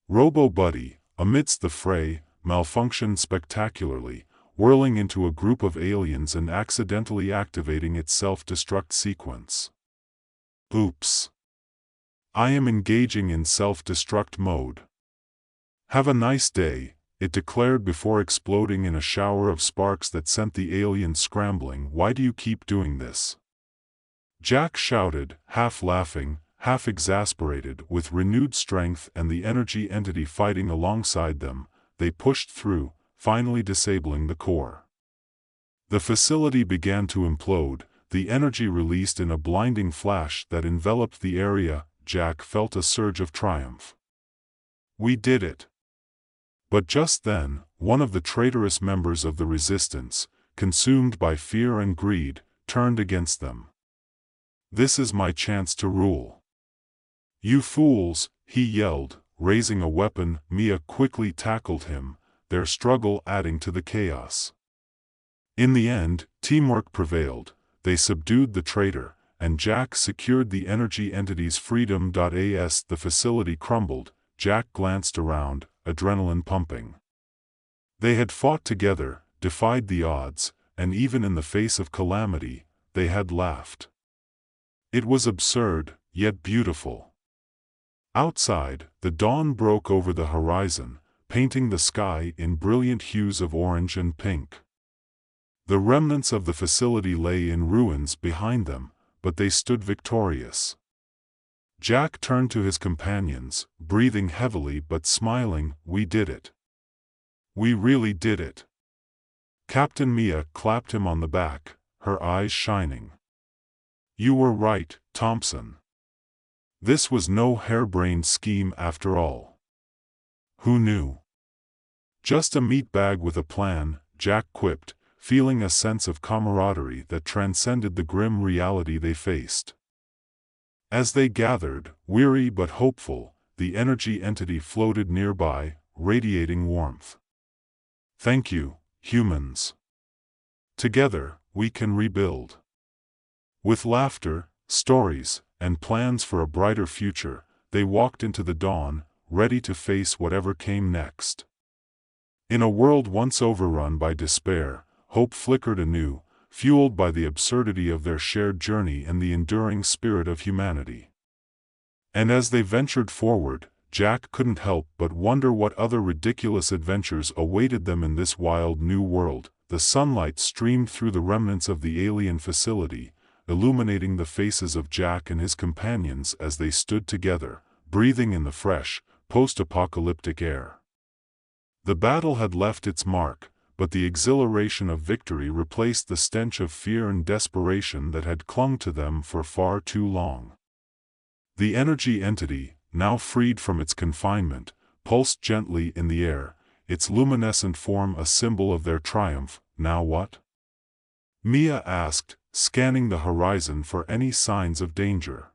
Robo Buddy, amidst the fray, malfunctioned spectacularly, whirling into a group of aliens and accidentally activating its self-destruct sequence. Oops! I am engaging in self-destruct mode. Have a nice day, it declared before exploding in a shower of sparks that sent the aliens scrambling. Why do you keep doing this? Jack shouted, half laughing, half exasperated. With renewed strength and the energy entity fighting alongside them, they pushed through, finally disabling the core. The facility began to implode, the energy released in a blinding flash that enveloped the area. Jack felt a surge of triumph. We did it! But just then, one of the traitorous members of the resistance, consumed by fear and greed, turned against them. This is my chance to rule. You fools, he yelled, raising a weapon. Mia quickly tackled him, their struggle adding to the chaos. In the end, teamwork prevailed. They subdued the traitor, and Jack secured the energy entity's freedom. As the facility crumbled, Jack glanced around, adrenaline pumping. They had fought together, defied the odds, and even in the face of calamity, they had laughed. It was absurd, yet beautiful. Outside, the dawn broke over the horizon, painting the sky in brilliant hues of orange and pink. The remnants of the facility lay in ruins behind them, but they stood victorious. Jack turned to his companions, breathing heavily but smiling. We did it. We really did it. Captain Mia clapped him on the back, her eyes shining. You were right, Thompson. This was no harebrained scheme after all. Who knew? Just a meat bag with a plan, Jack quipped, feeling a sense of camaraderie that transcended the grim reality they faced. As they gathered, weary but hopeful, the energy entity floated nearby, radiating warmth. Thank you, humans. Together, we can rebuild. With laughter, stories, and plans for a brighter future, they walked into the dawn, ready to face whatever came next. In a world once overrun by despair, hope flickered anew, fueled by the absurdity of their shared journey and the enduring spirit of humanity. And as they ventured forward, Jack couldn't help but wonder what other ridiculous adventures awaited them in this wild new world. The sunlight streamed through the remnants of the alien facility, illuminating the faces of Jack and his companions as they stood together, breathing in the fresh, post-apocalyptic air. The battle had left its mark, but the exhilaration of victory replaced the stench of fear and desperation that had clung to them for far too long. The energy entity, now freed from its confinement, pulsed gently in the air, its luminescent form a symbol of their triumph. Now what? Mia asked, scanning the horizon for any signs of danger.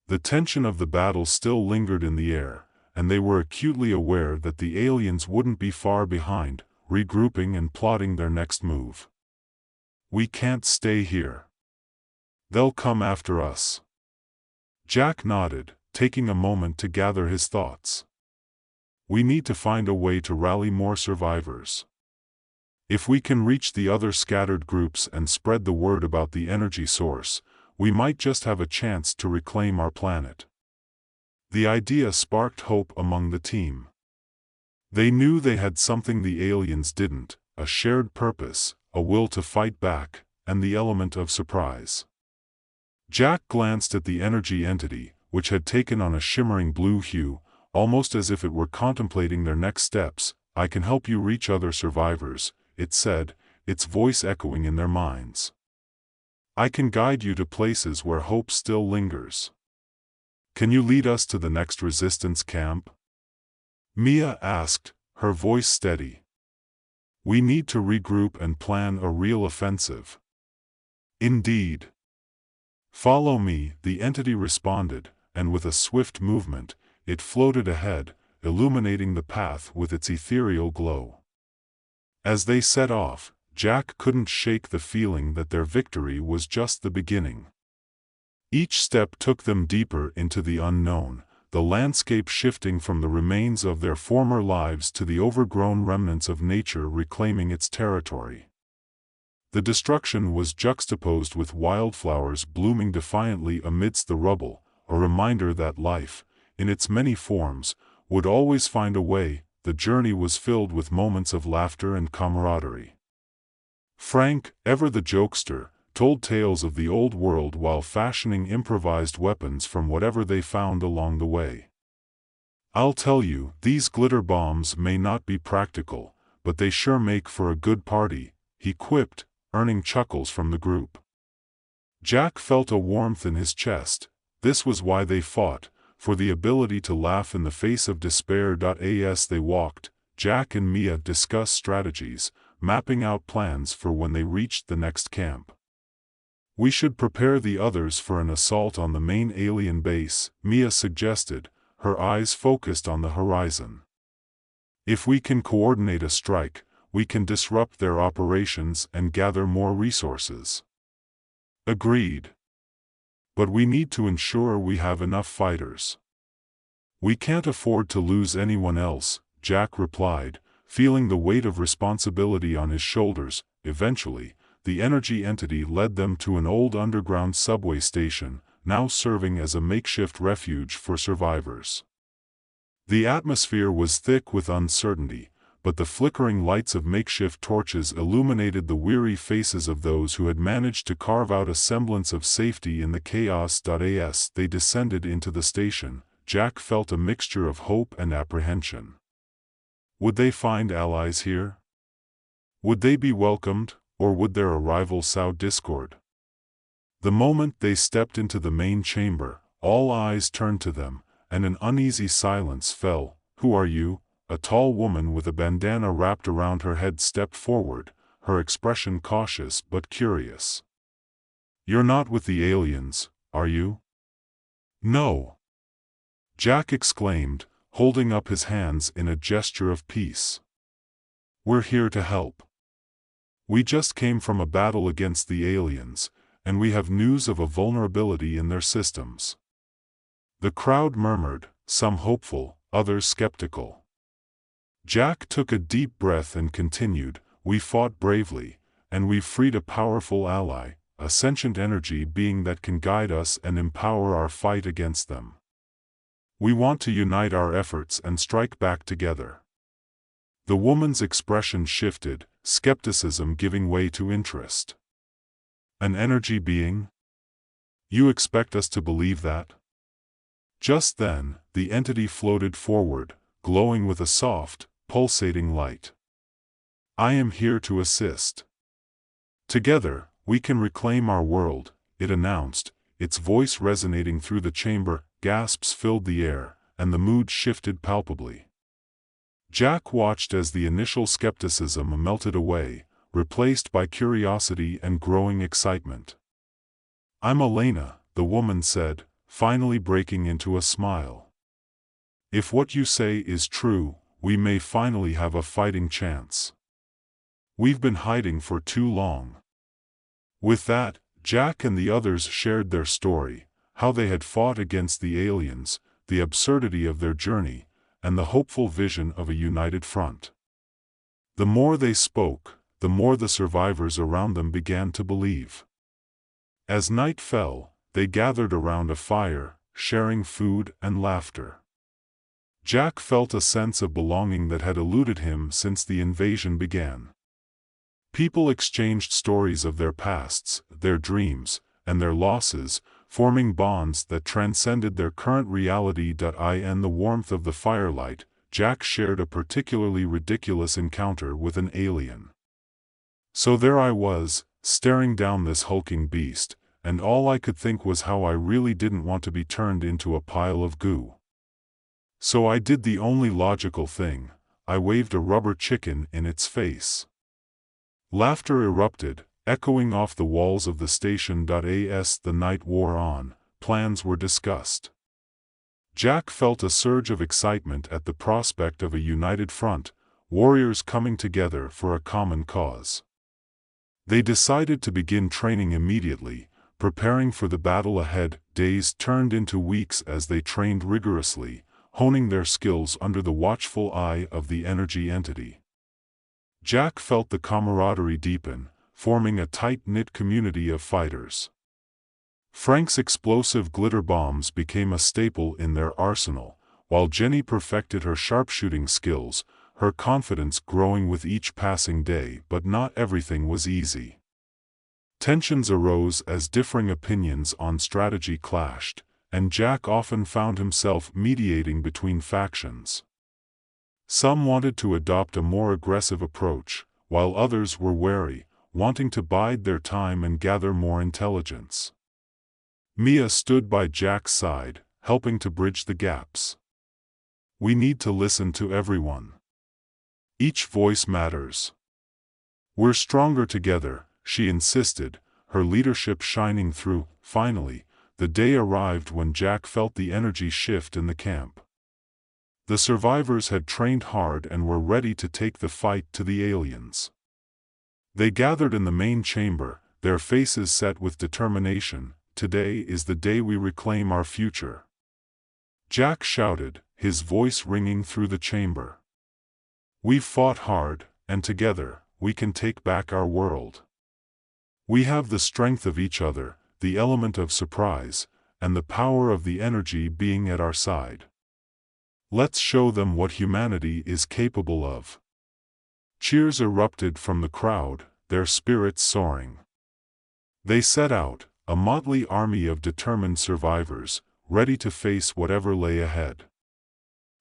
The tension of the battle still lingered in the air, and they were acutely aware that the aliens wouldn't be far behind, regrouping and plotting their next move. We can't stay here. They'll come after us. Jack nodded, taking a moment to gather his thoughts. We need to find a way to rally more survivors. If we can reach the other scattered groups and spread the word about the energy source, we might just have a chance to reclaim our planet. The idea sparked hope among the team. They knew they had something the aliens didn't, a shared purpose, a will to fight back, and the element of surprise. Jack glanced at the energy entity, which had taken on a shimmering blue hue, almost as if it were contemplating their next steps. I can help you reach other survivors, it said, its voice echoing in their minds. I can guide you to places where hope still lingers. Can you lead us to the next resistance camp? Mia asked, her voice steady. We need to regroup and plan a real offensive. Indeed. Follow me, the entity responded, and with a swift movement, it floated ahead, illuminating the path with its ethereal glow. As they set off, Jack couldn't shake the feeling that their victory was just the beginning. Each step took them deeper into the unknown, the landscape shifting from the remains of their former lives to the overgrown remnants of nature reclaiming its territory. The destruction was juxtaposed with wildflowers blooming defiantly amidst the rubble, a reminder that life, in its many forms, would always find a way. The journey was filled with moments of laughter and camaraderie. Frank, ever the jokester, told tales of the old world while fashioning improvised weapons from whatever they found along the way. I'll tell you, these glitter bombs may not be practical, but they sure make for a good party, he quipped, earning chuckles from the group. Jack felt a warmth in his chest. This was why they fought, for the ability to laugh in the face of despair. As they walked, Jack and Mia discussed strategies, mapping out plans for when they reached the next camp. We should prepare the others for an assault on the main alien base, Mia suggested, her eyes focused on the horizon. If we can coordinate a strike, we can disrupt their operations and gather more resources. Agreed. But we need to ensure we have enough fighters. We can't afford to lose anyone else, Jack replied, feeling the weight of responsibility on his shoulders. Eventually, the energy entity led them to an old underground subway station, now serving as a makeshift refuge for survivors. The atmosphere was thick with uncertainty, but the flickering lights of makeshift torches illuminated the weary faces of those who had managed to carve out a semblance of safety in the chaos. As they descended into the station, Jack felt a mixture of hope and apprehension. Would they find allies here? Would they be welcomed, or would their arrival sow discord? The moment they stepped into the main chamber, all eyes turned to them, and an uneasy silence fell. "Who are you?" A tall woman with a bandana wrapped around her head stepped forward, her expression cautious but curious. "You're not with the aliens, are you?" "No," Jack exclaimed, holding up his hands in a gesture of peace. "We're here to help. We just came from a battle against the aliens, and we have news of a vulnerability in their systems." The crowd murmured, some hopeful, others skeptical. Jack took a deep breath and continued, "We fought bravely, and we've freed a powerful ally, a sentient energy being that can guide us and empower our fight against them. We want to unite our efforts and strike back together." The woman's expression shifted, skepticism giving way to interest. "An energy being? You expect us to believe that?" Just then, the entity floated forward, glowing with a soft, pulsating light. "I am here to assist. Together, we can reclaim our world," it announced, its voice resonating through the chamber. Gasps filled the air, and the mood shifted palpably. Jack watched as the initial skepticism melted away, replaced by curiosity and growing excitement. "I'm Elena," the woman said, finally breaking into a smile. "If what you say is true, we may finally have a fighting chance. We've been hiding for too long." With that, Jack and the others shared their story, how they had fought against the aliens, the absurdity of their journey, and the hopeful vision of a united front. The more they spoke, the more the survivors around them began to believe. As night fell, they gathered around a fire, sharing food and laughter. Jack felt a sense of belonging that had eluded him since the invasion began. People exchanged stories of their pasts, their dreams, and their losses, forming bonds that transcended their current reality. In the warmth of the firelight, Jack shared a particularly ridiculous encounter with an alien. "So there I was, staring down this hulking beast, and all I could think was how I really didn't want to be turned into a pile of goo. So I did the only logical thing, I waved a rubber chicken in its face." Laughter erupted, echoing off the walls of the station. As the night wore on, plans were discussed. Jack felt a surge of excitement at the prospect of a united front, warriors coming together for a common cause. They decided to begin training immediately, preparing for the battle ahead. Days turned into weeks as they trained rigorously, honing their skills under the watchful eye of the energy entity. Jack felt the camaraderie deepen, forming a tight-knit community of fighters. Frank's explosive glitter bombs became a staple in their arsenal, while Jenny perfected her sharpshooting skills, her confidence growing with each passing day. But not everything was easy. Tensions arose as differing opinions on strategy clashed, and Jack often found himself mediating between factions. Some wanted to adopt a more aggressive approach, while others were wary, wanting to bide their time and gather more intelligence. Mia stood by Jack's side, helping to bridge the gaps. "We need to listen to everyone. Each voice matters. We're stronger together," she insisted, her leadership shining through. Finally, the day arrived when Jack felt the energy shift in the camp. The survivors had trained hard and were ready to take the fight to the aliens. They gathered in the main chamber, their faces set with determination. "Today is the day we reclaim our future," Jack shouted, his voice ringing through the chamber. "We've fought hard, and together, we can take back our world. We have the strength of each other, the element of surprise, and the power of the energy being at our side. Let's show them what humanity is capable of." Cheers erupted from the crowd, their spirits soaring. They set out, a motley army of determined survivors, ready to face whatever lay ahead.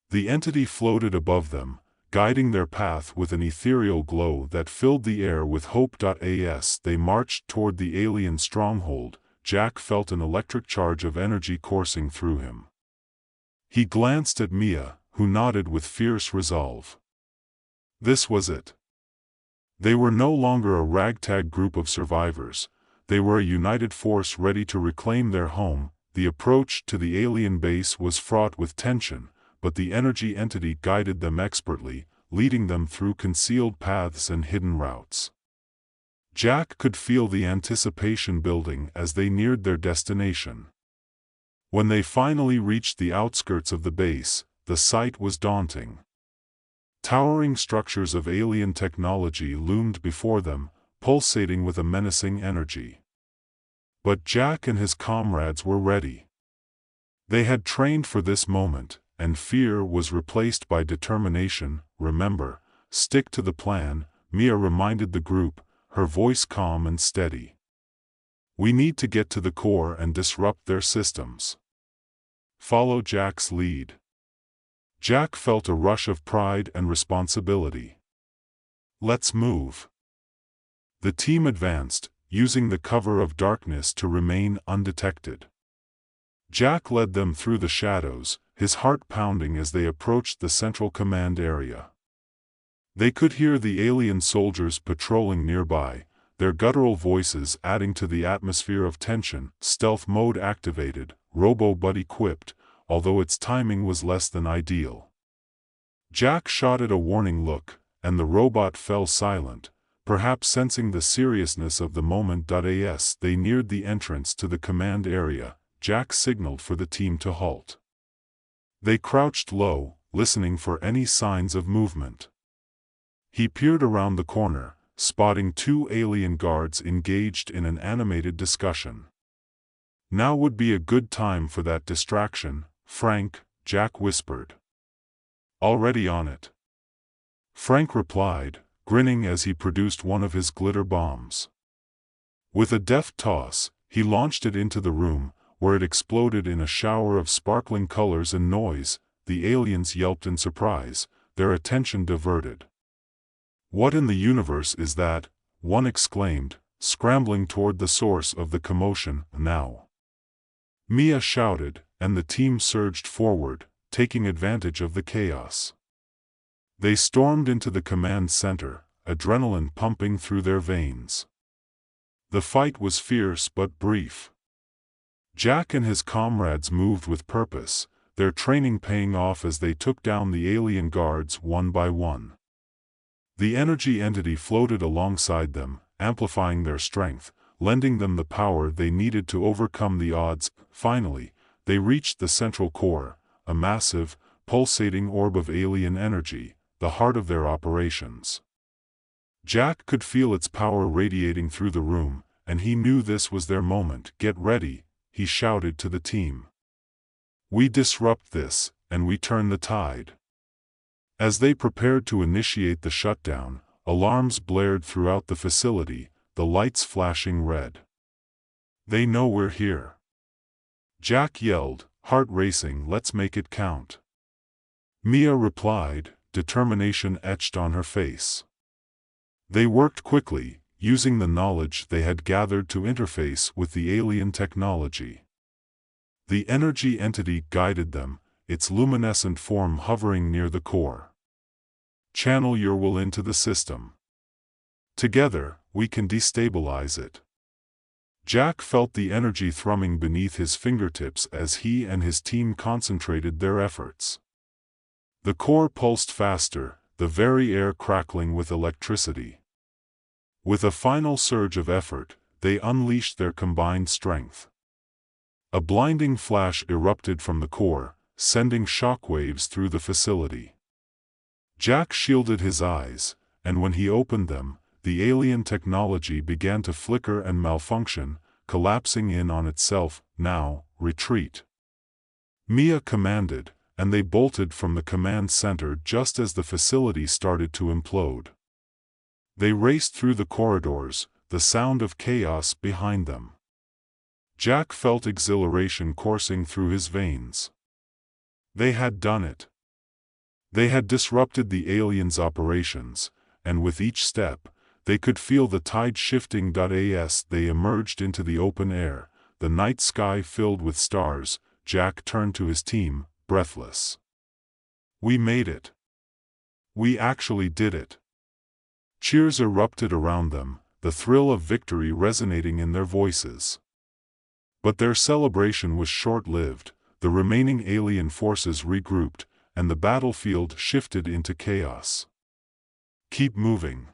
The entity floated above them, guiding their path with an ethereal glow that filled the air with hope. As they marched toward the alien stronghold, Jack felt an electric charge of energy coursing through him. He glanced at Mia, who nodded with fierce resolve. This was it. They were no longer a ragtag group of survivors. They were a united force ready to reclaim their home. The approach to the alien base was fraught with tension, but the energy entity guided them expertly, leading them through concealed paths and hidden routes. Jack could feel the anticipation building as they neared their destination. When they finally reached the outskirts of the base, the sight was daunting. Towering structures of alien technology loomed before them, pulsating with a menacing energy. But Jack and his comrades were ready. They had trained for this moment, and fear was replaced by determination. Remember, stick to the plan, Mia reminded the group, her voice calm and steady. We need to get to the core and disrupt their systems. Follow Jack's lead. Jack felt a rush of pride and responsibility. Let's move. The team advanced, using the cover of darkness to remain undetected. Jack led them through the shadows, his heart pounding as they approached the central command area. They could hear the alien soldiers patrolling nearby, their guttural voices adding to the atmosphere of tension. Stealth mode activated, Robo-Buddy equipped, although its timing was less than ideal. Jack shot it a warning look, and the robot fell silent, perhaps sensing the seriousness of the moment. As they neared the entrance to the command area, Jack signaled for the team to halt. They crouched low, listening for any signs of movement. He peered around the corner, spotting two alien guards engaged in an animated discussion. Now would be a good time for that distraction, Frank, Jack whispered. Already on it. Frank replied, grinning as he produced one of his glitter bombs. With a deft toss, he launched it into the room, where it exploded in a shower of sparkling colors and noise. The aliens yelped in surprise, their attention diverted. What in the universe is that? One exclaimed, scrambling toward the source of the commotion. Now! Mia shouted, and the team surged forward, taking advantage of the chaos. They stormed into the command center, adrenaline pumping through their veins. The fight was fierce but brief. Jack and his comrades moved with purpose, their training paying off as they took down the alien guards one by one. The energy entity floated alongside them, amplifying their strength, lending them the power they needed to overcome the odds. Finally, they reached the central core, a massive, pulsating orb of alien energy, the heart of their operations. Jack could feel its power radiating through the room, and he knew this was their moment. Get ready, he shouted to the team. We disrupt this, and we turn the tide. As they prepared to initiate the shutdown, alarms blared throughout the facility, the lights flashing red. They know we're here. Jack yelled, heart racing, let's make it count. Mia replied, determination etched on her face. They worked quickly, using the knowledge they had gathered to interface with the alien technology. The energy entity guided them, its luminescent form hovering near the core. Channel your will into the system. Together, we can destabilize it. Jack felt the energy thrumming beneath his fingertips as he and his team concentrated their efforts. The core pulsed faster, the very air crackling with electricity. With a final surge of effort, they unleashed their combined strength. A blinding flash erupted from the core, sending shockwaves through the facility. Jack shielded his eyes, and when he opened them, the alien technology began to flicker and malfunction, collapsing in on itself. Now, retreat. Mia commanded, and they bolted from the command center just as the facility started to implode. They raced through the corridors, the sound of chaos behind them. Jack felt exhilaration coursing through his veins. They had done it. They had disrupted the aliens' operations, and with each step, they could feel the tide shifting. As they emerged into the open air, the night sky filled with stars, Jack turned to his team, breathless. "We made it. We actually did it." Cheers erupted around them, the thrill of victory resonating in their voices. But their celebration was short-lived. The remaining alien forces regrouped, and the battlefield shifted into chaos. "Keep moving.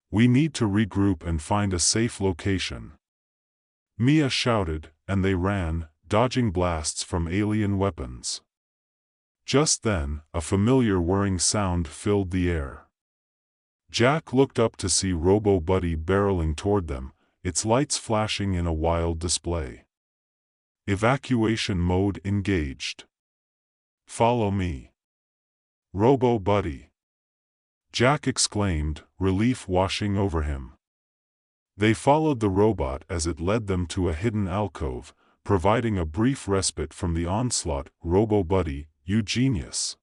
We need to regroup and find a safe location," Mia shouted, and they ran, dodging blasts from alien weapons. Just then, a familiar whirring sound filled the air. Jack looked up to see Robo Buddy barreling toward them, its lights flashing in a wild display. Evacuation mode engaged. "Follow me, Robo Buddy," Jack exclaimed, relief washing over him. They followed the robot as it led them to a hidden alcove, providing a brief respite from the onslaught. "Robo Buddy, you genius,"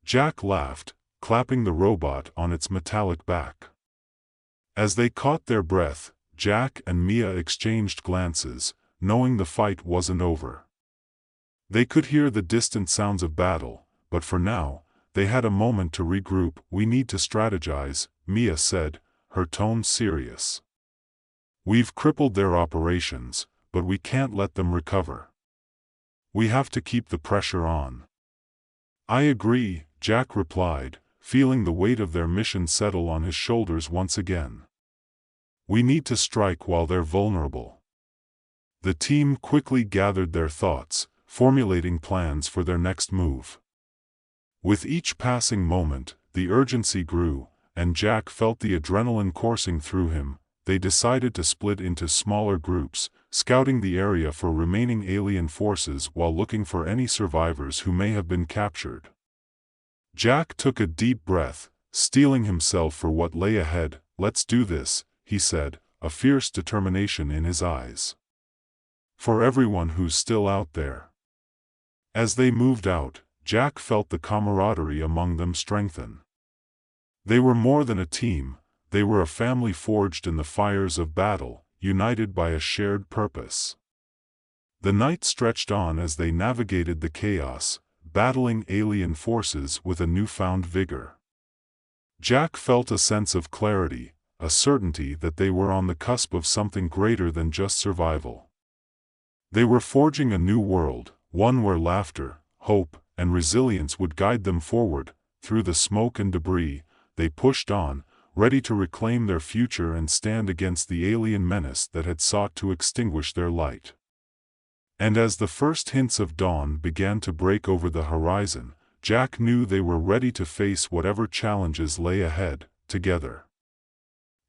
Jack laughed, clapping the robot on its metallic back. As they caught their breath, Jack and Mia exchanged glances, knowing the fight wasn't over. They could hear the distant sounds of battle, but for now, they had a moment to regroup. "We need to strategize," Mia said, her tone serious. "We've crippled their operations, but we can't let them recover. We have to keep the pressure on." "I agree," Jack replied, feeling the weight of their mission settle on his shoulders once again. "We need to strike while they're vulnerable." The team quickly gathered their thoughts, formulating plans for their next move. With each passing moment, the urgency grew, and Jack felt the adrenaline coursing through him. They decided to split into smaller groups, scouting the area for remaining alien forces while looking for any survivors who may have been captured. Jack took a deep breath, steeling himself for what lay ahead. "Let's do this," he said, a fierce determination in his eyes. "For everyone who's still out there." As they moved out, Jack felt the camaraderie among them strengthen. They were more than a team, they were a family forged in the fires of battle, united by a shared purpose. The night stretched on as they navigated the chaos, battling alien forces with a newfound vigor. Jack felt a sense of clarity, a certainty that they were on the cusp of something greater than just survival. They were forging a new world, one where laughter, hope, and resilience would guide them forward. Through the smoke and debris, they pushed on, ready to reclaim their future and stand against the alien menace that had sought to extinguish their light. And as the first hints of dawn began to break over the horizon, Jack knew they were ready to face whatever challenges lay ahead, together.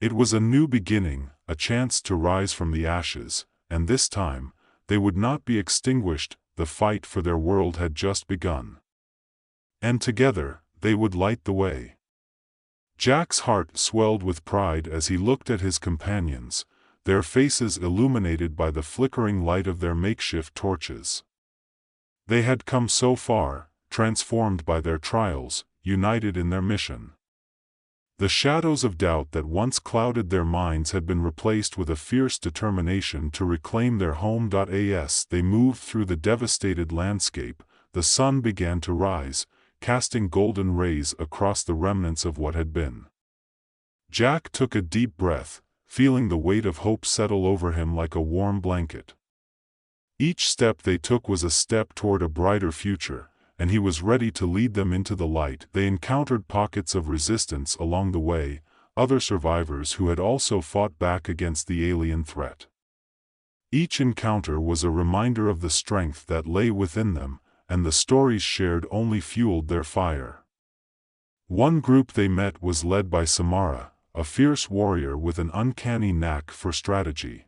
It was a new beginning, a chance to rise from the ashes, and this time, they would not be extinguished. The fight for their world had just begun. And together, they would light the way. Jack's heart swelled with pride as he looked at his companions, their faces illuminated by the flickering light of their makeshift torches. They had come so far, transformed by their trials, united in their mission. The shadows of doubt that once clouded their minds had been replaced with a fierce determination to reclaim their home. As they moved through the devastated landscape, the sun began to rise, casting golden rays across the remnants of what had been. Jack took a deep breath, feeling the weight of hope settle over him like a warm blanket. Each step they took was a step toward a brighter future, and he was ready to lead them into the light. They encountered pockets of resistance along the way, other survivors who had also fought back against the alien threat. Each encounter was a reminder of the strength that lay within them, and the stories shared only fueled their fire. One group they met was led by Samara, a fierce warrior with an uncanny knack for strategy.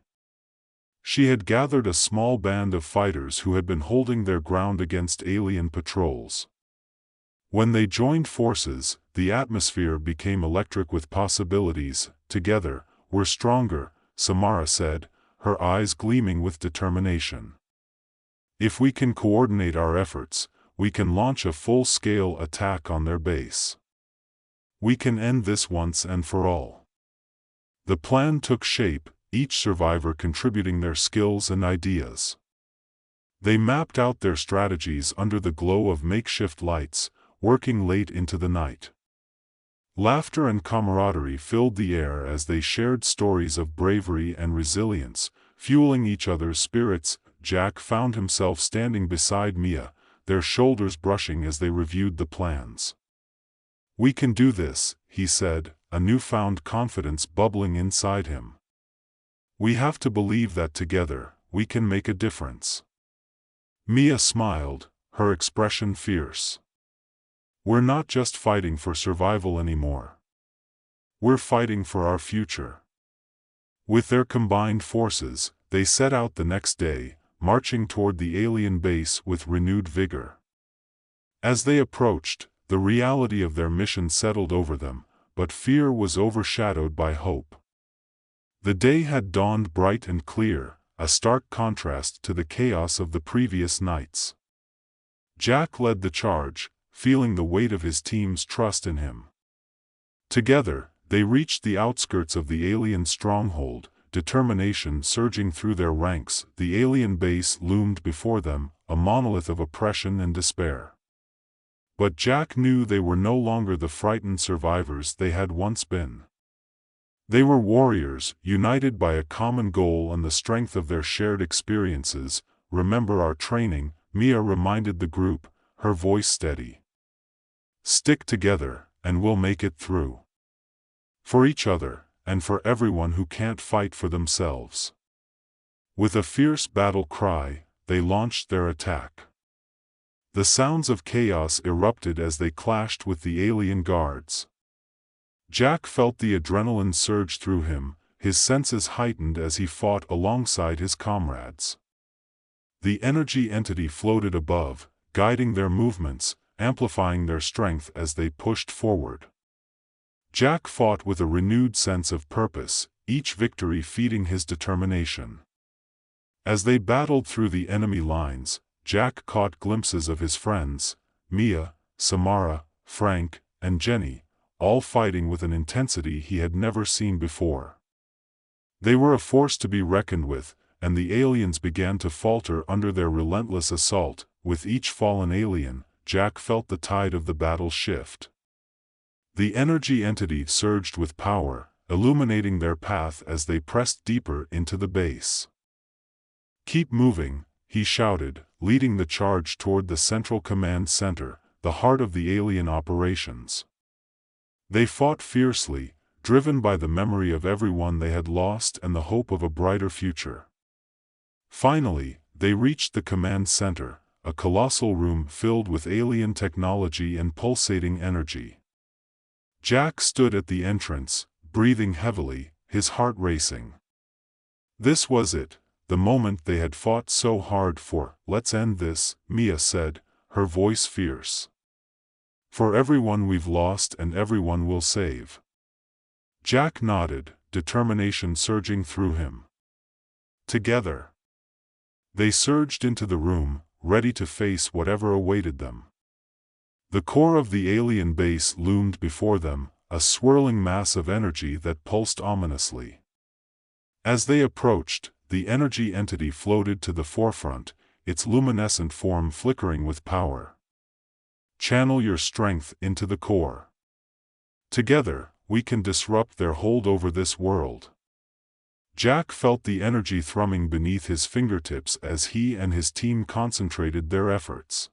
She had gathered a small band of fighters who had been holding their ground against alien patrols. When they joined forces, the atmosphere became electric with possibilities. "Together, we're stronger," Samara said, her eyes gleaming with determination. "If we can coordinate our efforts, we can launch a full-scale attack on their base. We can end this once and for all." The plan took shape, each survivor contributing their skills and ideas. They mapped out their strategies under the glow of makeshift lights, working late into the night. Laughter and camaraderie filled the air as they shared stories of bravery and resilience, fueling each other's spirits. Jack found himself standing beside Mia, their shoulders brushing as they reviewed the plans. "We can do this," he said, a newfound confidence bubbling inside him. "We have to believe that together, we can make a difference." Mia smiled, her expression fierce. "We're not just fighting for survival anymore. We're fighting for our future." With their combined forces, they set out the next day, marching toward the alien base with renewed vigor. As they approached, the reality of their mission settled over them, but fear was overshadowed by hope. The day had dawned bright and clear, a stark contrast to the chaos of the previous nights. Jack led the charge, feeling the weight of his team's trust in him. Together, they reached the outskirts of the alien stronghold, determination surging through their ranks. The alien base loomed before them, a monolith of oppression and despair. But Jack knew they were no longer the frightened survivors they had once been. They were warriors, united by a common goal and the strength of their shared experiences. "Remember our training," Mia reminded the group, her voice steady. "Stick together, and we'll make it through. For each other, and for everyone who can't fight for themselves." With a fierce battle cry, they launched their attack. The sounds of chaos erupted as they clashed with the alien guards. Jack felt the adrenaline surge through him, his senses heightened as he fought alongside his comrades. The energy entity floated above, guiding their movements, amplifying their strength as they pushed forward. Jack fought with a renewed sense of purpose, each victory feeding his determination. As they battled through the enemy lines, Jack caught glimpses of his friends, Mia, Samara, Frank, and Jenny, all fighting with an intensity he had never seen before. They were a force to be reckoned with, and the aliens began to falter under their relentless assault. With each fallen alien, Jack felt the tide of the battle shift. The energy entity surged with power, illuminating their path as they pressed deeper into the base. "Keep moving," he shouted, leading the charge toward the central command center, the heart of the alien operations. They fought fiercely, driven by the memory of everyone they had lost and the hope of a brighter future. Finally, they reached the command center, a colossal room filled with alien technology and pulsating energy. Jack stood at the entrance, breathing heavily, his heart racing. This was it, the moment they had fought so hard for. "Let's end this," Mia said, her voice fierce. "For everyone we've lost and everyone we'll save." Jack nodded, determination surging through him. Together, they surged into the room, ready to face whatever awaited them. The core of the alien base loomed before them, a swirling mass of energy that pulsed ominously. As they approached, the energy entity floated to the forefront, its luminescent form flickering with power. "Channel your strength into the core. Together, we can disrupt their hold over this world." Jack felt the energy thrumming beneath his fingertips as he and his team concentrated their efforts.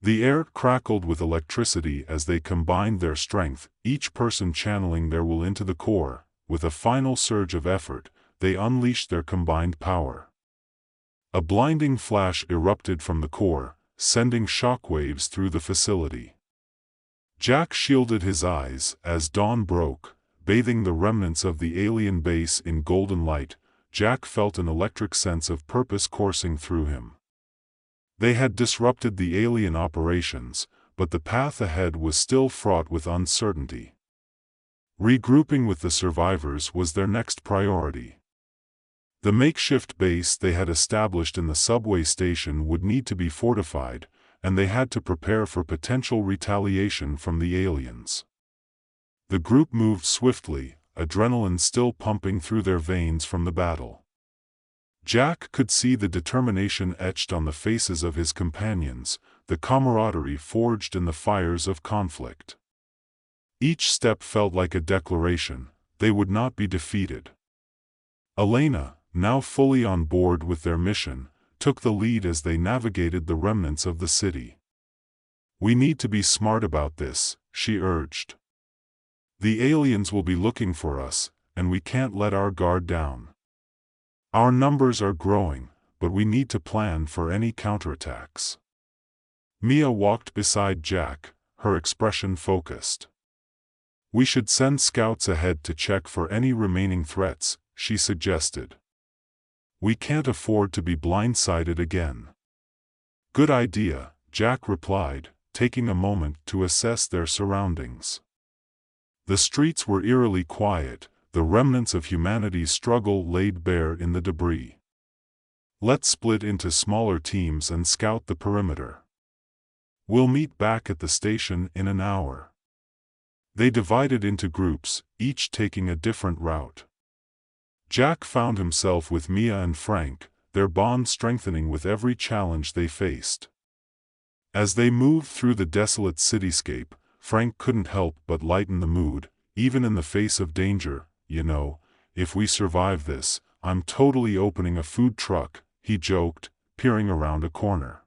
The air crackled with electricity as they combined their strength, each person channeling their will into the core. With a final surge of effort, they unleashed their combined power. A blinding flash erupted from the core, sending shockwaves through the facility. Jack shielded his eyes as dawn broke, bathing the remnants of the alien base in golden light. Jack felt an electric sense of purpose coursing through him. They had disrupted the alien operations, but the path ahead was still fraught with uncertainty. Regrouping with the survivors was their next priority. The makeshift base they had established in the subway station would need to be fortified, and they had to prepare for potential retaliation from the aliens. The group moved swiftly, adrenaline still pumping through their veins from the battle. Jack could see the determination etched on the faces of his companions, the camaraderie forged in the fires of conflict. Each step felt like a declaration: they would not be defeated. Elena, now fully on board with their mission, took the lead as they navigated the remnants of the city. "We need to be smart about this," she urged. "The aliens will be looking for us, and we can't let our guard down. Our numbers are growing, but we need to plan for any counterattacks." Mia walked beside Jack, her expression focused. "We should send scouts ahead to check for any remaining threats," she suggested. "We can't afford to be blindsided again." "Good idea," Jack replied, taking a moment to assess their surroundings. The streets were eerily quiet, the remnants of humanity's struggle laid bare in the debris. "Let's split into smaller teams and scout the perimeter. We'll meet back at the station in an hour." They divided into groups, each taking a different route. Jack found himself with Mia and Frank, their bond strengthening with every challenge they faced. As they moved through the desolate cityscape, Frank couldn't help but lighten the mood. "Even in the face of danger, you know, if we survive this, I'm totally opening a food truck," he joked, peering around a corner.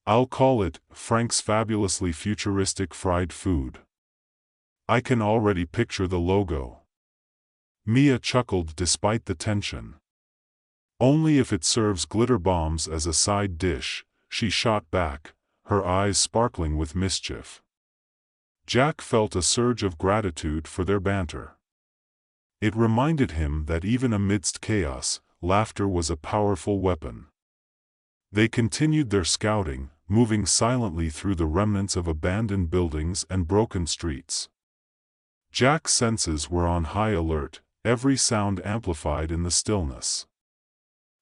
"I'll call it Frank's Fabulously Futuristic Fried Food. I can already picture the logo." Mia chuckled despite the tension. "Only if it serves glitter bombs as a side dish," she shot back, her eyes sparkling with mischief. Jack felt a surge of gratitude for their banter. It reminded him that even amidst chaos, laughter was a powerful weapon. They continued their scouting, moving silently through the remnants of abandoned buildings and broken streets. Jack's senses were on high alert, every sound amplified in the stillness.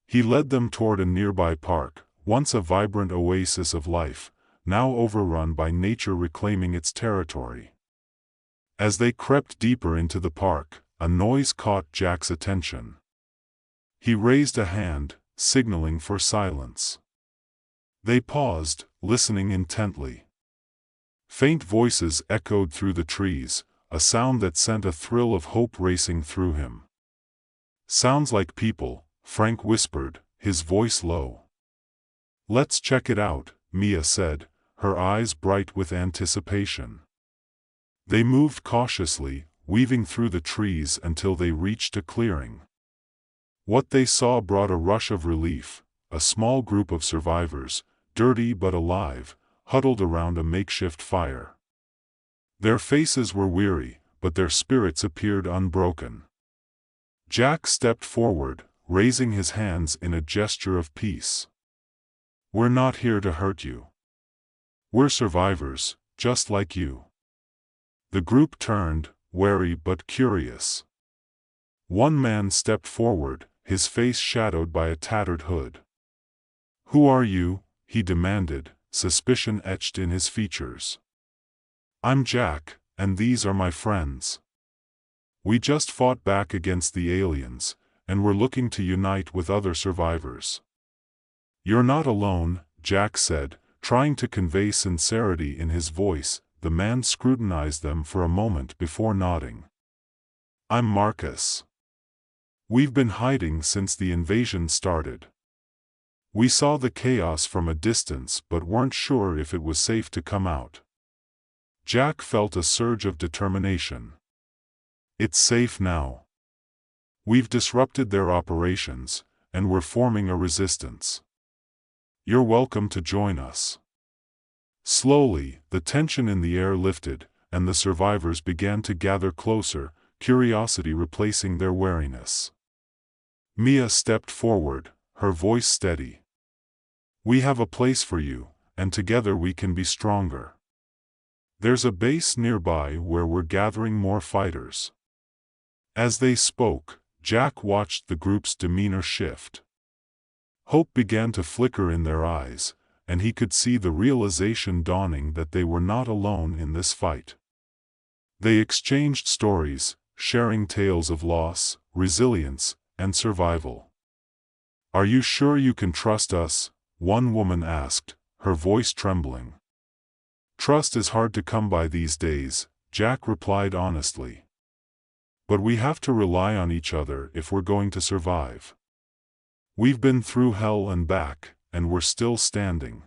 He led them toward a nearby park, once a vibrant oasis of life, now overrun by nature reclaiming its territory. As they crept deeper into the park, a noise caught Jack's attention. He raised a hand, signaling for silence. They paused, listening intently. Faint voices echoed through the trees, a sound that sent a thrill of hope racing through him. "Sounds like people," Frank whispered, his voice low. "Let's check it out," Mia said, her eyes bright with anticipation. They moved cautiously, weaving through the trees until they reached a clearing. What they saw brought a rush of relief: a small group of survivors, dirty but alive, huddled around a makeshift fire. Their faces were weary, but their spirits appeared unbroken. Jack stepped forward, raising his hands in a gesture of peace. "We're not here to hurt you. We're survivors, just like you." The group turned, wary but curious. One man stepped forward, his face shadowed by a tattered hood. "Who are you?" he demanded, suspicion etched in his features. "I'm Jack, and these are my friends. We just fought back against the aliens, and we're looking to unite with other survivors." "You're not alone," Jack said, trying to convey sincerity in his voice. The man scrutinized them for a moment before nodding. "I'm Marcus. We've been hiding since the invasion started. We saw the chaos from a distance but weren't sure if it was safe to come out." Jack felt a surge of determination. "It's safe now. We've disrupted their operations, and we're forming a resistance. You're welcome to join us." Slowly, the tension in the air lifted, and the survivors began to gather closer, curiosity replacing their wariness. Mia stepped forward, her voice steady. "We have a place for you, and together we can be stronger. There's a base nearby where we're gathering more fighters." As they spoke, Jack watched the group's demeanor shift. Hope began to flicker in their eyes, and he could see the realization dawning that they were not alone in this fight. They exchanged stories, sharing tales of loss, resilience, and survival. "Are you sure you can trust us?" one woman asked, her voice trembling. "Trust is hard to come by these days," Jack replied honestly. "But we have to rely on each other if we're going to survive. We've been through hell and back, and we're still standing.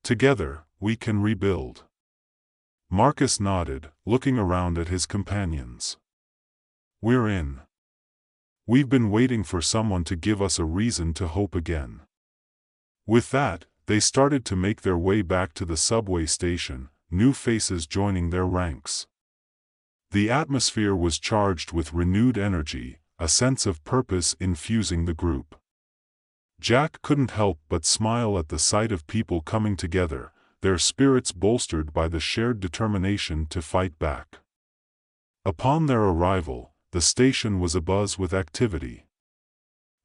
Together, we can rebuild." Marcus nodded, looking around at his companions. "We're in. We've been waiting for someone to give us a reason to hope again." With that, they started to make their way back to the subway station, new faces joining their ranks. The atmosphere was charged with renewed energy, a sense of purpose infusing the group. Jack couldn't help but smile at the sight of people coming together, their spirits bolstered by the shared determination to fight back. Upon their arrival, the station was abuzz with activity.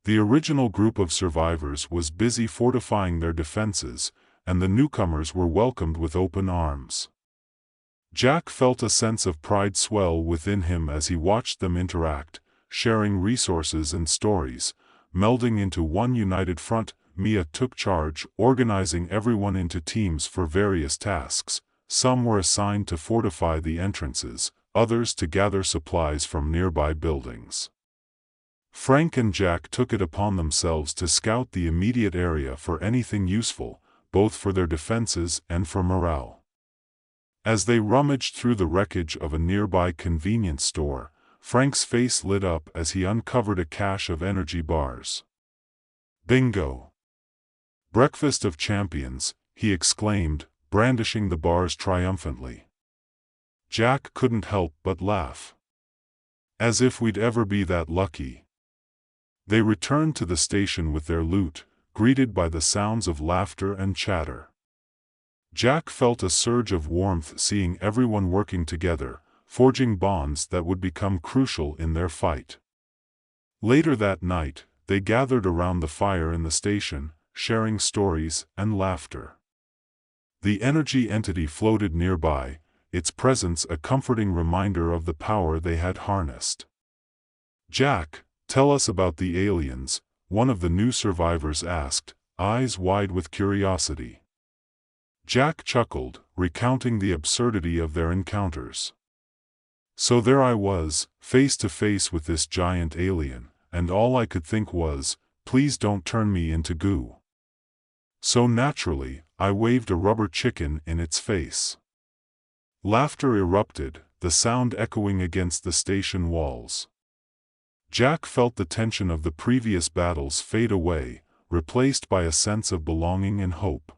The original group of survivors was busy fortifying their defenses, and the newcomers were welcomed with open arms. Jack felt a sense of pride swell within him as he watched them interact, sharing resources and stories, melding into one united front. Mia took charge, organizing everyone into teams for various tasks. Some were assigned to fortify the entrances, others to gather supplies from nearby buildings. Frank and Jack took it upon themselves to scout the immediate area for anything useful, both for their defenses and for morale. As they rummaged through the wreckage of a nearby convenience store, Frank's face lit up as he uncovered a cache of energy bars. "Bingo! Breakfast of champions," he exclaimed, brandishing the bars triumphantly. Jack couldn't help but laugh. "As if we'd ever be that lucky." They returned to the station with their loot, greeted by the sounds of laughter and chatter. Jack felt a surge of warmth seeing everyone working together, forging bonds that would become crucial in their fight. Later that night, they gathered around the fire in the station, sharing stories and laughter. The energy entity floated nearby, its presence a comforting reminder of the power they had harnessed. "Jack, tell us about the aliens," one of the new survivors asked, eyes wide with curiosity. Jack chuckled, recounting the absurdity of their encounters. "So there I was, face to face with this giant alien, and all I could think was, please don't turn me into goo. So naturally, I waved a rubber chicken in its face." Laughter erupted, the sound echoing against the station walls. Jack felt the tension of the previous battles fade away, replaced by a sense of belonging and hope.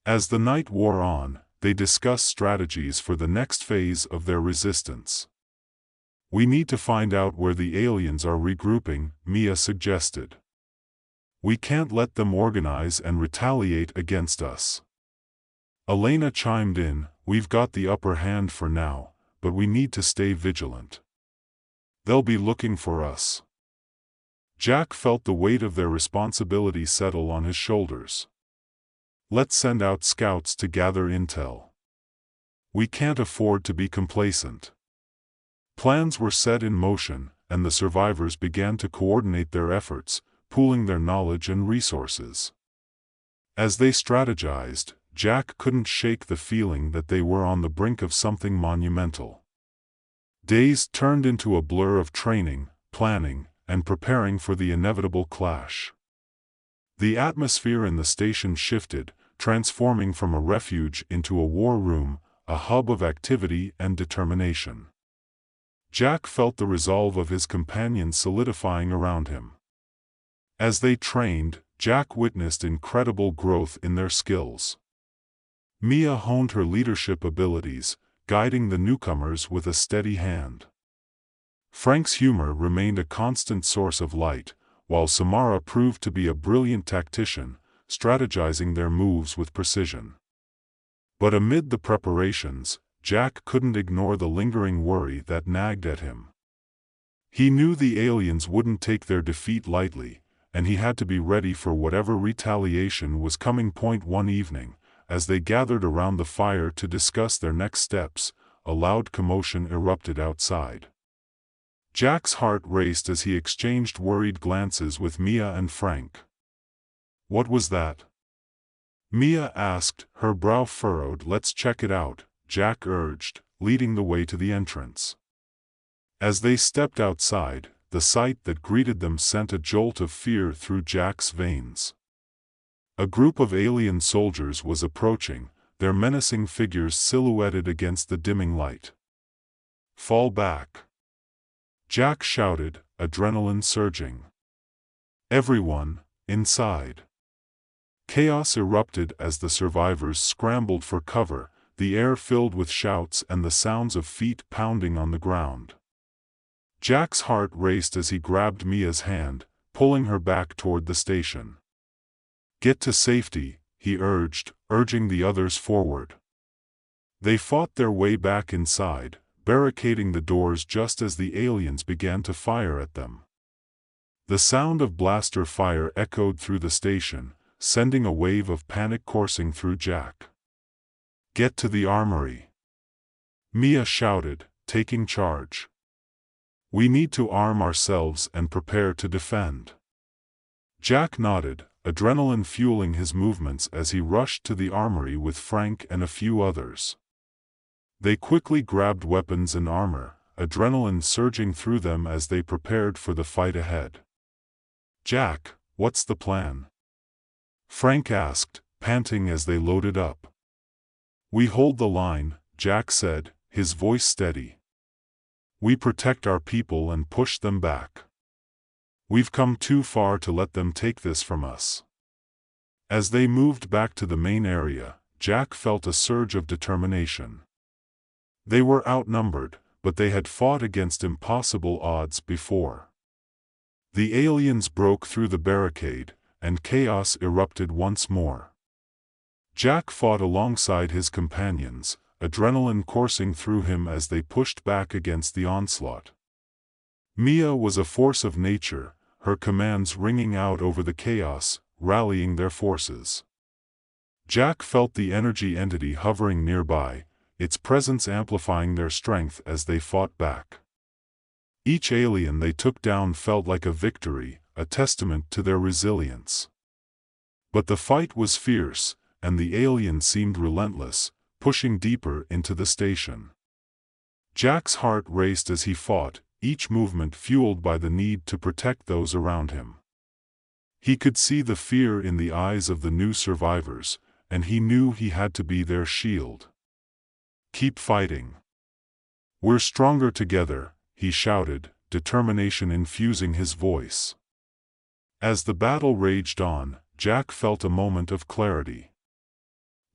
As the night wore on, they discussed strategies for the next phase of their resistance. "We need to find out where the aliens are regrouping," Mia suggested. "We can't let them organize and retaliate against us." Elena chimed in, "We've got the upper hand for now, but we need to stay vigilant. They'll be looking for us." Jack felt the weight of their responsibility settle on his shoulders. "Let's send out scouts to gather intel. We can't afford to be complacent." Plans were set in motion, and the survivors began to coordinate their efforts, pooling their knowledge and resources. As they strategized, Jack couldn't shake the feeling that they were on the brink of something monumental. Days turned into a blur of training, planning, and preparing for the inevitable clash. The atmosphere in the station shifted, transforming from a refuge into a war room, a hub of activity and determination. Jack felt the resolve of his companions solidifying around him. As they trained, Jack witnessed incredible growth in their skills. Mia honed her leadership abilities, guiding the newcomers with a steady hand. Frank's humor remained a constant source of light, while Samara proved to be a brilliant tactician, strategizing their moves with precision. But amid the preparations, Jack couldn't ignore the lingering worry that nagged at him. He knew the aliens wouldn't take their defeat lightly, and he had to be ready for whatever retaliation was coming. One evening, as they gathered around the fire to discuss their next steps, a loud commotion erupted outside. Jack's heart raced as he exchanged worried glances with Mia and Frank. "What was that?" Mia asked, her brow furrowed. "Let's check it out," Jack urged, leading the way to the entrance. As they stepped outside, the sight that greeted them sent a jolt of fear through Jack's veins. A group of alien soldiers was approaching, their menacing figures silhouetted against the dimming light. "Fall back!" Jack shouted, adrenaline surging. "Everyone, inside!" Chaos erupted as the survivors scrambled for cover, the air filled with shouts and the sounds of feet pounding on the ground. Jack's heart raced as he grabbed Mia's hand, pulling her back toward the station. "Get to safety," he urged, urging the others forward. They fought their way back inside, barricading the doors just as the aliens began to fire at them. The sound of blaster fire echoed through the station, sending a wave of panic coursing through Jack. "Get to the armory!" Mia shouted, taking charge. "We need to arm ourselves and prepare to defend." Jack nodded, adrenaline fueling his movements as he rushed to the armory with Frank and a few others. They quickly grabbed weapons and armor, adrenaline surging through them as they prepared for the fight ahead. "Jack, what's the plan?" Frank asked, panting as they loaded up. "We hold the line," Jack said, his voice steady. "We protect our people and push them back. We've come too far to let them take this from us." As they moved back to the main area, Jack felt a surge of determination. They were outnumbered, but they had fought against impossible odds before. The aliens broke through the barricade, and chaos erupted once more. Jack fought alongside his companions, adrenaline coursing through him as they pushed back against the onslaught. Mia was a force of nature, her commands ringing out over the chaos, rallying their forces. Jack felt the energy entity hovering nearby, its presence amplifying their strength as they fought back. Each alien they took down felt like a victory, a testament to their resilience. But the fight was fierce, and the aliens seemed relentless, pushing deeper into the station. Jack's heart raced as he fought, each movement fueled by the need to protect those around him. He could see the fear in the eyes of the new survivors, and he knew he had to be their shield. "Keep fighting. We're stronger together," he shouted, determination infusing his voice. As the battle raged on, Jack felt a moment of clarity.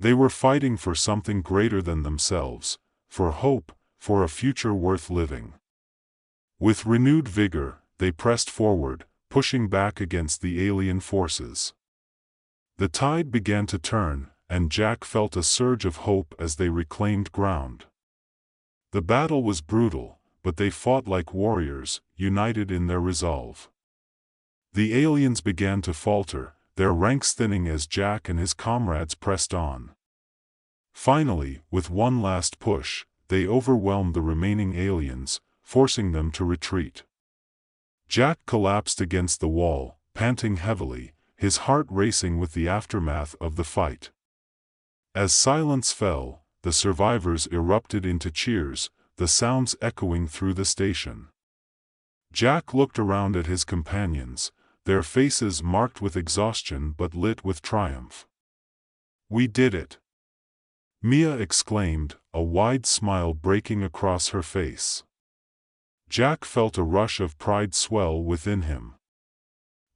They were fighting for something greater than themselves, for hope, for a future worth living. With renewed vigor, they pressed forward, pushing back against the alien forces. The tide began to turn, and Jack felt a surge of hope as they reclaimed ground. The battle was brutal, but they fought like warriors, united in their resolve. The aliens began to falter, their ranks thinning as Jack and his comrades pressed on. Finally, with one last push, they overwhelmed the remaining aliens, forcing them to retreat. Jack collapsed against the wall, panting heavily, his heart racing with the aftermath of the fight. As silence fell, the survivors erupted into cheers, the sounds echoing through the station. Jack looked around at his companions, their faces marked with exhaustion but lit with triumph. "We did it!" Mia exclaimed, a wide smile breaking across her face. Jack felt a rush of pride swell within him.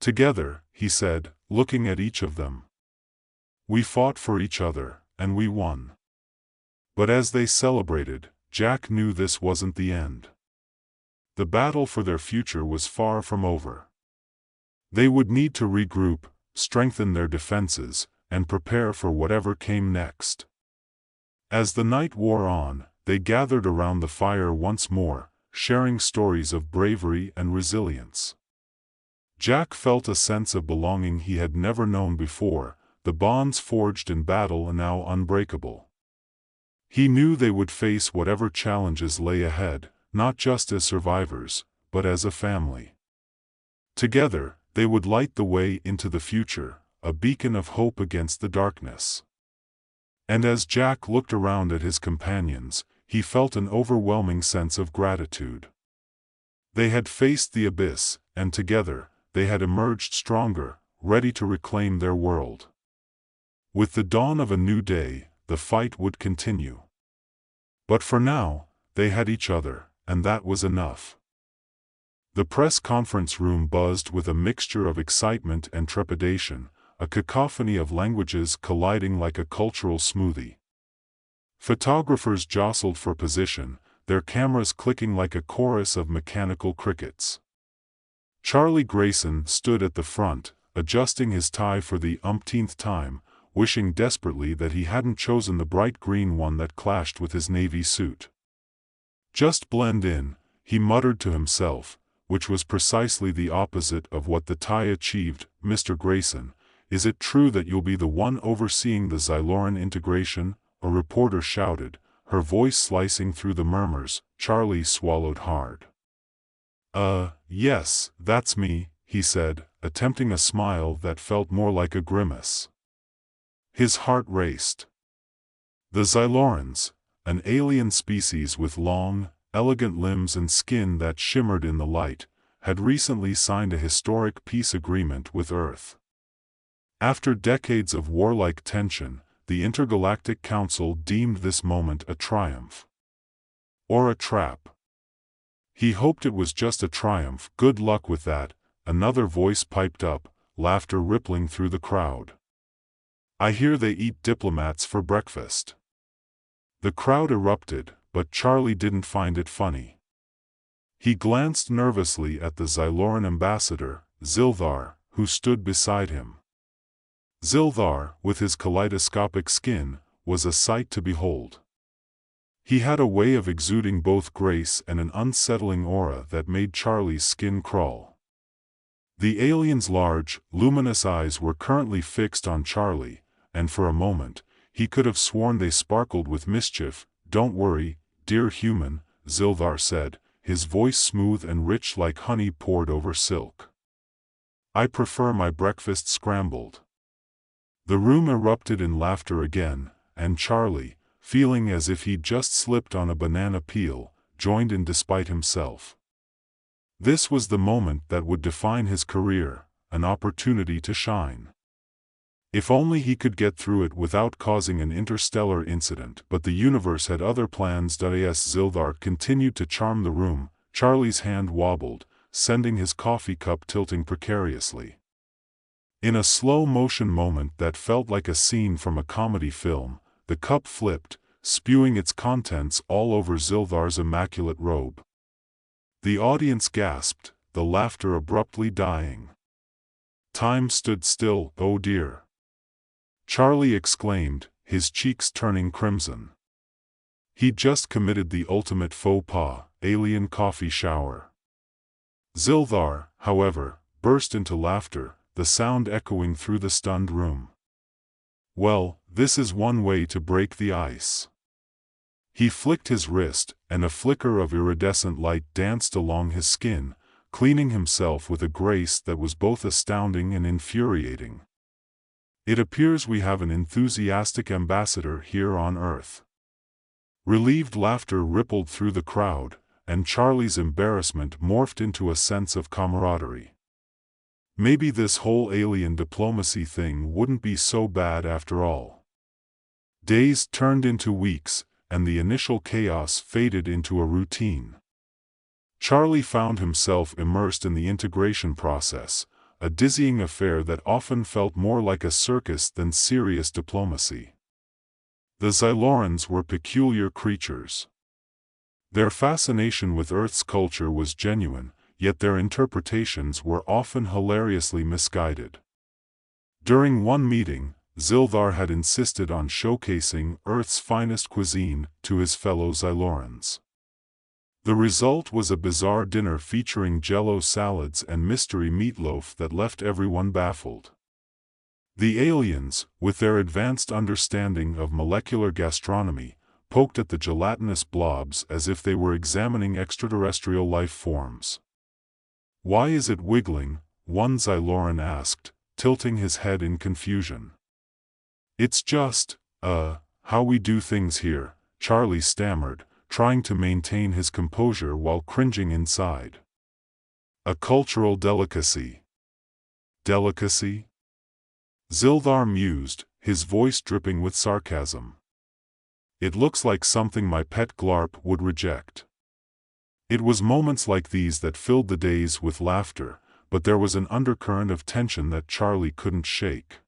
"Together," he said, looking at each of them. "We fought for each other, and we won." But as they celebrated, Jack knew this wasn't the end. The battle for their future was far from over. They would need to regroup, strengthen their defenses, and prepare for whatever came next. As the night wore on, they gathered around the fire once more, sharing stories of bravery and resilience. Jack felt a sense of belonging he had never known before, the bonds forged in battle and now unbreakable. He knew they would face whatever challenges lay ahead, not just as survivors, but as a family. Together, they would light the way into the future, a beacon of hope against the darkness. And as Jack looked around at his companions, he felt an overwhelming sense of gratitude. They had faced the abyss, and together, they had emerged stronger, ready to reclaim their world. With the dawn of a new day, the fight would continue. But for now, they had each other, and that was enough. The press conference room buzzed with a mixture of excitement and trepidation, a cacophony of languages colliding like a cultural smoothie. Photographers jostled for position, their cameras clicking like a chorus of mechanical crickets. Charlie Grayson stood at the front, adjusting his tie for the umpteenth time, wishing desperately that he hadn't chosen the bright green one that clashed with his navy suit. "Just blend in," he muttered to himself, which was precisely the opposite of what the tie achieved. "Mr. Grayson, is it true that you'll be the one overseeing the Xyloran integration?" a reporter shouted, her voice slicing through the murmurs. Charlie swallowed hard. Yes, that's me," he said, attempting a smile that felt more like a grimace. His heart raced. The Xylorans, an alien species with long, elegant limbs and skin that shimmered in the light, had recently signed a historic peace agreement with Earth. After decades of warlike tension, the Intergalactic Council deemed this moment a triumph. Or a trap. He hoped it was just a triumph. "Good luck with that," another voice piped up, laughter rippling through the crowd. "I hear they eat diplomats for breakfast." The crowd erupted, but Charlie didn't find it funny. He glanced nervously at the Xyloran ambassador, Zildar, who stood beside him. Zildar, with his kaleidoscopic skin, was a sight to behold. He had a way of exuding both grace and an unsettling aura that made Charlie's skin crawl. The alien's large, luminous eyes were currently fixed on Charlie, and for a moment, he could have sworn they sparkled with mischief. "Don't worry, dear human," Zildar said, his voice smooth and rich like honey poured over silk. "I prefer my breakfast scrambled." The room erupted in laughter again, and Charlie, feeling as if he'd just slipped on a banana peel, joined in despite himself. This was the moment that would define his career, an opportunity to shine. If only he could get through it without causing an interstellar incident. But the universe had other plans. As Zildar continued to charm the room, Charlie's hand wobbled, sending his coffee cup tilting precariously. In a slow-motion moment that felt like a scene from a comedy film, the cup flipped, spewing its contents all over Zildar's immaculate robe. The audience gasped, the laughter abruptly dying. Time stood still. "Oh dear!" Charlie exclaimed, his cheeks turning crimson. He'd just committed the ultimate faux pas, alien coffee shower. Zildar, however, burst into laughter, the sound echoing through the stunned room. "Well, this is one way to break the ice." He flicked his wrist, and a flicker of iridescent light danced along his skin, cleaning himself with a grace that was both astounding and infuriating. "It appears we have an enthusiastic ambassador here on Earth." Relieved laughter rippled through the crowd, and Charlie's embarrassment morphed into a sense of camaraderie. Maybe this whole alien diplomacy thing wouldn't be so bad after all. Days turned into weeks, and the initial chaos faded into a routine. Charlie found himself immersed in the integration process, a dizzying affair that often felt more like a circus than serious diplomacy. The Xylorans were peculiar creatures. Their fascination with Earth's culture was genuine, yet their interpretations were often hilariously misguided. During one meeting, Zildar had insisted on showcasing Earth's finest cuisine to his fellow Xylorans. The result was a bizarre dinner featuring Jell-O salads and mystery meatloaf that left everyone baffled. The aliens, with their advanced understanding of molecular gastronomy, poked at the gelatinous blobs as if they were examining extraterrestrial life forms. "Why is it wiggling?" one Xyloran asked, tilting his head in confusion. "It's just, how we do things here," Charlie stammered, trying to maintain his composure while cringing inside. "A cultural delicacy." "Delicacy?" Zildar mused, his voice dripping with sarcasm. "It looks like something my pet Glarp would reject." It was moments like these that filled the days with laughter, but there was an undercurrent of tension that Charlie couldn't shake.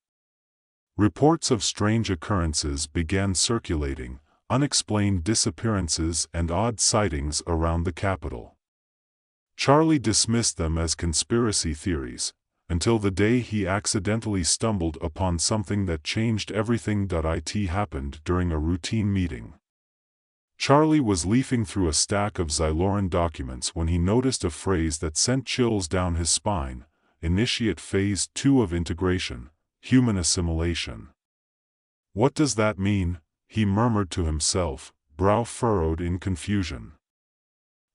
Reports of strange occurrences began circulating, unexplained disappearances and odd sightings around the capital. Charlie dismissed them as conspiracy theories, until the day he accidentally stumbled upon something that changed everything. It happened during a routine meeting. Charlie was leafing through a stack of Xyloran documents when he noticed a phrase that sent chills down his spine: "Initiate Phase 2 of Integration, Human Assimilation." "What does that mean?" he murmured to himself, brow furrowed in confusion.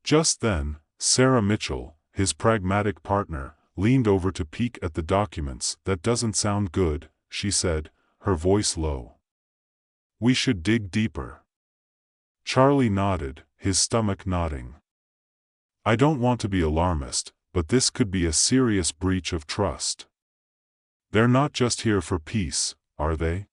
Just then, Sarah Mitchell, his pragmatic partner, leaned over to peek at the documents. "That doesn't sound good," she said, her voice low. "We should dig deeper." Charlie nodded, his stomach nodding. "I don't want to be alarmist, but this could be a serious breach of trust. They're not just here for peace, are they?"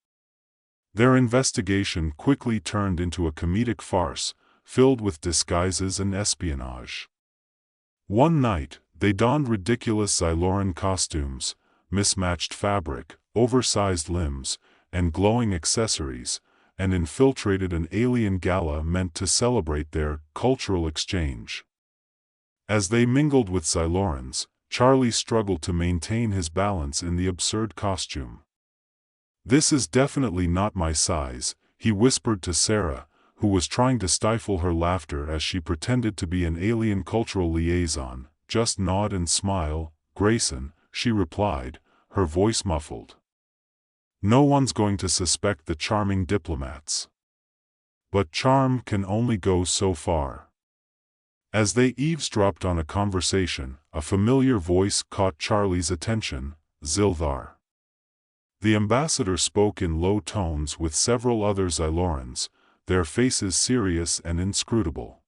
Their investigation quickly turned into a comedic farce, filled with disguises and espionage. One night, they donned ridiculous Xyloran costumes, mismatched fabric, oversized limbs, and glowing accessories, and infiltrated an alien gala meant to celebrate their cultural exchange. As they mingled with Xylorans, Charlie struggled to maintain his balance in the absurd costume. "This is definitely not my size," he whispered to Sarah, who was trying to stifle her laughter as she pretended to be an alien cultural liaison. "Just nod and smile, Grayson," she replied, her voice muffled. "No one's going to suspect the charming diplomats." But charm can only go so far. As they eavesdropped on a conversation, a familiar voice caught Charlie's attention: "Zildar." The ambassador spoke in low tones with several other Xylorans, their faces serious and inscrutable.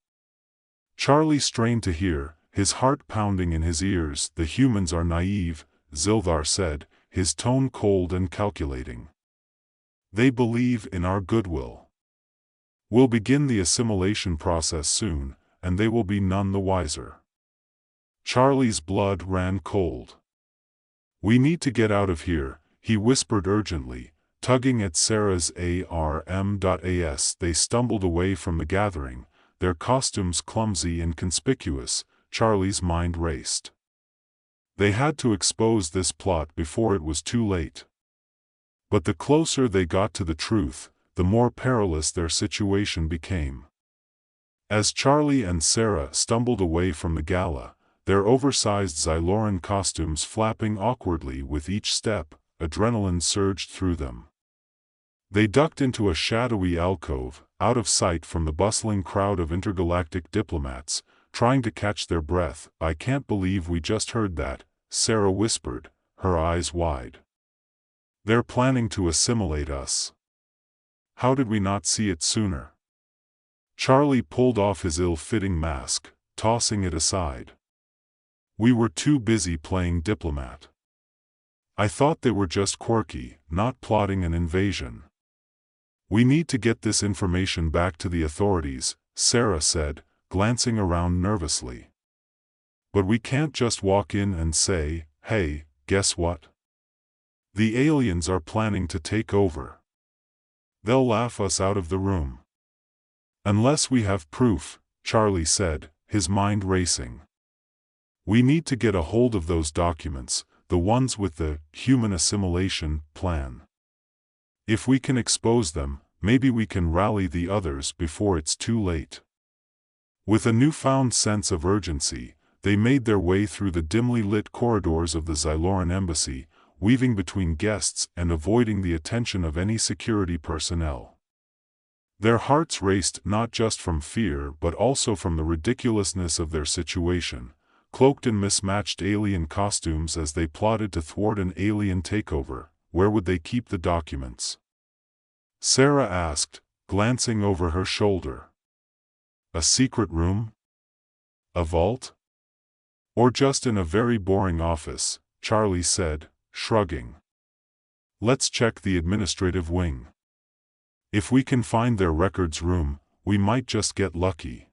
Charlie strained to hear, his heart pounding in his ears. "The humans are naive," Zildar said, his tone cold and calculating. "They believe in our goodwill. We'll begin the assimilation process soon, and they will be none the wiser." Charlie's blood ran cold. "We need to get out of here," he whispered urgently, tugging at Sarah's arm. They stumbled away from the gathering, their costumes clumsy and conspicuous. Charlie's mind raced. They had to expose this plot before it was too late. But the closer they got to the truth, the more perilous their situation became. As Charlie and Sarah stumbled away from the gala, their oversized Xyloran costumes flapping awkwardly with each step, adrenaline surged through them. They ducked into a shadowy alcove, out of sight from the bustling crowd of intergalactic diplomats, trying to catch their breath. "I can't believe we just heard that," Sarah whispered, her eyes wide. "They're planning to assimilate us. How did we not see it sooner?" Charlie pulled off his ill-fitting mask, tossing it aside. "We were too busy playing diplomat. I thought they were just quirky, not plotting an invasion." "We need to get this information back to the authorities," Sarah said, glancing around nervously. "But we can't just walk in and say, 'Hey, guess what? The aliens are planning to take over.' They'll laugh us out of the room." "Unless we have proof," Charlie said, his mind racing. "We need to get a hold of those documents, the ones with the human assimilation plan. If we can expose them, maybe we can rally the others before it's too late." With a newfound sense of urgency, they made their way through the dimly lit corridors of the Xyloran embassy, weaving between guests and avoiding the attention of any security personnel. Their hearts raced not just from fear but also from the ridiculousness of their situation, cloaked in mismatched alien costumes as they plotted to thwart an alien takeover. Where would they keep the documents? Sarah asked, glancing over her shoulder. A secret room? A vault? Or just in a very boring office, Charlie said, shrugging. Let's check the administrative wing. If we can find their records room, we might just get lucky.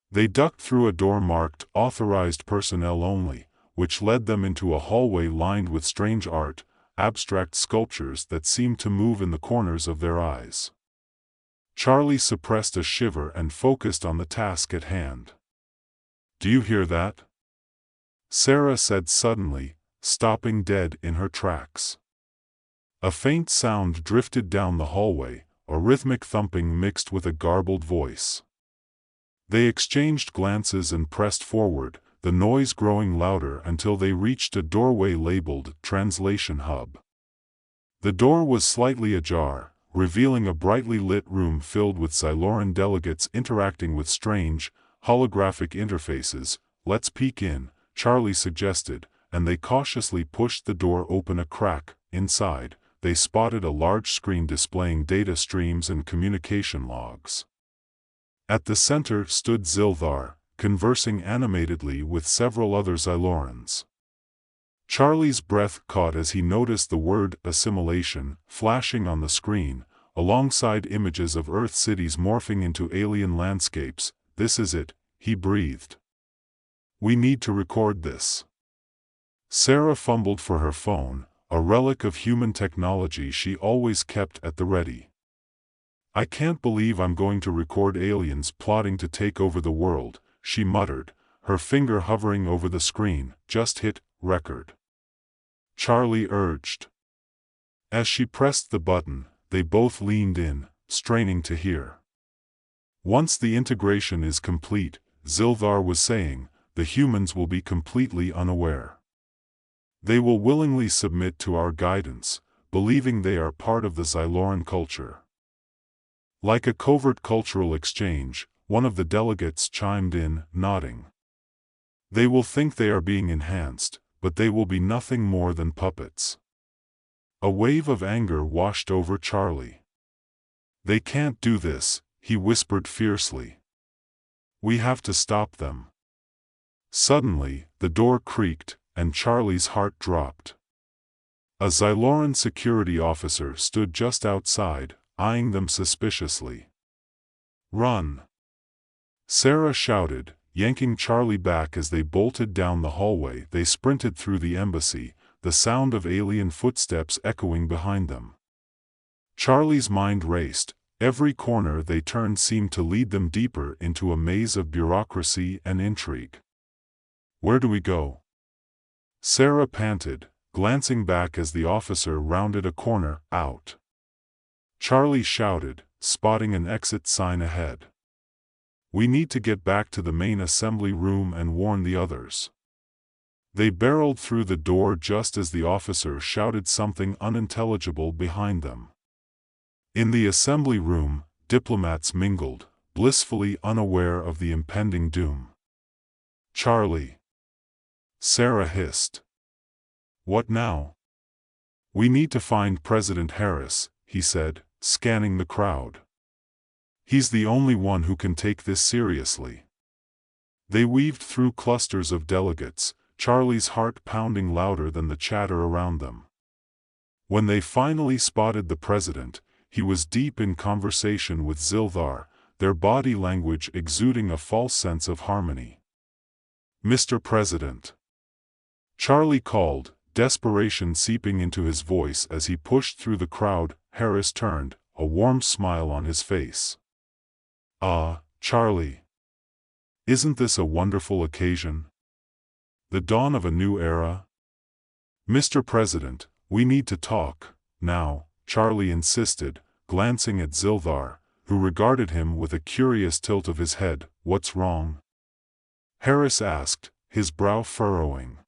They ducked through a door marked Authorized Personnel Only, which led them into a hallway lined with strange art, abstract sculptures that seemed to move in the corners of their eyes. Charlie suppressed a shiver and focused on the task at hand. Do you hear that? Sarah said suddenly, stopping dead in her tracks. A faint sound drifted down the hallway, a rhythmic thumping mixed with a garbled voice. They exchanged glances and pressed forward, the noise growing louder until they reached a doorway labeled Translation Hub. The door was slightly ajar, revealing a brightly lit room filled with Xyloran delegates interacting with strange, holographic interfaces. Let's peek in, Charlie suggested, and they cautiously pushed the door open a crack. Inside, they spotted a large screen displaying data streams and communication logs. At the center stood Zildar, conversing animatedly with several other Xylorans. Charlie's breath caught as he noticed the word assimilation flashing on the screen, alongside images of Earth cities morphing into alien landscapes. This is it, he breathed. We need to record this. Sarah fumbled for her phone, a relic of human technology she always kept at the ready. I can't believe I'm going to record aliens plotting to take over the world, she muttered, her finger hovering over the screen. Just hit record, Charlie urged. As she pressed the button, they both leaned in, straining to hear. Once the integration is complete, Zildar was saying, the humans will be completely unaware. They will willingly submit to our guidance, believing they are part of the Xyloran culture. Like a covert cultural exchange, one of the delegates chimed in, nodding. They will think they are being enhanced, but they will be nothing more than puppets. A wave of anger washed over Charlie. They can't do this, he whispered fiercely. We have to stop them. Suddenly, the door creaked, and Charlie's heart dropped. A Xyloran security officer stood just outside, eyeing them suspiciously. Run! Sarah shouted, yanking Charlie back as they bolted down the hallway. They sprinted through the embassy, the sound of alien footsteps echoing behind them. Charlie's mind raced. Every corner they turned seemed to lead them deeper into a maze of bureaucracy and intrigue. Where do we go? Sarah panted, glancing back as the officer rounded a corner. Out! Charlie shouted, spotting an exit sign ahead. We need to get back to the main assembly room and warn the others. They barreled through the door just as the officer shouted something unintelligible behind them. In the assembly room, diplomats mingled, blissfully unaware of the impending doom. Charlie! Sarah hissed. What now? We need to find President Harris, he said, scanning the crowd. He's the only one who can take this seriously. They weaved through clusters of delegates, Charlie's heart pounding louder than the chatter around them. When they finally spotted the president, he was deep in conversation with Zildar, their body language exuding a false sense of harmony. Mr. President! Charlie called, desperation seeping into his voice as he pushed through the crowd. Harris turned, a warm smile on his face. Ah, Charlie! Isn't this a wonderful occasion? The dawn of a new era? Mr. President, we need to talk, now, Charlie insisted, glancing at Zildar, who regarded him with a curious tilt of his head. "What's wrong?" Harris asked, his brow furrowing.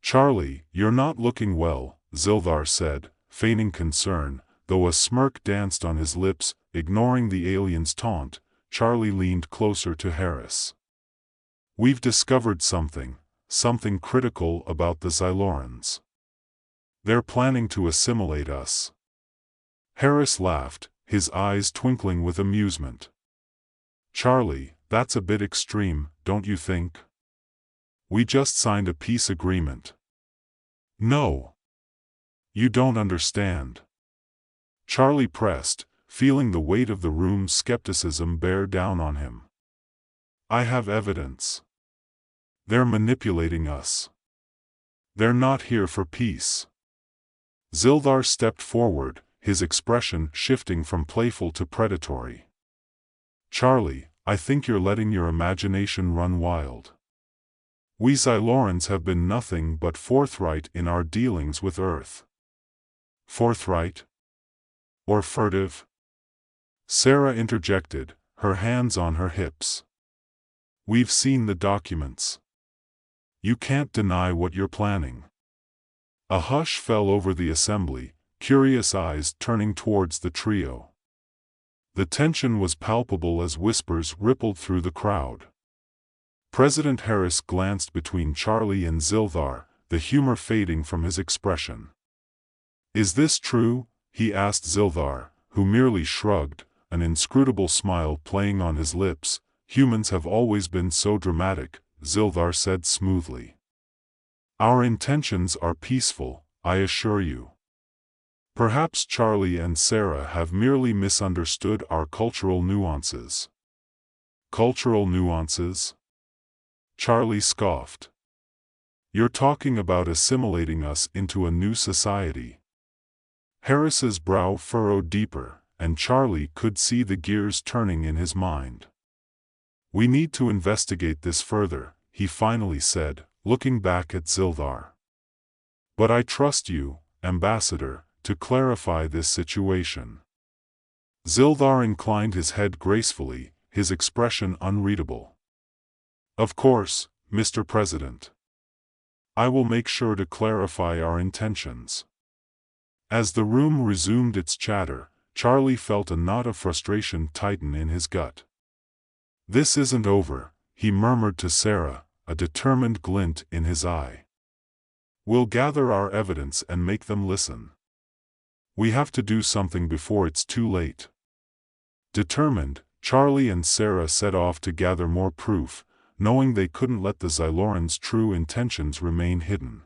"Charlie, you're not looking well," Zildar said, feigning concern, though a smirk danced on his lips. Ignoring the alien's taunt, Charlie leaned closer to Harris. "We've discovered something critical about the Xylorans. They're planning to assimilate us." Harris laughed, his eyes twinkling with amusement. "Charlie, that's a bit extreme, don't you think? We just signed a peace agreement." "No. You don't understand." Charlie pressed, feeling the weight of the room's skepticism bear down on him. "I have evidence. They're manipulating us. They're not here for peace." Zildar stepped forward, his expression shifting from playful to predatory. "Charlie, I think you're letting your imagination run wild. We Xylorans have been nothing but forthright in our dealings with Earth." "Forthright? Or furtive?" Sarah interjected, her hands on her hips. "We've seen the documents. You can't deny what you're planning." A hush fell over the assembly, curious eyes turning towards the trio. The tension was palpable as whispers rippled through the crowd. President Harris glanced between Charlie and Zildar, the humor fading from his expression. "Is this true?" he asked Zildar, who merely shrugged, an inscrutable smile playing on his lips. "Humans have always been so dramatic," Zildar said smoothly. "Our intentions are peaceful, I assure you. Perhaps Charlie and Sarah have merely misunderstood our cultural nuances." "Cultural nuances?" Charlie scoffed. "You're talking about assimilating us into a new society." Harris's brow furrowed deeper, and Charlie could see the gears turning in his mind. "We need to investigate this further," he finally said, looking back at Zildar. "But I trust you, Ambassador, to clarify this situation." Zildar inclined his head gracefully, his expression unreadable. "Of course, Mr. President. I will make sure to clarify our intentions." As the room resumed its chatter, Charlie felt a knot of frustration tighten in his gut. "This isn't over," he murmured to Sarah, a determined glint in his eye. "We'll gather our evidence and make them listen. We have to do something before it's too late." Determined, Charlie and Sarah set off to gather more proof, knowing they couldn't let the Xylorans' true intentions remain hidden.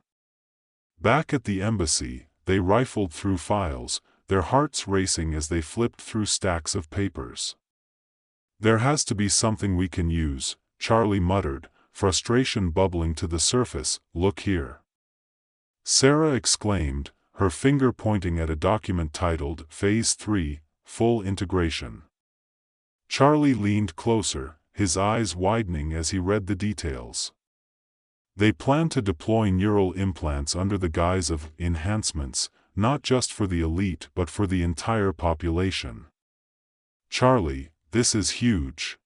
Back at the embassy, they rifled through files, their hearts racing as they flipped through stacks of papers. "There has to be something we can use," Charlie muttered, frustration bubbling to the surface. "Look here." Sarah exclaimed, her finger pointing at a document titled Phase 3, Full Integration. Charlie leaned closer, his eyes widening as he read the details. They plan to deploy neural implants under the guise of enhancements, not just for the elite but for the entire population. "Charlie, this is huge!"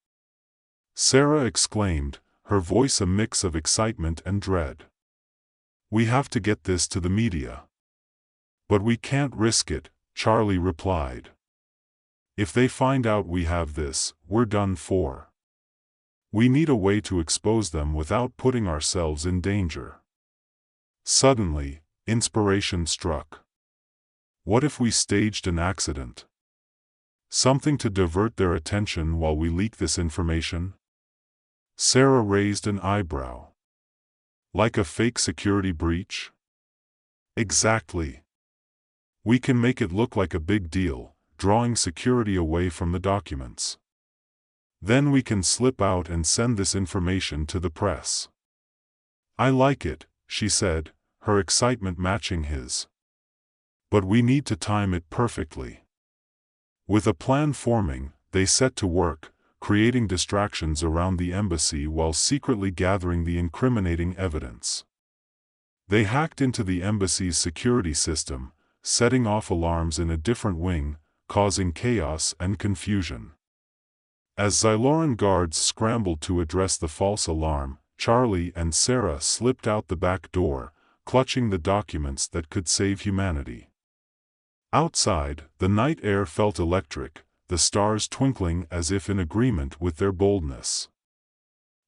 Sarah exclaimed, her voice a mix of excitement and dread. "We have to get this to the media." "But we can't risk it," Charlie replied. "If they find out we have this, we're done for. We need a way to expose them without putting ourselves in danger." Suddenly, inspiration struck. What if we staged an accident? Something to divert their attention while we leak this information? Sarah raised an eyebrow. "Like a fake security breach?" "Exactly. We can make it look like a big deal, drawing security away from the documents. Then we can slip out and send this information to the press." "I like it," she said, her excitement matching his. "But we need to time it perfectly." With a plan forming, they set to work, creating distractions around the embassy while secretly gathering the incriminating evidence. They hacked into the embassy's security system, setting off alarms in a different wing, causing chaos and confusion. As Xyloran guards scrambled to address the false alarm, Charlie and Sarah slipped out the back door, clutching the documents that could save humanity. Outside, the night air felt electric, the stars twinkling as if in agreement with their boldness.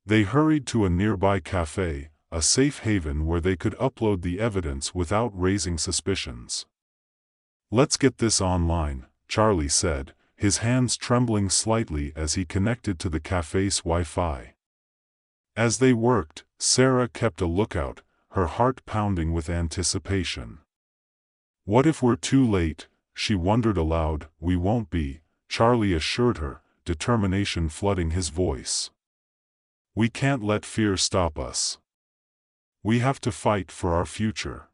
They hurried to a nearby cafe, a safe haven where they could upload the evidence without raising suspicions. "Let's get this online," Charlie said, his hands trembling slightly as he connected to the cafe's Wi-Fi. As they worked, Sarah kept a lookout, her heart pounding with anticipation. "What if we're too late?" she wondered aloud. "We won't be," Charlie assured her, determination flooding his voice. "We can't let fear stop us. We have to fight for our future."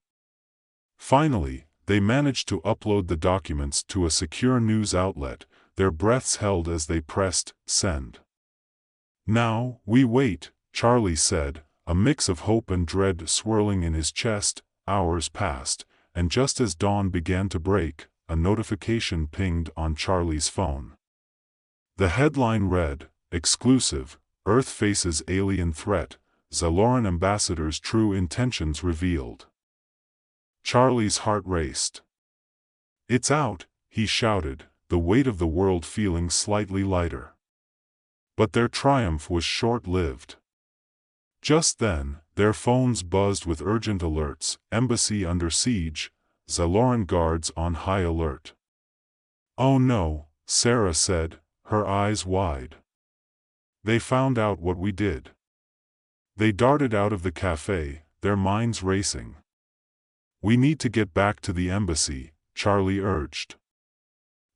Finally, they managed to upload the documents to a secure news outlet, their breaths held as they pressed send. "Now, we wait," Charlie said, a mix of hope and dread swirling in his chest. Hours passed, and just as dawn began to break, a notification pinged on Charlie's phone. The headline read, "Exclusive, Earth faces alien threat, Xyloran ambassador's true intentions revealed." Charlie's heart raced. "It's out," he shouted, the weight of the world feeling slightly lighter. But their triumph was short-lived. Just then, their phones buzzed with urgent alerts: embassy under siege, Xyloran guards on high alert. "Oh no," Sarah said, her eyes wide. "They found out what we did." They darted out of the cafe, their minds racing. "We need to get back to the embassy," Charlie urged.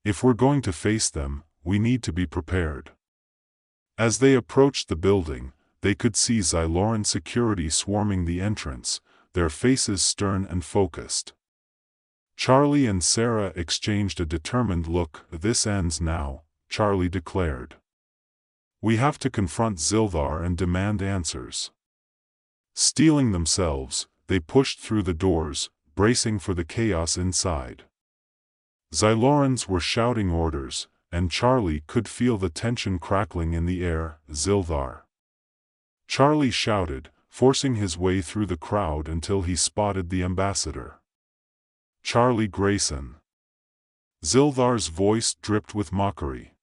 "If we're going to face them, we need to be prepared." As they approached the building, they could see Xyloran security swarming the entrance, their faces stern and focused. Charlie and Sarah exchanged a determined look. "This ends now," Charlie declared. "We have to confront Xildar and demand answers." Steeling themselves, they pushed through the doors, bracing for the chaos inside. Xylorans were shouting orders, and Charlie could feel the tension crackling in the air. "Xildar!" Charlie shouted, forcing his way through the crowd until he spotted the ambassador. "Charlie Grayson." Xildar's voice dripped with mockery.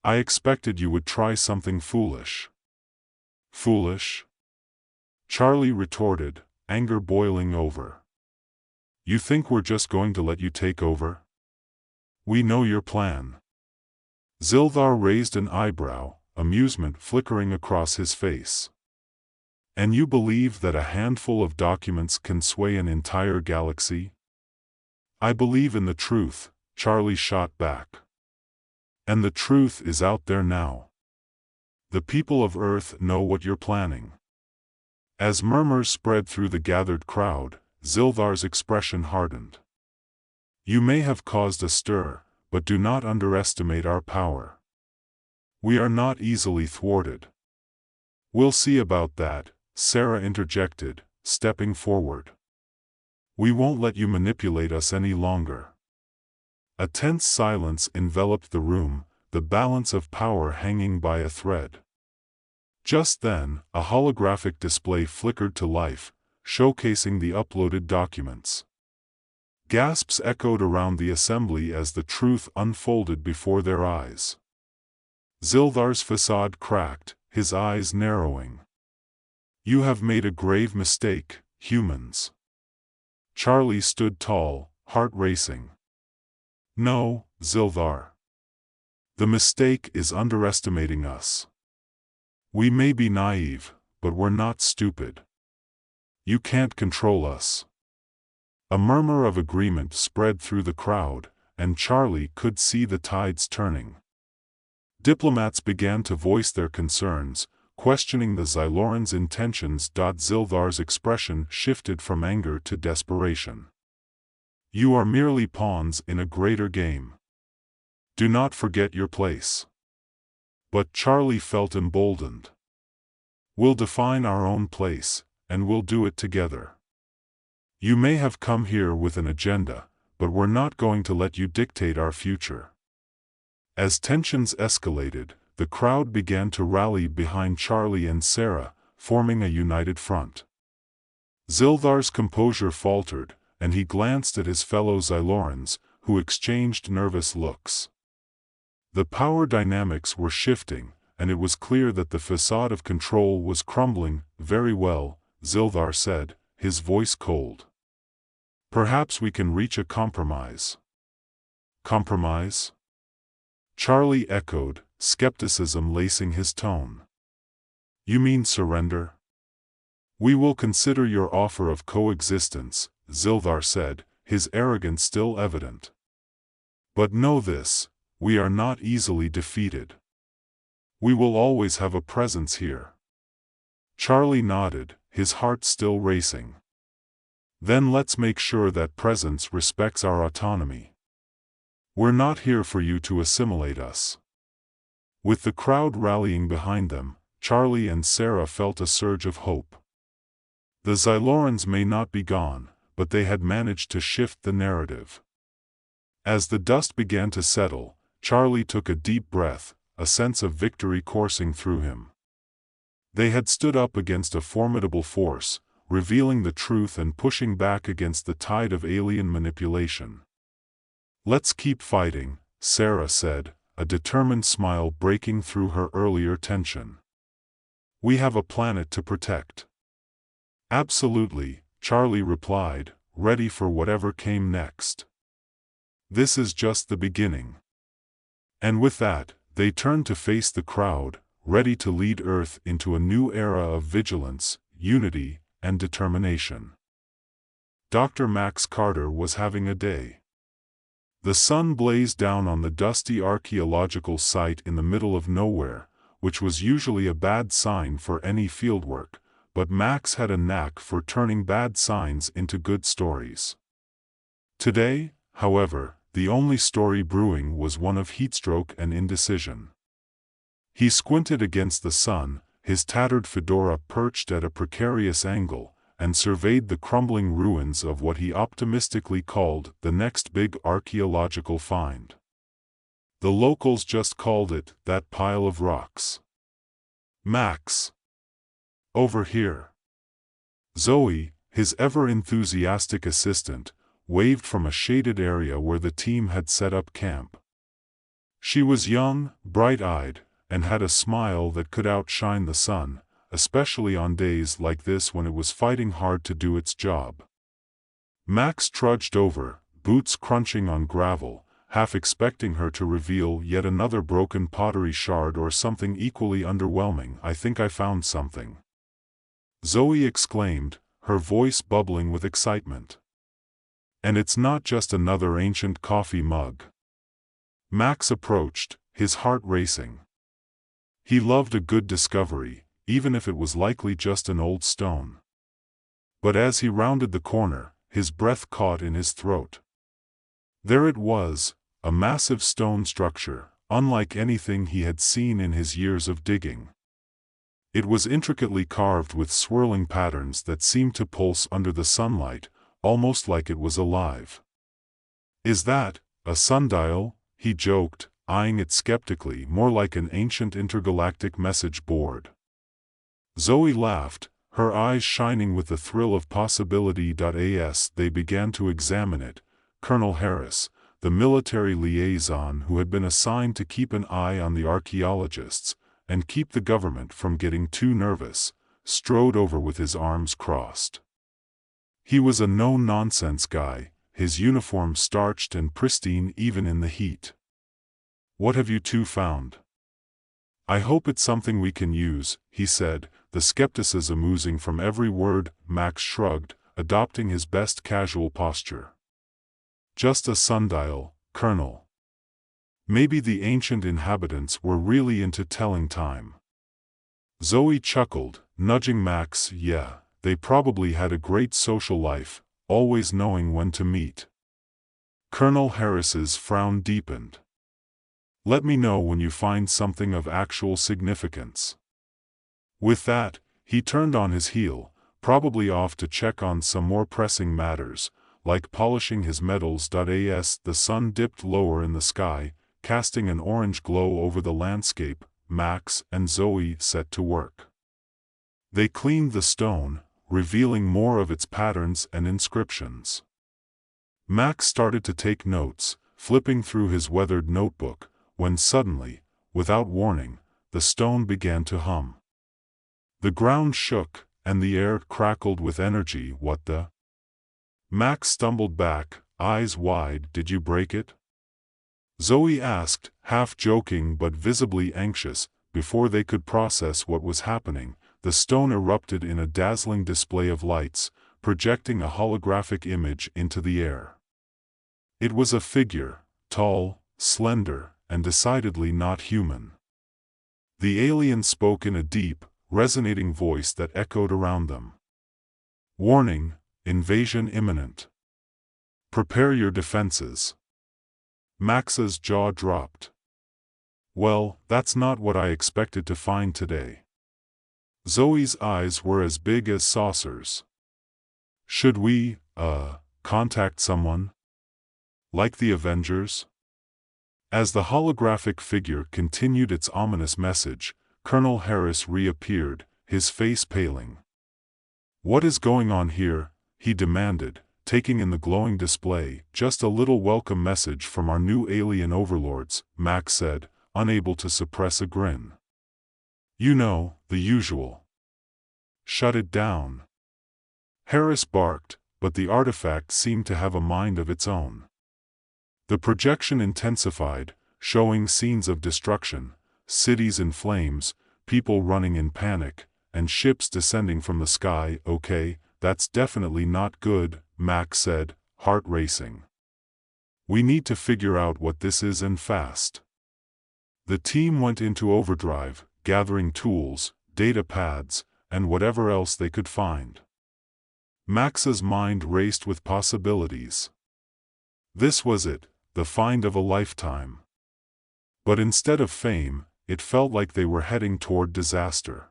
"I expected you would try something foolish." "Foolish?" Charlie retorted, anger boiling over. "You think we're just going to let you take over? We know your plan." Xildar raised an eyebrow, amusement flickering across his face. "And you believe that a handful of documents can sway an entire galaxy?" "I believe in the truth," Charlie shot back. "And the truth is out there now. The people of Earth know what you're planning." As murmurs spread through the gathered crowd, Xildar's expression hardened. "You may have caused a stir, but do not underestimate our power. We are not easily thwarted." "We'll see about that," Sarah interjected, stepping forward. "We won't let you manipulate us any longer." A tense silence enveloped the room, the balance of power hanging by a thread. Just then, a holographic display flickered to life, showcasing the uploaded documents. Gasps echoed around the assembly as the truth unfolded before their eyes. Xildar's facade cracked, his eyes narrowing. "You have made a grave mistake, humans." Charlie stood tall, heart racing. "No, Xildar. The mistake is underestimating us. We may be naive, but we're not stupid. You can't control us." A murmur of agreement spread through the crowd, and Charlie could see the tides turning. Diplomats began to voice their concerns, questioning the Xylorans' intentions. Xildar's expression shifted from anger to desperation. "You are merely pawns in a greater game. Do not forget your place." But Charlie felt emboldened. "We'll define our own place, and we'll do it together. You may have come here with an agenda, but we're not going to let you dictate our future. As tensions escalated, the crowd began to rally behind Charlie and Sarah, forming a united front. Zilthar's composure faltered, and he glanced at his fellow Xylorans, who exchanged nervous looks. The power dynamics were shifting, and it was clear that the facade of control was crumbling. "Very well," Zilthar said, his voice cold. "Perhaps we can reach a compromise." "Compromise?" Charlie echoed, skepticism lacing his tone. "You mean surrender?" "We will consider your offer of coexistence," Zilthar said, his arrogance still evident. "But know this, we are not easily defeated. We will always have a presence here." Charlie nodded, his heart still racing. "Then let's make sure that presence respects our autonomy. We're not here for you to assimilate us." With the crowd rallying behind them, Charlie and Sarah felt a surge of hope. The Xylorans may not be gone, but they had managed to shift the narrative. As the dust began to settle, Charlie took a deep breath, a sense of victory coursing through him. They had stood up against a formidable force, revealing the truth and pushing back against the tide of alien manipulation. "Let's keep fighting," Sarah said, a determined smile breaking through her earlier tension. "We have a planet to protect." "Absolutely," Charlie replied, ready for whatever came next. "This is just the beginning." And with that, they turned to face the crowd, ready to lead Earth into a new era of vigilance, unity, and determination. Dr. Max Carter was having a day. The sun blazed down on the dusty archaeological site in the middle of nowhere, which was usually a bad sign for any fieldwork, but Max had a knack for turning bad signs into good stories. Today, however, the only story brewing was one of heatstroke and indecision. He squinted against the sun, his tattered fedora perched at a precarious angle, and surveyed the crumbling ruins of what he optimistically called the next big archaeological find. The locals just called it that pile of rocks. "Max! Over here!" Zoe, his ever-enthusiastic assistant, waved from a shaded area where the team had set up camp. She was young, bright-eyed, and had a smile that could outshine the sun, especially on days like this when it was fighting hard to do its job. Max trudged over, boots crunching on gravel, half expecting her to reveal yet another broken pottery shard or something equally underwhelming. "I think I found something," Zoe exclaimed, her voice bubbling with excitement. "And it's not just another ancient coffee mug." Max approached, his heart racing. He loved a good discovery, even if it was likely just an old stone. But as he rounded the corner, his breath caught in his throat. There it was, a massive stone structure, unlike anything he had seen in his years of digging. It was intricately carved with swirling patterns that seemed to pulse under the sunlight, almost like it was alive. "Is that a sundial?" he joked, eyeing it skeptically, "more like an ancient intergalactic message board." Zoe laughed, her eyes shining with the thrill of possibility. As they began to examine it, Colonel Harris, the military liaison who had been assigned to keep an eye on the archaeologists, and keep the government from getting too nervous, strode over with his arms crossed. He was a no-nonsense guy, his uniform starched and pristine even in the heat. "What have you two found?" "I hope it's something we can use," he said, the skepticism oozing from every word. Max shrugged, adopting his best casual posture. "Just a sundial, Colonel. Maybe the ancient inhabitants were really into telling time." Zoe chuckled, nudging Max. "Yeah, they probably had a great social life, always knowing when to meet." Colonel Harris's frown deepened. "Let me know when you find something of actual significance." With that, he turned on his heel, probably off to check on some more pressing matters, like polishing his metals. As the sun dipped lower in the sky, casting an orange glow over the landscape, Max and Zoe set to work. They cleaned the stone, revealing more of its patterns and inscriptions. Max started to take notes, flipping through his weathered notebook, when suddenly, without warning, the stone began to hum. The ground shook, and the air crackled with energy. What the? Max stumbled back, eyes wide. Did you break it? Zoe asked, half joking but visibly anxious. Before they could process what was happening, the stone erupted in a dazzling display of lights, projecting a holographic image into the air. It was a figure, tall, slender, and decidedly not human. The alien spoke in a deep, resonating voice that echoed around them. Warning, invasion imminent. Prepare your defenses. Max's jaw dropped. Well, that's not what I expected to find today. Zoe's eyes were as big as saucers. Should we, contact someone? Like the Avengers? As the holographic figure continued its ominous message, Colonel Harris reappeared, his face paling. What is going on here? He demanded, taking in the glowing display. Just a little welcome message from our new alien overlords, Max said, unable to suppress a grin. You know, the usual. Shut it down. Harris barked, but the artifact seemed to have a mind of its own. The projection intensified, showing scenes of destruction, cities in flames, people running in panic, and ships descending from the sky. Okay, that's definitely not good, Max said, heart racing. We need to figure out what this is and fast. The team went into overdrive, gathering tools, data pads, and whatever else they could find. Max's mind raced with possibilities. This was it, the find of a lifetime. But instead of fame, it felt like they were heading toward disaster.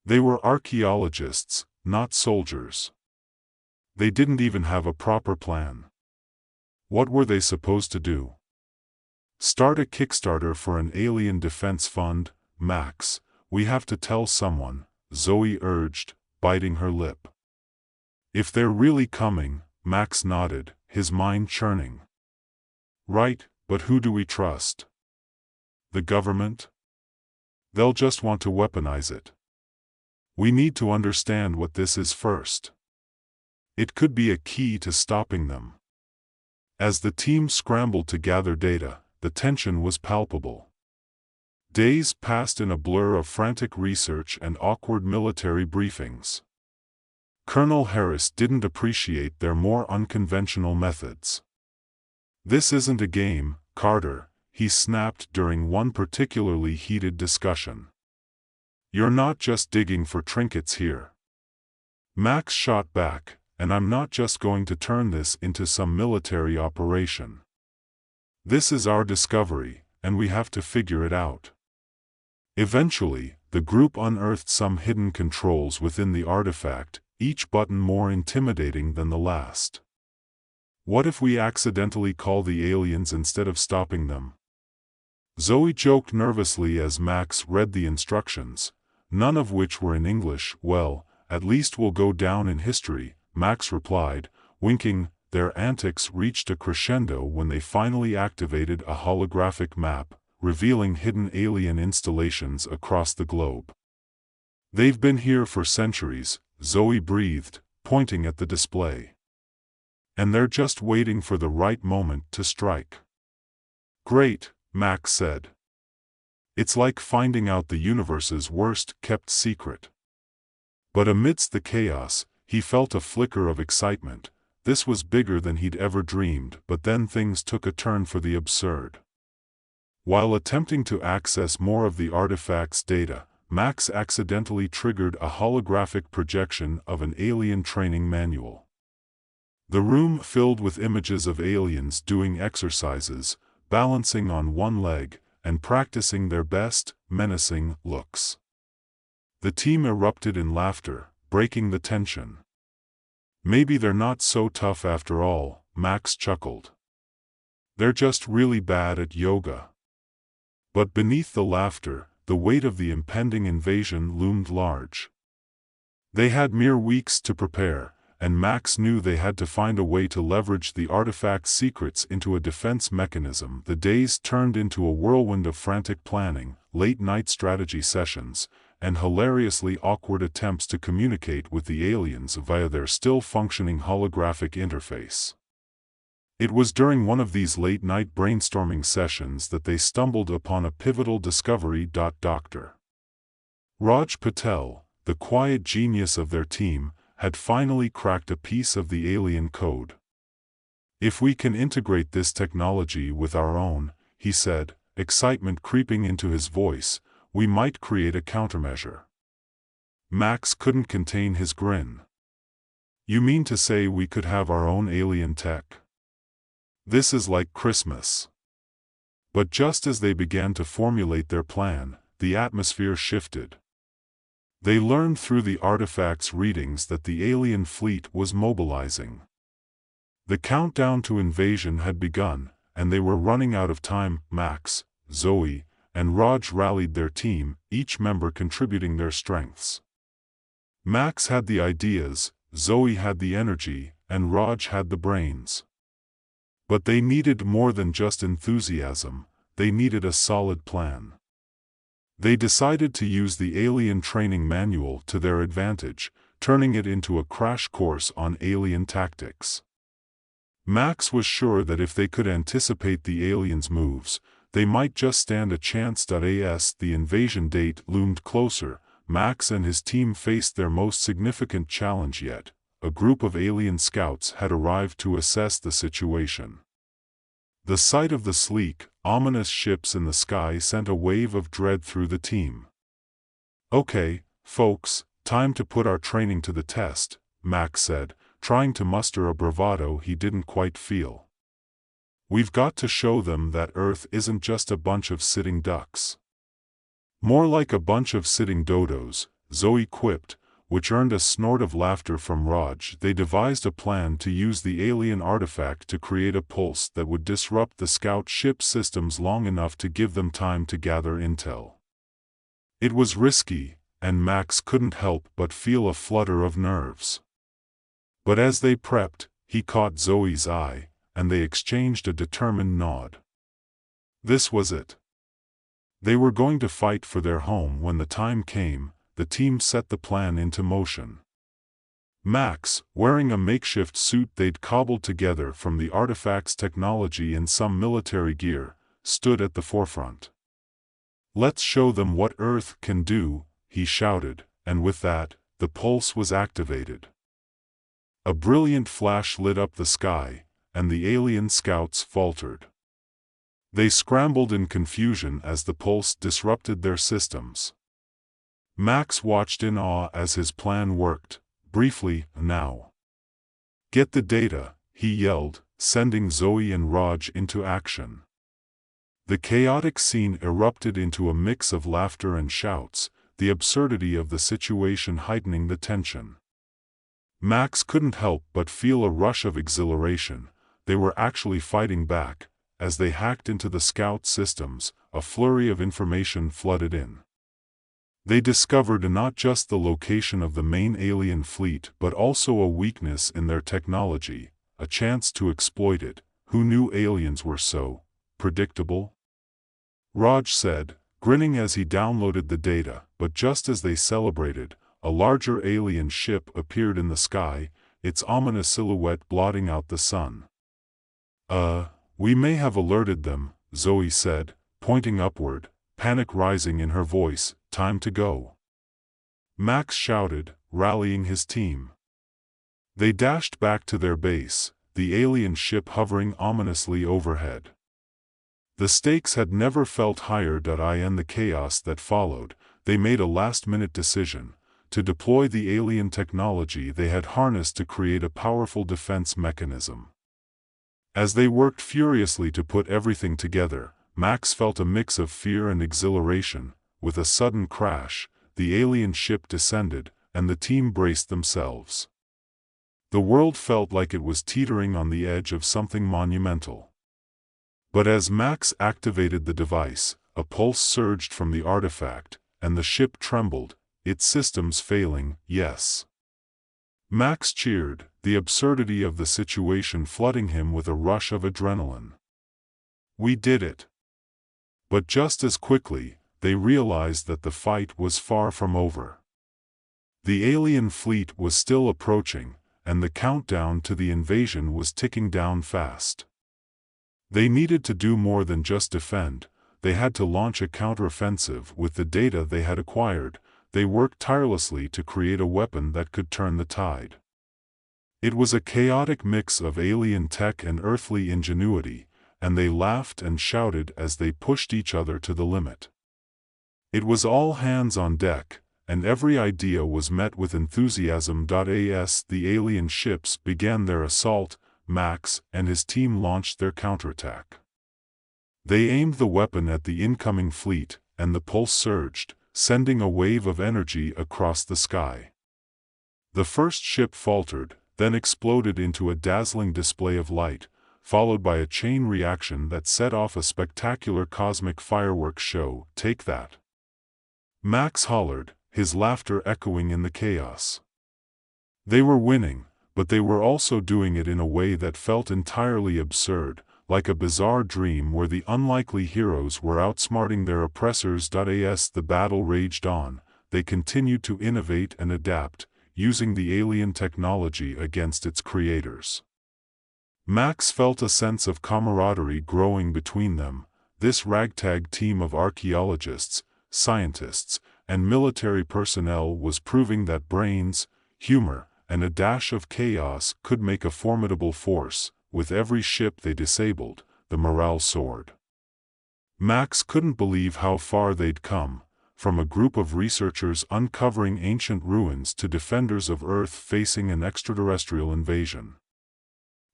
They were archaeologists, not soldiers. They didn't even have a proper plan. What were they supposed to do? Start a Kickstarter for an alien defense fund? Max, we have to tell someone, Zoe urged, biting her lip. If they're really coming, Max nodded, his mind churning. Right, but who do we trust? The government? They'll just want to weaponize it. We need to understand what this is first. It could be a key to stopping them. As the team scrambled to gather data, the tension was palpable. Days passed in a blur of frantic research and awkward military briefings. Colonel Harris didn't appreciate their more unconventional methods. This isn't a game, Carter, he snapped during one particularly heated discussion. You're not just digging for trinkets here. Max shot back, and I'm not just going to turn this into some military operation. This is our discovery, and we have to figure it out. Eventually, the group unearthed some hidden controls within the artifact, each button more intimidating than the last. What if we accidentally call the aliens instead of stopping them? Zoe joked nervously as Max read the instructions, none of which were in English. Well, at least we'll go down in history, Max replied, winking. Their antics reached a crescendo when they finally activated a holographic map, revealing hidden alien installations across the globe. They've been here for centuries, Zoe breathed, pointing at the display. And they're just waiting for the right moment to strike. Great, Max said. It's like finding out the universe's worst-kept secret. But amidst the chaos, he felt a flicker of excitement. This was bigger than he'd ever dreamed. But then things took a turn for the absurd. While attempting to access more of the artifact's data, Max accidentally triggered a holographic projection of an alien training manual. The room filled with images of aliens doing exercises, balancing on one leg, and practicing their best, menacing looks. The team erupted in laughter, breaking the tension. Maybe they're not so tough after all, Max chuckled. They're just really bad at yoga. But beneath the laughter, the weight of the impending invasion loomed large. They had mere weeks to prepare, and Max knew they had to find a way to leverage the artifact's secrets into a defense mechanism. The days turned into a whirlwind of frantic planning, late-night strategy sessions, and hilariously awkward attempts to communicate with the aliens via their still-functioning holographic interface. It was during one of these late-night brainstorming sessions that they stumbled upon a pivotal discovery. Dr. Raj Patel, the quiet genius of their team, had finally cracked a piece of the alien code. If we can integrate this technology with our own, he said, excitement creeping into his voice, we might create a countermeasure. Max couldn't contain his grin. You mean to say we could have our own alien tech? This is like Christmas. But just as they began to formulate their plan, the atmosphere shifted. They learned through the artifact's readings that the alien fleet was mobilizing. The countdown to invasion had begun, and they were running out of time. Max, Zoe, and Raj rallied their team, each member contributing their strengths. Max had the ideas, Zoe had the energy, and Raj had the brains. But they needed more than just enthusiasm, they needed a solid plan. They decided to use the alien training manual to their advantage, turning it into a crash course on alien tactics. Max was sure that if they could anticipate the aliens' moves, they might just stand a chance. As the invasion date loomed closer, Max and his team faced their most significant challenge yet. A group of alien scouts had arrived to assess the situation. The sight of the sleek, ominous ships in the sky sent a wave of dread through the team. Okay, folks, time to put our training to the test, Max said, trying to muster a bravado he didn't quite feel. We've got to show them that Earth isn't just a bunch of sitting ducks. More like a bunch of sitting dodos, Zoe quipped, which earned a snort of laughter from Raj. They devised a plan to use the alien artifact to create a pulse that would disrupt the scout ship systems long enough to give them time to gather intel. It was risky, and Max couldn't help but feel a flutter of nerves. But as they prepped, he caught Zoe's eye, and they exchanged a determined nod. This was it. They were going to fight for their home. When the time came, the team set the plan into motion. Max, wearing a makeshift suit they'd cobbled together from the artifact's technology and some military gear, stood at the forefront. Let's show them what Earth can do, he shouted, and with that, the pulse was activated. A brilliant flash lit up the sky, and the alien scouts faltered. They scrambled in confusion as the pulse disrupted their systems. Max watched in awe as his plan worked. Briefly, now. Get the data, he yelled, sending Zoe and Raj into action. The chaotic scene erupted into a mix of laughter and shouts, the absurdity of the situation heightening the tension. Max couldn't help but feel a rush of exhilaration. They were actually fighting back. As they hacked into the scout systems, a flurry of information flooded in. They discovered not just the location of the main alien fleet but also a weakness in their technology, a chance to exploit it. Who knew aliens were so predictable? Raj said, grinning as he downloaded the data. But just as they celebrated, a larger alien ship appeared in the sky, its ominous silhouette blotting out the sun. We may have alerted them, Zoe said, pointing upward, panic rising in her voice. Time to go. Max shouted, rallying his team. They dashed back to their base, the alien ship hovering ominously overhead. The stakes had never felt higher. In the chaos that followed, they made a last-minute decision to deploy the alien technology they had harnessed to create a powerful defense mechanism. As they worked furiously to put everything together, Max felt a mix of fear and exhilaration. With a sudden crash, the alien ship descended, and the team braced themselves. The world felt like it was teetering on the edge of something monumental. But as Max activated the device, a pulse surged from the artifact, and the ship trembled, its systems failing, yes. Max cheered, the absurdity of the situation flooding him with a rush of adrenaline. We did it. But just as quickly, they realized that the fight was far from over. The alien fleet was still approaching, and the countdown to the invasion was ticking down fast. They needed to do more than just defend. They had to launch a counteroffensive with the data they had acquired. They worked tirelessly to create a weapon that could turn the tide. It was a chaotic mix of alien tech and earthly ingenuity, and they laughed and shouted as they pushed each other to the limit. It was all hands on deck, and every idea was met with enthusiasm. As the alien ships began their assault, Max and his team launched their counterattack. They aimed the weapon at the incoming fleet, and the pulse surged, sending a wave of energy across the sky. The first ship faltered, then exploded into a dazzling display of light, followed by a chain reaction that set off a spectacular cosmic fireworks show. Take that! Max hollered, his laughter echoing in the chaos. They were winning, but they were also doing it in a way that felt entirely absurd, like a bizarre dream where the unlikely heroes were outsmarting their oppressors. As the battle raged on, they continued to innovate and adapt, using the alien technology against its creators. Max felt a sense of camaraderie growing between them. This ragtag team of archaeologists, scientists, and military personnel was proving that brains, humor, and a dash of chaos could make a formidable force. With every ship they disabled, the morale soared. Max couldn't believe how far they'd come, from a group of researchers uncovering ancient ruins to defenders of Earth facing an extraterrestrial invasion.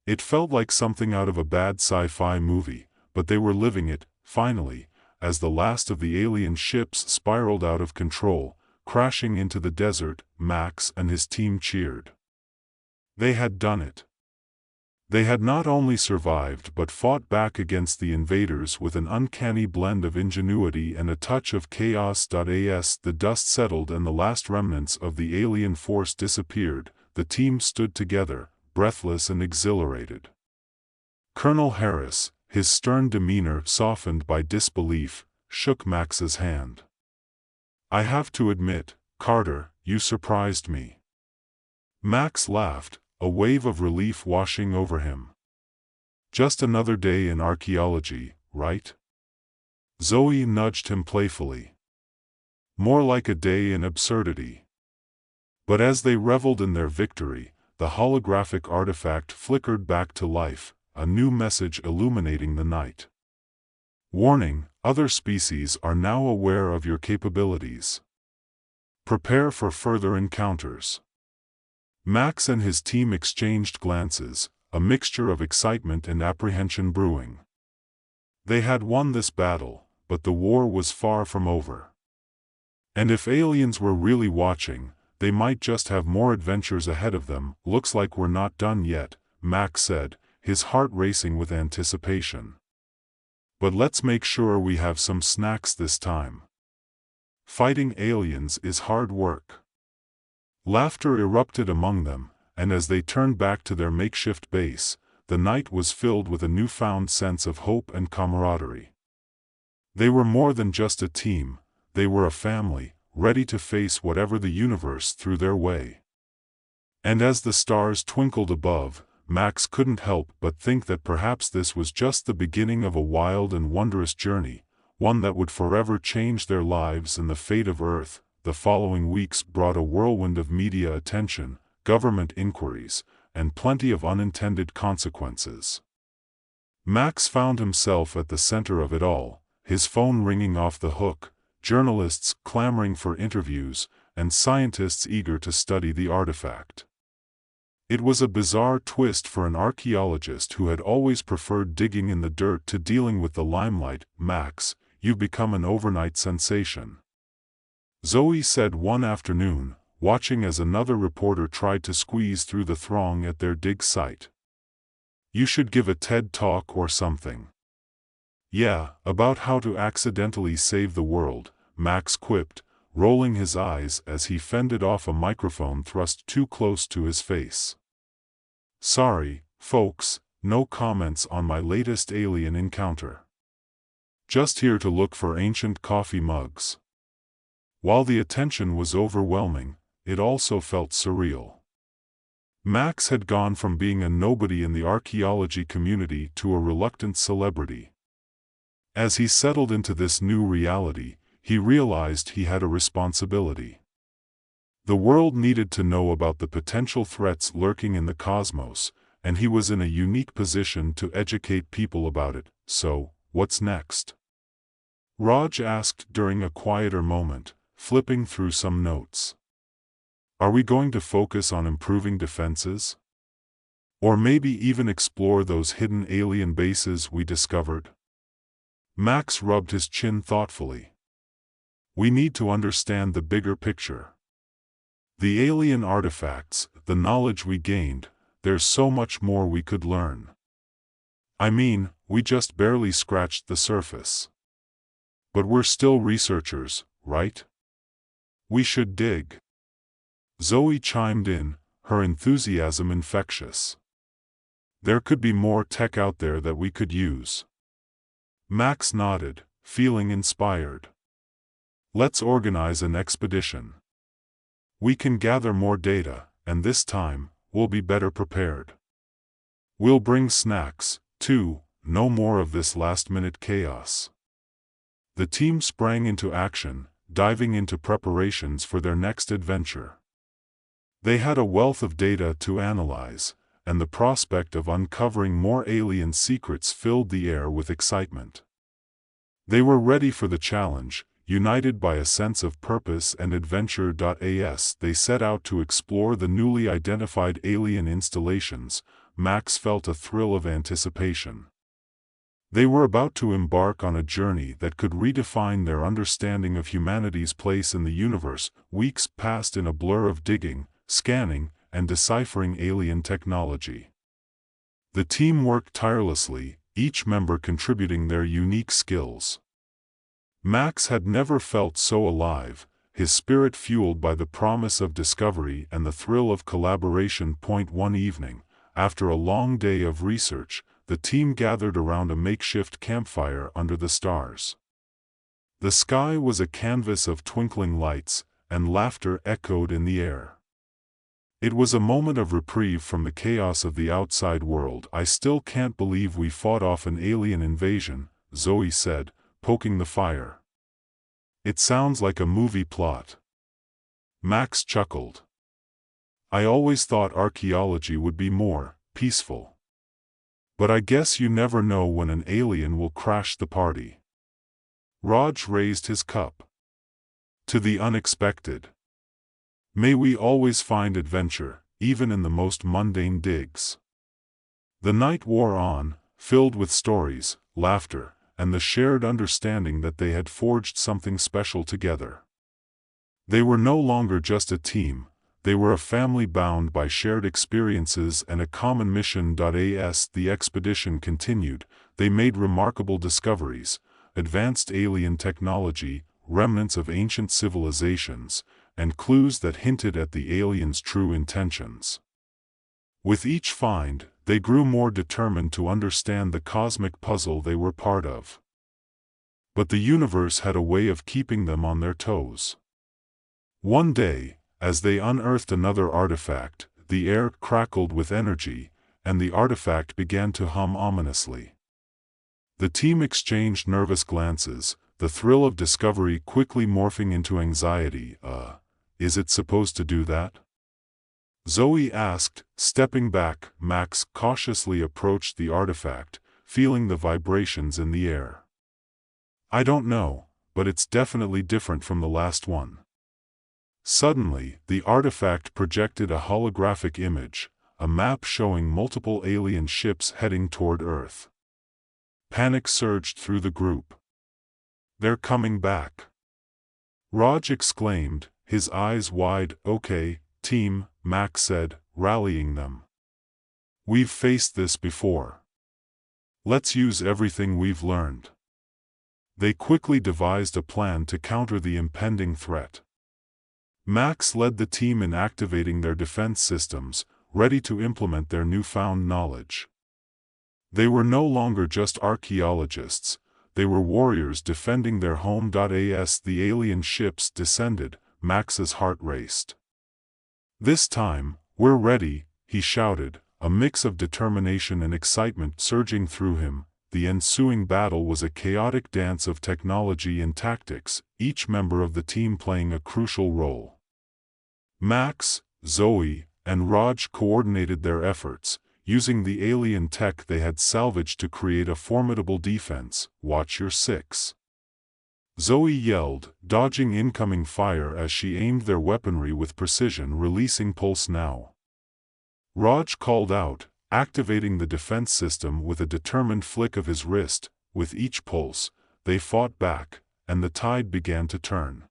It felt like something out of a bad sci-fi movie, but they were living it, finally, as the last of the alien ships spiraled out of control, crashing into the desert. Max and his team cheered. They had done it. They had not only survived but fought back against the invaders with an uncanny blend of ingenuity and a touch of chaos. As the dust settled and the last remnants of the alien force disappeared, the team stood together, breathless and exhilarated. Colonel Harris, his stern demeanor softened by disbelief, shook Max's hand. "I have to admit, Carter, you surprised me." Max laughed, a wave of relief washing over him. "Just another day in archaeology, right?" Zoe nudged him playfully. "More like a day in absurdity." But as they reveled in their victory, the holographic artifact flickered back to life, a new message illuminating the night. "Warning, other species are now aware of your capabilities. Prepare for further encounters." Max and his team exchanged glances, a mixture of excitement and apprehension brewing. They had won this battle, but the war was far from over. And if aliens were really watching, they might just have more adventures ahead of them. "Looks like we're not done yet," Max said, his heart racing with anticipation. "But let's make sure we have some snacks this time. Fighting aliens is hard work." Laughter erupted among them, and as they turned back to their makeshift base, the night was filled with a newfound sense of hope and camaraderie. They were more than just a team, they were a family, ready to face whatever the universe threw their way. And as the stars twinkled above, Max couldn't help but think that perhaps this was just the beginning of a wild and wondrous journey, one that would forever change their lives and the fate of Earth. The following weeks brought a whirlwind of media attention, government inquiries, and plenty of unintended consequences. Max found himself at the center of it all, his phone ringing off the hook, journalists clamoring for interviews, and scientists eager to study the artifact. It was a bizarre twist for an archaeologist who had always preferred digging in the dirt to dealing with the limelight. "Max, you've become an overnight sensation," Zoe said one afternoon, watching as another reporter tried to squeeze through the throng at their dig site. "You should give a TED talk or something." "Yeah, about how to accidentally save the world," Max quipped, rolling his eyes as he fended off a microphone thrust too close to his face. "Sorry, folks, no comments on my latest alien encounter. Just here to look for ancient coffee mugs." While the attention was overwhelming, it also felt surreal. Max had gone from being a nobody in the archaeology community to a reluctant celebrity. As he settled into this new reality, he realized he had a responsibility. The world needed to know about the potential threats lurking in the cosmos, and he was in a unique position to educate people about it. "So, what's next?" Raj asked during a quieter moment, flipping through some notes. "Are we going to focus on improving defenses? Or maybe even explore those hidden alien bases we discovered?" Max rubbed his chin thoughtfully. "We need to understand the bigger picture. The alien artifacts, the knowledge we gained, there's so much more we could learn. I mean, we just barely scratched the surface. But we're still researchers, right? We should dig." Zoe chimed in, her enthusiasm infectious. "There could be more tech out there that we could use." Max nodded, feeling inspired. "Let's organize an expedition. We can gather more data, and this time, we'll be better prepared. We'll bring snacks, too, no more of this last-minute chaos." The team sprang into action, diving into preparations for their next adventure. They had a wealth of data to analyze, and the prospect of uncovering more alien secrets filled the air with excitement. They were ready for the challenge, united by a sense of purpose and adventure. As they set out to explore the newly identified alien installations, Max felt a thrill of anticipation. They were about to embark on a journey that could redefine their understanding of humanity's place in the universe. Weeks passed in a blur of digging, scanning, and deciphering alien technology. The team worked tirelessly, each member contributing their unique skills. Max had never felt so alive, his spirit fueled by the promise of discovery and the thrill of collaboration. One evening, after a long day of research, the team gathered around a makeshift campfire under the stars. The sky was a canvas of twinkling lights, and laughter echoed in the air. It was a moment of reprieve from the chaos of the outside world. "I still can't believe we fought off an alien invasion," Zoe said, poking the fire. "It sounds like a movie plot." Max chuckled. "I always thought archaeology would be more peaceful. But I guess you never know when an alien will crash the party." Raj raised his cup. "To the unexpected. May we always find adventure, even in the most mundane digs." The night wore on, filled with stories, laughter, and the shared understanding that they had forged something special together. They were no longer just a team, they were a family bound by shared experiences and a common mission. As the expedition continued, they made remarkable discoveries: advanced alien technology, remnants of ancient civilizations, and clues that hinted at the aliens' true intentions. With each find, they grew more determined to understand the cosmic puzzle they were part of. But the universe had a way of keeping them on their toes. One day, as they unearthed another artifact, the air crackled with energy, and the artifact began to hum ominously. The team exchanged nervous glances, the thrill of discovery quickly morphing into anxiety. Is it supposed to do that?" Zoe asked, stepping back. Max cautiously approached the artifact, feeling the vibrations in the air. "I don't know, but it's definitely different from the last one." Suddenly, the artifact projected a holographic image, a map showing multiple alien ships heading toward Earth. Panic surged through the group. "They're coming back!" Raj exclaimed, his eyes wide. "Okay, team," Mech said, rallying them. "We've faced this before. Let's use everything we've learned." They quickly devised a plan to counter the impending threat. Mechs led the team in activating their defense systems, ready to implement their newfound knowledge. They were no longer just archaeologists, they were warriors defending their home. As the alien ships descended, Max's heart raced. "This time, we're ready," he shouted, a mix of determination and excitement surging through him. The ensuing battle was a chaotic dance of technology and tactics, each member of the team playing a crucial role. Mechs, Zoe, and Raj coordinated their efforts, using the alien tech they had salvaged to create a formidable defense. "Watch your six," Zoe yelled, dodging incoming fire as she aimed their weaponry with precision, releasing pulse now. Raj called out, activating the defense system with a determined flick of his wrist. With each pulse, they fought back, and the tide began to turn.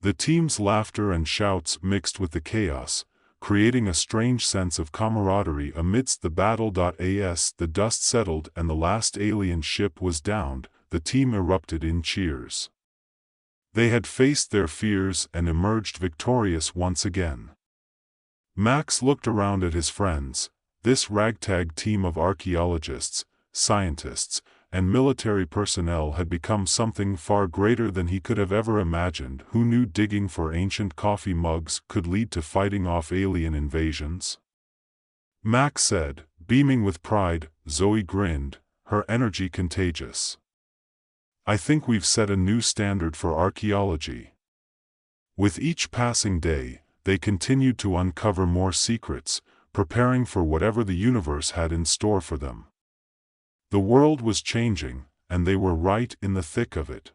The team's laughter and shouts mixed with the chaos, creating a strange sense of camaraderie amidst the battle. As the dust settled and the last alien ship was downed, the team erupted in cheers. They had faced their fears and emerged victorious once again. Max looked around at his friends. This ragtag team of archaeologists, scientists, and military personnel had become something far greater than he could have ever imagined. Who knew digging for ancient coffee mugs could lead to fighting off alien invasions? Max said, beaming with pride. Zoe grinned, her energy contagious. "I think we've set a new standard for archaeology." With each passing day, they continued to uncover more secrets, preparing for whatever the universe had in store for them. The world was changing, and they were right in the thick of it.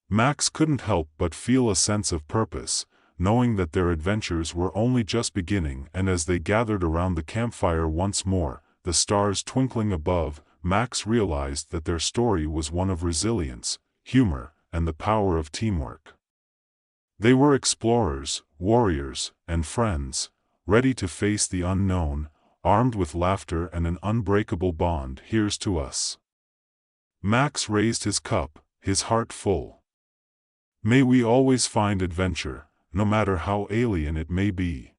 Max couldn't help but feel a sense of purpose, knowing that their adventures were only just beginning. And as they gathered around the campfire once more, the stars twinkling above, Max realized that their story was one of resilience, humor, and the power of teamwork. They were explorers, warriors, and friends, ready to face the unknown, armed with laughter and an unbreakable bond. "Here's to us." Max raised his cup, his heart full. "May we always find adventure, no matter how alien it may be."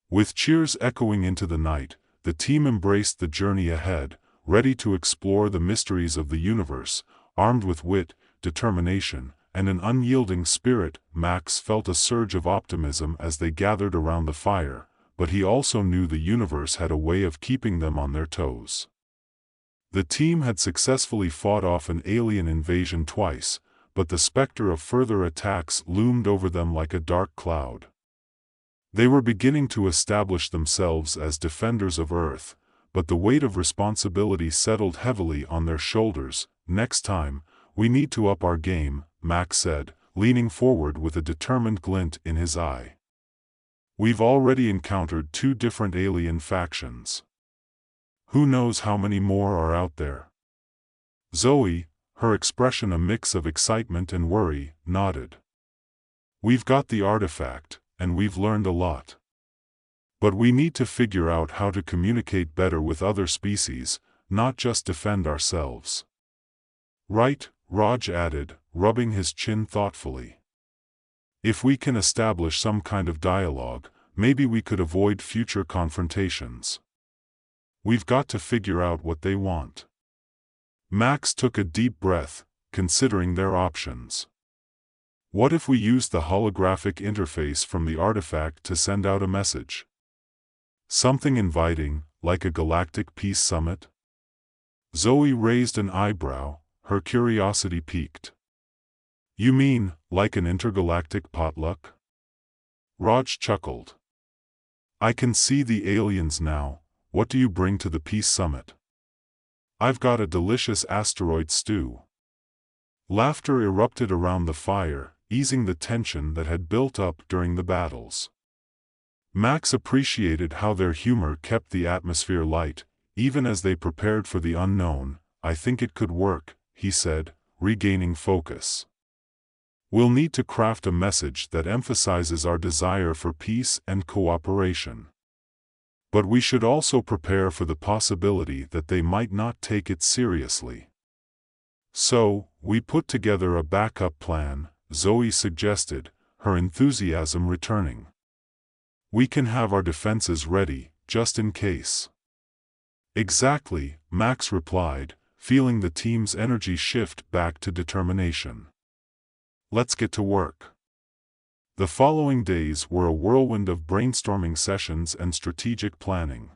With cheers echoing into the night, the team embraced the journey ahead, ready to explore the mysteries of the universe, armed with wit, determination, and an unyielding spirit. Max felt a surge of optimism as they gathered around the fire, but he also knew the universe had a way of keeping them on their toes. The team had successfully fought off an alien invasion twice, but the specter of further attacks loomed over them like a dark cloud. They were beginning to establish themselves as defenders of Earth, but the weight of responsibility settled heavily on their shoulders. "Next time, we need to up our game," Max said, leaning forward with a determined glint in his eye. "We've already encountered 2 different alien factions. Who knows how many more are out there?" Zoe, her expression a mix of excitement and worry, nodded. "We've got the artifact, and we've learned a lot. But we need to figure out how to communicate better with other species, not just defend ourselves." "Right," Raj added, rubbing his chin thoughtfully. "If we can establish some kind of dialogue, maybe we could avoid future confrontations. We've got to figure out what they want." Max took a deep breath, considering their options. What if we used the holographic interface from the artifact to send out a message? Something inviting, like a galactic peace summit? Zoe raised an eyebrow, her curiosity piqued. "You mean, like an intergalactic potluck?" Raj chuckled. "I can see the aliens now. What do you bring to the peace summit?" "I've got a delicious asteroid stew." Laughter erupted around the fire, easing the tension that had built up during the battles. Max appreciated how their humor kept the atmosphere light, even as they prepared for the unknown. "I think it could work," he said, regaining focus. We'll need to craft a message that emphasizes our desire for peace and cooperation. But we should also prepare for the possibility that they might not take it seriously. So, we put together a backup plan, Zoe suggested, her enthusiasm returning. We can have our defenses ready, just in case. Exactly, Max replied, feeling the team's energy shift back to determination. Let's get to work. The following days were a whirlwind of brainstorming sessions and strategic planning.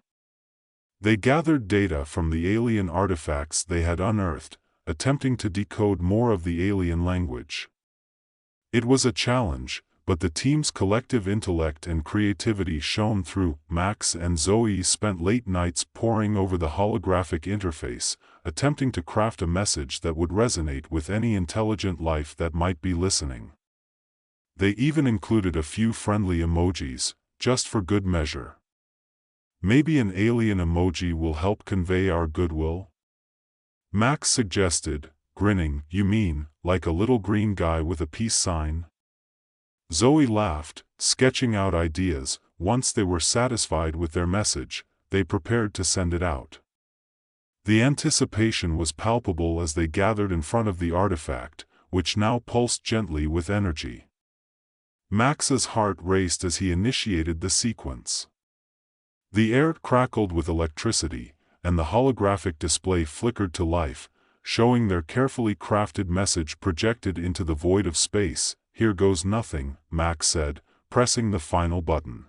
They gathered data from the alien artifacts they had unearthed, attempting to decode more of the alien language. It was a challenge, but the team's collective intellect and creativity shone through. Max and Zoe spent late nights poring over the holographic interface, attempting to craft a message that would resonate with any intelligent life that might be listening. They even included a few friendly emojis, just for good measure. Maybe an alien emoji will help convey our goodwill? Max suggested, grinning. You mean, like a little green guy with a peace sign? Zoe laughed, sketching out ideas. Once they were satisfied with their message, they prepared to send it out. The anticipation was palpable as they gathered in front of the artifact, which now pulsed gently with energy. Max's heart raced as he initiated the sequence. The air crackled with electricity, and the holographic display flickered to life, showing their carefully crafted message projected into the void of space. Here goes nothing, Max said, pressing the final button.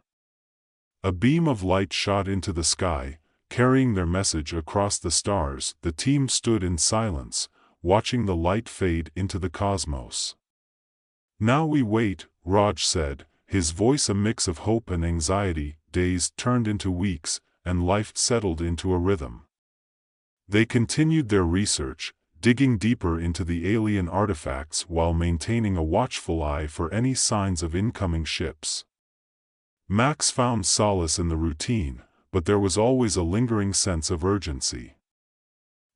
A beam of light shot into the sky, carrying their message across the stars. The team stood in silence, watching the light fade into the cosmos. Now we wait, Raj said, his voice a mix of hope and anxiety. Days turned into weeks, and life settled into a rhythm. They continued their research, digging deeper into the alien artifacts while maintaining a watchful eye for any signs of incoming ships. Max found solace in the routine, but there was always a lingering sense of urgency.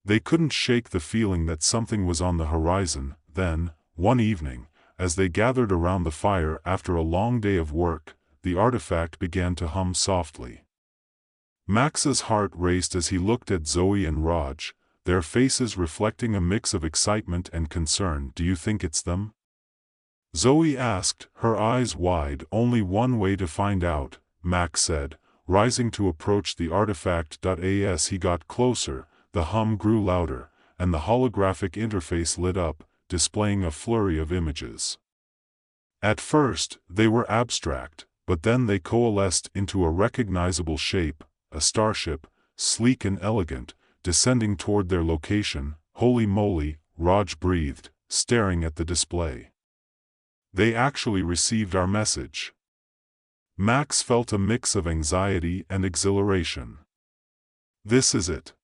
They couldn't shake the feeling that something was on the horizon. Then, one evening, as they gathered around the fire after a long day of work, the artifact began to hum softly. Max's heart raced as he looked at Zoe and Raj, their faces reflecting a mix of excitement and concern. Do you think it's them? Zoe asked, her eyes wide. Only one way to find out, Max said, rising to approach the artifact. As he got closer, the hum grew louder, and the holographic interface lit up, displaying a flurry of images. At first, they were abstract, but then they coalesced into a recognizable shape, a starship, sleek and elegant, descending toward their location. Holy moly, Raj breathed, staring at the display. They actually received our message. Max felt a mix of anxiety and exhilaration. This is it.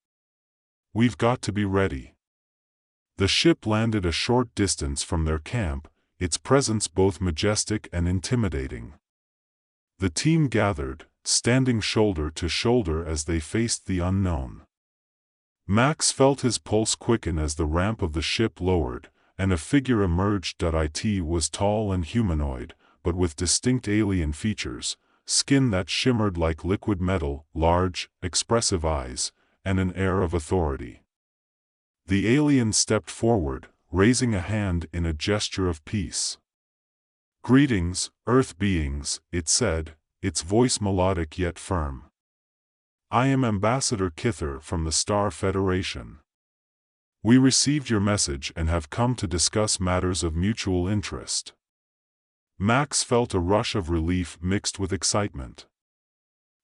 We've got to be ready. The ship landed a short distance from their camp, its presence both majestic and intimidating. The team gathered, standing shoulder to shoulder as they faced the unknown. Max felt his pulse quicken as the ramp of the ship lowered, and a figure emerged. It was tall and humanoid, but with distinct alien features, skin that shimmered like liquid metal, large, expressive eyes, and an air of authority. The alien stepped forward, raising a hand in a gesture of peace. Greetings, Earth beings, it said, its voice melodic yet firm. I am Ambassador Kither from the Star Federation. We received your message and have come to discuss matters of mutual interest. Max felt a rush of relief mixed with excitement.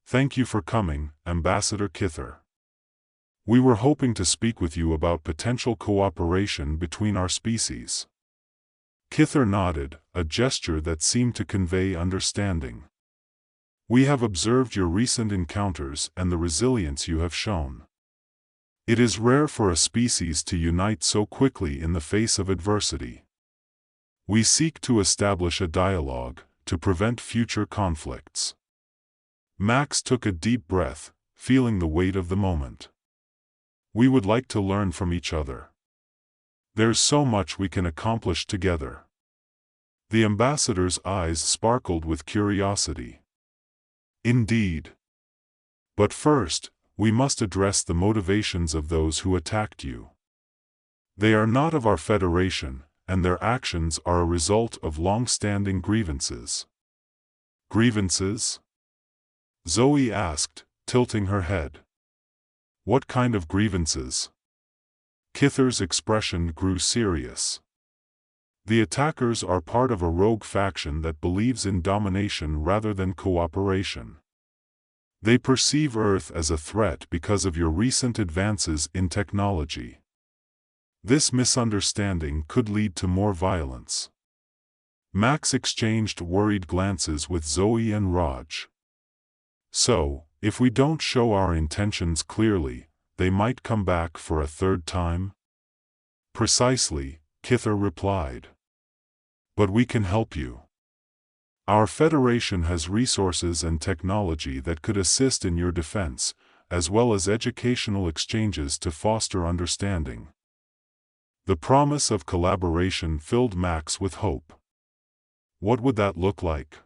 Thank you for coming, Ambassador Kither. We were hoping to speak with you about potential cooperation between our species. Kither nodded, a gesture that seemed to convey understanding. We have observed your recent encounters and the resilience you have shown. It is rare for a species to unite so quickly in the face of adversity. We seek to establish a dialogue, to prevent future conflicts. Max took a deep breath, feeling the weight of the moment. We would like to learn from each other. There's so much we can accomplish together. The ambassador's eyes sparkled with curiosity. Indeed. But first, we must address the motivations of those who attacked you. They are not of our Federation, and their actions are a result of long-standing grievances. Grievances? Zoe asked, tilting her head. What kind of grievances? Kither's expression grew serious. The attackers are part of a rogue faction that believes in domination rather than cooperation. They perceive Earth as a threat because of your recent advances in technology. This misunderstanding could lead to more violence. Max exchanged worried glances with Zoe and Raj. So, if we don't show our intentions clearly, they might come back for a third time? Precisely, Kither replied. But we can help you. Our Federation has resources and technology that could assist in your defense, as well as educational exchanges to foster understanding. The promise of collaboration filled Max with hope. What would that look like?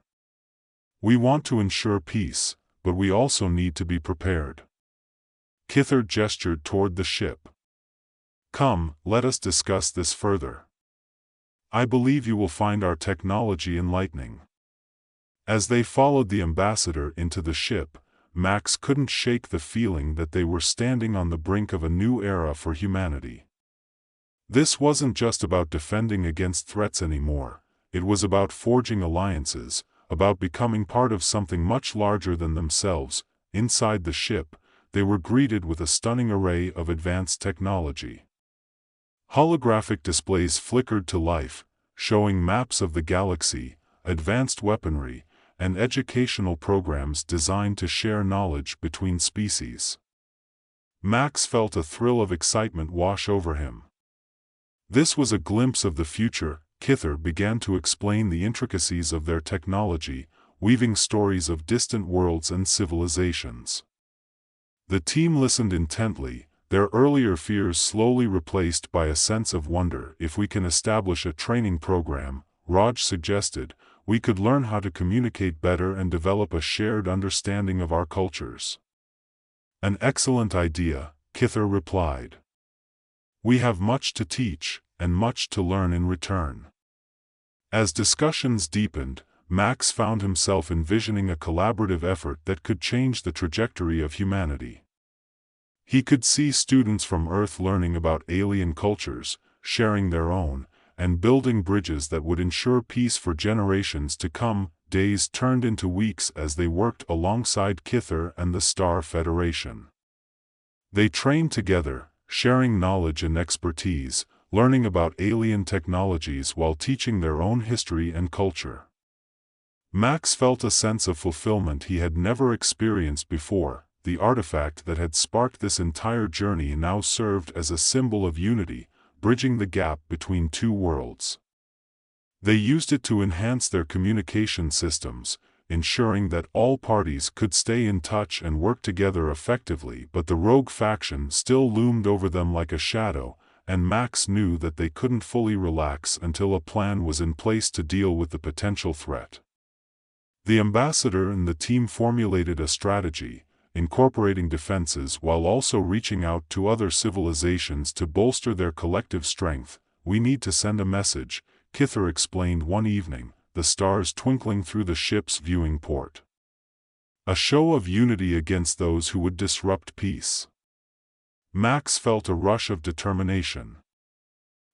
We want to ensure peace, but we also need to be prepared. Kither gestured toward the ship. Come, let us discuss this further. I believe you will find our technology enlightening. As they followed the ambassador into the ship, Max couldn't shake the feeling that they were standing on the brink of a new era for humanity. This wasn't just about defending against threats anymore, it was about forging alliances, about becoming part of something much larger than themselves. Inside the ship, they were greeted with a stunning array of advanced technology. Holographic displays flickered to life, showing maps of the galaxy, advanced weaponry, and educational programs designed to share knowledge between species. Max felt a thrill of excitement wash over him. This was a glimpse of the future. Kither began to explain the intricacies of their technology, weaving stories of distant worlds and civilizations. The team listened intently, their earlier fears slowly replaced by a sense of wonder. If we can establish a training program, Raj suggested, we could learn how to communicate better and develop a shared understanding of our cultures. An excellent idea, Kither replied. We have much to teach, and much to learn in return. As discussions deepened, Max found himself envisioning a collaborative effort that could change the trajectory of humanity. He could see students from Earth learning about alien cultures, sharing their own, and building bridges that would ensure peace for generations to come. Days turned into weeks as they worked alongside Kither and the Star Federation. They trained together, sharing knowledge and expertise, learning about alien technologies while teaching their own history and culture. Max felt a sense of fulfillment he had never experienced before. The artifact that had sparked this entire journey now served as a symbol of unity, bridging the gap between two worlds. They used it to enhance their communication systems, ensuring that all parties could stay in touch and work together effectively. But the rogue faction still loomed over them like a shadow, and Max knew that they couldn't fully relax until a plan was in place to deal with the potential threat. The ambassador and the team formulated a strategy, incorporating defenses while also reaching out to other civilizations to bolster their collective strength. We need to send a message, Kither explained one evening, the stars twinkling through the ship's viewing port. A show of unity against those who would disrupt peace. Max felt a rush of determination.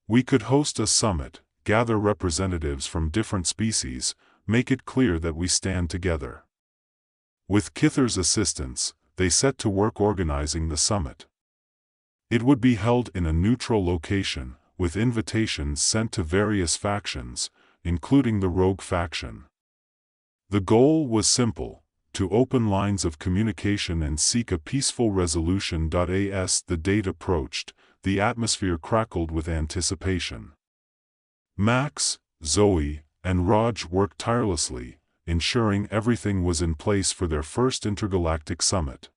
We could host a summit, gather representatives from different species, make it clear that we stand together. With Kither's assistance, they set to work organizing the summit. It would be held in a neutral location, with invitations sent to various factions, including the rogue faction. The goal was simple: to open lines of communication and seek a peaceful resolution. As the date approached, the atmosphere crackled with anticipation. Max, Zoe, and Raj worked tirelessly, ensuring everything was in place for their first intergalactic summit.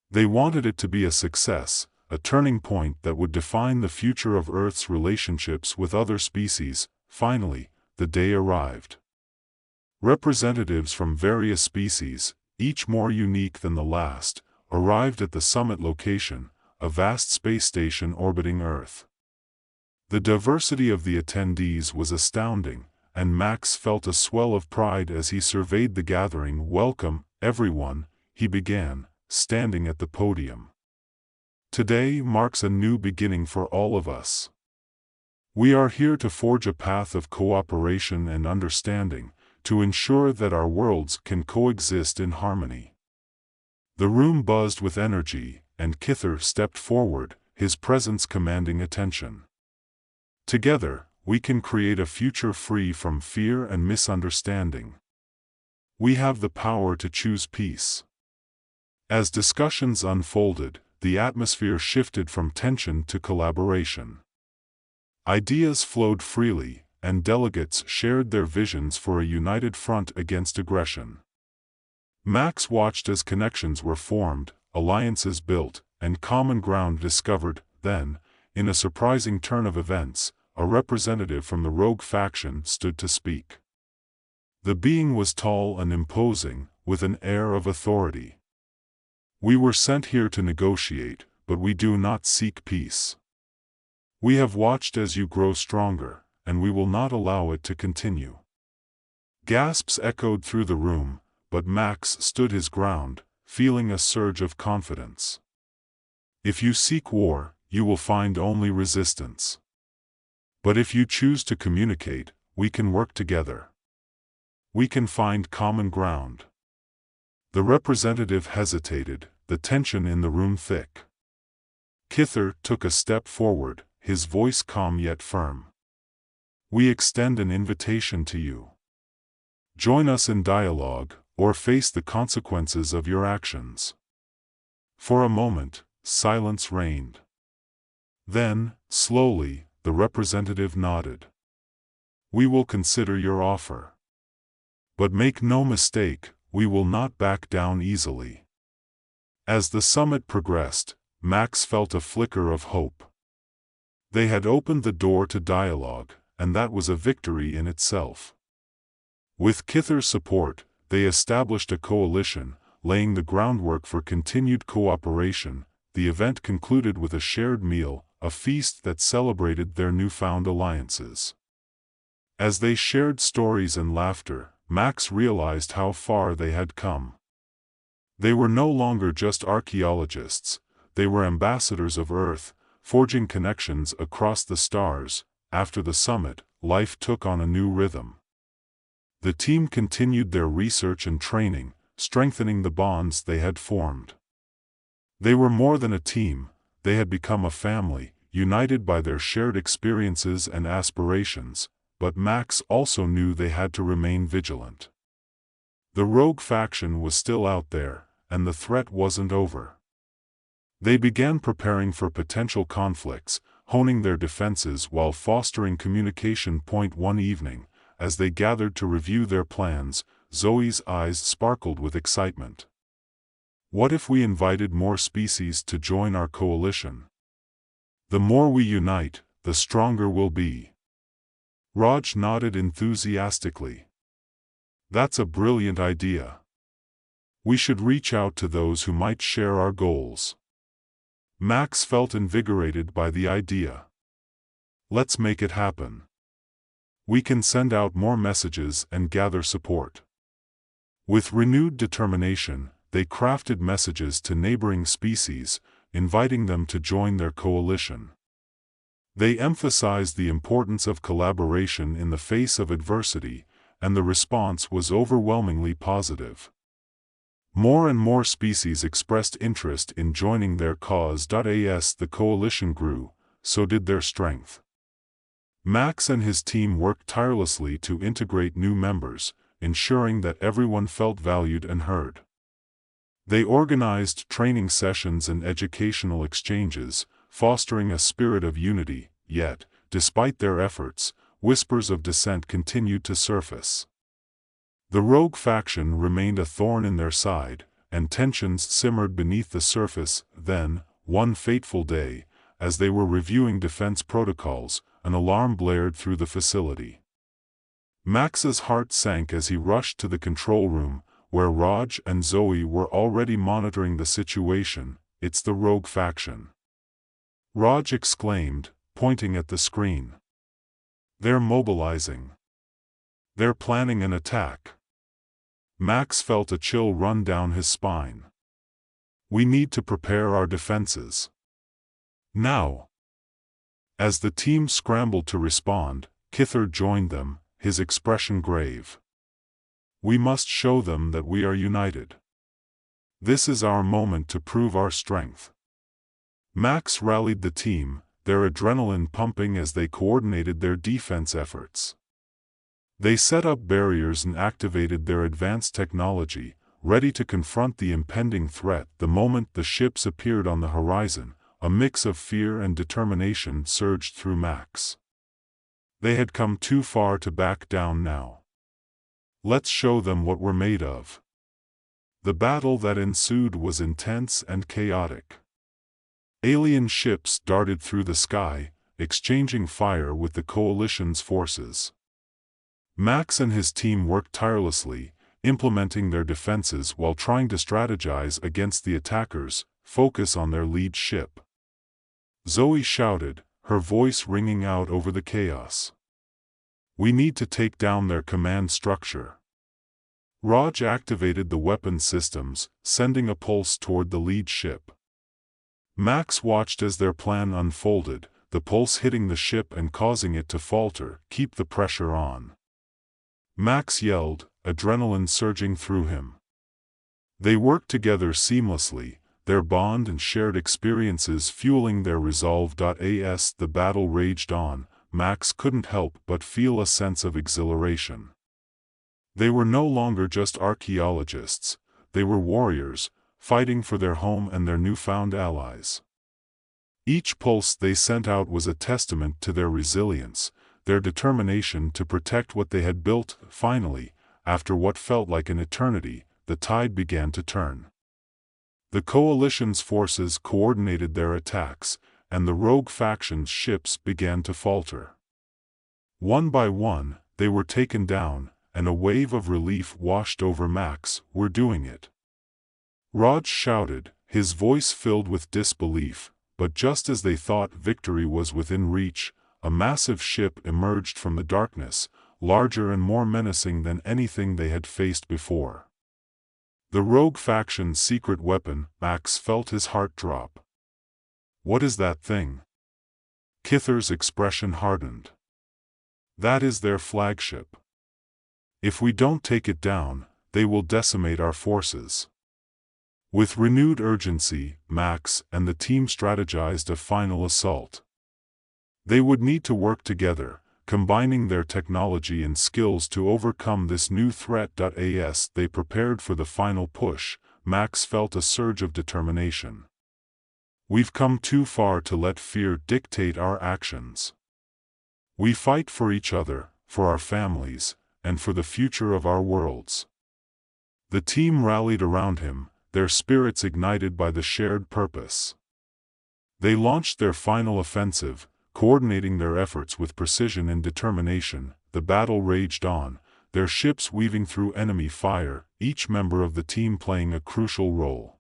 They wanted it to be a success, a turning point that would define the future of Earth's relationships with other species. Finally, the day arrived. Representatives from various species, each more unique than the last, arrived at the summit location, a vast space station orbiting Earth. The diversity of the attendees was astounding, and Max felt a swell of pride as he surveyed the gathering. "Welcome, everyone," he began, standing at the podium. "Today marks a new beginning for all of us. We are here to forge a path of cooperation and understanding, to ensure that our worlds can coexist in harmony." The room buzzed with energy, and Kither stepped forward, his presence commanding attention. "Together, we can create a future free from fear and misunderstanding. We have the power to choose peace." As discussions unfolded, the atmosphere shifted from tension to collaboration. Ideas flowed freely, and delegates shared their visions for a united front against aggression. Max watched as connections were formed, alliances built, and common ground discovered. Then, in a surprising turn of events, a representative from the rogue faction stood to speak. The being was tall and imposing, with an air of authority. "We were sent here to negotiate, but we do not seek peace. We have watched as you grow stronger, and we will not allow it to continue." Gasps echoed through the room, but Max stood his ground, feeling a surge of confidence. "If you seek war, you will find only resistance. But if you choose to communicate, we can work together. We can find common ground." The representative hesitated, the tension in the room thick. Kither took a step forward, his voice calm yet firm. "We extend an invitation to you. Join us in dialogue, or face the consequences of your actions." For a moment, silence reigned. Then, slowly, the representative nodded. "We will consider your offer. But make no mistake, we will not back down easily." As the summit progressed, Max felt a flicker of hope. They had opened the door to dialogue, and that was a victory in itself. With Kither's support, they established a coalition, laying the groundwork for continued cooperation. The event concluded with a shared meal, a feast that celebrated their newfound alliances. As they shared stories and laughter, Max realized how far they had come. They were no longer just archaeologists, they were ambassadors of Earth, forging connections across the stars. After the summit, life took on a new rhythm. The team continued their research and training, strengthening the bonds they had formed. They were more than a team, they had become a family, united by their shared experiences and aspirations, but Max also knew they had to remain vigilant. The rogue faction was still out there, and the threat wasn't over. They began preparing for potential conflicts, honing their defenses while fostering communication. One evening, as they gathered to review their plans, Zoe's eyes sparkled with excitement. "What if we invited more species to join our coalition? The more we unite, the stronger we'll be." Raj nodded enthusiastically. "That's a brilliant idea. We should reach out to those who might share our goals." Max felt invigorated by the idea. "Let's make it happen. We can send out more messages and gather support." With renewed determination, they crafted messages to neighboring species, inviting them to join their coalition. They emphasized the importance of collaboration in the face of adversity, and the response was overwhelmingly positive. More and more species expressed interest in joining their cause. As the coalition grew, so did their strength. Max and his team worked tirelessly to integrate new members, ensuring that everyone felt valued and heard. They organized training sessions and educational exchanges, fostering a spirit of unity. Yet, despite their efforts, whispers of dissent continued to surface. The rogue faction remained a thorn in their side, and tensions simmered beneath the surface. Then, one fateful day, as they were reviewing defense protocols, an alarm blared through the facility. Max's heart sank as he rushed to the control room, where Raj and Zoe were already monitoring the situation. "It's the rogue faction," Raj exclaimed, pointing at the screen. "They're mobilizing. They're planning an attack." Max felt a chill run down his spine. "We need to prepare our defenses now." As the team scrambled to respond, Kithar joined them, his expression grave. "We must show them that we are united. This is our moment to prove our strength." Max rallied the team, their adrenaline pumping as they coordinated their defense efforts. They set up barriers and activated their advanced technology, ready to confront the impending threat. The moment the ships appeared on the horizon, a mix of fear and determination surged through Max. They had come too far to back down now. "Let's show them what we're made of." The battle that ensued was intense and chaotic. Alien ships darted through the sky, exchanging fire with the Coalition's forces. Max and his team worked tirelessly, implementing their defenses while trying to strategize against the attackers, focus on their lead ship. Zoe shouted, her voice ringing out over the chaos. "We need to take down their command structure." Raj activated the weapon systems, sending a pulse toward the lead ship. Max watched as their plan unfolded, the pulse hitting the ship and causing it to falter. "Keep the pressure on," Max yelled, adrenaline surging through him. They worked together seamlessly, their bond and shared experiences fueling their resolve. As the battle raged on, Max couldn't help but feel a sense of exhilaration. They were no longer just archaeologists, they were warriors, fighting for their home and their newfound allies. Each pulse they sent out was a testament to their resilience, their determination to protect what they had built. Finally, after what felt like an eternity, the tide began to turn. The Coalition's forces coordinated their attacks, and the rogue faction's ships began to falter. One by one, they were taken down, and a wave of relief washed over Max. "We're doing it," Raj shouted, his voice filled with disbelief. But just as they thought victory was within reach, a massive ship emerged from the darkness, larger and more menacing than anything they had faced before. The rogue faction's secret weapon. Max felt his heart drop. "What is that thing?" Kithar's expression hardened. "That is their flagship. If we don't take it down, they will decimate our forces." With renewed urgency, Max and the team strategized a final assault. They would need to work together, combining their technology and skills to overcome this new threat. As they prepared for the final push, Max felt a surge of determination. "We've come too far to let fear dictate our actions. We fight for each other, for our families, and for the future of our worlds." The team rallied around him, their spirits ignited by the shared purpose. They launched their final offensive, coordinating their efforts with precision and determination. The battle raged on, their ships weaving through enemy fire, each member of the team playing a crucial role.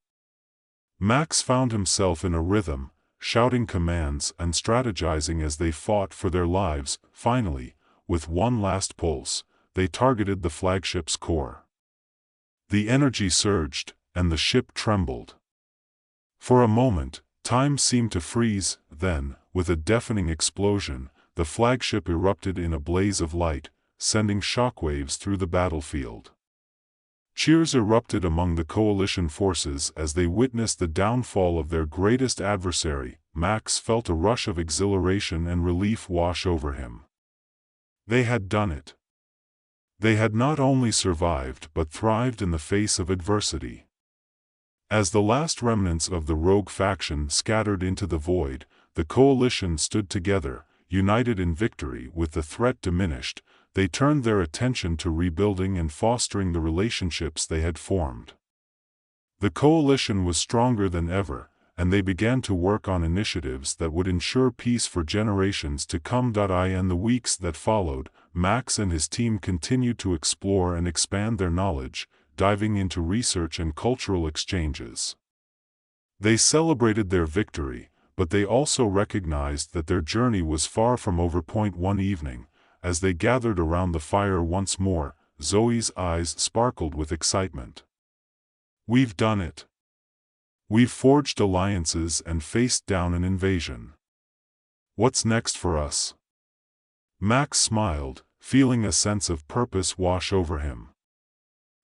Max found himself in a rhythm, shouting commands and strategizing as they fought for their lives. Finally, with one last pulse, they targeted the flagship's core. The energy surged, and the ship trembled. For a moment, time seemed to freeze. Then, with a deafening explosion, the flagship erupted in a blaze of light, sending shockwaves through the battlefield. Cheers erupted among the Coalition forces as they witnessed the downfall of their greatest adversary. Max felt a rush of exhilaration and relief wash over him. They had done it. They had not only survived but thrived in the face of adversity. As the last remnants of the rogue faction scattered into the void, the Coalition stood together, united in victory. With the threat diminished, they turned their attention to rebuilding and fostering the relationships they had formed. The Coalition was stronger than ever, and they began to work on initiatives that would ensure peace for generations to come. In the weeks that followed, Mechs and his team continued to explore and expand their knowledge, diving into research and cultural exchanges. They celebrated their victory, but they also recognized that their journey was far from over. One evening, as they gathered around the fire once more, Zoe's eyes sparkled with excitement. "We've done it. We've forged alliances and faced down an invasion. What's next for us?" Mechs smiled, feeling a sense of purpose wash over him.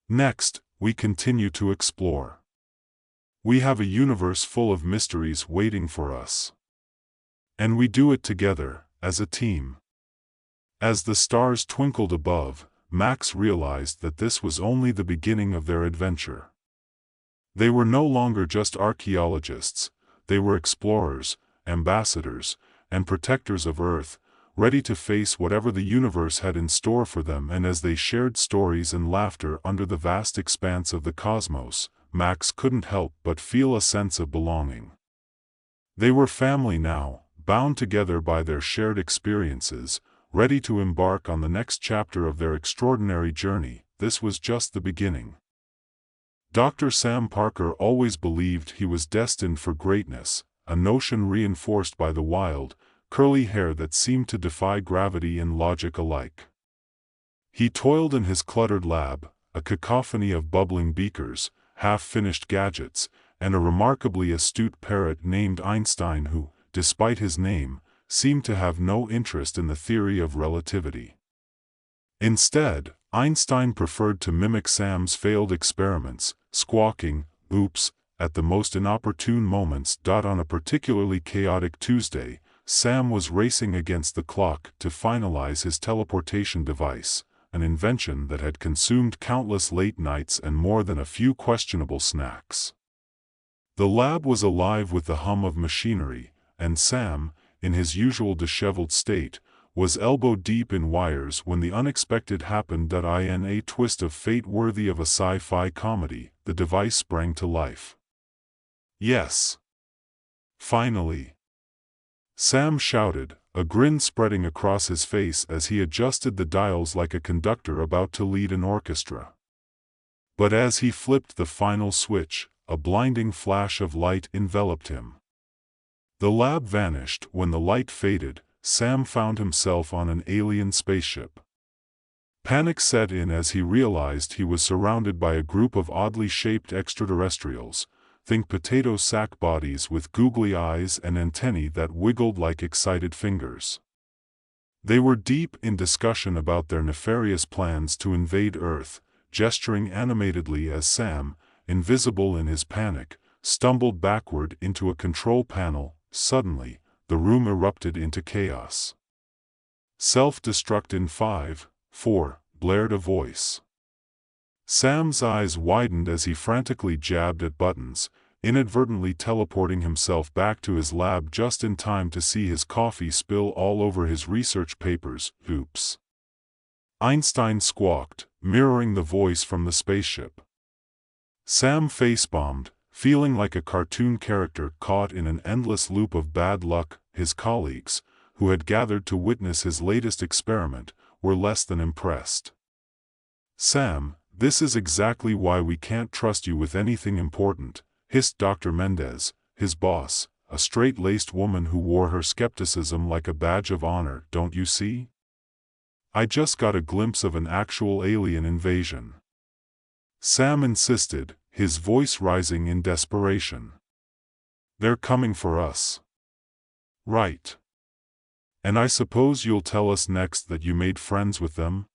"Next, we continue to explore. We have a universe full of mysteries waiting for us. And we do it together, as a team." As the stars twinkled above, Mechs realized that this was only the beginning of their adventure. They were no longer just archaeologists, they were explorers, ambassadors, and protectors of Earth, ready to face whatever the universe had in store for them. And as they shared stories and laughter under the vast expanse of the cosmos, Mechs couldn't help but feel a sense of belonging. They were family now, bound together by their shared experiences, ready to embark on the next chapter of their extraordinary journey. This was just the beginning. Dr. Sam Parker always believed he was destined for greatness, a notion reinforced by the wild, curly hair that seemed to defy gravity and logic alike. He toiled in his cluttered lab, a cacophony of bubbling beakers, half-finished gadgets, and a remarkably astute parrot named Einstein who, despite his name, seemed to have no interest in the theory of relativity. Instead, Einstein preferred to mimic Sam's failed experiments, squawking, "Oops," at the most inopportune moments. On a particularly chaotic Tuesday, Sam was racing against the clock to finalize his teleportation device, an invention that had consumed countless late nights and more than a few questionable snacks. The lab was alive with the hum of machinery, and Sam, in his usual disheveled state, was elbow-deep in wires when the unexpected happened. In a twist of fate worthy of a sci-fi comedy, the device sprang to life. "Yes! Finally!" Sam shouted, a grin spreading across his face as he adjusted the dials like a conductor about to lead an orchestra. But as he flipped the final switch, a blinding flash of light enveloped him. The lab vanished. When the light faded, Sam found himself on an alien spaceship. Panic set in as he realized he was surrounded by a group of oddly shaped extraterrestrials. Think potato sack bodies with googly eyes and antennae that wiggled like excited fingers. They were deep in discussion about their nefarious plans to invade Earth, gesturing animatedly as Sam, invisible in his panic, stumbled backward into a control panel. Suddenly, the room erupted into chaos. "Self-destruct in 5, 4, blared a voice. Sam's eyes widened as he frantically jabbed at buttons, inadvertently teleporting himself back to his lab just in time to see his coffee spill all over his research papers. "Oops!" Einstein squawked, mirroring the voice from the spaceship. Sam face-bombed, feeling like a cartoon character caught in an endless loop of bad luck. His colleagues, who had gathered to witness his latest experiment, were less than impressed. "Sam, this is exactly why we can't trust you with anything important," hissed Dr. Mendez, his boss, a straight-laced woman who wore her skepticism like a badge of honor. "Don't you see? I just got a glimpse of an actual alien invasion." Sam insisted, his voice rising in desperation. "They're coming for us. Right. And I suppose you'll tell us next that you made friends with them?"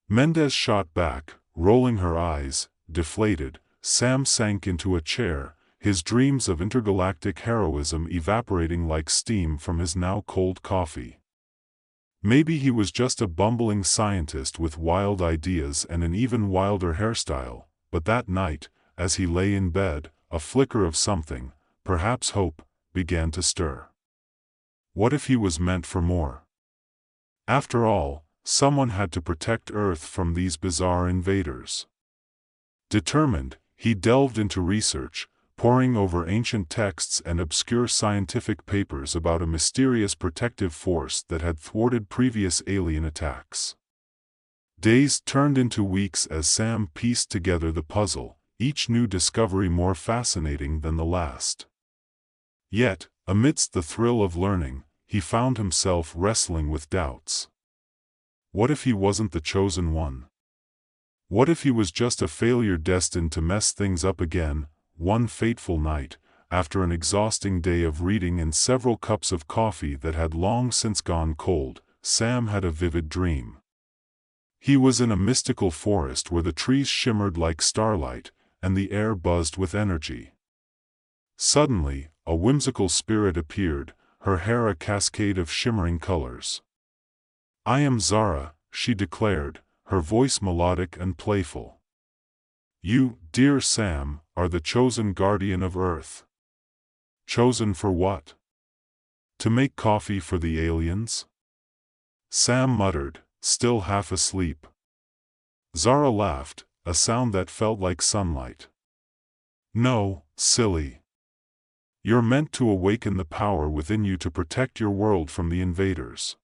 Mendez shot back, rolling her eyes, deflated. Sam sank into a chair, his dreams of intergalactic heroism evaporating like steam from his now cold coffee. Maybe he was just a bumbling scientist with wild ideas and an even wilder hairstyle. But that night, as he lay in bed, a flicker of something, perhaps hope, began to stir. What if he was meant for more? After all, someone had to protect Earth from these bizarre invaders. Determined, he delved into research, poring over ancient texts and obscure scientific papers about a mysterious protective force that had thwarted previous alien attacks. Days turned into weeks as Sam pieced together the puzzle, each new discovery more fascinating than the last. Yet, amidst the thrill of learning, he found himself wrestling with doubts. What if he wasn't the chosen one? What if he was just a failure destined to mess things up again? One fateful night, after an exhausting day of reading and several cups of coffee that had long since gone cold, Sam had a vivid dream. He was in a mystical forest where the trees shimmered like starlight, and the air buzzed with energy. Suddenly, a whimsical spirit appeared, her hair a cascade of shimmering colors. "I am Zara," she declared, her voice melodic and playful. "You, dear Sam, are the chosen guardian of Earth." Chosen for what? To make coffee for the aliens? Sam muttered, still half asleep. Zara laughed, a sound that felt like sunlight. "No, silly. You're meant to awaken the power within you to protect your world from the invaders.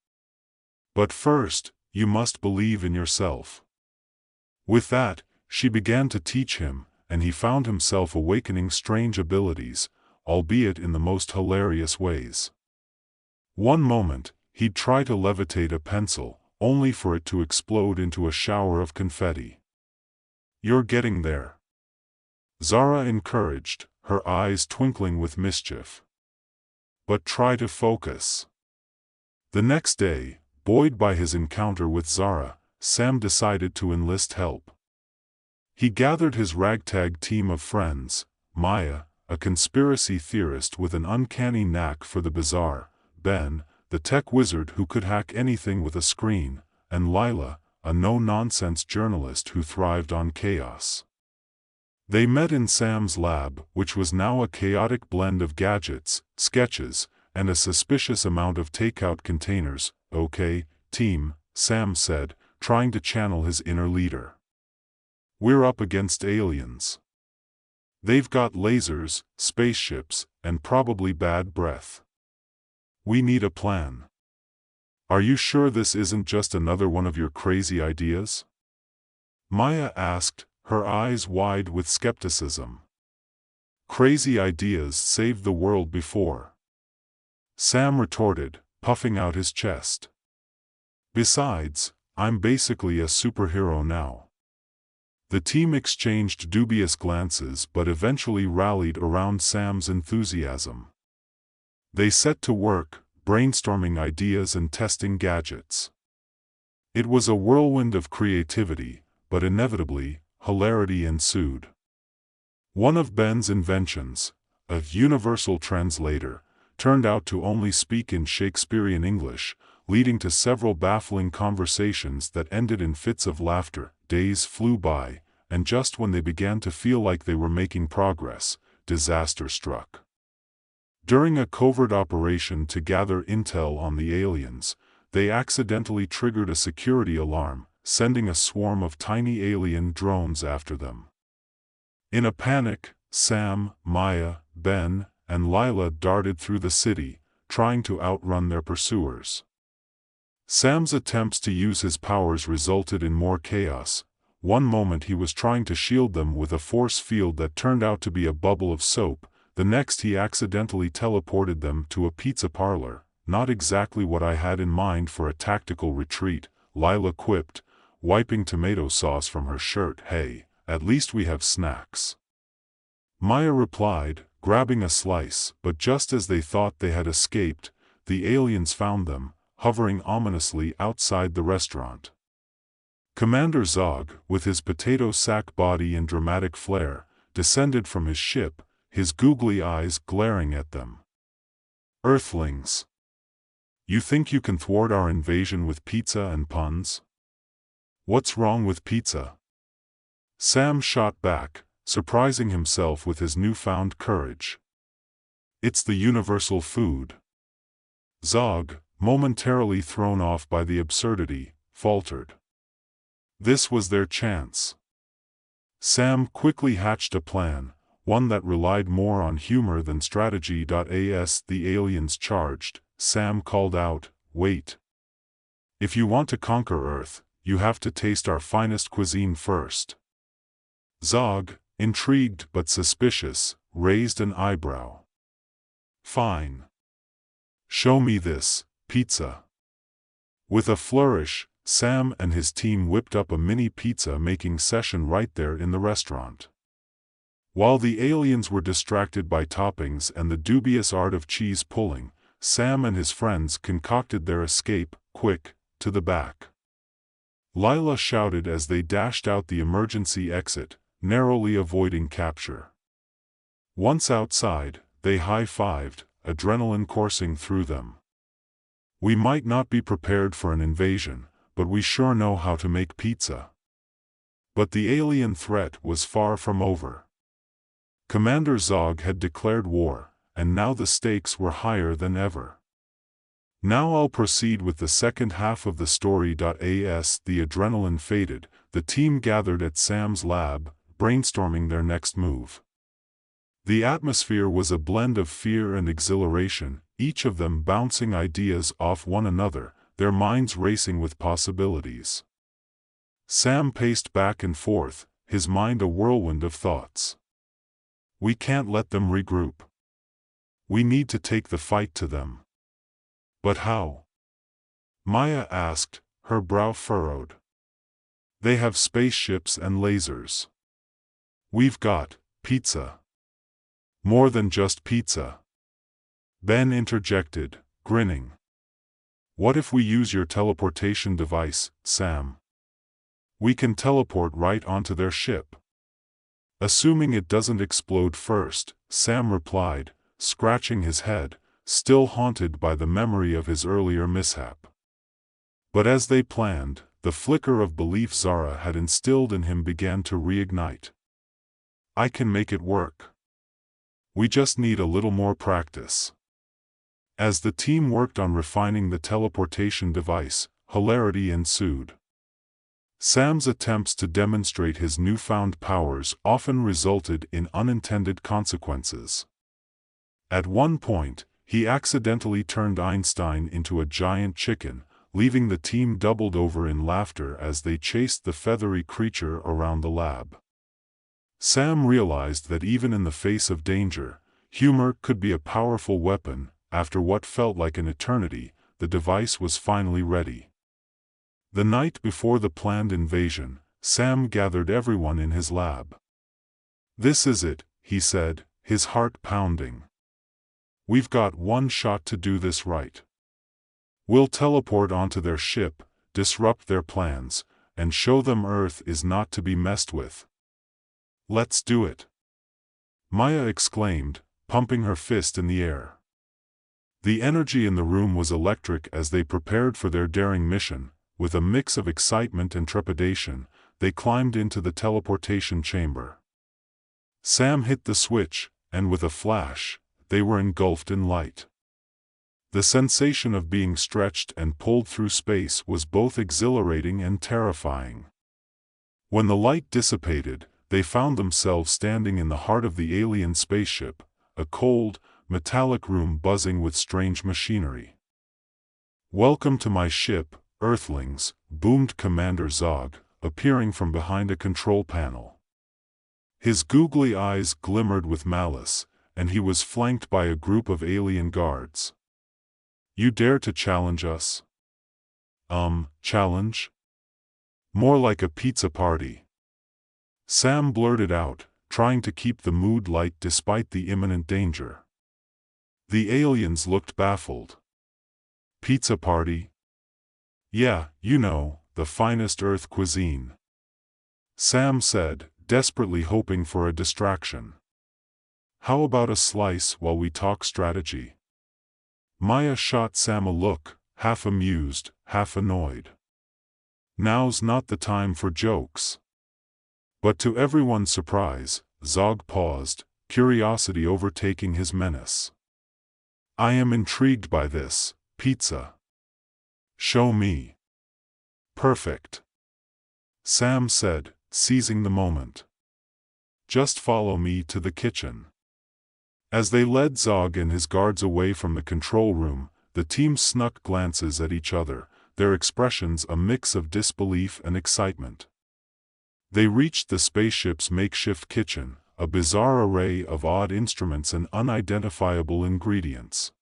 But first, you must believe in yourself." With that, she began to teach him, and he found himself awakening strange abilities, albeit in the most hilarious ways. One moment, he'd try to levitate a pencil, only for it to explode into a shower of confetti. "You're getting there," Zara encouraged, her eyes twinkling with mischief. "But try to focus." The next day, buoyed by his encounter with Zara, Sam decided to enlist help. He gathered his ragtag team of friends: Maya, a conspiracy theorist with an uncanny knack for the bizarre; Ben, the tech wizard who could hack anything with a screen; and Lila, a no-nonsense journalist who thrived on chaos. They met in Sam's lab, which was now a chaotic blend of gadgets, sketches, and a suspicious amount of takeout containers. "Okay, team," Sam said, trying to channel his inner leader. "We're up against aliens. They've got lasers, spaceships, and probably bad breath. We need a plan. Are you sure this isn't just another one of your crazy ideas?" Maya asked, her eyes wide with skepticism. "Crazy ideas saved the world before," Sam retorted, puffing out his chest. "Besides, I'm basically a superhero now." The team exchanged dubious glances but eventually rallied around Sam's enthusiasm. They set to work, brainstorming ideas and testing gadgets. It was a whirlwind of creativity, but inevitably, hilarity ensued. One of Ben's inventions, a universal translator, turned out to only speak in Shakespearean English, leading to several baffling conversations that ended in fits of laughter. Days flew by, and just when they began to feel like they were making progress, disaster struck. During a covert operation to gather intel on the aliens, they accidentally triggered a security alarm, sending a swarm of tiny alien drones after them. In a panic, Sam, Maya, Ben, and Lila darted through the city, trying to outrun their pursuers. Sam's attempts to use his powers resulted in more chaos. One moment he was trying to shield them with a force field that turned out to be a bubble of soap, the next he accidentally teleported them to a pizza parlor. "Not exactly what I had in mind for a tactical retreat," Lila quipped, wiping tomato sauce from her shirt. "Hey, at least we have snacks," Maya replied, grabbing a slice. But just as they thought they had escaped, the aliens found them, hovering ominously outside the restaurant. Commander Zog, with his potato sack body and dramatic flair, descended from his ship, his googly eyes glaring at them. "Earthlings! You think you can thwart our invasion with pizza and puns? What's wrong with pizza?" Sam shot back, surprising himself with his newfound courage. "It's the universal food." Zog, momentarily thrown off by the absurdity, faltered. This was their chance. Sam quickly hatched a plan, one that relied more on humor than strategy. As the aliens charged, Sam called out, "Wait. If you want to conquer Earth, you have to taste our finest cuisine first." Zog, intrigued but suspicious, raised an eyebrow. "Fine. Show me this, pizza." With a flourish, Sam and his team whipped up a mini pizza-making session right there in the restaurant. While the aliens were distracted by toppings and the dubious art of cheese pulling, Sam and his friends concocted their escape, quick, to the back. Lila shouted as they dashed out the emergency exit, narrowly avoiding capture. Once outside, they high-fived, adrenaline coursing through them. "We might not be prepared for an invasion, but we sure know how to make pizza." But the alien threat was far from over. Commander Zog had declared war, and now the stakes were higher than ever. Now I'll proceed with the second half of the story. As the adrenaline faded, the team gathered at Sam's lab, brainstorming their next move. The atmosphere was a blend of fear and exhilaration, each of them bouncing ideas off one another, their minds racing with possibilities. Sam paced back and forth, his mind a whirlwind of thoughts. "We can't let them regroup. We need to take the fight to them." "But how?" Maya asked, her brow furrowed. "They have spaceships and lasers. We've got pizza." "More than just pizza," Ben interjected, grinning. "What if we use your teleportation device, Sam? We can teleport right onto their ship." "Assuming it doesn't explode first," Sam replied, scratching his head, still haunted by the memory of his earlier mishap. But as they planned, the flicker of belief Zara had instilled in him began to reignite. "I can make it work. We just need a little more practice." As the team worked on refining the teleportation device, hilarity ensued. Sam's attempts to demonstrate his newfound powers often resulted in unintended consequences. At one point, he accidentally turned Einstein into a giant chicken, leaving the team doubled over in laughter as they chased the feathery creature around the lab. Sam realized that even in the face of danger, humor could be a powerful weapon. After what felt like an eternity, the device was finally ready. The night before the planned invasion, Sam gathered everyone in his lab. "This is it," he said, his heart pounding. "We've got one shot to do this right. We'll teleport onto their ship, disrupt their plans, and show them Earth is not to be messed with." "Let's do it," Maya exclaimed, pumping her fist in the air. The energy in the room was electric as they prepared for their daring mission. With a mix of excitement and trepidation, they climbed into the teleportation chamber. Sam hit the switch, and with a flash, they were engulfed in light. The sensation of being stretched and pulled through space was both exhilarating and terrifying. When the light dissipated, they found themselves standing in the heart of the alien spaceship, a cold, metallic room buzzing with strange machinery. "Welcome to my ship, Earthlings," boomed Commander Zog, appearing from behind a control panel. His googly eyes glimmered with malice, and he was flanked by a group of alien guards. "You dare to challenge us?" Challenge? More like a pizza party," Sam blurted out, trying to keep the mood light despite the imminent danger. The aliens looked baffled. "Pizza party? Yeah, you know, the finest Earth cuisine," Sam said, desperately hoping for a distraction. "How about a slice while we talk strategy?" Maya shot Sam a look, half amused, half annoyed. Now's not the time for jokes. But to everyone's surprise, Zog paused, curiosity overtaking his menace. "I am intrigued by this, pizza. Show me." "Perfect," Sam said, seizing the moment. just follow me to the kitchen." As they led Zog and his guards away from the control room, the team snuck glances at each other, their expressions a mix of disbelief and excitement. They reached the spaceship's makeshift kitchen, a bizarre array of odd instruments and unidentifiable ingredients.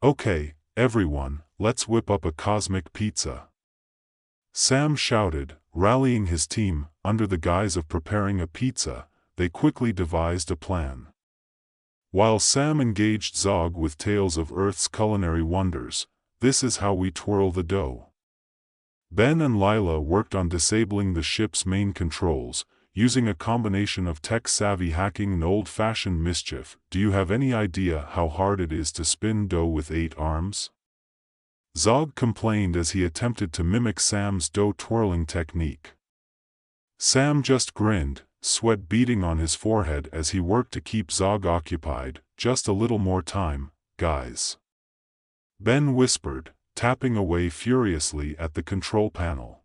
"Okay, everyone, let's whip up a cosmic pizza," Sam shouted, rallying his team. Under the guise of preparing a pizza, they quickly devised a plan. While Sam engaged Zog with tales of Earth's culinary wonders, "This is how we twirl the dough." Ben and Lila worked on disabling the ship's main controls, using a combination of tech-savvy hacking and old-fashioned mischief. "Do you have any idea how hard it is to spin dough with 8 arms?" Zog complained as he attempted to mimic Sam's dough twirling technique. Sam just grinned, sweat beading on his forehead as he worked to keep Zog occupied. "Just a little more time, guys," Ben whispered, tapping away furiously at the control panel.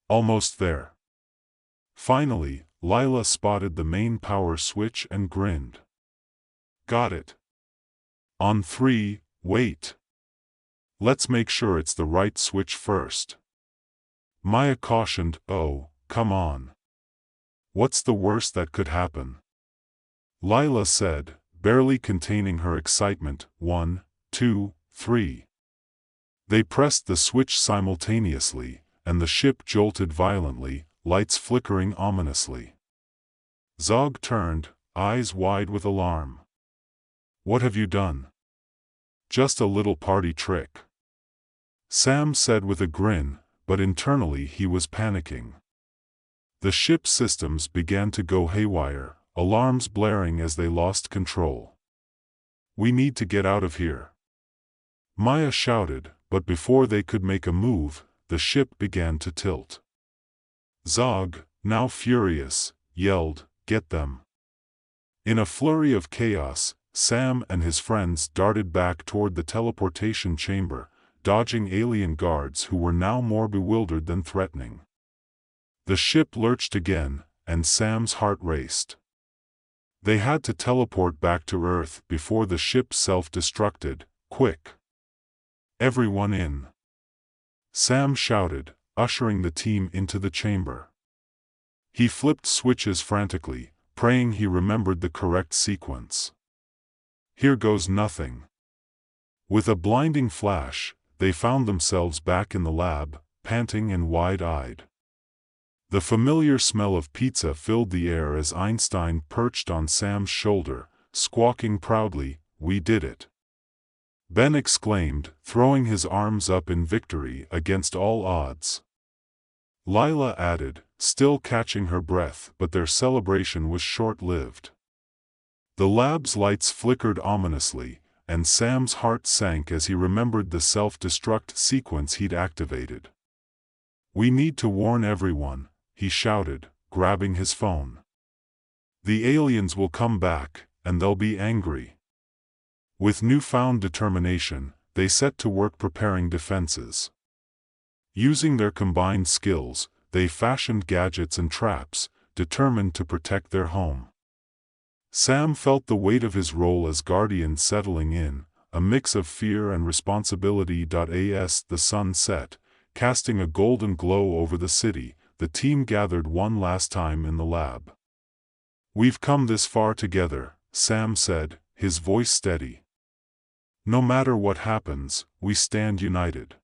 "Almost there." Finally, Lila spotted the main power switch and grinned. "Got it. On 3, wait. Let's make sure it's the right switch first." Maya cautioned, "Oh, come on. What's the worst that could happen?" Lila said, barely containing her excitement. 1, 2, 3. They pressed the switch simultaneously, and the ship jolted violently, lights flickering ominously. Zog turned, eyes wide with alarm. "What have you done?" "Just a little party trick," Sam said with a grin, but internally he was panicking. The ship's systems began to go haywire, alarms blaring as they lost control. "We need to get out of here," Maya shouted, but before they could make a move, the ship began to tilt. Zog, now furious, yelled, "Get them!" In a flurry of chaos, Sam and his friends darted back toward the teleportation chamber, dodging alien guards who were now more bewildered than threatening. The ship lurched again, and Sam's heart raced. They had to teleport back to Earth before the ship self-destructed. "Quick! Everyone in!" Sam shouted, ushering the team into the chamber. He flipped switches frantically, praying he remembered the correct sequence. "Here goes nothing." With a blinding flash, they found themselves back in the lab, panting and wide-eyed. The familiar smell of pizza filled the air as Einstein perched on Sam's shoulder, squawking proudly, "We did it!" Ben exclaimed, throwing his arms up in victory against all odds. Lila added, still catching her breath, but their celebration was short-lived. The lab's lights flickered ominously, and Sam's heart sank as he remembered the self-destruct sequence he'd activated. "We need to warn everyone," he shouted, grabbing his phone. "The aliens will come back, and they'll be angry." With newfound determination, they set to work preparing defenses. Using their combined skills, they fashioned gadgets and traps, determined to protect their home. Sam felt the weight of his role as guardian settling in, a mix of fear and responsibility. As the sun set, casting a golden glow over the city, the team gathered one last time in the lab. "We've come this far together," Sam said, his voice steady. "No matter what happens, we stand united."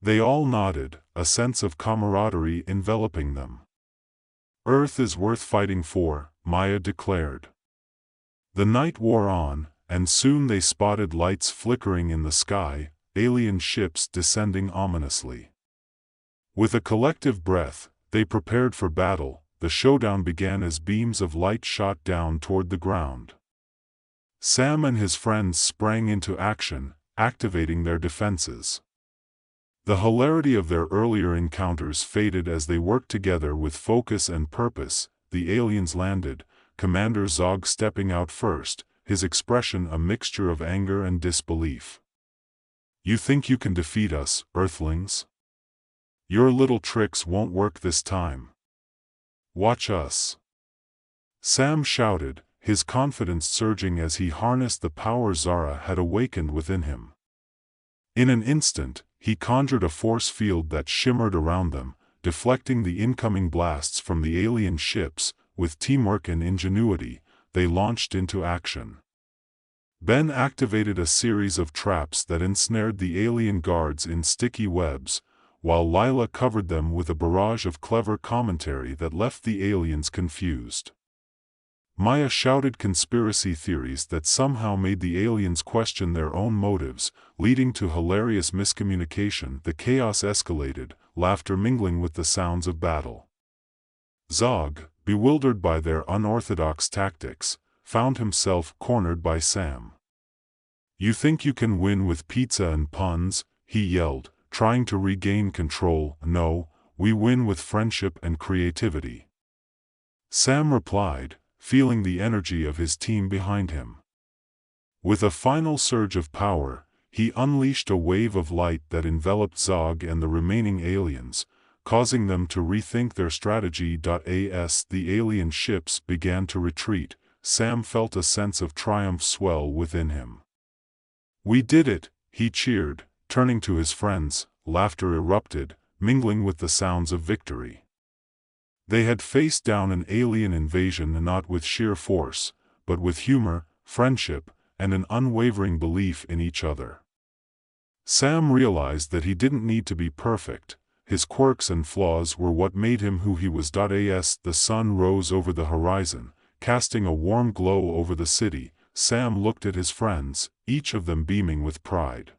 They all nodded, a sense of camaraderie enveloping them. "Earth is worth fighting for," Maya declared. The night wore on, and soon they spotted lights flickering in the sky, alien ships descending ominously. With a collective breath, they prepared for battle. The showdown began as beams of light shot down toward the ground. Sam and his friends sprang into action, activating their defenses. The hilarity of their earlier encounters faded as they worked together with focus and purpose. The aliens landed, Commander Zog stepping out first, his expression a mixture of anger and disbelief. "You think you can defeat us, Earthlings? Your little tricks won't work this time. Watch us." Sam shouted, his confidence surging as he harnessed the power Zara had awakened within him. In an instant, he conjured a force field that shimmered around them, deflecting the incoming blasts from the alien ships. With teamwork and ingenuity, they launched into action. Ben activated a series of traps that ensnared the alien guards in sticky webs, while Lila covered them with a barrage of clever commentary that left the aliens confused. Maya shouted conspiracy theories that somehow made the aliens question their own motives, leading to hilarious miscommunication. The chaos escalated, laughter mingling with the sounds of battle. Zog, bewildered by their unorthodox tactics, found himself cornered by Sam. "You think you can win with pizza and puns?" he yelled, trying to regain control. "No, we win with friendship and creativity," Sam replied, feeling the energy of his team behind him. With a final surge of power, he unleashed a wave of light that enveloped Zog and the remaining aliens, causing them to rethink their strategy. As the alien ships began to retreat, Sam felt a sense of triumph swell within him. "We did it," he cheered, turning to his friends. Laughter erupted, mingling with the sounds of victory. They had faced down an alien invasion not with sheer force, but with humor, friendship, and an unwavering belief in each other. Sam realized that he didn't need to be perfect. His quirks and flaws were what made him who he was. As the sun rose over the horizon, casting a warm glow over the city, Sam looked at his friends, each of them beaming with pride.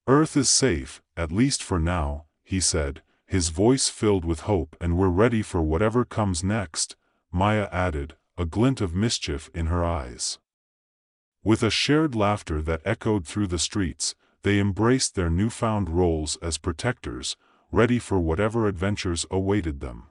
"Earth is safe, at least for now," he said, his voice filled with hope. "And we're ready for whatever comes next," Maya added, a glint of mischief in her eyes. With a shared laughter that echoed through the streets, they embraced their newfound roles as protectors, ready for whatever adventures awaited them.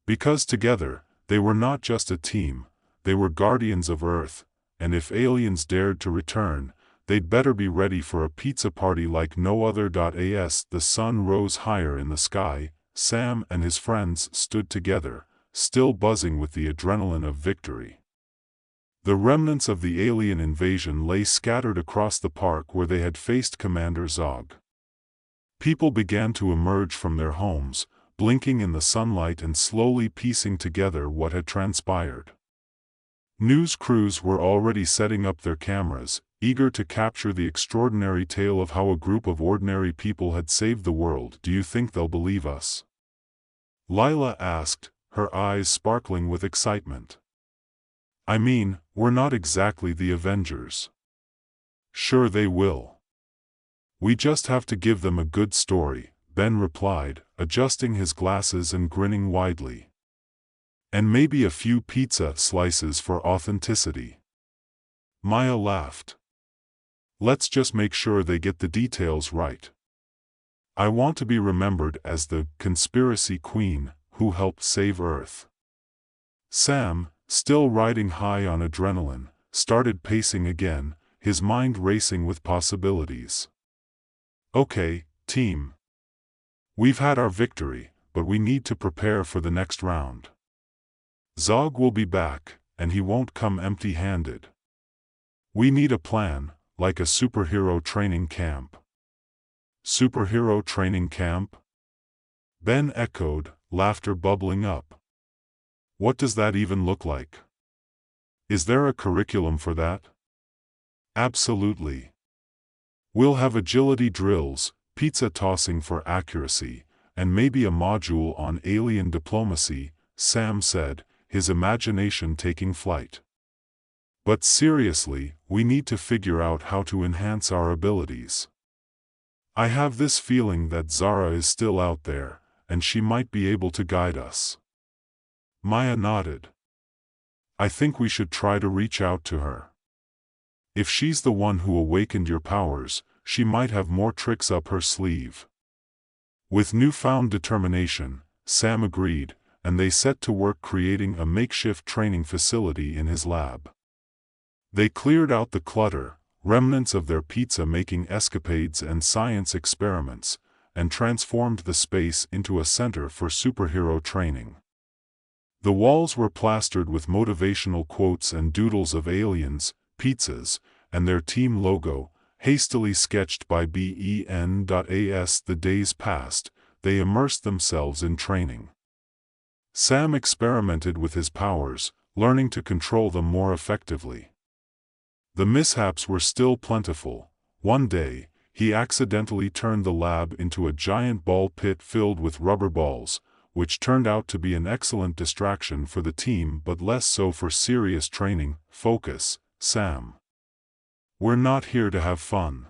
Because together, they were not just a team, they were guardians of Earth, and if aliens dared to return, they'd better be ready for a pizza party like no other. As the sun rose higher in the sky, Sam and his friends stood together, still buzzing with the adrenaline of victory. The remnants of the alien invasion lay scattered across the park where they had faced Commander Zog. People began to emerge from their homes, blinking in the sunlight and slowly piecing together what had transpired. News crews were already setting up their cameras, eager to capture the extraordinary tale of how a group of ordinary people had saved the world. "Do you think they'll believe us?" Lila asked, her eyes sparkling with excitement. "I mean, we're not exactly the Avengers." "Sure they will. We just have to give them a good story," Ben replied, adjusting his glasses and grinning widely. "And maybe a few pizza slices for authenticity." Maya laughed. "Let's just make sure they get the details right. I want to be remembered as the conspiracy queen who helped save Earth." Sam, still riding high on adrenaline, started pacing again, his mind racing with possibilities. "Okay, team. We've had our victory, but we need to prepare for the next round. Zog will be back, and he won't come empty-handed. We need a plan, like a superhero training camp." "Superhero training camp?" Ben echoed, laughter bubbling up. "What does that even look like? Is there a curriculum for that?" "Absolutely. We'll have agility drills, pizza tossing for accuracy, and maybe a module on alien diplomacy," Sam said, his imagination taking flight. "But seriously, we need to figure out how to enhance our abilities. I have this feeling that Zara is still out there, and she might be able to guide us." Maya nodded. "I think we should try to reach out to her. If she's the one who awakened your powers, she might have more tricks up her sleeve." With newfound determination, Sam agreed, and they set to work creating a makeshift training facility in his lab. They cleared out the clutter, remnants of their pizza-making escapades and science experiments, and transformed the space into a center for superhero training. The walls were plastered with motivational quotes and doodles of aliens, pizzas, and their team logo, hastily sketched by Ben.as. The days passed, they immersed themselves in training. Sam experimented with his powers, learning to control them more effectively. The mishaps were still plentiful. One day, he accidentally turned the lab into a giant ball pit filled with rubber balls, which turned out to be an excellent distraction for the team but less so for serious training. Focus, Sam. We're not here to have fun.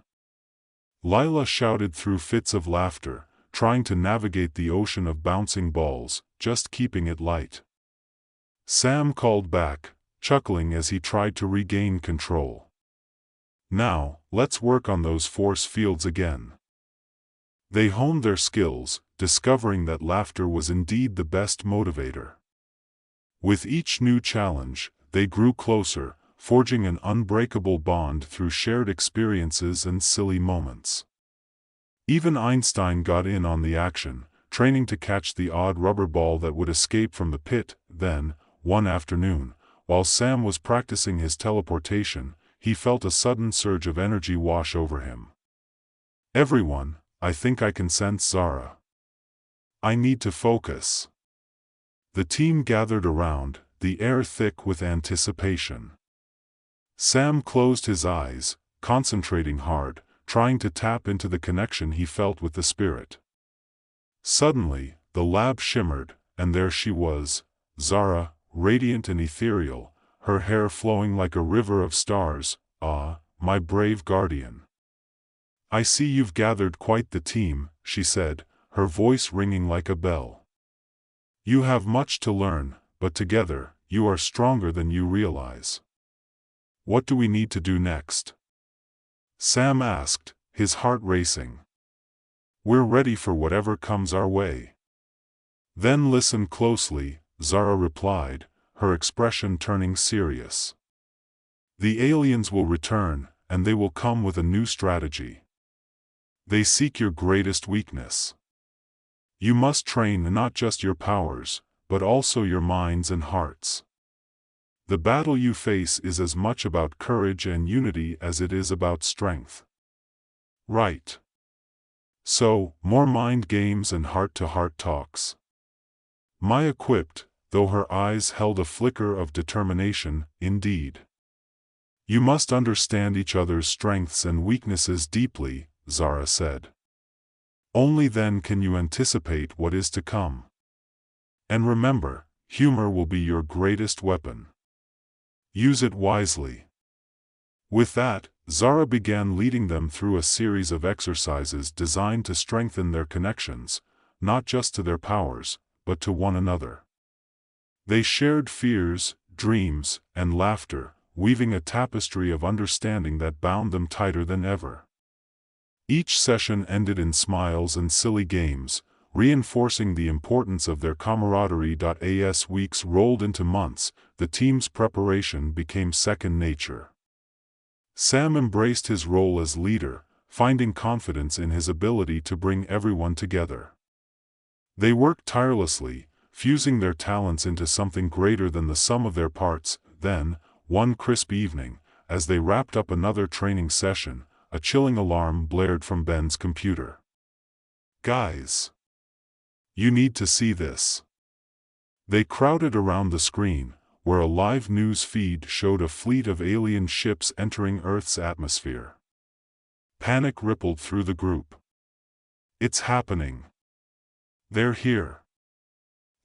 Lila shouted through fits of laughter, trying to navigate the ocean of bouncing balls, just keeping it light. Sam called back, chuckling as he tried to regain control. Now, let's work on those force fields again. They honed their skills, discovering that laughter was indeed the best motivator. With each new challenge, they grew closer, forging an unbreakable bond through shared experiences and silly moments. Even Einstein got in on the action, training to catch the odd rubber ball that would escape from the pit. Then, one afternoon, while Sam was practicing his teleportation, he felt a sudden surge of energy wash over him. Everyone, I think I can sense Zara. I need to focus. The team gathered around, the air thick with anticipation. Sam closed his eyes, concentrating hard, trying to tap into the connection he felt with the spirit. Suddenly, the lab shimmered, and there she was, Zara, radiant and ethereal, her hair flowing like a river of stars. Ah, my brave guardian. I see you've gathered quite the team, she said, her voice ringing like a bell. You have much to learn, but together, you are stronger than you realize. What do we need to do next? Sam asked, his heart racing. We're ready for whatever comes our way. Then listen closely, Zara replied, her expression turning serious. The aliens will return, and they will come with a new strategy. They seek your greatest weakness. You must train not just your powers, but also your minds and hearts. The battle you face is as much about courage and unity as it is about strength. Right. So, more mind games and heart-to-heart talks. Maya quipped, though her eyes held a flicker of determination. Indeed. You must understand each other's strengths and weaknesses deeply, Zara said. Only then can you anticipate what is to come. And remember, humor will be your greatest weapon. Use it wisely. With that, Zara began leading them through a series of exercises designed to strengthen their connections, not just to their powers, but to one another. They shared fears, dreams, and laughter, weaving a tapestry of understanding that bound them tighter than ever. Each session ended in smiles and silly games, reinforcing the importance of their camaraderie. As weeks rolled into months, the team's preparation became second nature. Sam embraced his role as leader, finding confidence in his ability to bring everyone together. They worked tirelessly, fusing their talents into something greater than the sum of their parts. Then, one crisp evening, as they wrapped up another training session, a chilling alarm blared from Ben's computer. Guys! You need to see this. They crowded around the screen, where a live news feed showed a fleet of alien ships entering Earth's atmosphere. Panic rippled through the group. It's happening. They're here.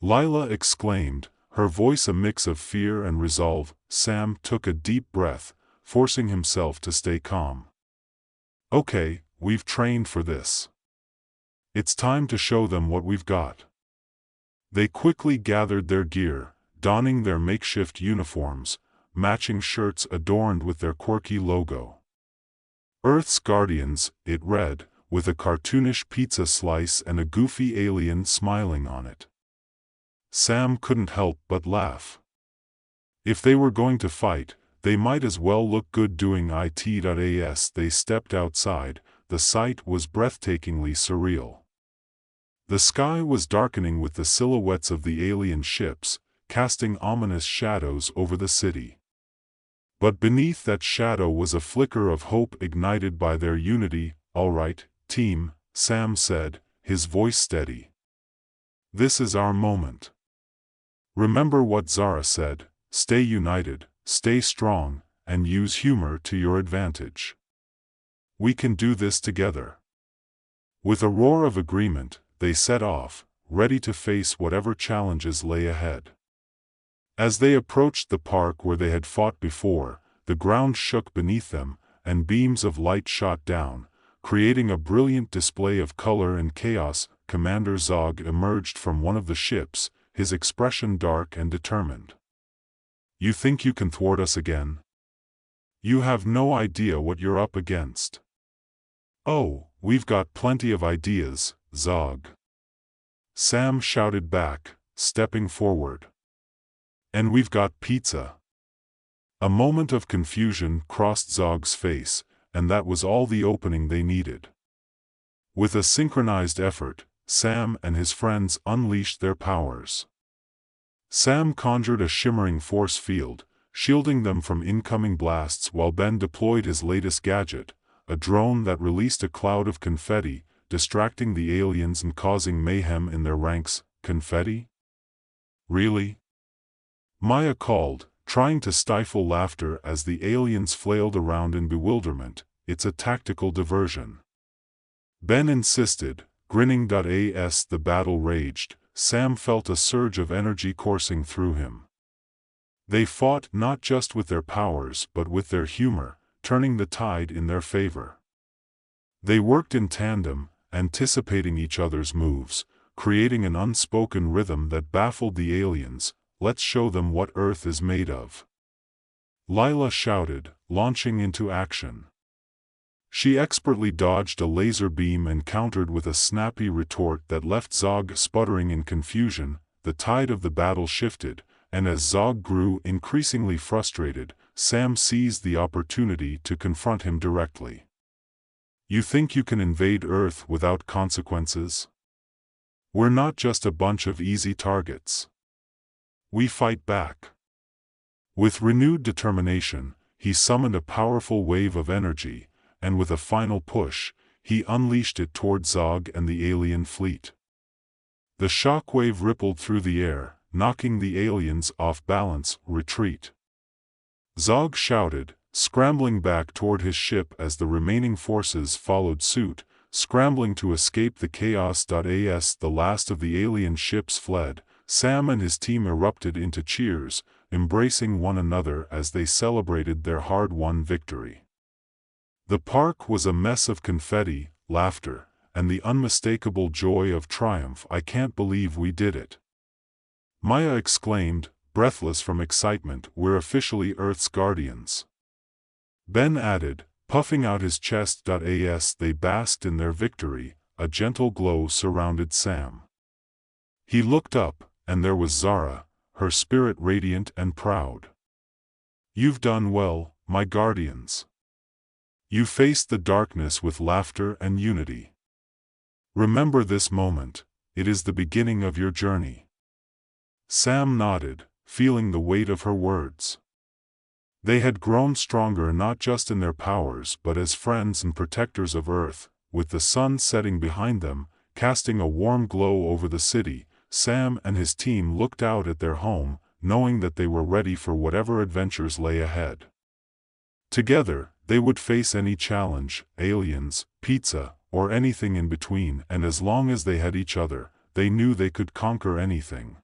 Lila exclaimed, her voice a mix of fear and resolve. Sam took a deep breath, forcing himself to stay calm. Okay, we've trained for this. It's time to show them what we've got. They quickly gathered their gear, donning their makeshift uniforms, matching shirts adorned with their quirky logo. Earth's Guardians, it read, with a cartoonish pizza slice and a goofy alien smiling on it. Sam couldn't help but laugh. If they were going to fight, they might as well look good doing it. As they stepped outside, the sight was breathtakingly surreal. The sky was darkening with the silhouettes of the alien ships, casting ominous shadows over the city. But beneath that shadow was a flicker of hope ignited by their unity. "All right, team," Sam said, his voice steady. "This is our moment. Remember what Zara said, stay united, stay strong, and use humor to your advantage. We can do this together." With a roar of agreement, they set off, ready to face whatever challenges lay ahead. As they approached the park where they had fought before, the ground shook beneath them, and beams of light shot down, creating a brilliant display of color and chaos. Commander Zog emerged from one of the ships, his expression dark and determined. "You think you can thwart us again? You have no idea what you're up against." "Oh, we've got plenty of ideas, Zog," Sam shouted back, stepping forward. "And we've got pizza." A moment of confusion crossed Zog's face, and that was all the opening they needed. With a synchronized effort, Sam and his friends unleashed their powers. Sam conjured a shimmering force field, shielding them from incoming blasts, while Ben deployed his latest gadget, a drone that released a cloud of confetti, distracting the aliens and causing mayhem in their ranks. "Confetti? Really?" Maya called, trying to stifle laughter as the aliens flailed around in bewilderment. "It's a tactical diversion," Ben insisted, grinning. As the battle raged, Sam felt a surge of energy coursing through him. They fought not just with their powers but with their humor, turning the tide in their favor. They worked in tandem, anticipating each other's moves, creating an unspoken rhythm that baffled the aliens. "Let's show them what Earth is made of," Lila shouted, launching into action. She expertly dodged a laser beam and countered with a snappy retort that left Zog sputtering in confusion. The tide of the battle shifted, and as Zog grew increasingly frustrated, Sam seized the opportunity to confront him directly. "You think you can invade Earth without consequences? We're not just a bunch of easy targets. We fight back." With renewed determination, he summoned a powerful wave of energy, and with a final push, he unleashed it toward Zog and the alien fleet. The shockwave rippled through the air, knocking the aliens off balance. "Retreat!" Zog shouted, scrambling back toward his ship as the remaining forces followed suit, scrambling to escape the chaos. As the last of the alien ships fled, Sam and his team erupted into cheers, embracing one another as they celebrated their hard-won victory. The park was a mess of confetti, laughter, and the unmistakable joy of triumph. "I can't believe we did it," Maya exclaimed, breathless from excitement. "We're officially Earth's guardians," Ben added, puffing out his chest. As they basked in their victory, a gentle glow surrounded Sam. He looked up, and there was Zara, her spirit radiant and proud. "You've done well, my guardians. You faced the darkness with laughter and unity. Remember this moment, it is the beginning of your journey." Sam nodded, feeling the weight of her words. They had grown stronger not just in their powers but as friends and protectors of Earth. With the sun setting behind them, casting a warm glow over the city, Sam and his team looked out at their home, knowing that they were ready for whatever adventures lay ahead. Together, they would face any challenge, aliens, pizza, or anything in between, and as long as they had each other, they knew they could conquer anything.